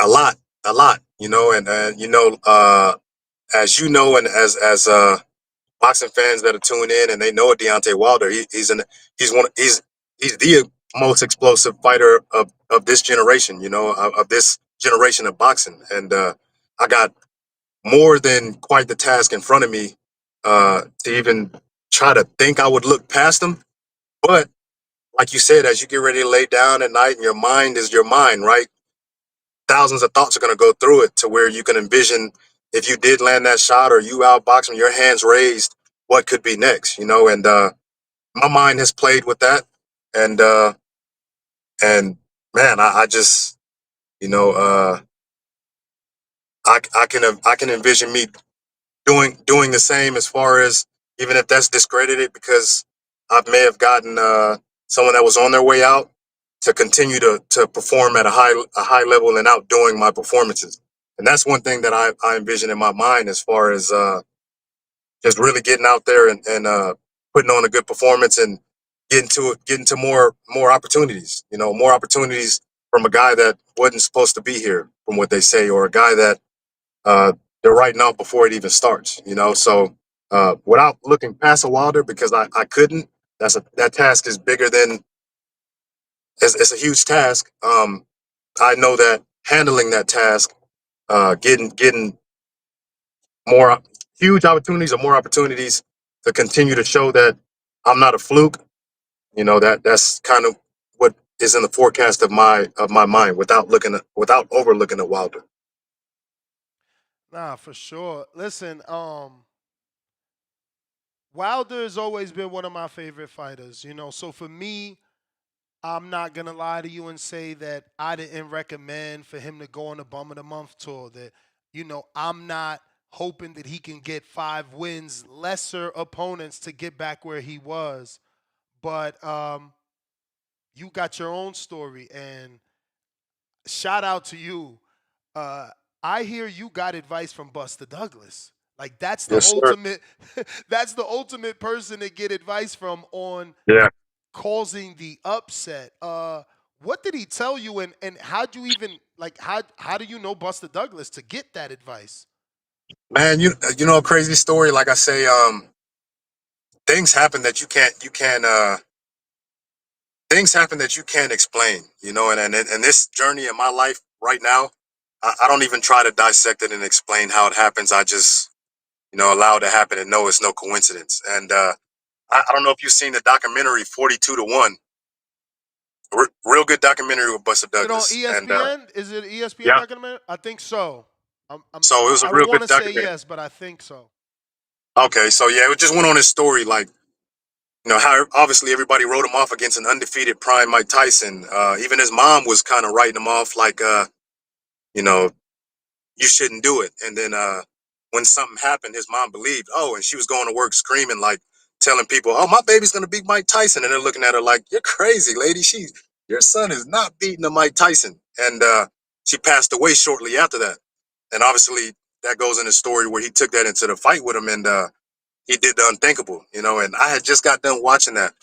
lot, and as you know, and as boxing fans that are tuned in and they know Deontay Wilder, he's the most explosive fighter of this generation, of this generation of boxing, and I got more than quite the task in front of me to even try to think I would look past him, but like you said, as you get ready to lay down at night and your mind is your mind, right? Thousands of thoughts are going to go through it to where you can envision if you did land that shot or you outbox him, your hands raised, what could be next, and my mind has played with that. And man, I just, I can envision me doing the same, as far as even if that's discredited because I may have gotten someone that was on their way out to continue to perform at a high level and outdoing my performances. And that's one thing that I envision in my mind, as far as just really getting out there and putting on a good performance and getting to more opportunities. More opportunities from a guy that wasn't supposed to be here, from what they say, or a guy that they're writing off before it even starts. So without looking past a Wilder, because I couldn't. That task is bigger than it's a huge task. I know that handling that task, getting more huge opportunities or more opportunities to continue to show that I'm not a fluke. That's kind of what is in the forecast of my mind, without overlooking at Wilder. Nah, for sure. Listen, Wilder has always been one of my favorite fighters, So for me, I'm not gonna lie to you and say that I didn't recommend for him to go on a bum of the month tour. That I'm not hoping that he can get 5 wins, lesser opponents to get back where he was. But you got your own story, and shout out to you. Uh, I hear you got advice from Buster Douglas. Like that's the Yes, sir. ultimate. That's the ultimate person to get advice from on Yeah. causing the upset. What did he tell you, and how'd you even like how do you know Buster Douglas to get that advice? Man, you know a crazy story. Like I say, things happen that you can't explain. You know, and this journey in my life right now, I don't even try to dissect it and explain how it happens. I just allow it to happen and know it's no coincidence. And I don't know if you've seen the documentary 42 to 1. Real good documentary with Buster Is it on Douglas. And ESPN? Is it ESPN yeah, documentary? I think so. so it was a I real don't good want to say documentary. yes, but I think so. Okay, so yeah, it just went on his story, like, how obviously everybody wrote him off against an undefeated prime Mike Tyson. Even his mom was kind of writing him off like, you know, you shouldn't do it. And then when something happened, his mom believed, and she was going to work screaming, like telling people, oh, my baby's going to beat Mike Tyson. And they're looking at her like, you're crazy, lady. Your son is not beating the Mike Tyson. And she passed away shortly after that. And obviously that goes in his story where he took that into the fight with him, and he did the unthinkable, and I had just got done watching that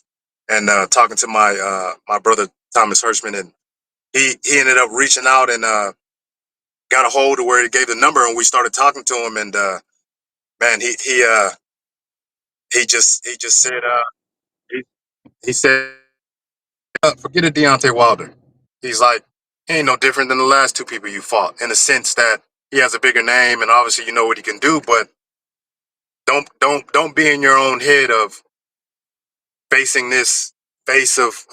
and talking to my brother Thomas Hirschman, and he ended up reaching out and got a hold of where he gave the number, and we started talking to him, and man, he just said he said forget it, Deontay Wilder. He's like, he ain't no different than the last two people you fought, in the sense that he has a bigger name and obviously you know what he can do, but don't be in your own head of facing this face of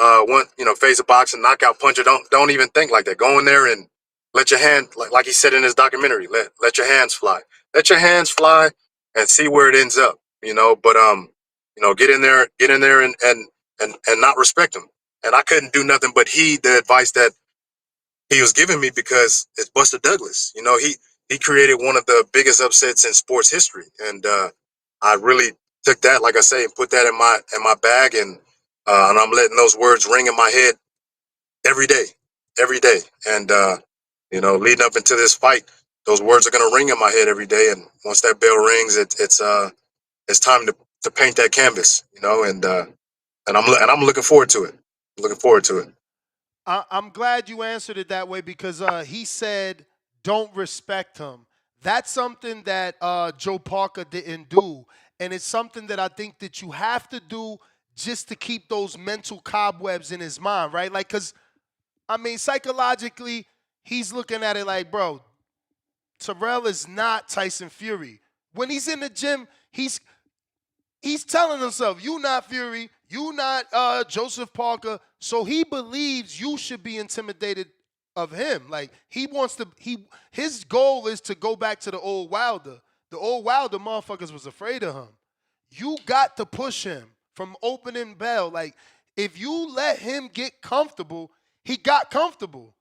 boxing, knockout puncher. Don't even think like that. Go in there and let your hand, like he said in his documentary, let your hands fly. Let your hands fly and see where it ends up. But get in there and not respect him. And I couldn't do nothing but heed the advice that he was giving me, because it's Buster Douglas. He created one of the biggest upsets in sports history, and I really took that, like I say, and put that in my bag, and I'm letting those words ring in my head every day, every day, and leading up into this fight, those words are gonna ring in my head every day, and once that bell rings, it's time to paint that canvas, and I'm looking forward to it. Looking forward to it. I'm glad you answered it that way because he said don't respect him. That's something that Joe Parker didn't do, and it's something that I think that you have to do just to keep those mental cobwebs in his mind, right? Like, because I mean, psychologically, he's looking at it like, bro, Tyrell is not Tyson Fury. When he's in the gym, he's telling himself, you not Fury, you not Joseph Parker. So he believes you should be intimidated of him. Like his goal is to go back to the old Wilder. The old Wilder motherfuckers was afraid of him. You got to push him from opening bell. Like if you let him get comfortable, he got comfortable.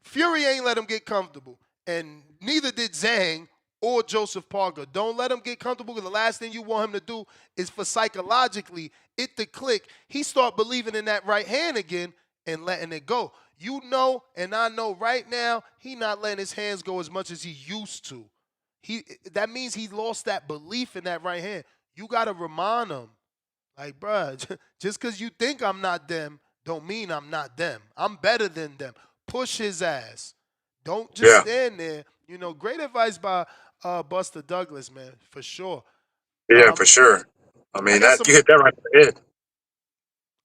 Fury ain't let him get comfortable. And neither did Zhang or Joseph Parker. Don't let him get comfortable, because the last thing you want him to do is for psychologically it to click. He start believing in that right hand again and letting it go. You know, and I know right now, he not letting his hands go as much as he used to. That means he lost that belief in that right hand. You got to remind him, like, bruh, just because you think I'm not them, don't mean I'm not them. I'm better than them. Push his ass. Don't just Yeah, stand there. Great advice by Buster Douglas, man, for sure. yeah, for sure. I I mean, got that some. you hit that right on the head.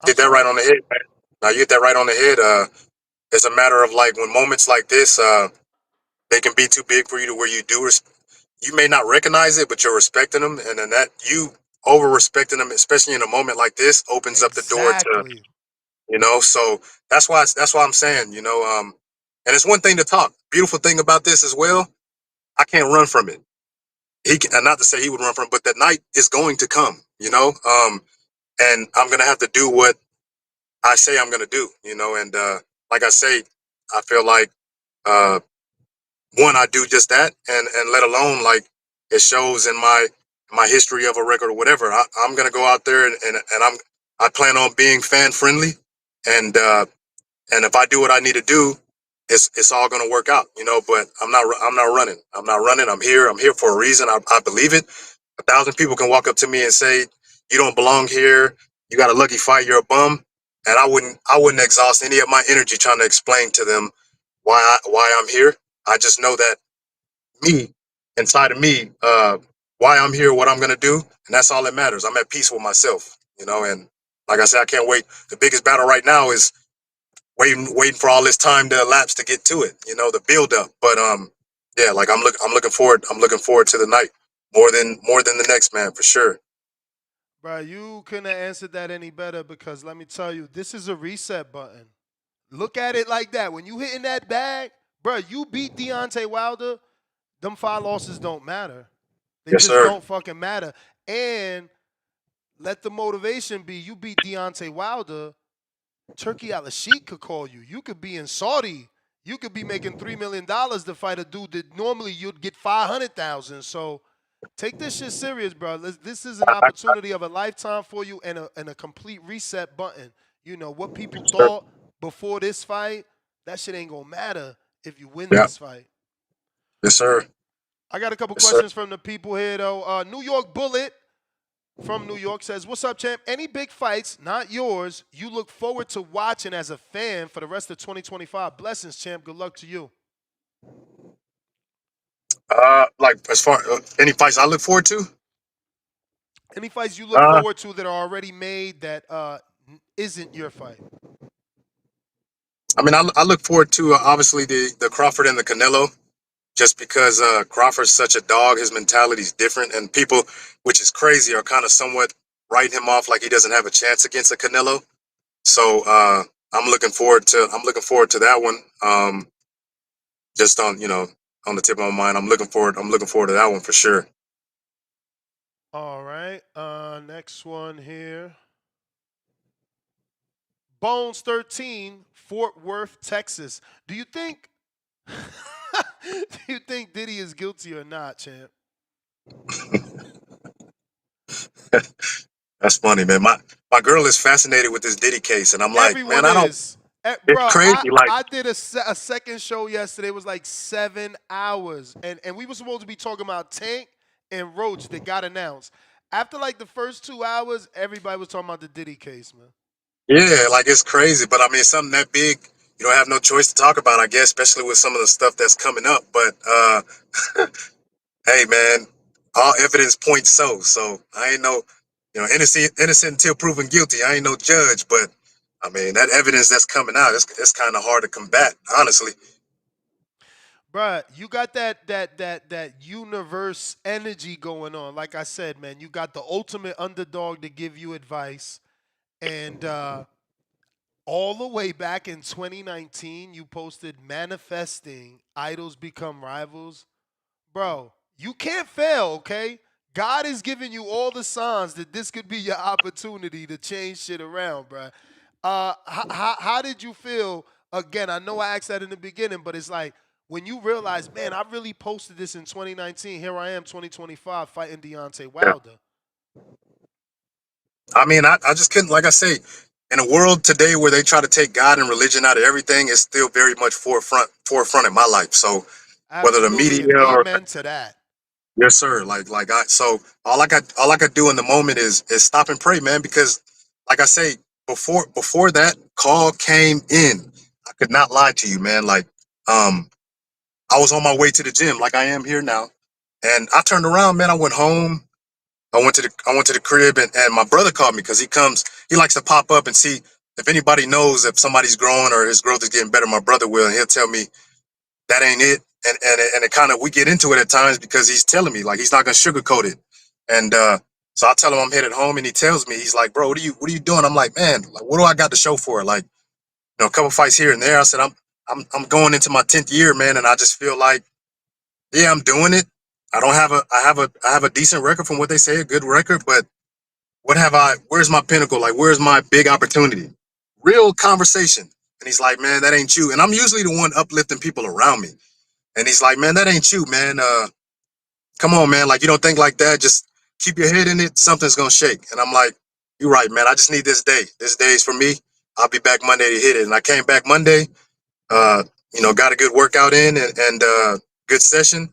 I'm Hit that right sorry. on the head, man. Now you hit that right on the head. It's a matter of, like, when moments like this, they can be too big for you to where you may not recognize it, but you're respecting them, and then that you over respecting them, especially in a moment like this, opens up the door to, Exactly. So that's why I'm saying, and it's one thing to talk. Beautiful thing about this as well, I can't run from it. And not to say he would run from it, but that night is going to come, and I'm gonna have to do what I say I'm gonna do, and like I say, I feel like uh, one, I do just that, and let alone, like, it shows in my history of a record or whatever. I'm gonna go out there, and I plan on being fan friendly, and and if I do what I need to do, it's all gonna work out, But I'm not running. I'm not running. I'm here. I'm here for a reason. I believe it. 1,000 people can walk up to me and say, you don't belong here. You got a lucky fight. You're a bum. and I wouldn't exhaust any of my energy trying to explain to them why I'm here. I just know that me, inside of me, why I'm here, what I'm gonna do, and that's all that matters. I'm at peace with myself, and like I said, I can't wait. The biggest battle right now is waiting for all this time to elapse to get to it, the build up. But yeah, like I'm looking forward to the night more than the next man for sure. Bro, you couldn't have answered that any better because let me tell you, this is a reset button. Look at it like that. When you hitting that bag, bro, you beat Deontay Wilder, them 5 losses don't matter. They Yes, just sir. don't fucking matter. And let the motivation be you beat Deontay Wilder, Turki Al-Sheikh could call you. You could be in Saudi. You could be making $3 million to fight a dude that normally you'd get 500,000. So take this shit serious, bro. This is an opportunity of a lifetime for you and a complete reset button. What people Yes, sir. thought before this fight, that shit ain't gonna matter if you win Yeah. this fight. Yes, sir. I got a couple Yes, sir. questions from the people here though. New York Bullet from New York says, "What's up, champ? Any big fights, not yours, you look forward to watching as a fan for the rest of 2025? Blessings, champ. Good luck to you." Like as far any fights I look forward to. Any fights you look Uh, forward to that are already made that isn't your fight? I mean, I look forward to obviously the Crawford and the Canelo, just because Crawford's such a dog. His mentality's different, and people, which is crazy, are kind of somewhat writing him off like he doesn't have a chance against a Canelo. So I'm looking forward to that one. Just on the tip of my mind, I'm looking forward to that one for sure. All right. Next one here. Bones 13, Fort Worth, Texas. Do you think Diddy is guilty or not, champ? That's funny, man. My girl is fascinated with this Diddy case, and I'm like, man, Everyone I don't. is. It's Bro, crazy. Like, I did a second show yesterday. It was like 7 hours. And we were supposed to be talking about Tank and Roach that got announced. After like the first 2 hours, everybody was talking about the Diddy case, man. yeah, like it's crazy. But I mean, something that big, you don't have no choice to talk about, I guess, especially with some of the stuff that's coming up. But hey, man, all evidence points so I ain't no, innocent until proven guilty. I ain't no judge, but I mean that evidence that's coming out, it's kind of hard to combat, honestly. Bruh, you got that universe energy going on. Like I said, man, you got the ultimate underdog to give you advice. And all the way back in 2019, you posted manifesting idols become rivals. Bro, you can't fail, okay? God is giving you all the signs that this could be your opportunity to change shit around, bro. How did you feel? Again, I know I asked that in the beginning, but it's like when you realize, man, I really posted this in 2019. Here I am, 2025, fighting Deontay Yeah. Wilder. I mean, I just couldn't, like I say, in a world today where they try to take God and religion out of everything, it's still very much forefront in my life. So whether the Absolutely, and media or amen to that. yes, sir. So all I could do in the moment is stop and pray, man, because like I say, before that call came in, I could not lie to you, man. Like, I was on my way to the gym, like I am here now, and I turned around, man. I went home. I went to the crib, and my brother called me because he likes to pop up and see if anybody knows if somebody's growing or his growth is getting better. My brother will, and he'll tell me that ain't it. And it kind of, we get into it at times because he's telling me like he's not gonna sugarcoat it. And so I tell him I'm headed home, and he tells me, he's like, bro, what are you doing? I'm like, man, like, what do I got to show for it? Like, a couple fights here and there. I said I'm going into my 10th year, man, and I just feel like, yeah, I'm doing it. I have a decent record from what they say, a good record, but where's my pinnacle? Like, where's my big opportunity? Real conversation. And he's like, man, that ain't you. And I'm usually the one uplifting people around me. And he's like, man, that ain't you, man. Come on, man. Like, you don't think like that. Just keep your head in it. Something's going to shake. And I'm like, you're right, man. I just need this day. This day is for me. I'll be back Monday to hit it. And I came back Monday, uh, got a good workout in and good session.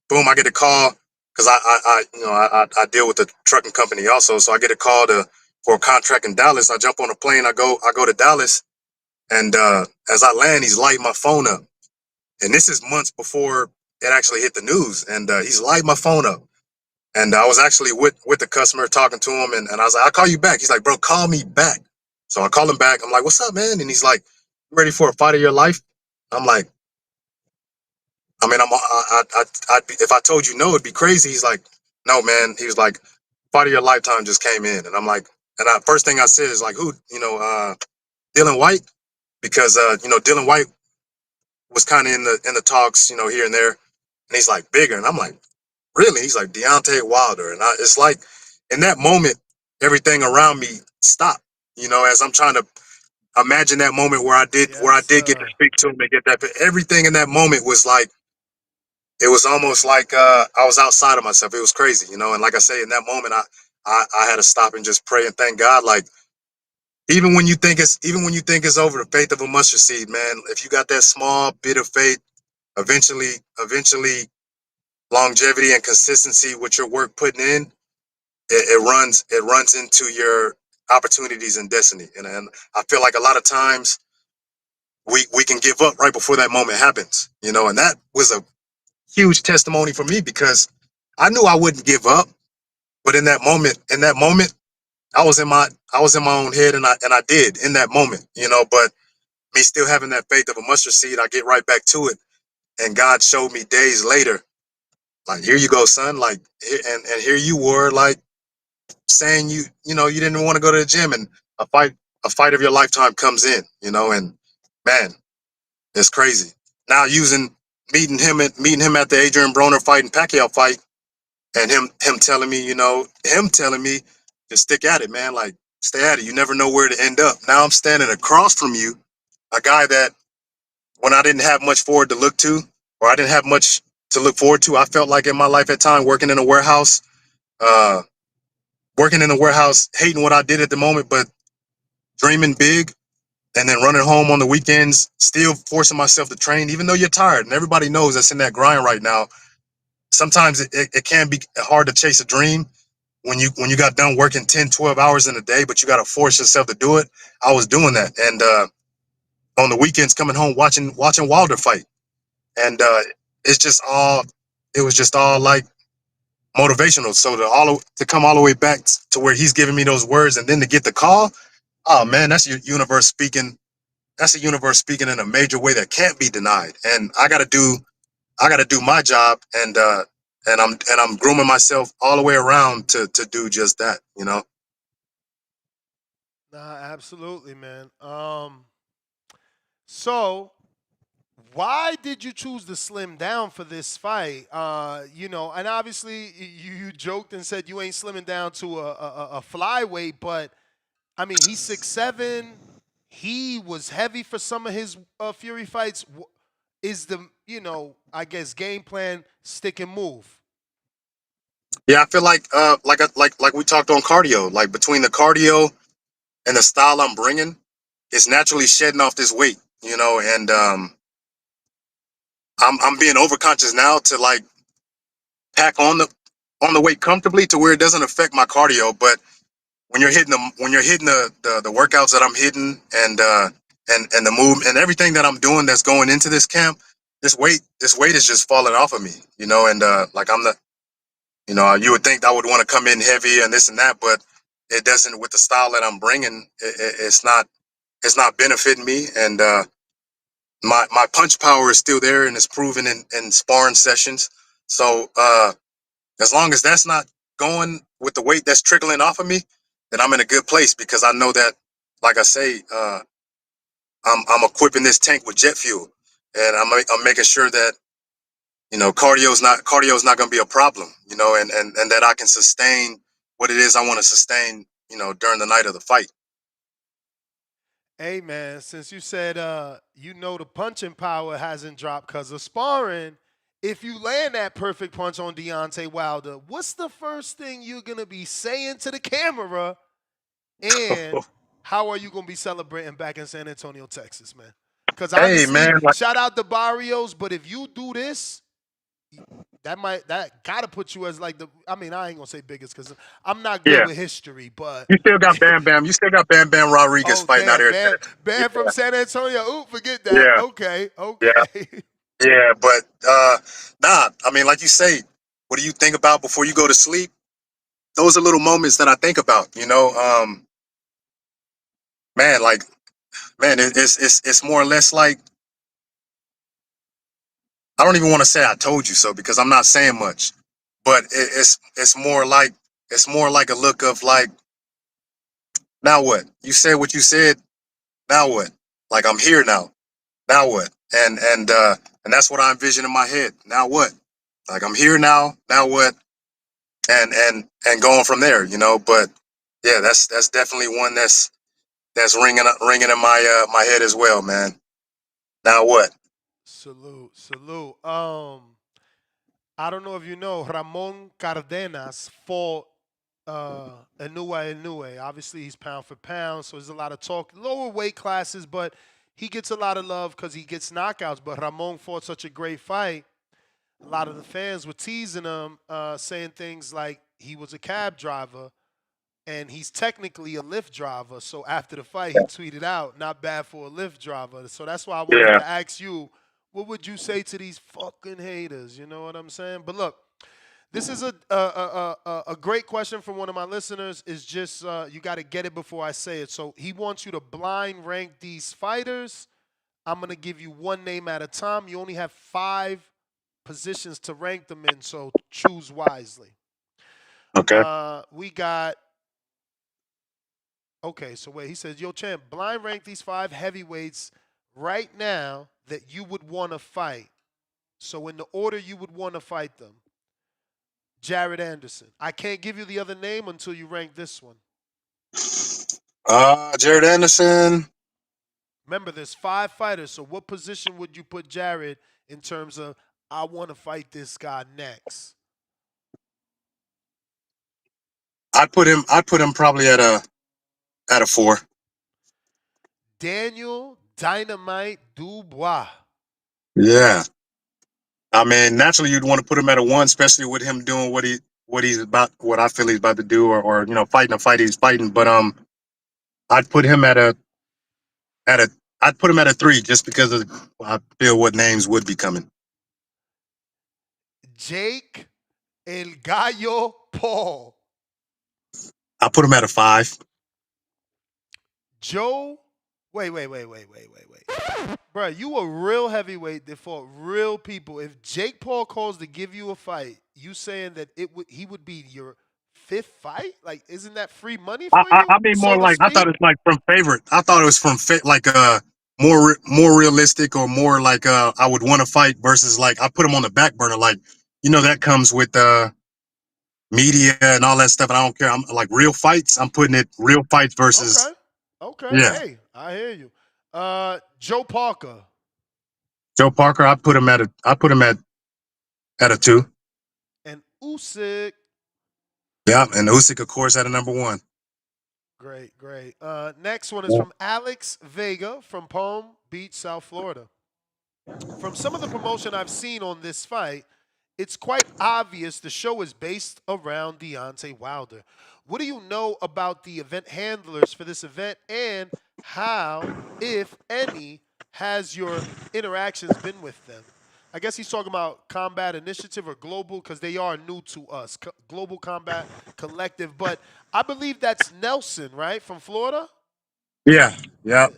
Boom, I get a call because I deal with the trucking company also. So I get a call to for a contract in Dallas. I jump on a plane. I go to Dallas, and as I land, he's lighting my phone up. And this is months before it actually hit the news. And he's lighting my phone up. And I was actually with the customer talking to him, and I was like, I'll call you back. He's like, bro, call me back. So I call him back. I'm like, what's up, man? And he's like, you ready for a fight of your life? I'm like, I mean, if I told you no, it'd be crazy. He's like, no, man. He was like, fight of your lifetime just came in. And I'm like, and first thing I said is like, who, Dylan White? Because, Dylan White was kind of in the talks, here and there. And he's like, bigger. And I'm like, really? He's like, Deontay Wilder. And it's like, in that moment, everything around me stopped, as I'm trying to imagine that moment where I did get to speak to him and get that. Everything in that moment was like, it was almost like I was outside of myself. It was crazy, and like I say, in that moment, I had to stop and just pray and thank God. Like, even when you think it's over, the faith of a mustard seed, man. If you got that small bit of faith, eventually, longevity and consistency with your work putting in, it runs into your opportunities and destiny. And I feel like a lot of times we can give up right before that moment happens, and that was a huge testimony for me because I knew I wouldn't give up. But in that moment, I was in my own head, and I did in that moment, but me still having that faith of a mustard seed, I get right back to it. And God showed me days later, like, here you go, son. Like, and here you were, like, saying you didn't want to go to the gym, and a fight of your lifetime comes in, and man, it's crazy. Now meeting him at the Adrian Broner fight and Pacquiao fight, and him telling me, to stick at it, man. Like, stay at it. You never know where to end up. Now I'm standing across from you, a guy that when I didn't have much forward to look to, or I didn't have much to look forward to, I felt like in my life at time working in a warehouse, hating what I did at the moment, but dreaming big, and then running home on the weekends, still forcing myself to train, even though you're tired. And everybody knows that's in that grind right now. Sometimes it can be hard to chase a dream when you got done working 10, 12 hours in a day, but you got to force yourself to do it. I was doing that. And on the weekends, coming home, watching Wilder fight. And it was just all like motivational. So to come all the way back to where he's giving me those words, and then to get the call, oh man, that's your universe speaking. That's the universe speaking in a major way that can't be denied. And I gotta do my job, and I'm grooming myself all the way around to do just that. Nah, absolutely, man. So why did you choose to slim down for this fight? And obviously you joked and said you ain't slimming down to a flyweight, but I mean, he's 6'7". He was heavy for some of his Fury fights. Is the, I guess, game plan stick and move? Yeah, I feel like we talked on cardio. Like, between the cardio and the style I'm bringing, it's naturally shedding off this weight. And I'm being overconscious now to, like, pack on the weight comfortably to where it doesn't affect my cardio. But when you're hitting the workouts that I'm hitting, and the move and everything that I'm doing that's going into this camp, this weight is just falling off of me. And like, I'm the, you would think I would want to come in heavy and this and that, but it doesn't. With the style that I'm bringing, it's not benefiting me. And my punch power is still there, and it's proven in sparring sessions. So as long as that's not going with the weight that's trickling off of me, then I'm in a good place, because I know that, like I say, I'm equipping this tank with jet fuel, and I'm making sure that cardio is not going to be a problem, and that I can sustain what it is I want to sustain, during the night of the fight. Hey man, since you said the punching power hasn't dropped because of sparring, if you land that perfect punch on Deontay Wilder, what's the first thing you're gonna be saying to the camera, and how are you gonna be celebrating back in San Antonio, Texas, man? Because Hey obviously, man, like, shout out to Barrios, but if you do this, that gotta put you as like the. I mean, I ain't gonna say biggest because I'm not good Yeah. with history, but You still got Bam Bam. You still got Bam Bam Rodriguez oh fighting out damn, here. Bam from Yeah. San Antonio. Ooh, forget that. Yeah. Okay, Yeah. okay. Yeah. But nah, I mean, like you say, what do you think about before you go to sleep? Those are little moments that I think about, man, like, man, it's more or less like I don't even want to say I told you so because I'm not saying much, but it's more like a look of like, now what? You said what you said. Now what? Like I'm here now. Now what? And that's what I envision in my head. Now what? Like I'm here now. Now what? And going from there, But yeah, that's definitely one that's ringing in my head as well, man. Now what? Salute, salute. I don't know if you know, Ramon Cardenas fought Inoue. Obviously, he's pound for pound, so there's a lot of talk. Lower weight classes, but he gets a lot of love because he gets knockouts. But Ramon fought such a great fight. A lot of the fans were teasing him, saying things like he was a cab driver and he's technically a Lyft driver. So after the fight, he tweeted out, "Not bad for a Lyft driver." So that's why I wanted Yeah. to ask you, what would you say to these fucking haters? You know what I'm saying? But look, this is a great question from one of my listeners. Is just you got to get it before I say it. So he wants you to blind rank these fighters. I'm gonna give you one name at a time. You only have 5 positions to rank them in, so choose wisely. Okay. We got. Okay, so wait, he says, yo, champ, blind rank these 5 heavyweights right now that you would want to fight. So in the order you would want to fight them. Jared Anderson. I can't give you the other name until you rank this one. Jared Anderson. Remember, there's 5 fighters, so what position would you put Jared in terms of, I want to fight this guy next? I'd put him probably at a 4. Daniel Dynamite Dubois. Yeah. I mean, naturally you'd want to put him at a 1, especially with him doing what I feel he's about to do, or fighting a fight he's fighting. But I'd put him at a I'd put him at a 3 just because of I feel what names would be coming. Jake El Gallo Paul. I put him at a 5. Joe. Wait. Bro, you a real heavyweight that fought real people. If Jake Paul calls to give you a fight, you saying that he would be your 5th fight? Like, isn't that free money I, for I, you, I mean so more to like I speak? thought it's like from favorite. I thought it was from like more realistic or more like I would want to fight versus like I put him on the back burner, like that comes with media and all that stuff, and I don't care. I'm like real fights. I'm putting it real fights versus Okay. yeah. Hey, I hear you. Joe Parker. Joe Parker. I put him at a 2. And Usyk. Yeah, and Usyk of course at a number 1. Great. Next one is Yeah. from Alex Vega from Palm Beach, South Florida. From some of the promotion I've seen on this fight, it's quite obvious the show is based around Deontay Wilder. What do you know about the event handlers for this event, and how, if any, has your interactions been with them? I guess he's talking about Combat Initiative or Global, because they are new to us. Global Combat Collective. But I believe that's Nelson, right, from Florida? Yeah. Yeah.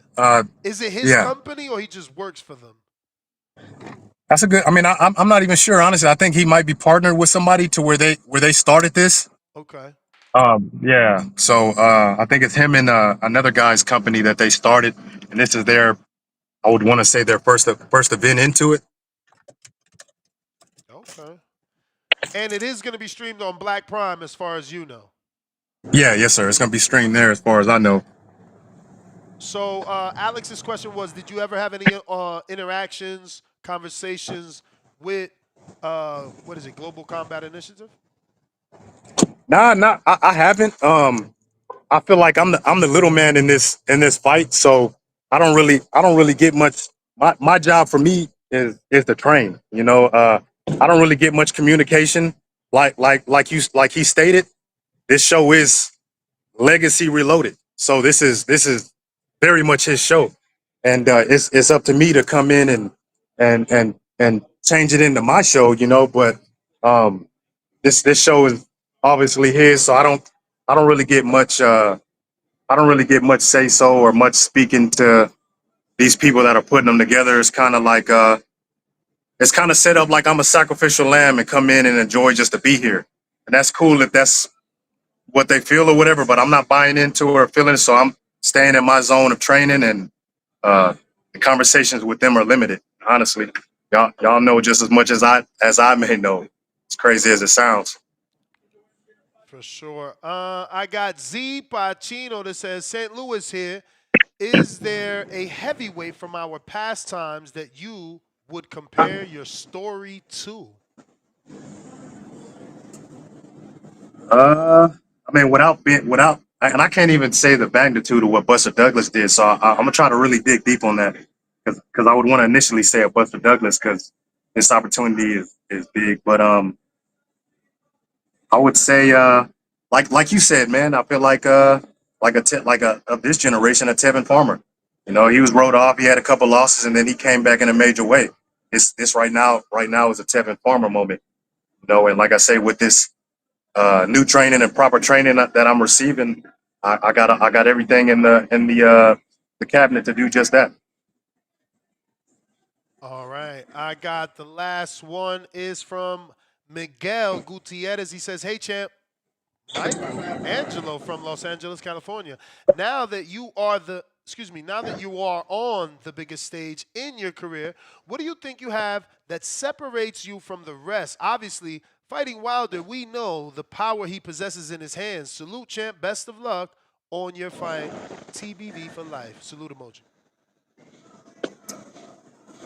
Is it his Yeah. company or he just works for them? That's a good. I mean, I'm not even sure. Honestly, I think he might be partnered with somebody to where they started this. Okay. Yeah. So I think it's him and another guy's company that they started, and this is their. I would want to say their first event into it. Okay. And it is going to be streamed on Black Prime, as far as you know. Yeah. Yes, sir. It's gonna be streamed there, as far as I know. So Alex's question was, did you ever have any interactions, conversations with, what is it, Global Combat Initiative? Nah. I haven't. I feel like I'm the little man in this fight, so I don't really get much. My job for me is to train. I don't really get much communication. Like he stated, this show is Legacy Reloaded. So this is very much his show, and it's up to me to come in and change it into my show, But this show is obviously his, so I don't really get much I don't really get much say so or much speaking to these people that are putting them together. It's kind of set up like I'm a sacrificial lamb and come in and enjoy just to be here, and that's cool if that's what they feel or whatever, but I'm not buying into or feeling it. So I'm staying in my zone of training, and the conversations with them are limited. Honestly, y'all know just as much as I may know. As crazy as it sounds. For sure. I got Z Pacino that says St. Louis here. Is there a heavyweight from our pastimes that you would compare your story to? I mean, and I can't even say the magnitude of what Buster Douglas did. So I'm gonna try to really dig deep on that because I would want to initially say a Buster Douglas because this opportunity is big. But I would say like you said, man, I feel like of this generation, a Tevin Farmer. He was wrote off. He had a couple losses, and then he came back in a major way. This right now is a Tevin Farmer moment. And like I say, with this new training and proper training that I'm receiving, I got everything in the cabinet to do just that. All right. I got the last one is from Miguel Gutierrez. He says, "Hey, champ, Michael Angelo from Los Angeles, California. Now that you are on the biggest stage in your career, what do you think you have that separates you from the rest? Obviously, fighting Wilder, we know the power he possesses in his hands. Salute, champ. Best of luck on your fight. TBV for life." Salute emoji.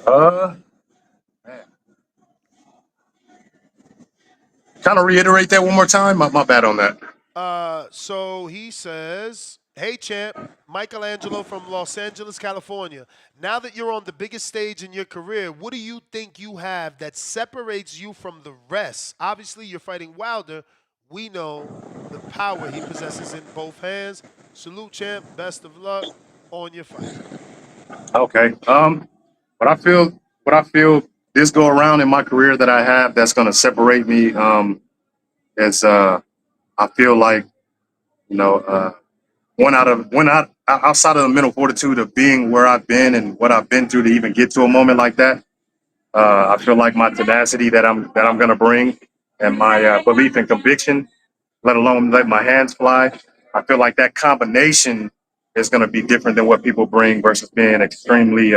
Man. Kind of reiterate that one more time. My bad on that. So he says, "Hey, champ, Michelangelo from Los Angeles, California. Now that you're on the biggest stage in your career, what do you think you have that separates you from the rest? Obviously, you're fighting Wilder. We know the power he possesses in both hands. Salute, champ. Best of luck on your fight." Okay. What I feel this go around in my career that I have that's gonna separate me is I feel like you know one out outside of the mental fortitude of being where I've been and what I've been through to even get to a moment like that. I feel like my tenacity that I'm gonna bring and my belief and conviction, let alone let my hands fly. I feel like that combination is gonna be different than what people bring versus being extremely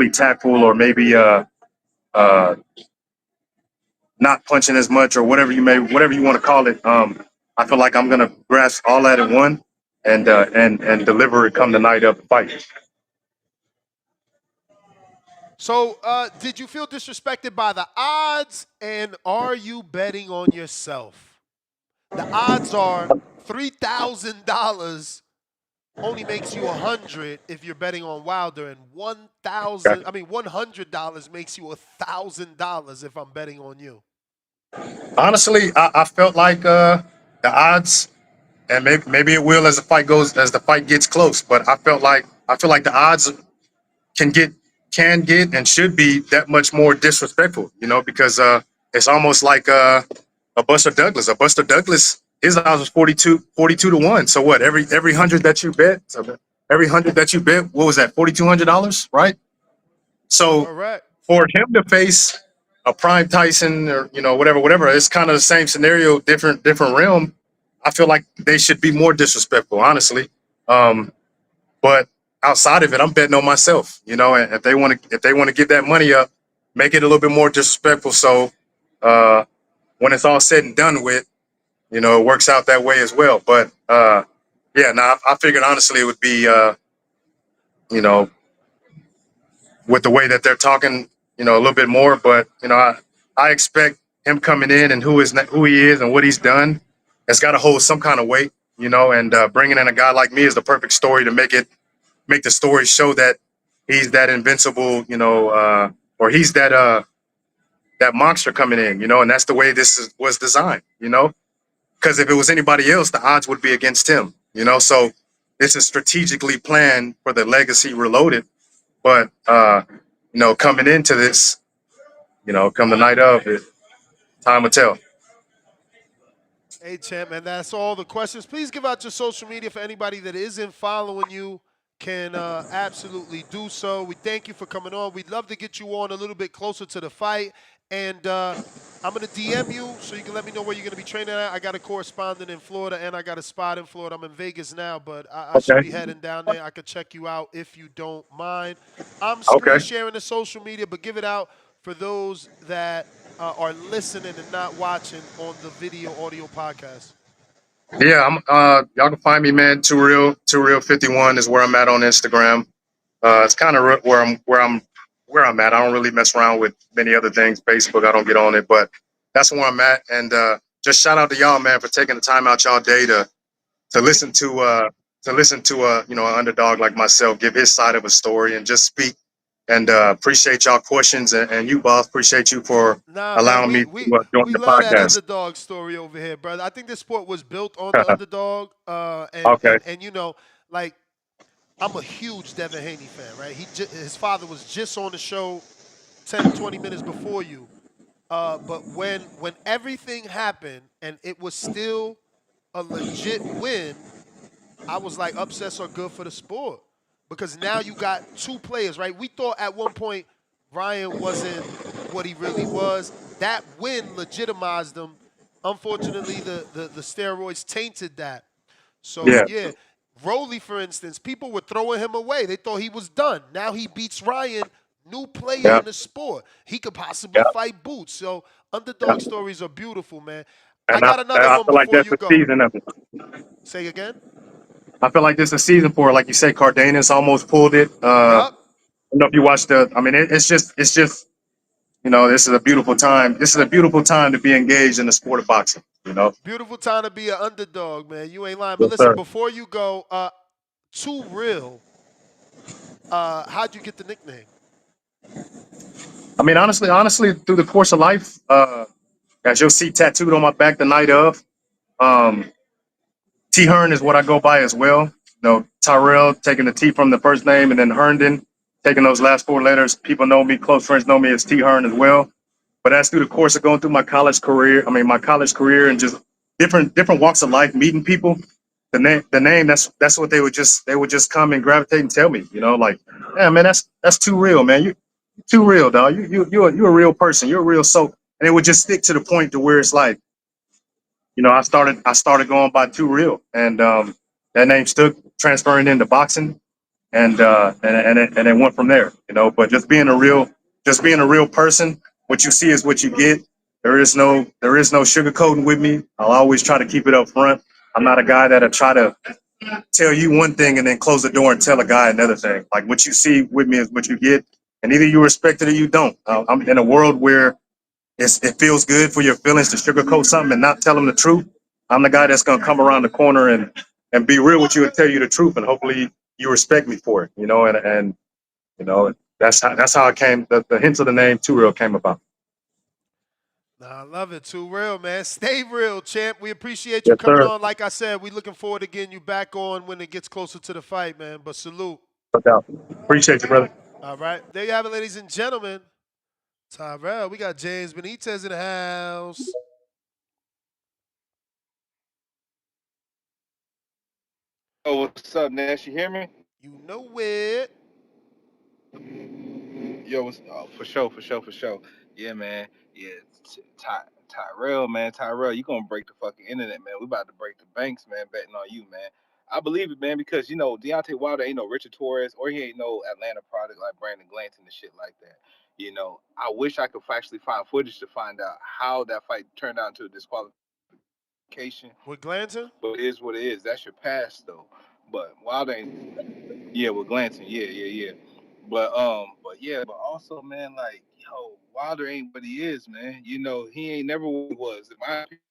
tactful or maybe uh, not punching as much or whatever you want to call it. I feel like I'm gonna grasp all that in one and deliver it come the night of the fight. So, did you feel disrespected by the odds, and are you betting on yourself? The odds are $3,000 only makes you 100 if you're betting on Wilder, and $100 makes you $1,000 if I'm betting on you. Honestly, I felt like the odds, and maybe it will as the fight gets close. But I feel like the odds can get and should be that much more disrespectful, because it's almost like a Buster Douglas. A Buster Douglas, his odds was 42 to 1. So what? Every hundred that you bet, what was that? $4,200, right? So Correct. for him to face a Prime Tyson or whatever, it's kind of the same scenario, different realm. I feel like they should be more disrespectful, honestly. But outside of it, I'm betting on myself, and if they want to give that money up, make it a little bit more disrespectful. So when it's all said and done with, it works out that way as well. But yeah, no, I figured honestly it would be, you know, with the way that they're talking, a little bit more. But I expect him coming in and who he is and what he's done. It's got to hold some kind of weight, and bringing in a guy like me is the perfect story to make the story show that he's that invincible, or he's that that monster coming in, you know, and that's the way was designed, you know, because if it was anybody else, the odds would be against him, you know. So this is strategically planned for the legacy reloaded, but you know, coming into this, you know, come the night of it, time will tell. Hey, champ, and that's all the questions. Please give out your social media for anybody that isn't following you can absolutely do so. We thank you for coming on. We'd love to get you on a little bit closer to the fight. And I'm going to DM you so you can let me know where you're going to be training at. I got a correspondent in Florida and I got a spot in Florida. I'm in Vegas now, but I should Okay. be heading down there. I could check you out if you don't mind. I'm Okay. screen sharing the social media, but give it out for those that are listening and not watching on the video audio podcast. Yeah, I'm y'all can find me, man. Too real 51 is where I'm at on Instagram. It's kind of where I'm at. I don't really mess around with many other things. Facebook, I don't get on it, but that's where I'm at. And just shout out to y'all, man, for taking the time out y'all day to listen to you know, an underdog like myself give his side of a story and just speak. And appreciate y'all questions and you, boss. Appreciate you for Nah, man, allowing we me we to join we the love that podcast. underdog story over here, brother. I think this sport was built on the underdog, and Okay. you know, like I'm a huge Devin Haney fan, right? His father was just on the show 10, 20 minutes before you. But when everything happened and it was still a legit win, I was like, upsets are good for the sport because now you got two players, right? We thought at one point Ryan wasn't what he really was. That win legitimized him. Unfortunately, the steroids tainted that. So Yeah. yeah, Rolly, for instance, people were throwing him away. They thought he was done. Now he beats Ryan, new player Yeah. in the sport. He could possibly Yeah. fight Boots. So Yeah. underdog stories are beautiful, man. I And got another I one feel like before that's you the go. season of it. Say again. I feel like this is a season for it. Like you say, Cardenas almost pulled it. I Yup. don't know if you watched the. I mean, it's just you know, this is a beautiful time. This is a beautiful time to be engaged in the sport of boxing. You know. Beautiful time to be an underdog, man. You ain't lying. But Yes, listen, sir. before you go, Too Real, how'd you get the nickname? I mean, honestly, through the course of life, as you'll see tattooed on my back the night of, um, T Hearn is what I go by as well. You know, Tyrell taking the T from the first name, and then Herndon taking those last four letters. People know me, close friends know me as T Hearn as well. But that's through the course of going through my college career, and just different walks of life, meeting people. The name, that's what they would just come and gravitate and tell me, you know, like, yeah, man, that's too real, man. You too real, dog. You're a real person. You're a real soul. And it would just stick to the point to where it's like, you know, I started going by Too Real, and that name stuck, transferring into boxing, and it went from there, you know. But just being a real person, what you see is what you get. There is no sugarcoating with me. I'll always try to keep it up front. I'm not a guy that'll try to tell you one thing and then close the door and tell a guy another thing. Like, what you see with me is what you get, and either you respect it or you don't. I'm in a world where it feels good for your feelings to sugarcoat something and not tell them the truth. I'm the guy that's gonna come around the corner and be real with you and tell you the truth, and hopefully you respect me for it. You know, and you know, that's how it came. The hints of the name Too Real came about. Nah, I love it. Too real, man. Stay real, champ. We appreciate you Yes, coming sir. on. Like I said, we looking forward to getting you back on when it gets closer to the fight, man. But salute. No doubt. Appreciate you, brother. All right. There you have it, ladies and gentlemen. Tyrell, we got James Benitez in the house. Oh, what's up, Nash? You hear me? You know it. Yo, for sure. Yeah, man. Yeah, Tyrell, man. Tyrell, you gonna break the fucking internet, man. We about to break the banks, man, betting on you, man. I believe it, man, because, you know, Deontay Wilder ain't no Richard Torres, or he ain't no Atlanta product like Brandon Glanton and shit like that. You know, I wish I could actually find footage to find out how that fight turned out into a disqualification, With Glanton? but it is what it is. That's your past, though. But Wilder ain't. Yeah, with Glanton. Yeah. But also, man, like, yo, Wilder ain't what he is, man. You know, he ain't never what he was. In my opinion,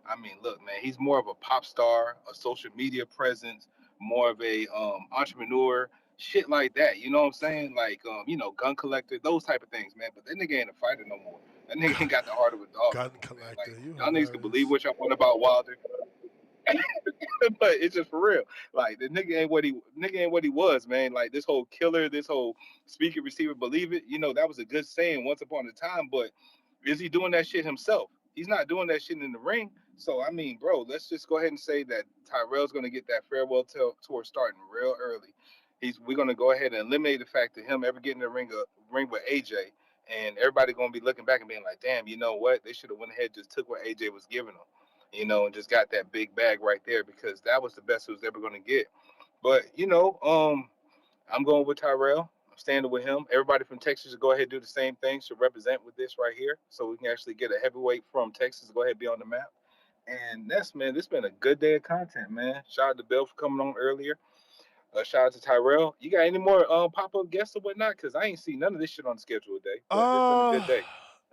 I mean, look, man, he's more of a pop star, a social media presence, more of a entrepreneur, shit like that. You know what I'm saying? Like, you know, gun collector, those type of things, man. But that nigga ain't a fighter no more. That nigga ain't got the heart of a dog no Gun more, man. collector, Like you y'all niggas can believe hilarious. what y'all want about Wilder, but it's just for real. Like the nigga ain't what he was, man. Like this whole killer, this whole speaker receiver, believe it. You know that was a good saying once upon a time, but is he doing that shit himself? He's not doing that shit in the ring. So I mean, bro, let's just go ahead and say that Tyrell's gonna get that farewell tour starting real early. We're gonna go ahead and eliminate the fact of him ever getting in the ring with AJ, and everybody gonna be looking back and being like, damn, you know what? They should have went ahead and just took what AJ was giving them, and just got that big bag right there because that was the best it was ever gonna get. But I'm going with Tyrell. I'm standing with him. Everybody from Texas should go ahead and do the same thing. Should represent with this right here, so we can actually get a heavyweight from Texas to go ahead and be on the map. And that's man, this been a good day of content, man. Shout out to Bill for coming on earlier. Shout out to Tyrell. You got any more pop up guests or whatnot? Cause I ain't seen none of this shit on the schedule today. But it's been a Uh, good day.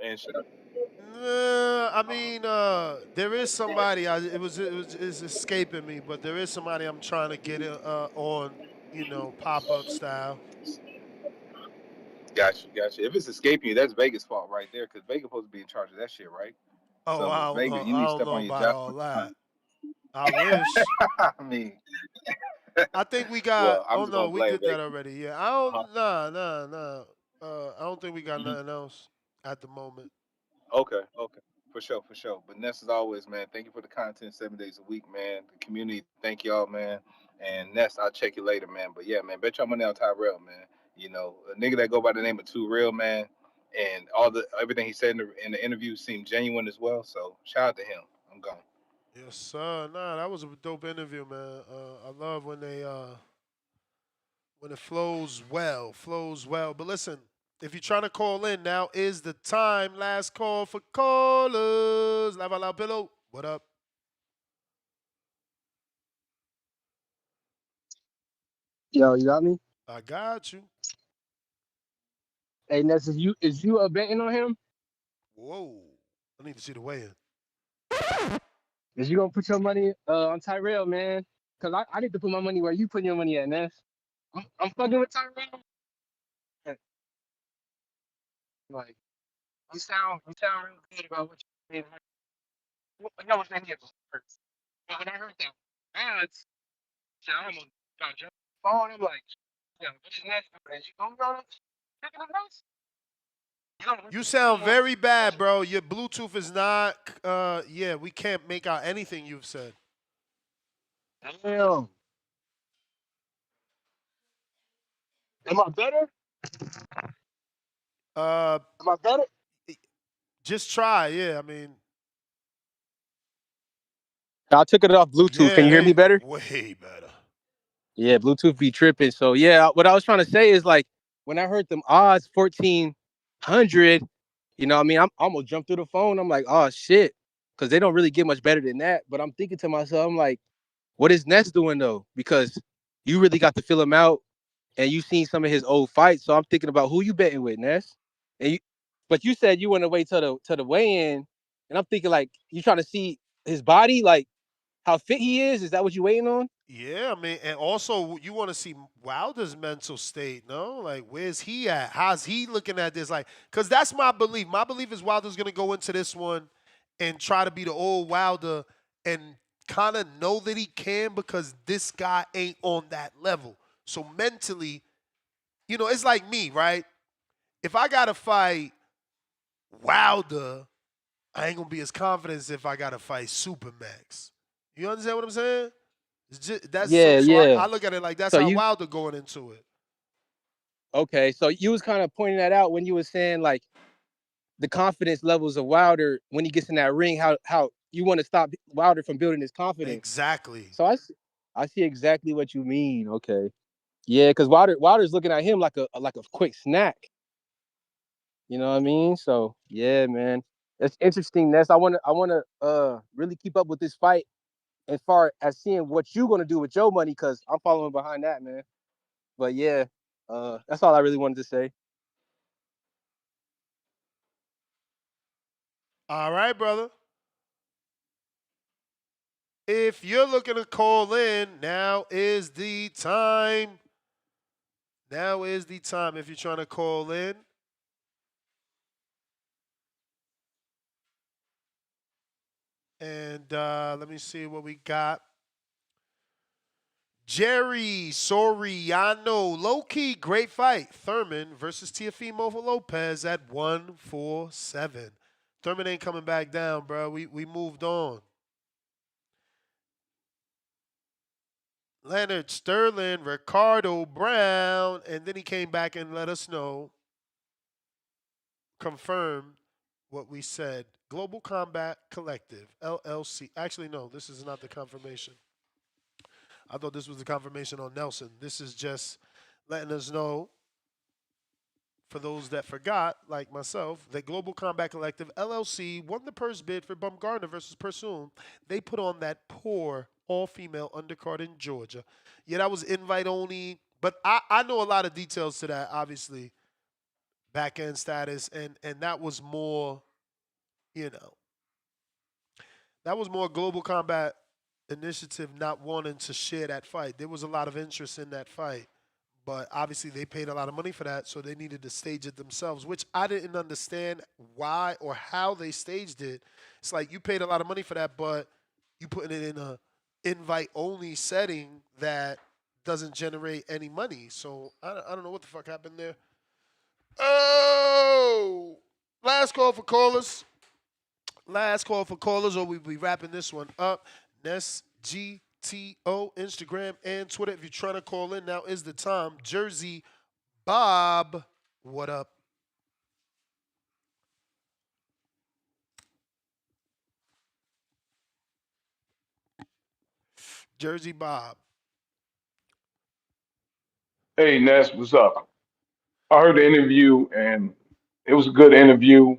And shout out. I mean, there is somebody. It's escaping me, but there is somebody I'm trying to get on. Pop up style. Gotcha. If it's escaping you, that's Vegas' fault right there. Cause Vegas supposed to be in charge of that shit, right? Oh, So I don't Vegas, know. you I need to don't step know on your about job all sometime. that. I wish. I mean, I think we got. well, I'm Oh just no, gonna we blame did that Vegas. already. Yeah. I Uh-huh. don't. Nah. I don't think we got Mhm. nothing else at the moment. Okay. For sure. But Ness, as always, man, thank you for the content 7 days a week, man. The community, thank y'all, man. And Ness, I'll check you later, man. But yeah, man, bet y'all money on Tyrell, man. A nigga that go by the name of Too Real, man. And everything he said in the interview seemed genuine as well. So shout out to him. I'm gone. Yes, sir. Nah, that was a dope interview, man. I love when it flows well. But listen, if you're trying to call in, now is the time. Last call for callers. Live out loud, pillow. What up? Yo, you got me? I got you. Hey, Ness, is you betting on him? Whoa. I need to see the weigh-in. Is you gonna put your money on Tyrell, man? Cause I need to put my money where you put your money at, Ness. I'm fucking with Tyrell. Yeah, like you sound real good about what you did. You know what's name here first. But when I heard that ads, shit, I almost got jumped on the phone. I'm like, yeah, what is Ness doing? You gonna go to picking the Ness? You don't You sound want very bad, bro. Your Bluetooth is not. Yeah, we can't make out anything you've said. Damn. Am I better? Uh, Am I better? just try. Yeah, I mean, I took it off Bluetooth. Can yeah, you hear me hey, better? way better. Yeah, Bluetooth be tripping. So yeah, what I was trying to say is like when I heard them odds 1400, what I mean, I'm almost jumped through the phone. I'm like, oh shit, because they don't really get much better than that. But I'm thinking to myself, I'm like, what is Ness doing though? Because you really got to fill him out, and you seen some of his old fights. So I'm thinking about who you betting with, Ness. And but you said you want to wait till the weigh in, and I'm thinking like you trying to see his body, like how fit he is. Is that what you waiting on? Yeah, I mean, and also you want to see Wilder's mental state, no? Like, where's he at? How's he looking at this? Like, because that's my belief. My belief is Wilder's going to go into this one and try to be the old Wilder and kind of know that he can because this guy ain't on that level. So mentally, it's like me, right? If I got to fight Wilder, I ain't going to be as confident as if I got to fight Supermax. You understand what I'm saying? That's so. Yeah, So I yeah. look at it like that's So how you Wilder going into it. Okay, so you was kind of pointing that out when you were saying like the confidence levels of Wilder when he gets in that ring, how you want to stop Wilder from building his confidence. Exactly. So I see exactly what you mean. Okay, yeah, because Wilder's looking at him like a quick snack. You know what I mean? So yeah, man, it's interesting. Ness, I wanna really keep up with this fight as far as seeing what you gonna do with your money because I'm following behind that, man. But yeah, that's all I really wanted to say. All right, brother. If you're looking to call in, now is the time. Now is the time if you're trying to call in. And let me see what we got. Jerry Soriano, low-key, great fight. Thurman versus Teofimo Lopez at 147. Thurman ain't coming back down, bro. We moved on. Leonard Sterling, Ricardo Brown, and then he came back and let us know, confirmed what we said. Global Combat Collective, LLC. Actually, no, this is not the confirmation. I thought this was the confirmation on Nelson. This is just letting us know, for those that forgot, like myself, that Global Combat Collective, LLC, won the purse bid for Bumgarner versus Pursoon. They put on that poor all-female undercard in Georgia. Yeah, that was invite only, but I know a lot of details to that, obviously, back-end status, and that was more, that was more Global Combat Initiative not wanting to share that fight. There was a lot of interest in that fight, but obviously they paid a lot of money for that, so they needed to stage it themselves, which I didn't understand why or how they staged it. It's like you paid a lot of money for that, but you putting it in a invite-only setting that doesn't generate any money. So I don't know what the fuck happened there. Oh, last call for callers. Last call for callers, or we'll be wrapping this one up. Ness GTO, Instagram and Twitter. If you're trying to call in, now is the time. Jersey Bob, what up? Jersey Bob. Hey, Ness, what's up? I heard the interview, and it was a good interview.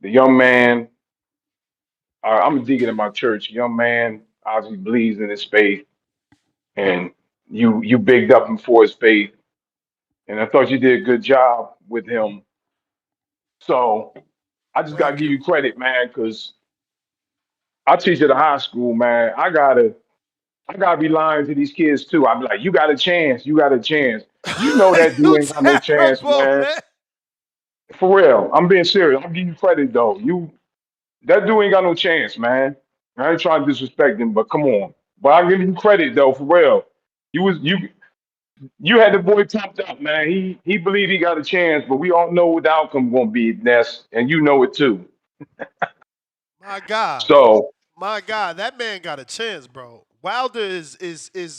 The young man, I'm a deacon in my church. Young man obviously believes in his faith, and you bigged up him for his faith, and I thought you did a good job with him. So I just gotta Thank give you. you credit, man, because I teach at a high school, man. I gotta be lying to these kids too. I'm like, you got a chance, you got a chance. You know that dude You ain't got no chance, terrible, man. man. For real, I'm being serious. I'm giving you credit though. That dude ain't got no chance, man. I ain't trying to disrespect him, but come on. But I give you credit though, for real. You was you had the boy pumped up, man. He believed he got a chance, but we all know what the outcome gonna be, Ness, and you know it too. My God. So My God, that man got a chance, bro. Wilder is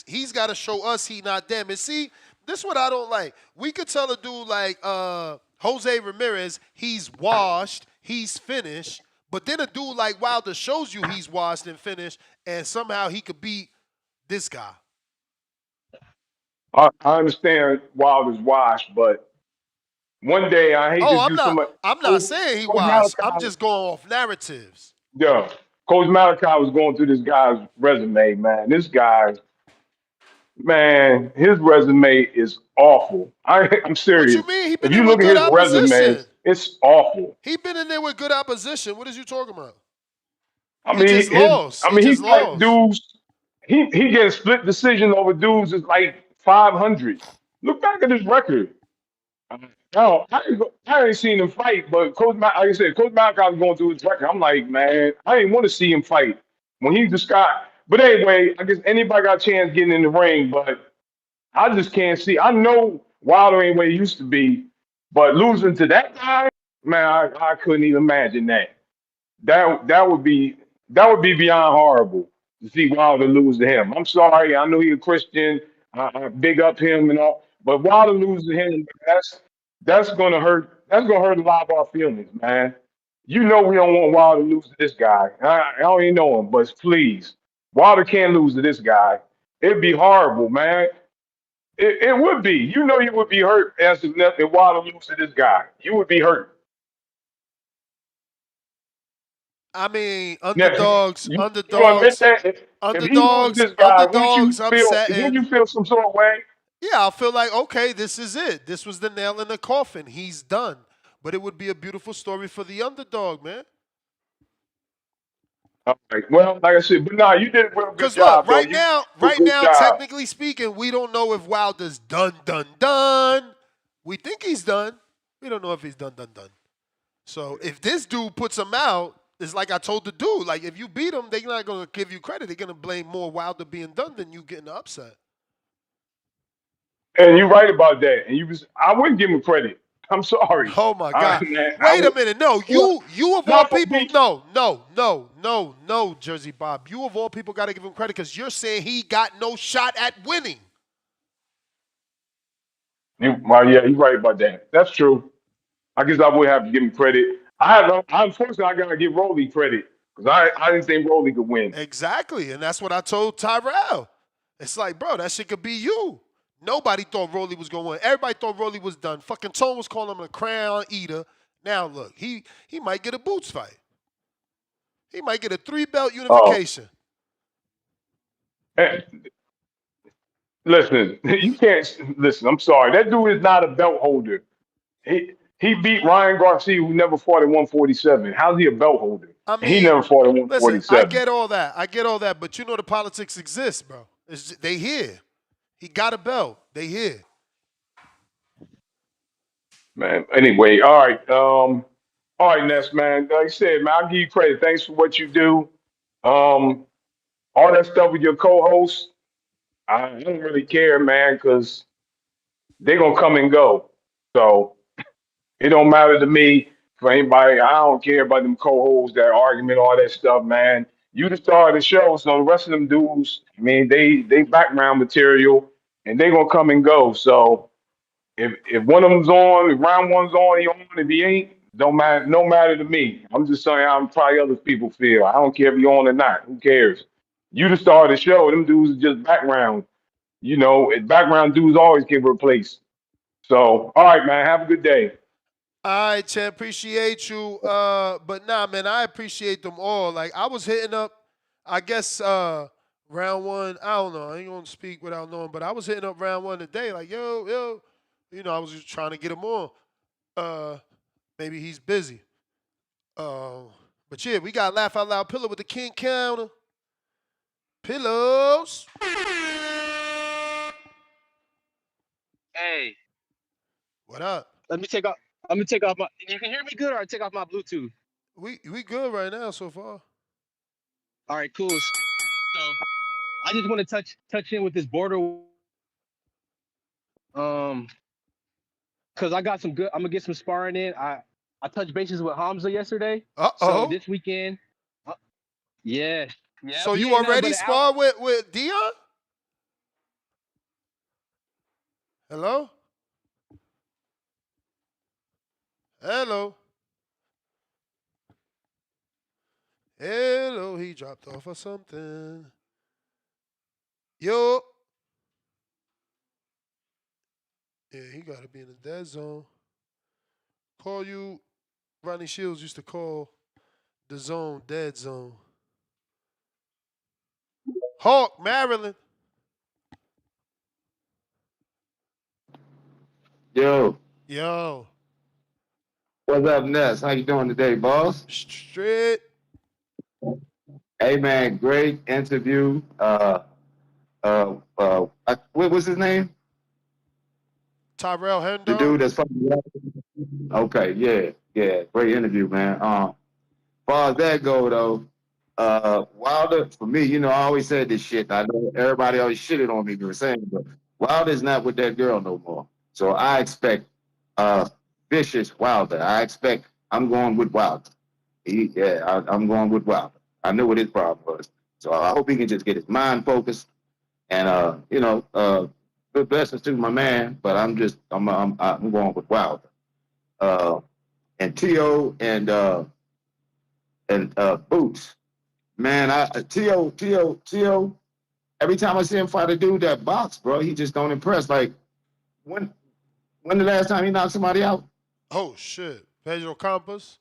he's got to show us he not them. And see, this is what I don't like. We could tell a dude like Jose Ramirez, he's washed, he's finished, but then a dude like Wilder shows you he's washed and finished, and somehow he could beat this guy. I understand Wilder's washed, but one day I hate to Oh, do so much. I'm not Coach, saying he Coach washed. I'm Malachi, just going off narratives. yeah, Coach Malachi was going through this guy's resume, man. This guy, man, his resume is awful. I'm What you serious. mean? He If been you in look with at good his resume, opposition. it's awful. He been in there with good opposition. What is you talking about? I He mean, just lost. He he just fight lost. dudes. He gets split decision over dudes is like 500. Look back at his record. No, I ain't seen him fight, but like I said, Coach Malachi was going through his record. I'm like, man, I didn't want to see him fight when he just got. But anyway, I guess anybody got a chance getting in the ring, but I just can't see. I know Wilder ain't where he used to be, but losing to that guy, man, I couldn't even imagine that. That would be beyond horrible to see Wilder lose to him. I'm sorry, I know he's a Christian. I big up him and all, but Wilder lose to him, that's gonna hurt. That's gonna hurt a lot of our feelings, man. You know we don't want Wilder to lose to this guy. I don't even know him, but please, Wilder can't lose to this guy. It'd be horrible, man. It would be. You know you would be hurt as if Wilder lose to this guy. You would be hurt. I mean, Now, you gonna admit that if he loses this guy, underdogs wouldn't upsetting. you feel some sort of way? Yeah, I'll feel like, okay, this is it. This was the nail in the coffin. He's done. But it would be a beautiful story for the underdog, man. All right. Well, like I said, but nah, you did a real good Because look, job though. You did a right good now, job. technically speaking, we don't know if Wilder's done. We think he's done. We don't know if he's done. So if this dude puts him out, it's like I told the dude, like if you beat them, they're not gonna give you credit. They're gonna blame more Wilder being done than you getting the upset. And you're right about that. And I wouldn't give him credit. I'm sorry. Oh my I, God! man, I Wait a would minute. No, well, you of all not for people. me. No, Jersey Bob. You of all people got to give him credit because you're saying he got no shot at winning. Well, yeah, you're right about that. That's true. I guess I would have to give him credit. Unfortunately, I gotta give Rolly credit because I didn't think Rolly could win. Exactly, and that's what I told Tyrell. It's like, bro, that shit could be you. Nobody thought Rolly was gonna win. Everybody thought Rolly was done. Fucking Tone was calling him a crown eater. Now look, he might get a boots fight. He might get a 3-belt Oh, unification. eh, listen, you can't listen. I'm sorry. That dude is not a belt holder. He beat Ryan Garcia, who never fought at 147. How's he a belt holder? I And he mean, never fought at listen, I 147. get all that. But you know the politics exist, bro. They here. He got a belt. They here. Man. Anyway, all right, Ness, man. Like I said, man, I'll give you credit. Thanks for what you do. Um, all that stuff with your co-host, I don't really care, man, because they're gonna come and go. So it don't matter to me for anybody. I don't care about them co-hosts, that argument, all that stuff, man. You the star of the show, so the rest of them dudes, I mean, they background material and they gonna come and go. So if one of them's on, if round one's on, he on. If he ain't, don't matter. No matter to me. I'm just saying how probably other people feel. I don't care if you're on or not. Who cares? You the star of the show. Them dudes are just background. You know, background dudes always get replaced. So, all right, man. Have a good day. All right, Chad, appreciate you. But nah, man, I appreciate them all. Like I was hitting up, I guess round one. I don't know. I ain't gonna speak without knowing, but I was hitting up round one today. Like yo, I was just trying to get him on. Uh, maybe he's busy. But yeah, we got Laugh Out Loud Pillow with the King Counter. Pillows. Hey, What up? let me take off. I'm gonna take off my. You can hear me good, or I take off my Bluetooth. We good right now so far. All right, cool. So I just want to touch in with this border, because I got some good. I'm gonna get some sparring in. I touched bases with Hamza yesterday. So Uh-oh. this weekend, yeah, yep, So he you ain't nothing already but an out. sparred with Dion? Hello? Hello? Hello, he dropped off or something. Yo. Yeah, he got to be in the dead zone. Call you, Ronnie Shields used to call the zone dead zone. Hawk, Maryland. Yo, Yo. what's up, Ness? How you doing today, boss? Straight. Hey, man, great interview. What was his name? Tyrell The Herndon. dude that's fucking. Okay, yeah, great interview, man. Far as that go though, Wilder for me, I always said this shit. I know everybody always shitted on me for saying, but Wilder's not with that girl no more. So I expect vicious Wilder. I'm going with Wilder. I'm going with Wilder. I knew what his problem was. So I hope he can just get his mind focused and good blessings to my man. But I'm going with Wilder. And Tio and Boots. Man, Tio. Every time I see him fight a dude that box, bro, he just don't impress. Like when the last time he knocked somebody out? Oh, shit. Pedro Campos.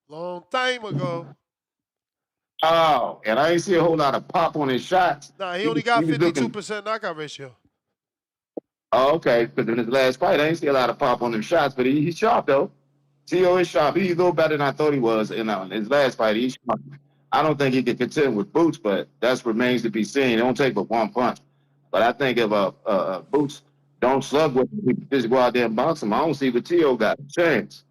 Long time ago. Oh, and I ain't see a whole lot of pop on his shots. Nah, he He only was, got he was looking. 52% knockout ratio. Oh, okay, because in his last fight, I ain't see a lot of pop on them shots, but he's sharp though. Tio is sharp. He's a little better than I thought he was. In his last fight, he's sharp. I don't think he can contend with Boots, but that remains to be seen. It don't take but one punch. But I think if Boots don't slug with him, he just go out there and box him. I don't see the Tio got a chance.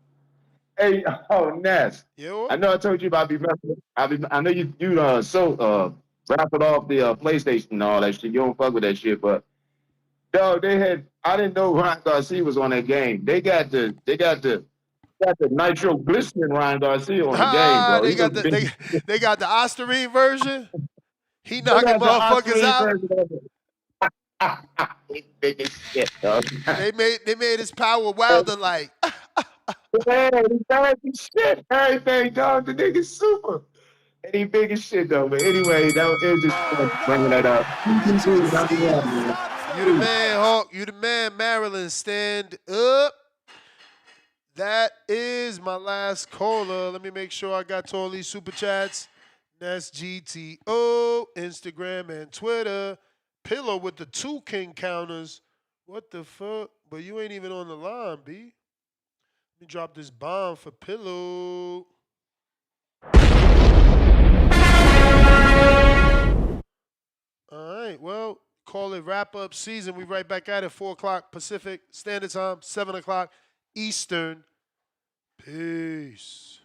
Hey, oh Ness. Yo. I know I told you about be messing. I know you raffled off the PlayStation and all that shit. You don't fuck with that shit, but no, they had. I didn't know Ryan Garcia was on that game. They got the nitroglycerin Ryan Garcia on the game, Ah, bro. He looked big. they got the Osterine version. He They knocking got the motherfuckers Osprey out. version of it. He's big as shit, dog. They made his power wilder like. Man, he bad as shit. Everything, dog. The nigga's super. And he big as shit, though. But anyway, it was just fun bringing that up. You the man, Hawk. You the man, Maryland. Stand up. That is my last caller. Let me make sure I got to all these super chats. That's GTO, Instagram and Twitter. Pillow with the 2 king counters. What the fuck? But you ain't even on the line, B. Let me drop this bomb for Pillow. All right, well, call it wrap up season. We right back at it, 4 o'clock Pacific Standard Time, 7 o'clock Eastern. Peace.